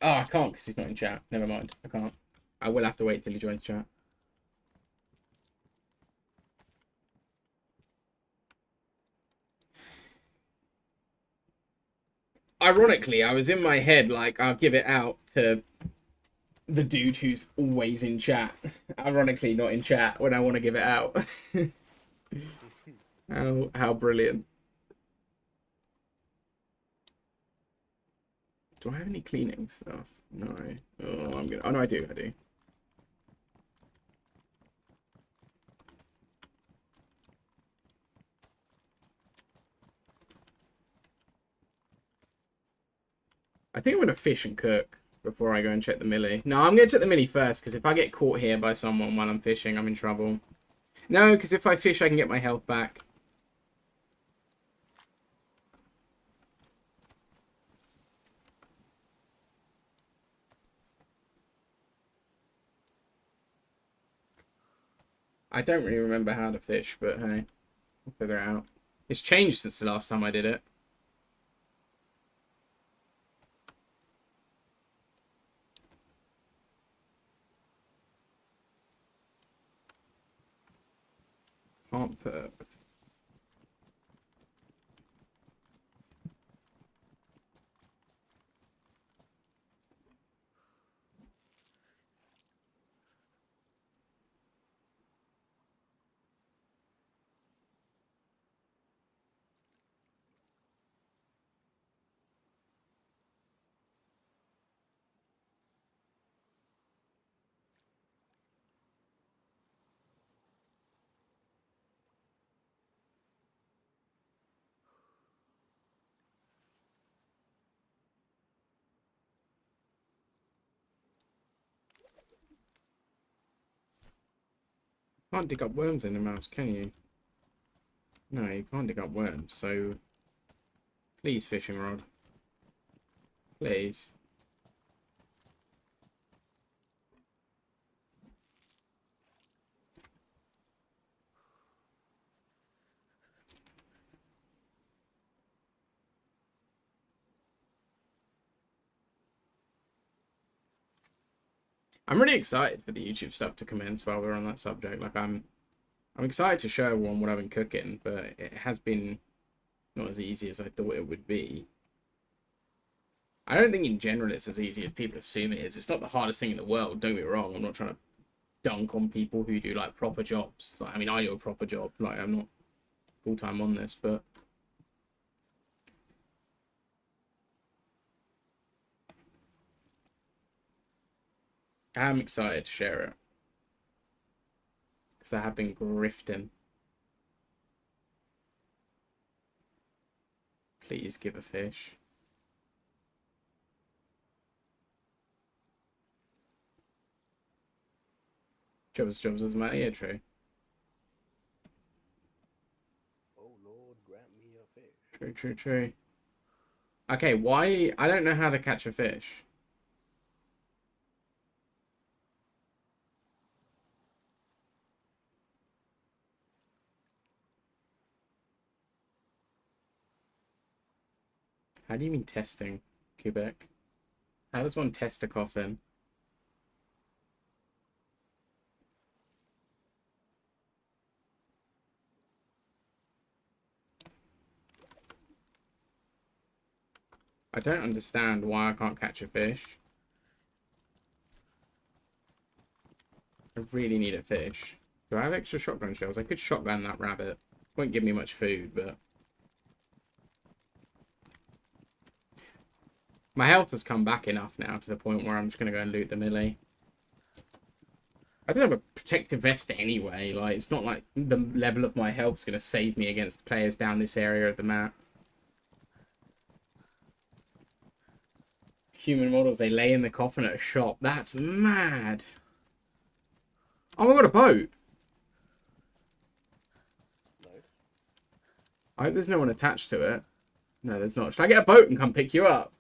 Oh, I can't because he's not in chat. Never mind. I can't. I will have to wait till he joins chat. Ironically, I was in my head like, I'll give it out to the dude who's always in chat. Ironically, not in chat when I want to give it out. How brilliant. Do I have any cleaning stuff? No. Oh, I'm gonna. Oh no, I do. I do. I think I'm gonna fish and cook before I go and check the millie. No, I'm gonna check the millie first because if I get caught here by someone while I'm fishing, I'm in trouble. No, because if I fish, I can get my health back. I don't really remember how to fish, but hey, we'll figure it out. It's changed since the last time I did it. Can't put. Can't dig up worms in the mouse, can you? No, you can't dig up worms, so... Please, fishing rod. Please. I'm really excited for the YouTube stuff to commence while we're on that subject. Like, I'm excited to show everyone what I've been cooking, but it has been not as easy as I thought it would be. I don't think in general it's as easy as people assume it is. It's not the hardest thing in the world, don't get me wrong. I'm not trying to dunk on people who do, like, proper jobs. Like, I mean, I do a proper job. Like, I'm not full-time on this, but... I'm excited to share it. Because I have been grifting. Please give a fish. Jobs is my ear tree. Oh Lord, grant me a fish. True, true, true. Okay, why? I don't know how to catch a fish. How do you mean testing, Quebec? How does one test a coffin? I don't understand why I can't catch a fish. I really need a fish. Do I have extra shotgun shells? I could shotgun that rabbit. Won't give me much food, but... My health has come back enough now to the point where I'm just going to go and loot the millie. I don't have a protective vest anyway. Like, it's not like the level of my health is going to save me against players down this area of the map. Human models, they lay in the coffin at a shop. That's mad. Oh, I've got a boat. Nice. I hope there's no one attached to it. No, there's not. Should I get a boat and come pick you up?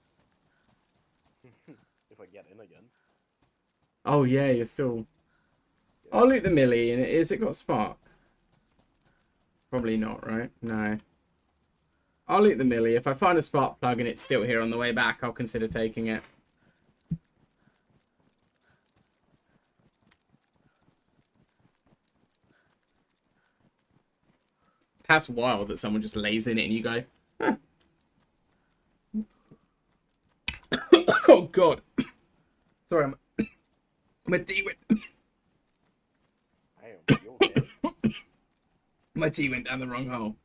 If I get in again. Oh, yeah, you're still... I'll loot the millie. And is it got spark? Probably not, right? No. I'll loot the millie. If I find a spark plug and it's still here on the way back, I'll consider taking it. That's wild that someone just lays in it and you go, huh. Oh god. Sorry, my tea went. Damn, you okay? My tea went down the wrong hole.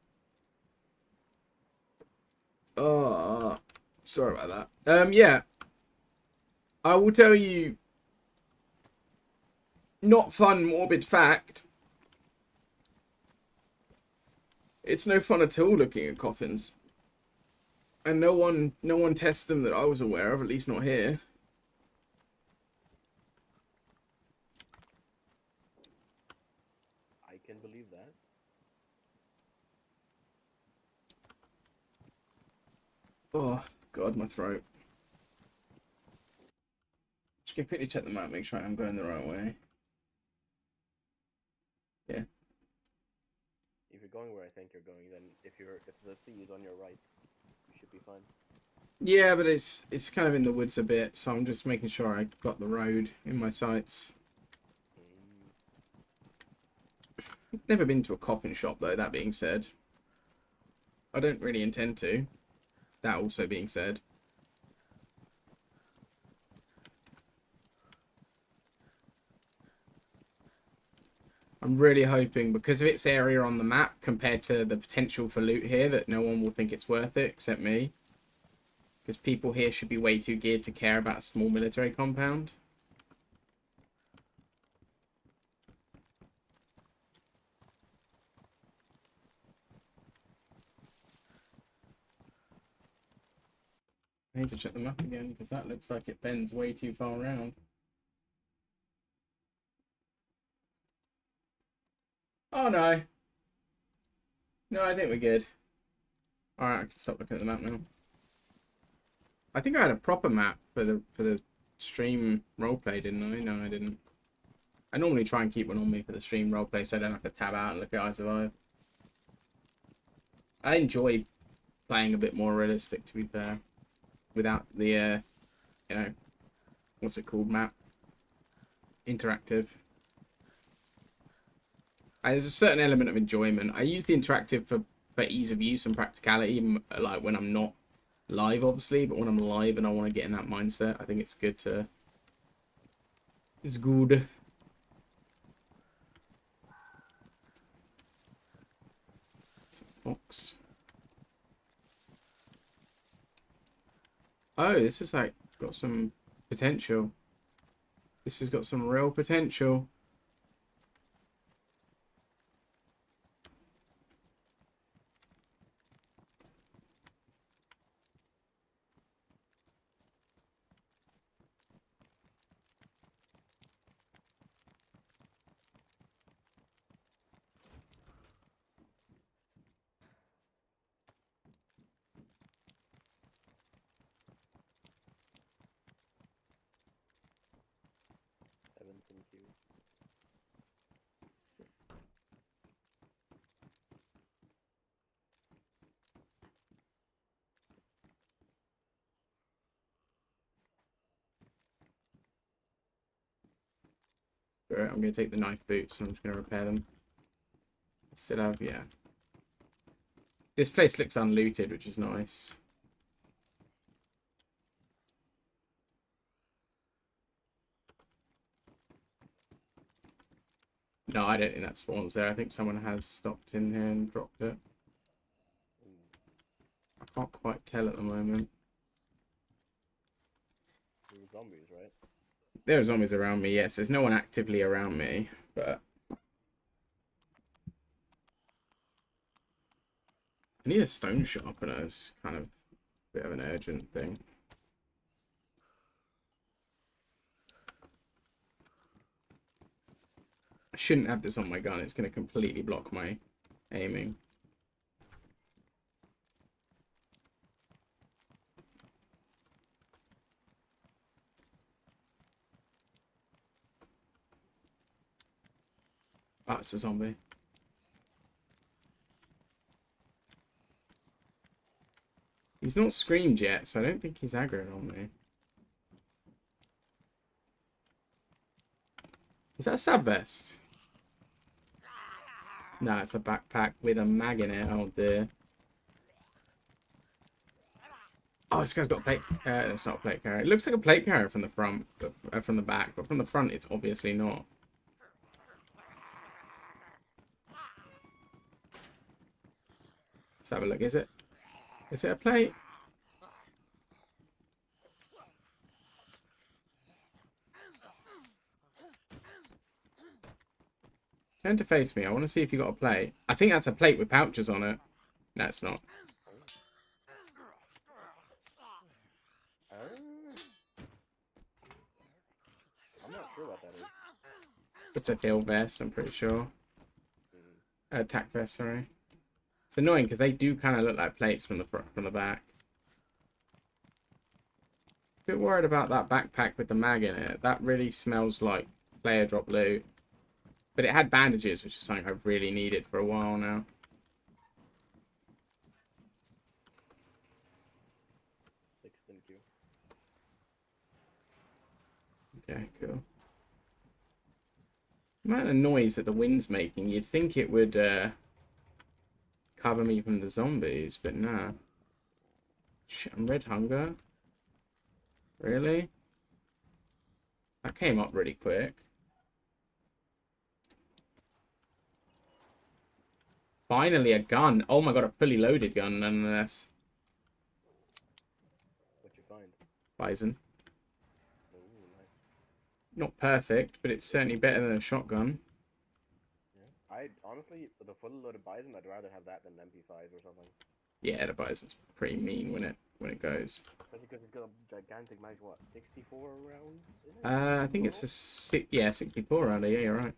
Oh, sorry about that. Yeah. I will tell you, not fun, morbid fact. It's no fun at all looking at coffins. And no one tests them that I was aware of, at least not here. I can believe that. Oh, God, my throat. Just gonna quickly check them out, make sure I'm going the right way. Yeah. If you're going where I think you're going, then if the sea is on your right, you should be fine. Yeah, but it's kind of in the woods a bit, so I'm just making sure I got the road in my sights. Never been to a coffin shop, though, that being said. I don't really intend to. That also being said. I'm really hoping, because of its area on the map, compared to the potential for loot here, that no one will think it's worth it, except me. Because people here should be way too geared to care about a small military compound. I need to check the map again, because that looks like it bends way too far around. Oh no. No, I think we're good. Alright, I can stop looking at the map now. I think I had a proper map for the stream roleplay, didn't I? No, I didn't. I normally try and keep one on me for the stream roleplay so I don't have to tab out and look at I Survive. I enjoy playing a bit more realistic, to be fair. Without the, you know, what's it called, map? Interactive. There's a certain element of enjoyment. I use the interactive for ease of use and practicality, like when I'm not live, obviously, but when I'm live and I want to get in that mindset, I think it's good to... It's good. Fox. Oh, this is like got some potential. This has got some real potential. Thank you. Alright, I'm going to take the knife boots and I'm just going to repair them. Still have, yeah. This place looks unlooted, which is nice. No, I don't think that spawns there. I think someone has stopped in here and dropped it. I can't quite tell at the moment. Zombies, right? There are zombies around me, yes. There's no one actively around me, but... I need a stone sharpener. It's kind of a bit of an urgent thing. I shouldn't have this on my gun. It's going to completely block my aiming. Ah, it's a zombie. He's not screamed yet, so I don't think he's aggroed on me. Is that a sab vest? No, it's a backpack with a mag in it. Oh dear. Oh, this guy's got a plate. It's not a plate carrier. It looks like a plate carrier from the front, but from the back, but from the front, it's obviously not. Let's have a look. Is it? Is it a plate? Turn to face me. I want to see if you got a plate. I think that's a plate with pouches on it. No, it's not. I'm not sure what that is. It's a hill vest, I'm pretty sure. Attack vest, sorry. It's annoying because they do kind of look like plates from the front, from the back. A bit worried about that backpack with the mag in it. That really smells like player drop loot. But it had bandages, which is something I've really needed for a while now. Thank you. Okay, cool. The amount of noise that the wind's making, you'd think it would cover me from the zombies, but nah. Shit, I'm red hunger. Really? That came up really quick. Finally a gun. Oh my god, a fully loaded gun nonetheless. What'd you find? Bison. Ooh, nice. Not perfect, but it's certainly better than a shotgun. Yeah. I honestly, for the fully loaded bison, I'd rather have that than MP5 or something. Yeah, the bison's pretty mean when it goes. Especially because it's got a gigantic mag, what, 64 rounds in it? I think it's a 64 rounder. Yeah, you're right.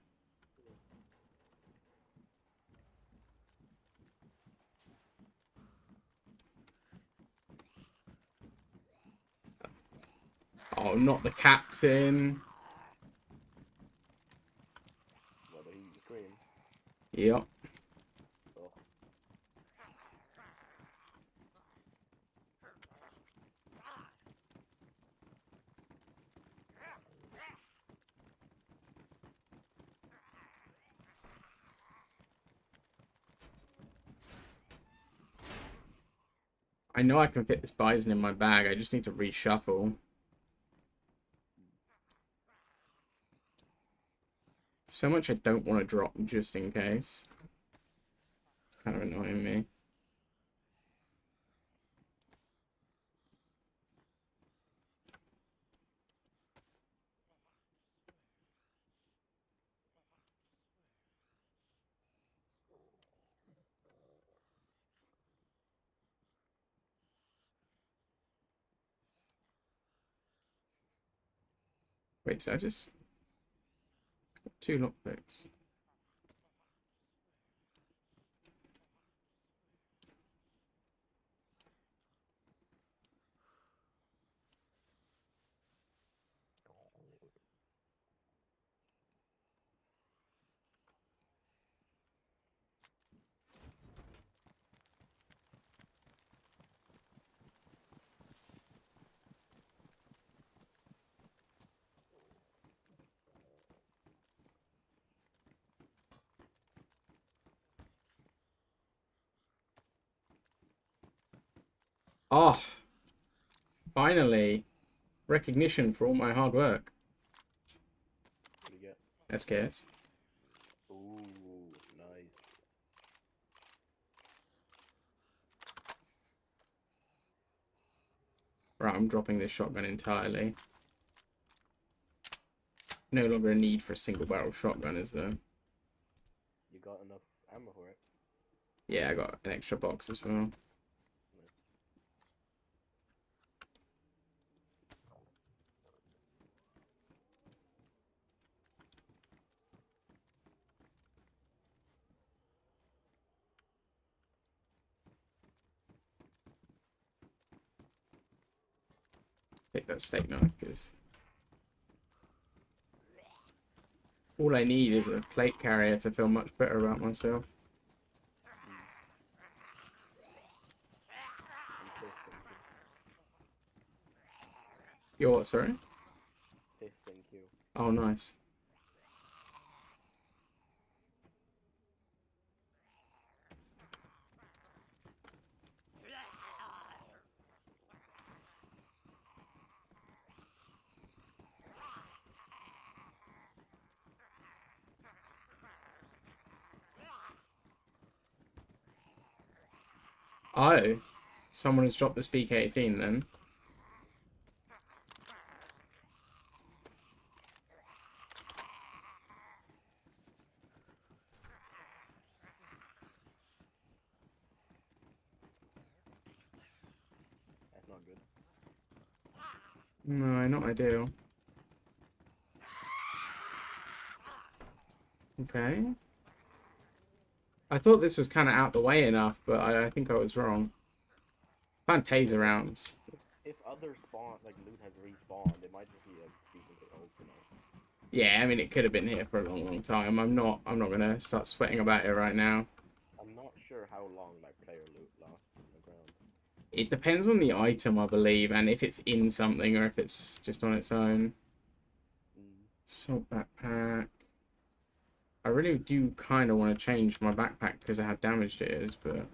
Oh, not the captain. Whether he scream. Yep. Oh. I know I can fit this bison in my bag. I just need to reshuffle. So much I don't want to drop just in case. It's kind of annoying me. Wait, did I just... 2 lockpicks. Oh, finally, recognition for all my hard work. What do you get? SKS. Ooh, nice. Right, I'm dropping this shotgun entirely. No longer a need for a single barrel shotgun, is there? You got enough ammo for it. Yeah, I got an extra box as well. Take that steak knife, because all I need is a plate carrier to feel much better about myself. You're what, sorry? Thank you. Oh, nice. Oh. Someone has dropped the Speak 18 then. That's not good. No, not ideal. Okay. I thought this was kind of out the way enough, but I think I was wrong. Found taser rounds. If other spawn, like loot has respawned, it might just be a decent ult, you know. Yeah, I mean it could have been here for a long, long time. I'm not gonna start sweating about it right now. I'm not sure how long my player loot lasts on the ground. It depends on the item, I believe, and if it's in something or if it's just on its own. Assault backpack. I really do kind of want to change my backpack because of how damaged it is, but...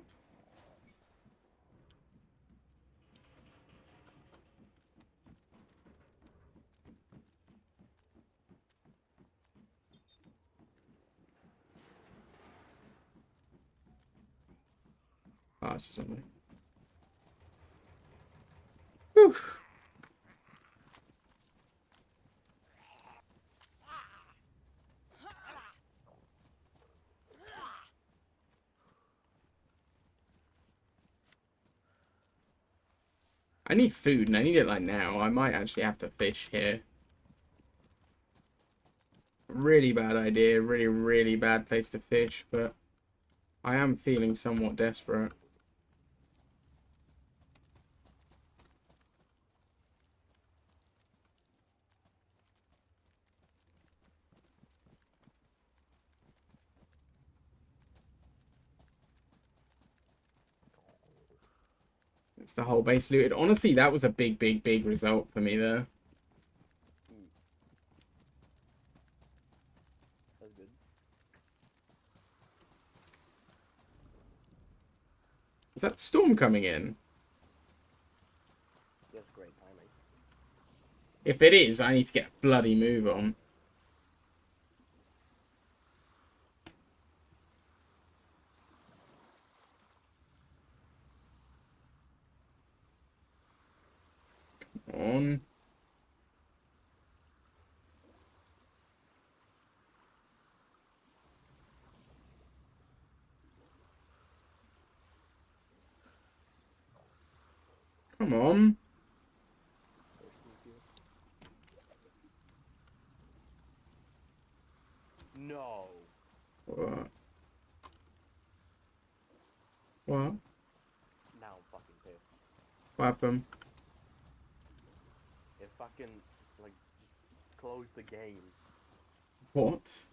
Oh, this is something. Whew. I need food, and I need it like now. I might actually have to fish here. Really bad idea. Really, really bad place to fish, but I am feeling somewhat desperate. It's the whole base looted. Honestly, that was a big, big, big result for me there. That's good. Is that storm coming in? Yes, great timing. If it is, I need to get a bloody move on. Come on. Come on. No. What? What? Now I'm fucking pissed. What happened? It fucking, like, closed the game What?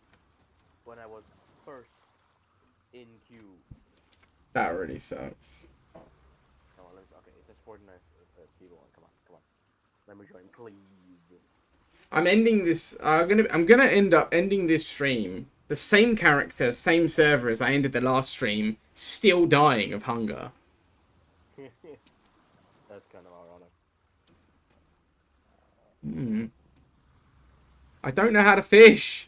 when I was first in queue. That really sucks. Come on, okay, it says 49 people on. Come on. Let me join, please. I'm ending this. I'm gonna end up ending this stream. The same character, same server as I ended the last stream, still dying of hunger. That's kind of ironic. I don't know how to fish.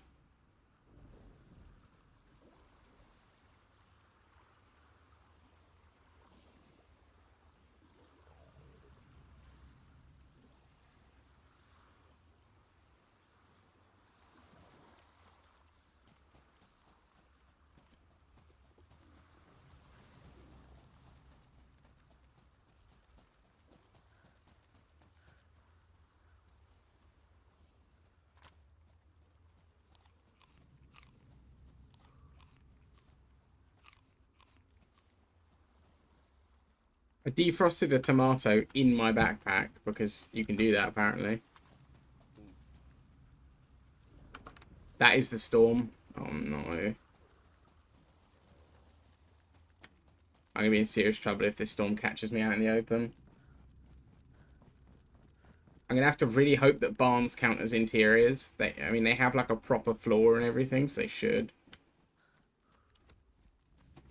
I defrosted a tomato in my backpack because you can do that apparently. That is the storm. Oh no. I'm gonna be in serious trouble if this storm catches me out in the open. I'm gonna have to really hope that barns count as interiors. I mean, they have like a proper floor and everything, so they should.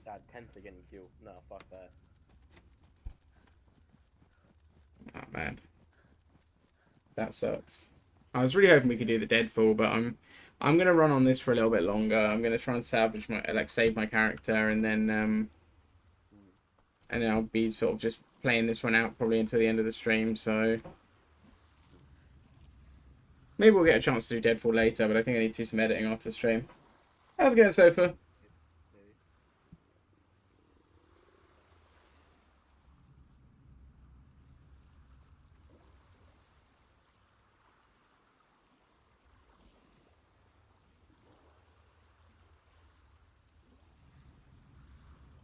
God, tents are getting queue. No, fuck that. Oh man, that sucks. I was really hoping we could do the Deadfall, but I'm gonna run on this for a little bit longer. I'm gonna try and salvage my save my character, and then and then I'll be sort of just playing this one out probably until the end of the stream. So maybe we'll get a chance to do Deadfall later, but I think I need to do some editing after the stream. How's it going, Sofa?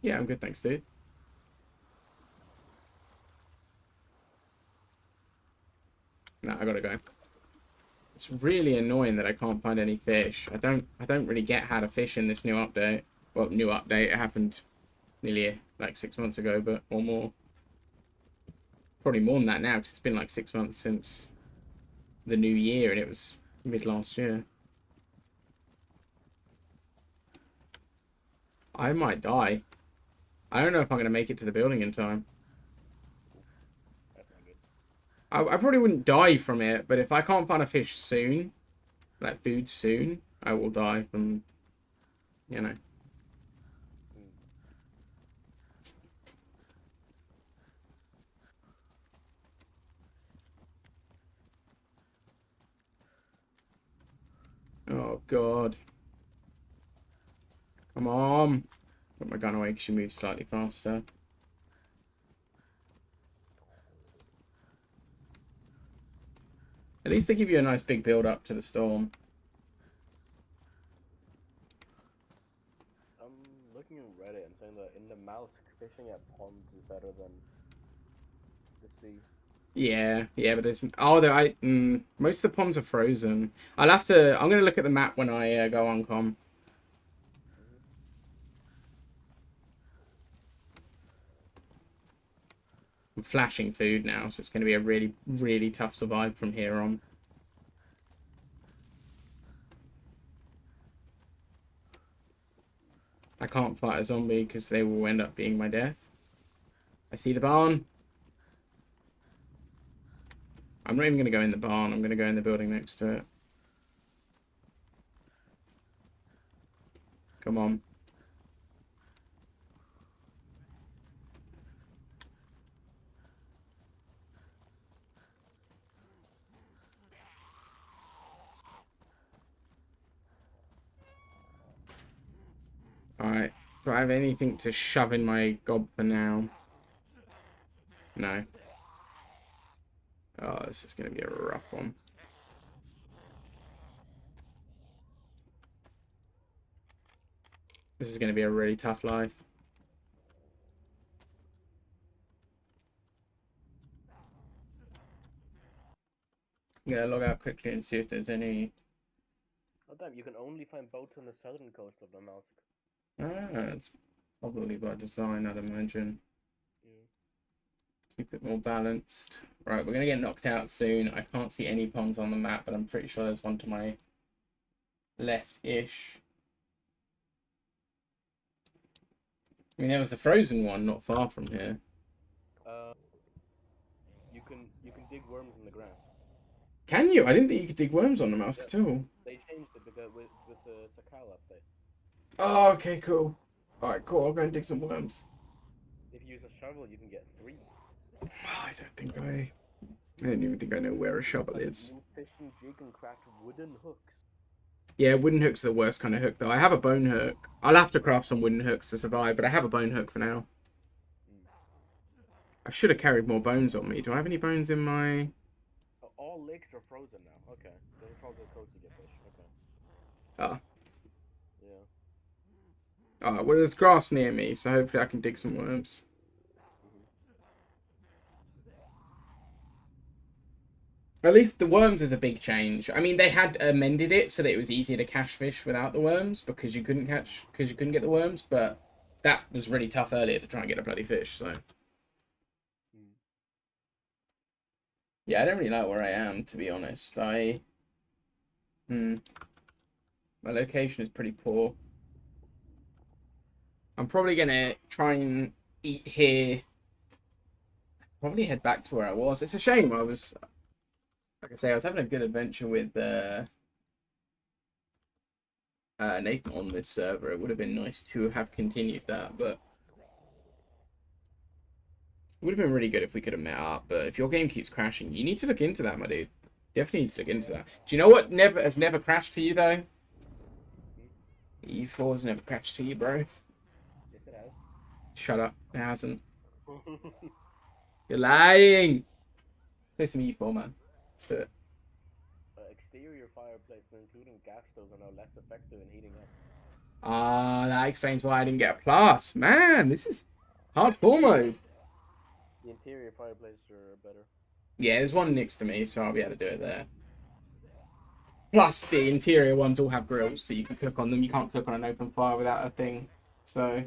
Yeah, I'm good, thanks, dude. No, I gotta go. It's really annoying that I can't find any fish. I don't really get how to fish in this new update. Well, new update. It happened nearly like 6 months ago, but or more. Probably more than that now, because it's been like 6 months since the new year, and it was mid last year. I might die. I don't know if I'm gonna make it to the building in time. That's not good. I probably wouldn't die from it, but if I can't find a fish soon, like food soon, I will die from, you know. Oh, God. Come on. Put my gun away because she moves slightly faster. At least they give you a nice big build up to the storm. I'm looking at Reddit and saying that in the Namalsk, fishing at ponds is better than the sea. Yeah, but there's most of the ponds are frozen. I'm gonna look at the map when I go on com. I'm flashing food now, so it's gonna be a really, really tough survive from here on. I can't fight a zombie because they will end up being my death. I see the barn. I'm not even going to go in the barn. I'm going to go in the building next to it. Come on. Alright. Do I have anything to shove in my gob for now? No. Oh, this is going to be a rough one. This is going to be a really tough life. I'm going to log out quickly and see if there's any... Oh damn, you can only find boats on the southern coast of Namalsk. Ah, it's probably by design, I'd imagine. Yeah. Keep it more balanced. Right, we're going to get knocked out soon. I can't see any ponds on the map, but I'm pretty sure there's one to my left-ish. I mean, there was the frozen one not far from here. You can dig worms in the grass. Can you? I didn't think you could dig worms on the mouse at all. They changed it because with the Sakal update. Oh, okay, cool. Alright, cool. I'll go and dig some worms. If you use a shovel, you can get 3. I don't even think I know where a shovel is. New fishing jig and cracked wooden hooks. Yeah, wooden hooks are the worst kind of hook, though. I have a bone hook. I'll have to craft some wooden hooks to survive, but I have a bone hook for now. I should have carried more bones on me. Do I have any bones in my... All lakes are frozen now. Okay. They're frozen coast to get fish. Okay. Ah. Yeah. Alright, well, there's grass near me, so hopefully I can dig some worms. At least the worms is a big change. I mean, they had amended it so that it was easier to catch fish without the worms because you couldn't get the worms, but that was really tough earlier to try and get a bloody fish, so... Yeah, I don't really like where I am, to be honest. My location is pretty poor. I'm probably going to try and eat here. Probably head back to where I was. It's a shame. Like I say, I was having a good adventure with Nathan on this server. It would have been nice to have continued that, but Would have been really good if we could have met up, but if your game keeps crashing, you need to look into that, my dude. Definitely need to look into that. Do you know what has never crashed for you though? E4 has never crashed for you, bro. Yes, it has. Shut up. It hasn't. You're lying. Play some E4, man. Let's do it. Exterior fireplaces, including gas stoves, are now less effective in heating up. Ah, that explains why I didn't get a plus. Man, this is hardcore mode. The interior fireplaces are better. Yeah, there's one next to me, so I'll be able to do it there. Plus, the interior ones all have grills, so you can cook on them. You can't cook on an open fire without a thing. So,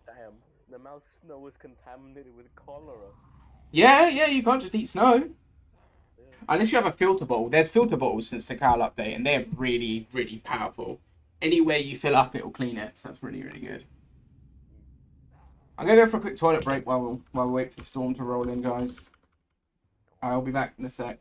Damn, the mouse snow is contaminated with cholera. yeah, you can't just eat snow. Yeah. Unless you have a filter bottle. There's filter bottles since the Cal update, and they're really, really powerful. Anywhere you fill up, it'll clean it, so that's really, really good. I'm going to go for a quick toilet break while we wait for the storm to roll in, guys. I'll be back in a sec.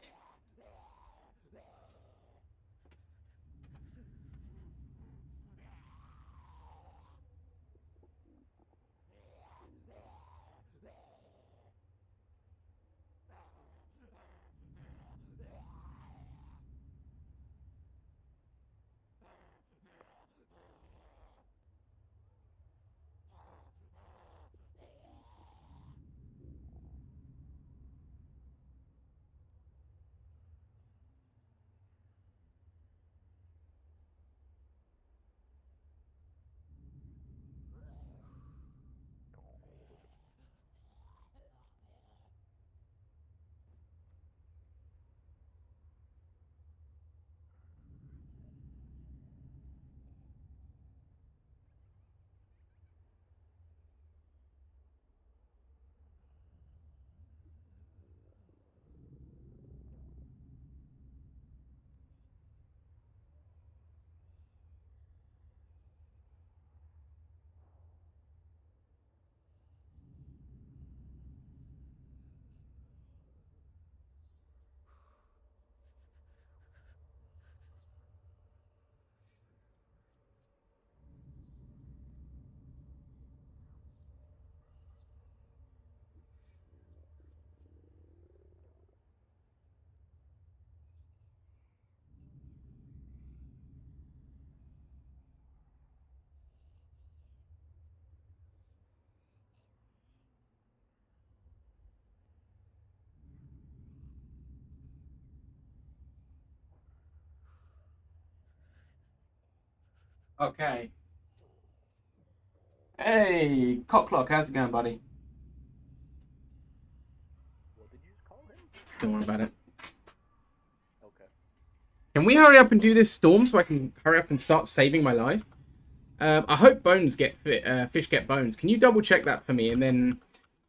Okay. Hey, Cocklock, how's it going, buddy? What did you just call him? Don't worry about it. Okay. Can we hurry up and do this storm so I can hurry up and start saving my life? I hope bones get fish get bones. Can you double check that for me? And then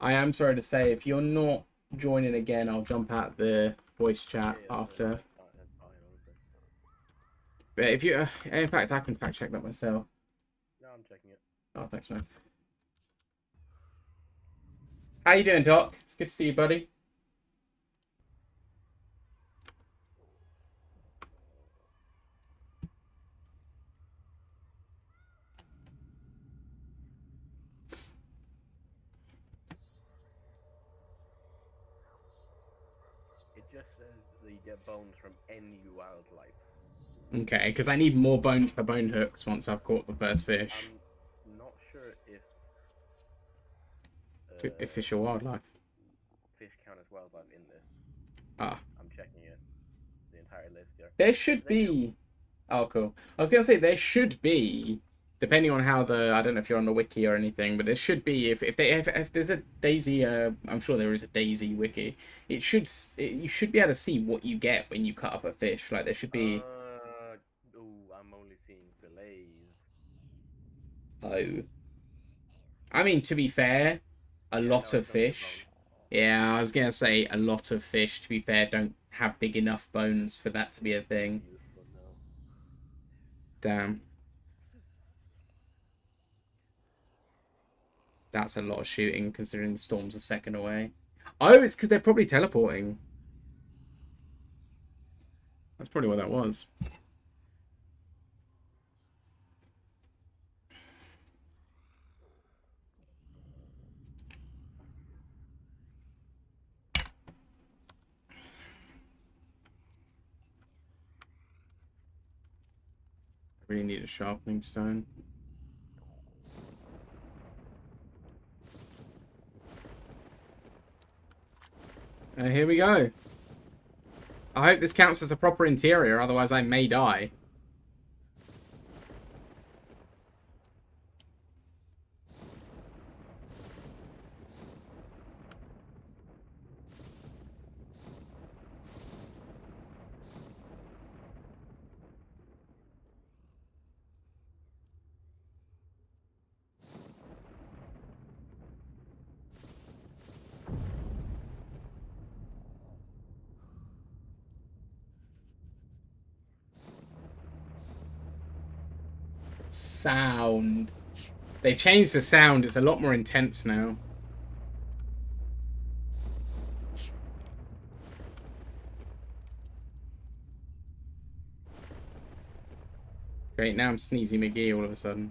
I am sorry to say, if you're not joining again, I'll jump out the voice chat after. That's fine, honestly. But if you, in fact, I can fact check that myself. No, I'm checking it. Oh, thanks, man. How you doing, Doc? It's good to see you, buddy. It just says that you get bones from any wildlife. Okay, because I need more bones for bone hooks once I've caught the first fish. I'm not sure if If fish are wildlife. fish count as wildlife in this. Ah. I'm checking it. The entire list here. There should be. Oh, cool. I was gonna say there should be, depending on how I don't know if you're on the wiki or anything, but there should be if there's a Daisy. I'm sure there is a Daisy wiki. You should be able to see what you get when you cut up a fish. Like there should be. I'm only seeing fillets. Oh. I mean, to be fair, a lot of fish. Yeah, I was gonna say a lot of fish. To be fair, don't have big enough bones for that to be a thing. Damn. That's a lot of shooting considering the storm's a second away. Oh, it's because they're probably teleporting. That's probably what that was. Really need a sharpening stone. And here we go. I hope this counts as a proper interior, otherwise I may die. Sound. They've changed the sound. It's a lot more intense now. Great, now I'm Sneezy McGee all of a sudden.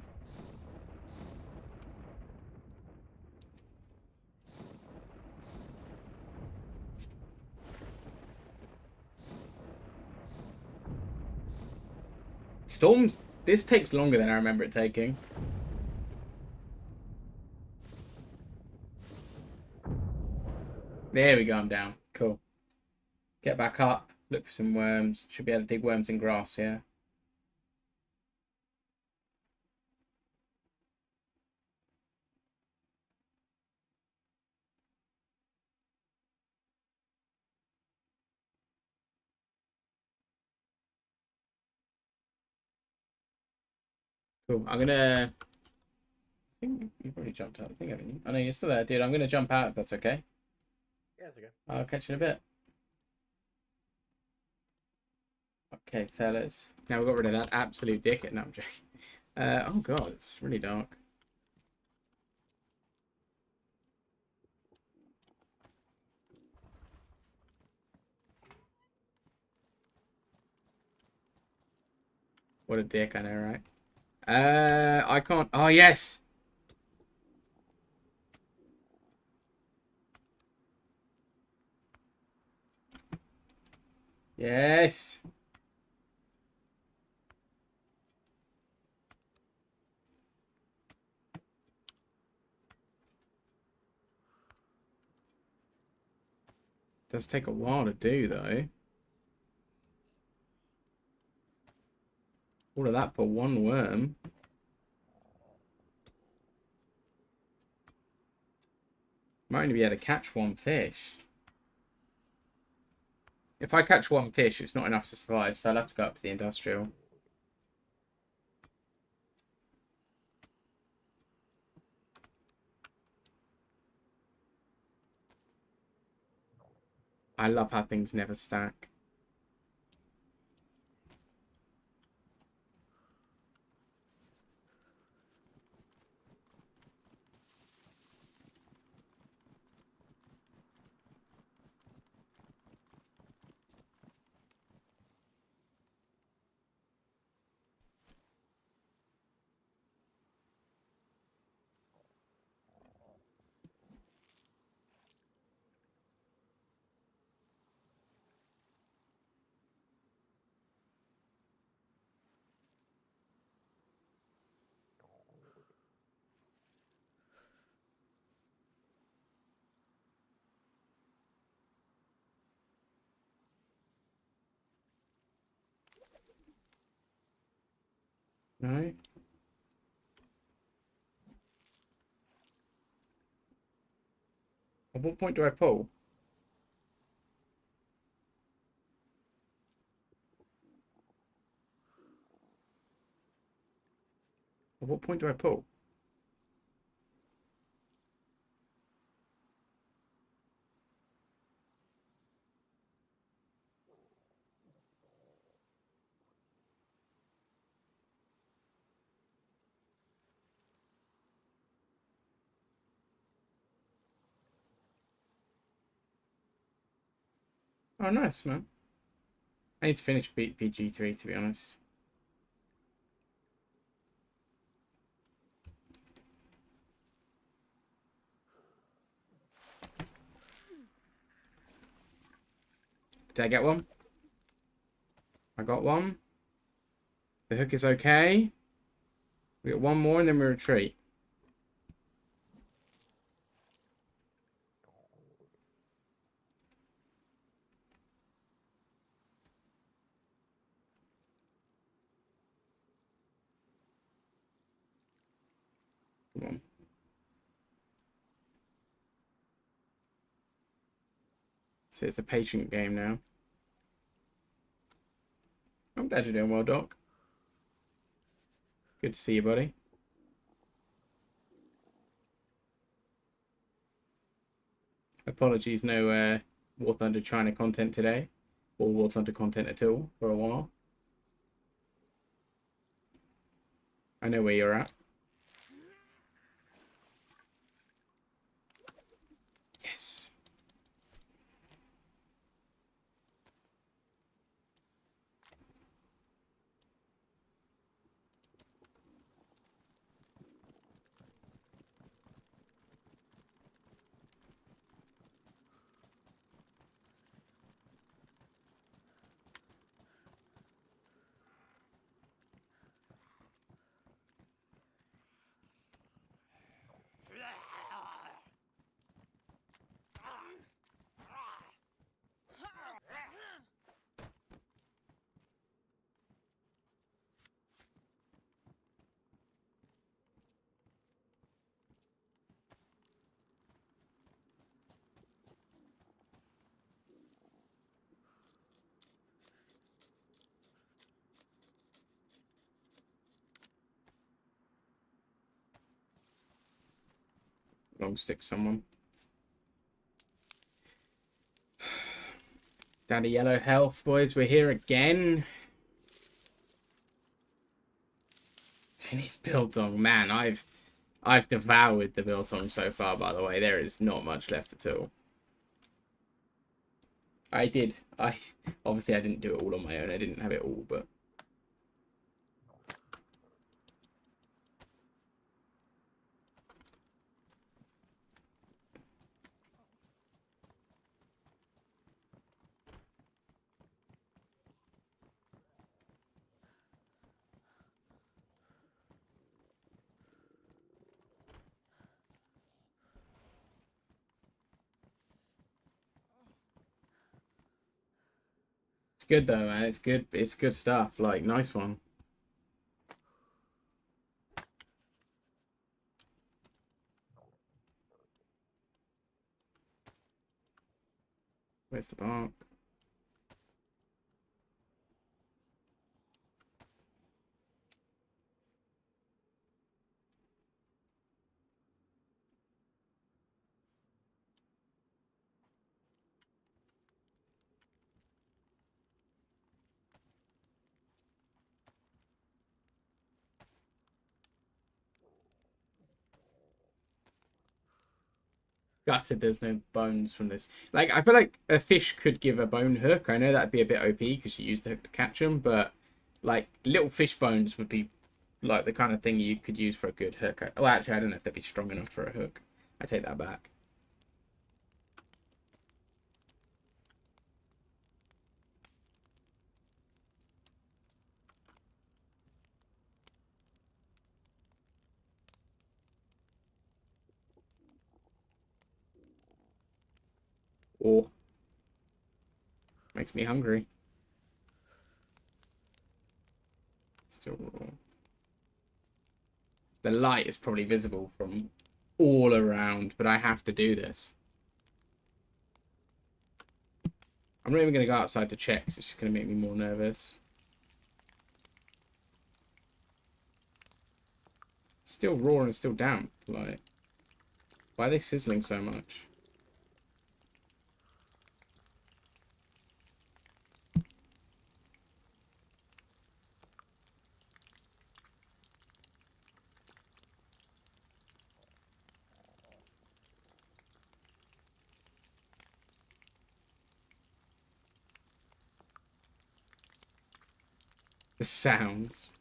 Storms, this takes longer than I remember it taking. There we go, I'm down. Cool. Get back up, look for some worms. Should be able to dig worms in grass, yeah. Cool. I'm gonna... I think you probably jumped out. I think I know you're still there, dude. I'm gonna jump out if that's okay. Yeah, it's okay. I'll catch you in a bit. Okay, fellas. Now we got rid of that absolute dickhead. No, I'm joking. Oh god, it's really dark. What a dick, I know, right? I can't. Oh, yes! Yes! Does take a while to do, though. All of that for one worm. Might only be able to catch one fish. If I catch one fish, it's not enough to survive, so I'll have to go up to the industrial. I love how things never stack. No? At what point do I pull? At what point do I pull? Oh, nice, man. I need to finish PG3, to be honest. Did I get one? I got one. The hook is okay. We got one more and then we retreat. Come on. So it's a patient game now. I'm glad you're doing well, Doc. Good to see you, buddy. Apologies, no War Thunder China content today. Or War Thunder content at all for a while. I know where you're at. Yes. Long stick someone. Daddy Yellow Health, boys, we're here again. Chinese Biltong, man, I've devoured the Biltong so far, by the way. There is not much left at all. I obviously I didn't do it all on my own. I didn't have it all, but it's good though, man. It's good. It's good stuff. Like, nice one. Where's the bark? Gutted there's no bones from this. Like, I feel like a fish could give a bone hook. I know that'd be a bit OP because you use the hook to catch them, but like little fish bones would be like the kind of thing you could use for a good hook. Well, actually, I don't know if they'd be strong enough for a hook. I take that back. Or makes me hungry. Still raw. The light is probably visible from all around, but I have to do this. I'm not even going to go outside to check because it's just going to make me more nervous. Still raw and still damp. Like, why are they sizzling so much? The sounds.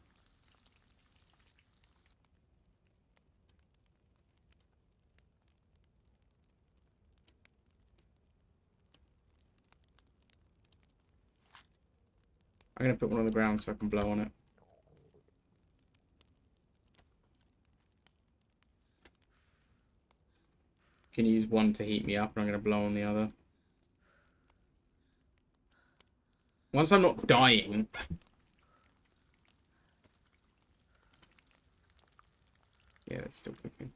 I'm going to put one on the ground so I can blow on it. Can use one to heat me up, and I'm going to blow on the other. Once I'm not dying... Yeah, it's still cooking.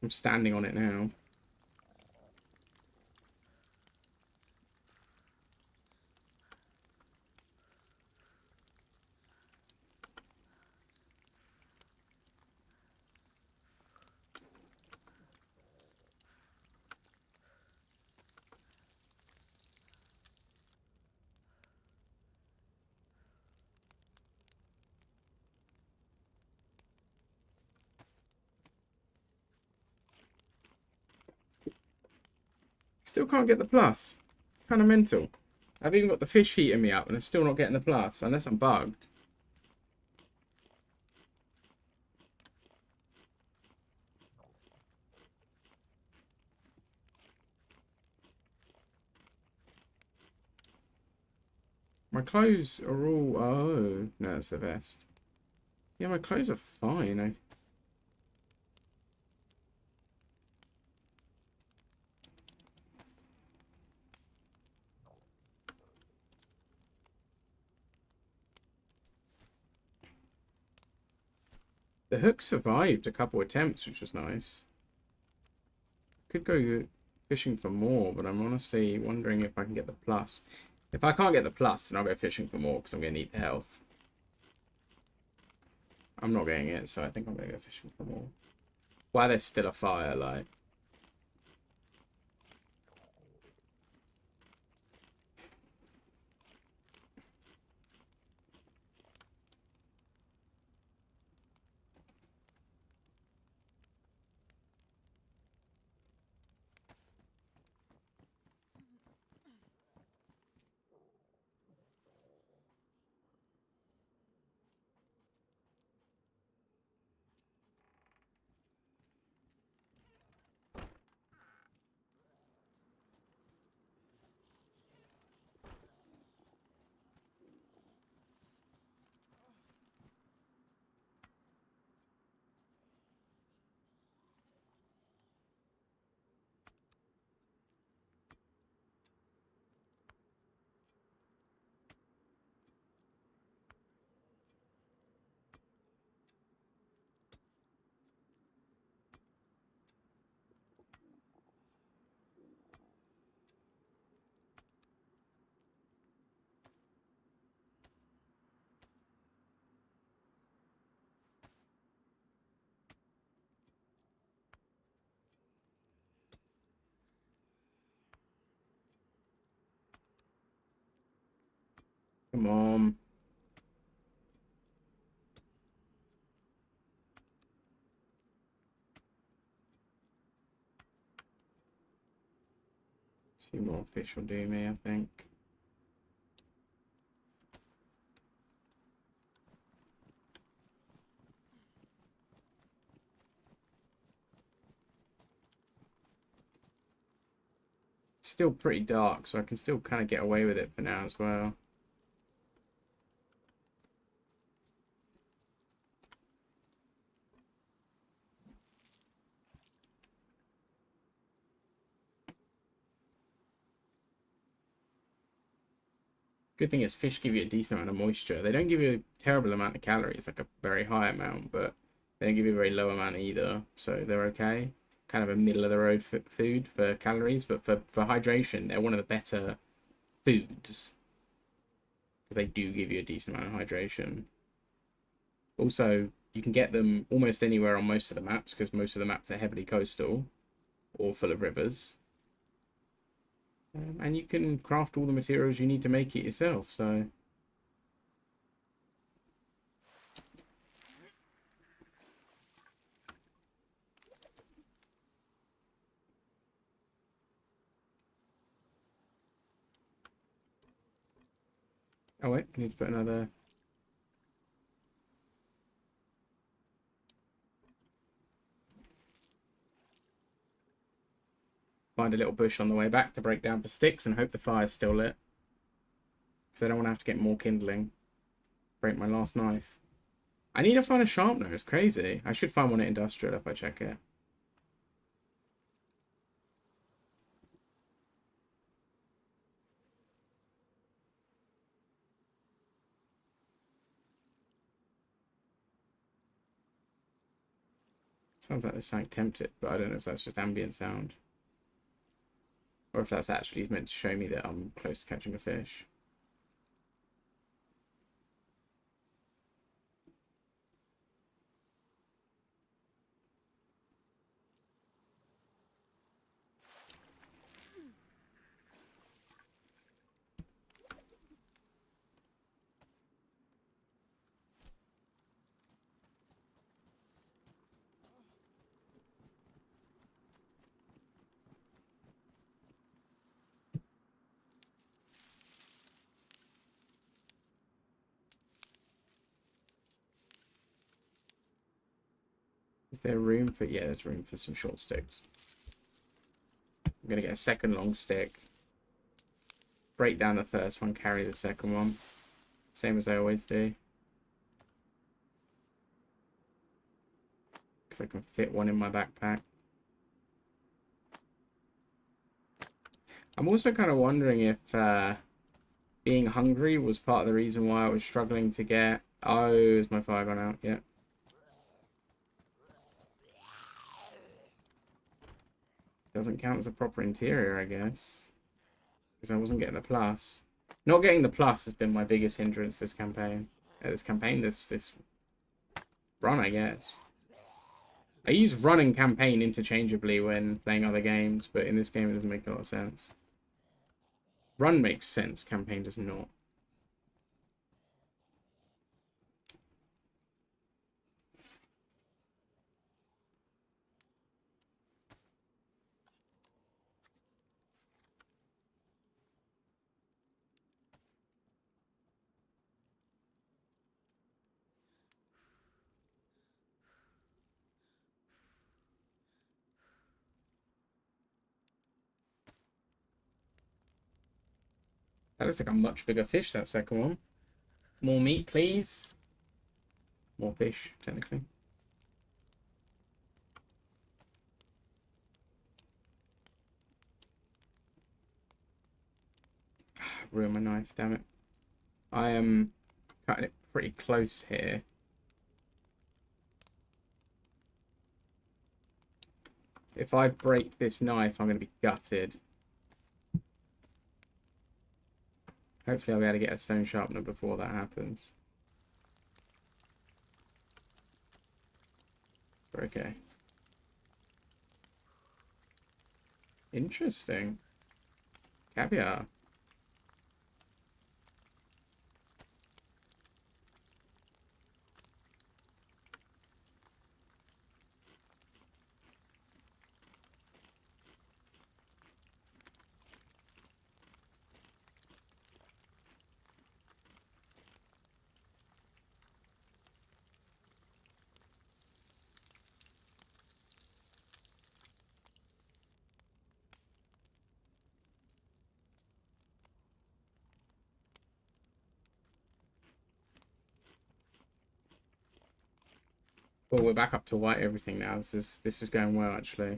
I'm standing on it now. Still can't get the plus. It's kind of mental. I've even got the fish heating me up and it's still not getting the plus, unless I'm bugged. My clothes are all... Oh, no, that's the vest. Yeah, my clothes are fine. The hook survived a couple attempts, which was nice. Could go fishing for more, but I'm honestly wondering if I can get the plus. If I can't get the plus, then I'll go fishing for more, because I'm going to need the health. I'm not getting it, so I think I'm going to go fishing for more. While there's still a fire, like... Come on. Two more fish will do me, I think. It's still pretty dark, so I can still kind of get away with it for now as well. Good thing is fish give you a decent amount of moisture. They don't give you a terrible amount of calories, like a very high amount, but they don't give you a very low amount either, so they're okay. Kind of a middle of the road food for calories, but for hydration, they're one of the better foods because they do give you a decent amount of hydration. Also, you can get them almost anywhere on most of the maps because most of the maps are heavily coastal or full of rivers. And you can craft all the materials you need to make it yourself, so... Oh wait, I need to put another... Find a little bush on the way back to break down for sticks and hope the fire's still lit. Because I don't want to have to get more kindling. break my last knife. I need to find a sharpener. It's crazy. I should find one at Industrial if I check it. Sounds like there's something tempted, but I don't know if that's just ambient sound. Or if that's actually meant to show me that I'm close to catching a fish. Is there room for... Yeah, there's room for some short sticks. I'm going to get a second long stick. Break down the first one, carry the second one. Same as I always do. Because I can fit one in my backpack. I'm also kind of wondering if being hungry was part of the reason why I was struggling to get... Oh, is my fire gone out? Yeah. Doesn't count as a proper interior, I guess. Because I wasn't getting the plus. Not getting the plus has been my biggest hindrance this campaign. This run, I guess. I use run and campaign interchangeably when playing other games, but in this game it doesn't make a lot of sense. Run makes sense, campaign does not. That looks like a much bigger fish, that second one. More meat, please. More fish, technically. Ruin my knife, damn it. I am cutting it pretty close here. If I break this knife, I'm going to be gutted. Hopefully I'll be able to get a stone sharpener before that happens. Okay. Interesting. Caviar. Well, we're back up to white everything now. This is going well, actually.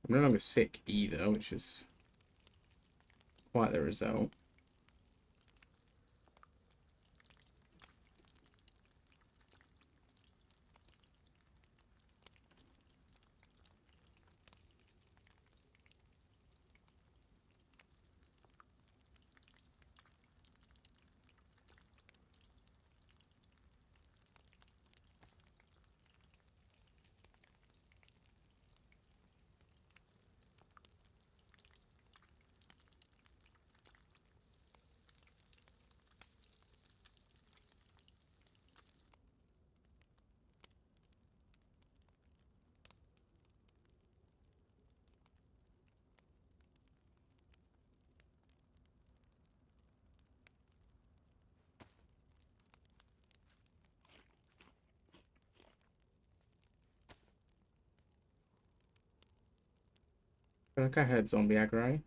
I'm no longer sick either, which is quite the result. feel like I heard zombie aggro.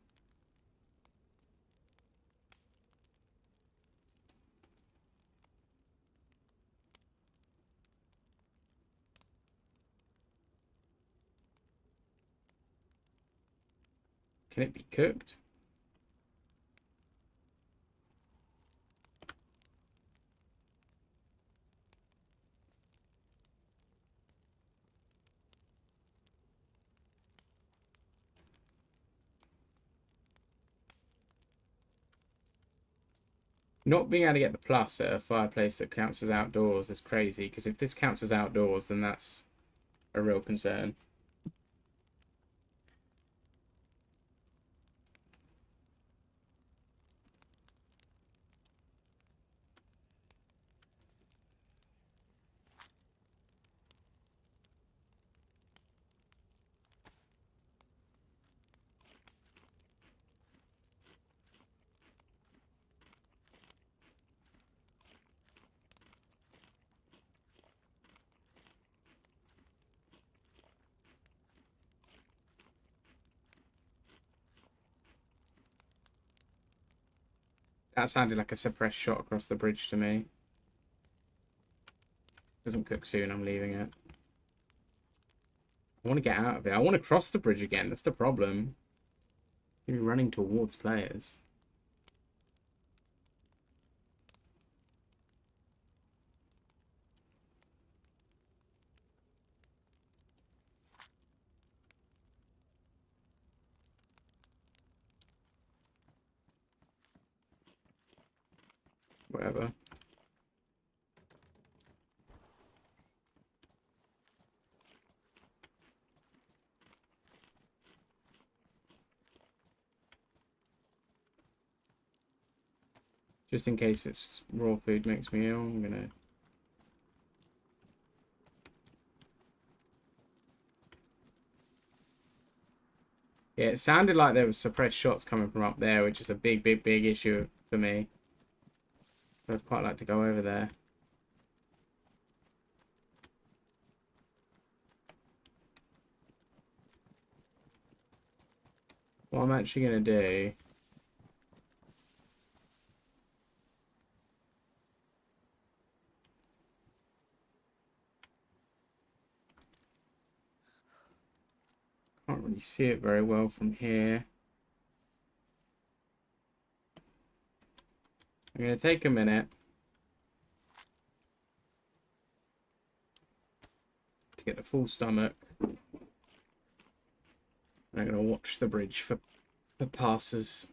Can it be cooked? Not being able to get the plus at a fireplace that counts as outdoors is crazy, because if this counts as outdoors, then that's a real concern. That sounded like a suppressed shot across the bridge to me. Doesn't cook soon, I'm leaving it. I want to get out of it. I want to cross the bridge again. That's the problem. I'm running towards players. Whatever. Just in case it's raw food makes me ill, I'm gonna... Yeah, it sounded like there was suppressed shots coming from up there, which is a big issue for me. So I'd quite like to go over there. What I'm actually gonna do... Can't really see it very well from here. I'm going to take a minute to get a full stomach. I'm going to watch the bridge for passers.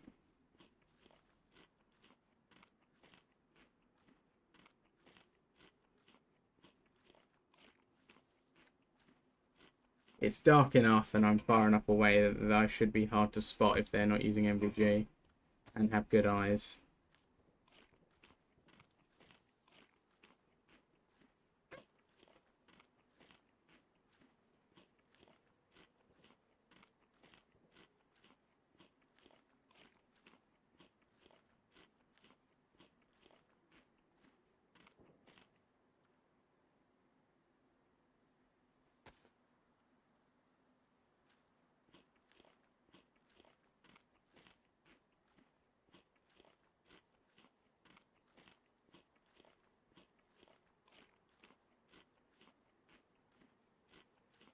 It's dark enough and I'm far enough away that I should be hard to spot if they're not using MVG and have good eyes.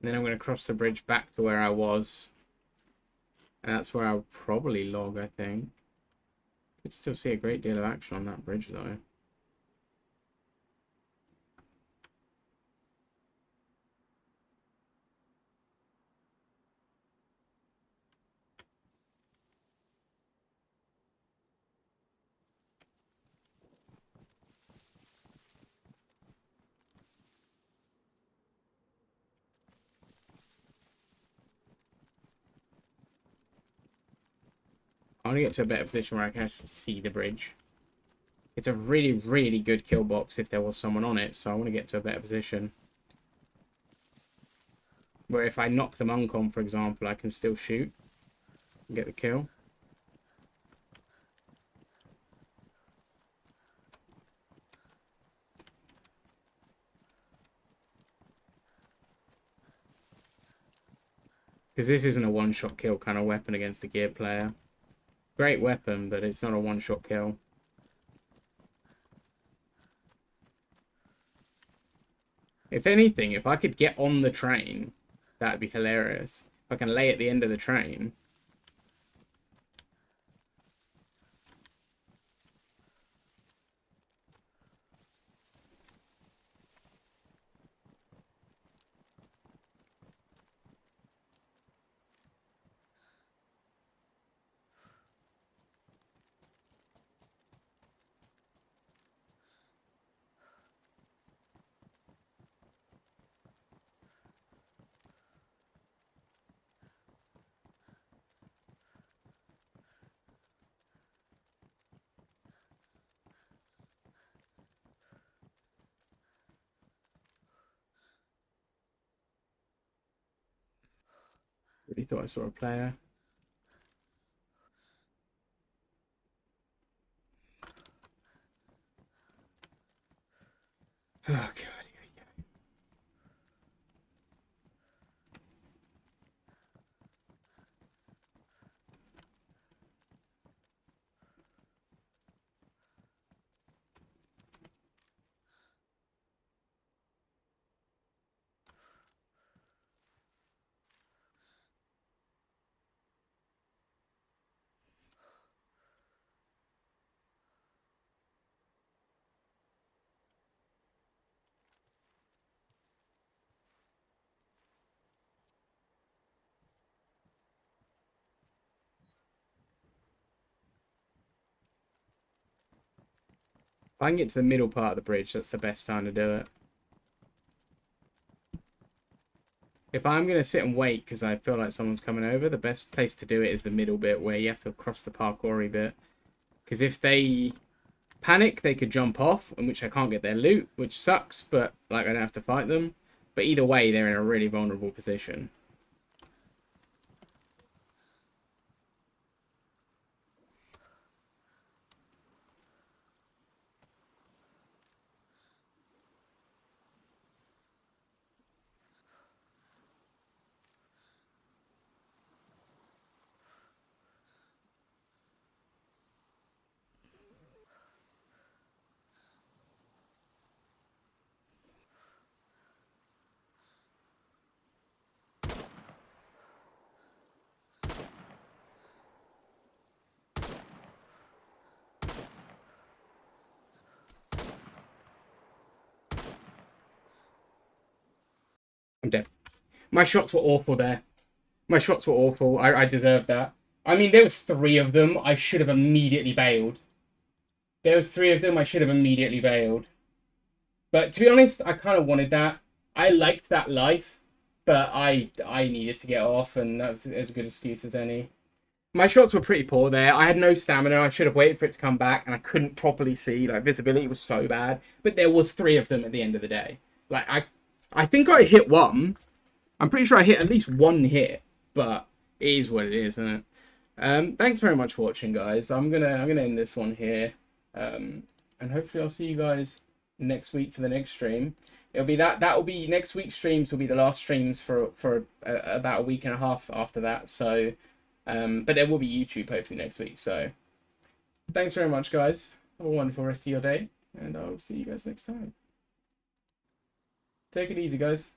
And then I'm going to cross the bridge back to where I was. And that's where I'll probably log, I think. Could still see a great deal of action on that bridge, though. I want to get to a better position where I can actually see the bridge. It's a really good kill box if there was someone on it, so I want to get to a better position. Where if I knock the monk on, for example, I can still shoot and get the kill. Because this isn't a one-shot kill kind of weapon against a geared player. Great weapon, but it's not a one-shot kill. If anything, if I could get on the train, that'd be hilarious. If I can lay at the end of the train. Really thought I saw a player. Oh, God. Here we go. If I can get to the middle part of the bridge, that's the best time to do it. If I'm going to sit and wait because I feel like someone's coming over, the best place to do it is the middle bit where you have to cross the parkour bit. Because if they panic, they could jump off, in which I can't get their loot, which sucks, but like I don't have to fight them. But either way, they're in a really vulnerable position. I'm dead. My shots were awful there. My shots were awful. I deserved that. I mean, there was 3 of them. I should have immediately bailed. There was 3 of them. I should have immediately bailed. But to be honest, I kind of wanted that. I liked that life, but I needed to get off, and that's as good an excuse as any. My shots were pretty poor there. I had no stamina. I should have waited for it to come back, and I couldn't properly see. Like, visibility was so bad. But there was 3 of them at the end of the day. Like, I think I hit one. I'm pretty sure I hit at least 1 hit, but it is what it is, isn't it? Thanks very much for watching, guys. I'm gonna end this one here, and hopefully I'll see you guys next week for the next stream. It'll be that will be next week's streams will be the last streams for about a week and a half after that. So, but there will be YouTube hopefully next week. So, thanks very much, guys. Have a wonderful rest of your day, and I'll see you guys next time. Take it easy, guys.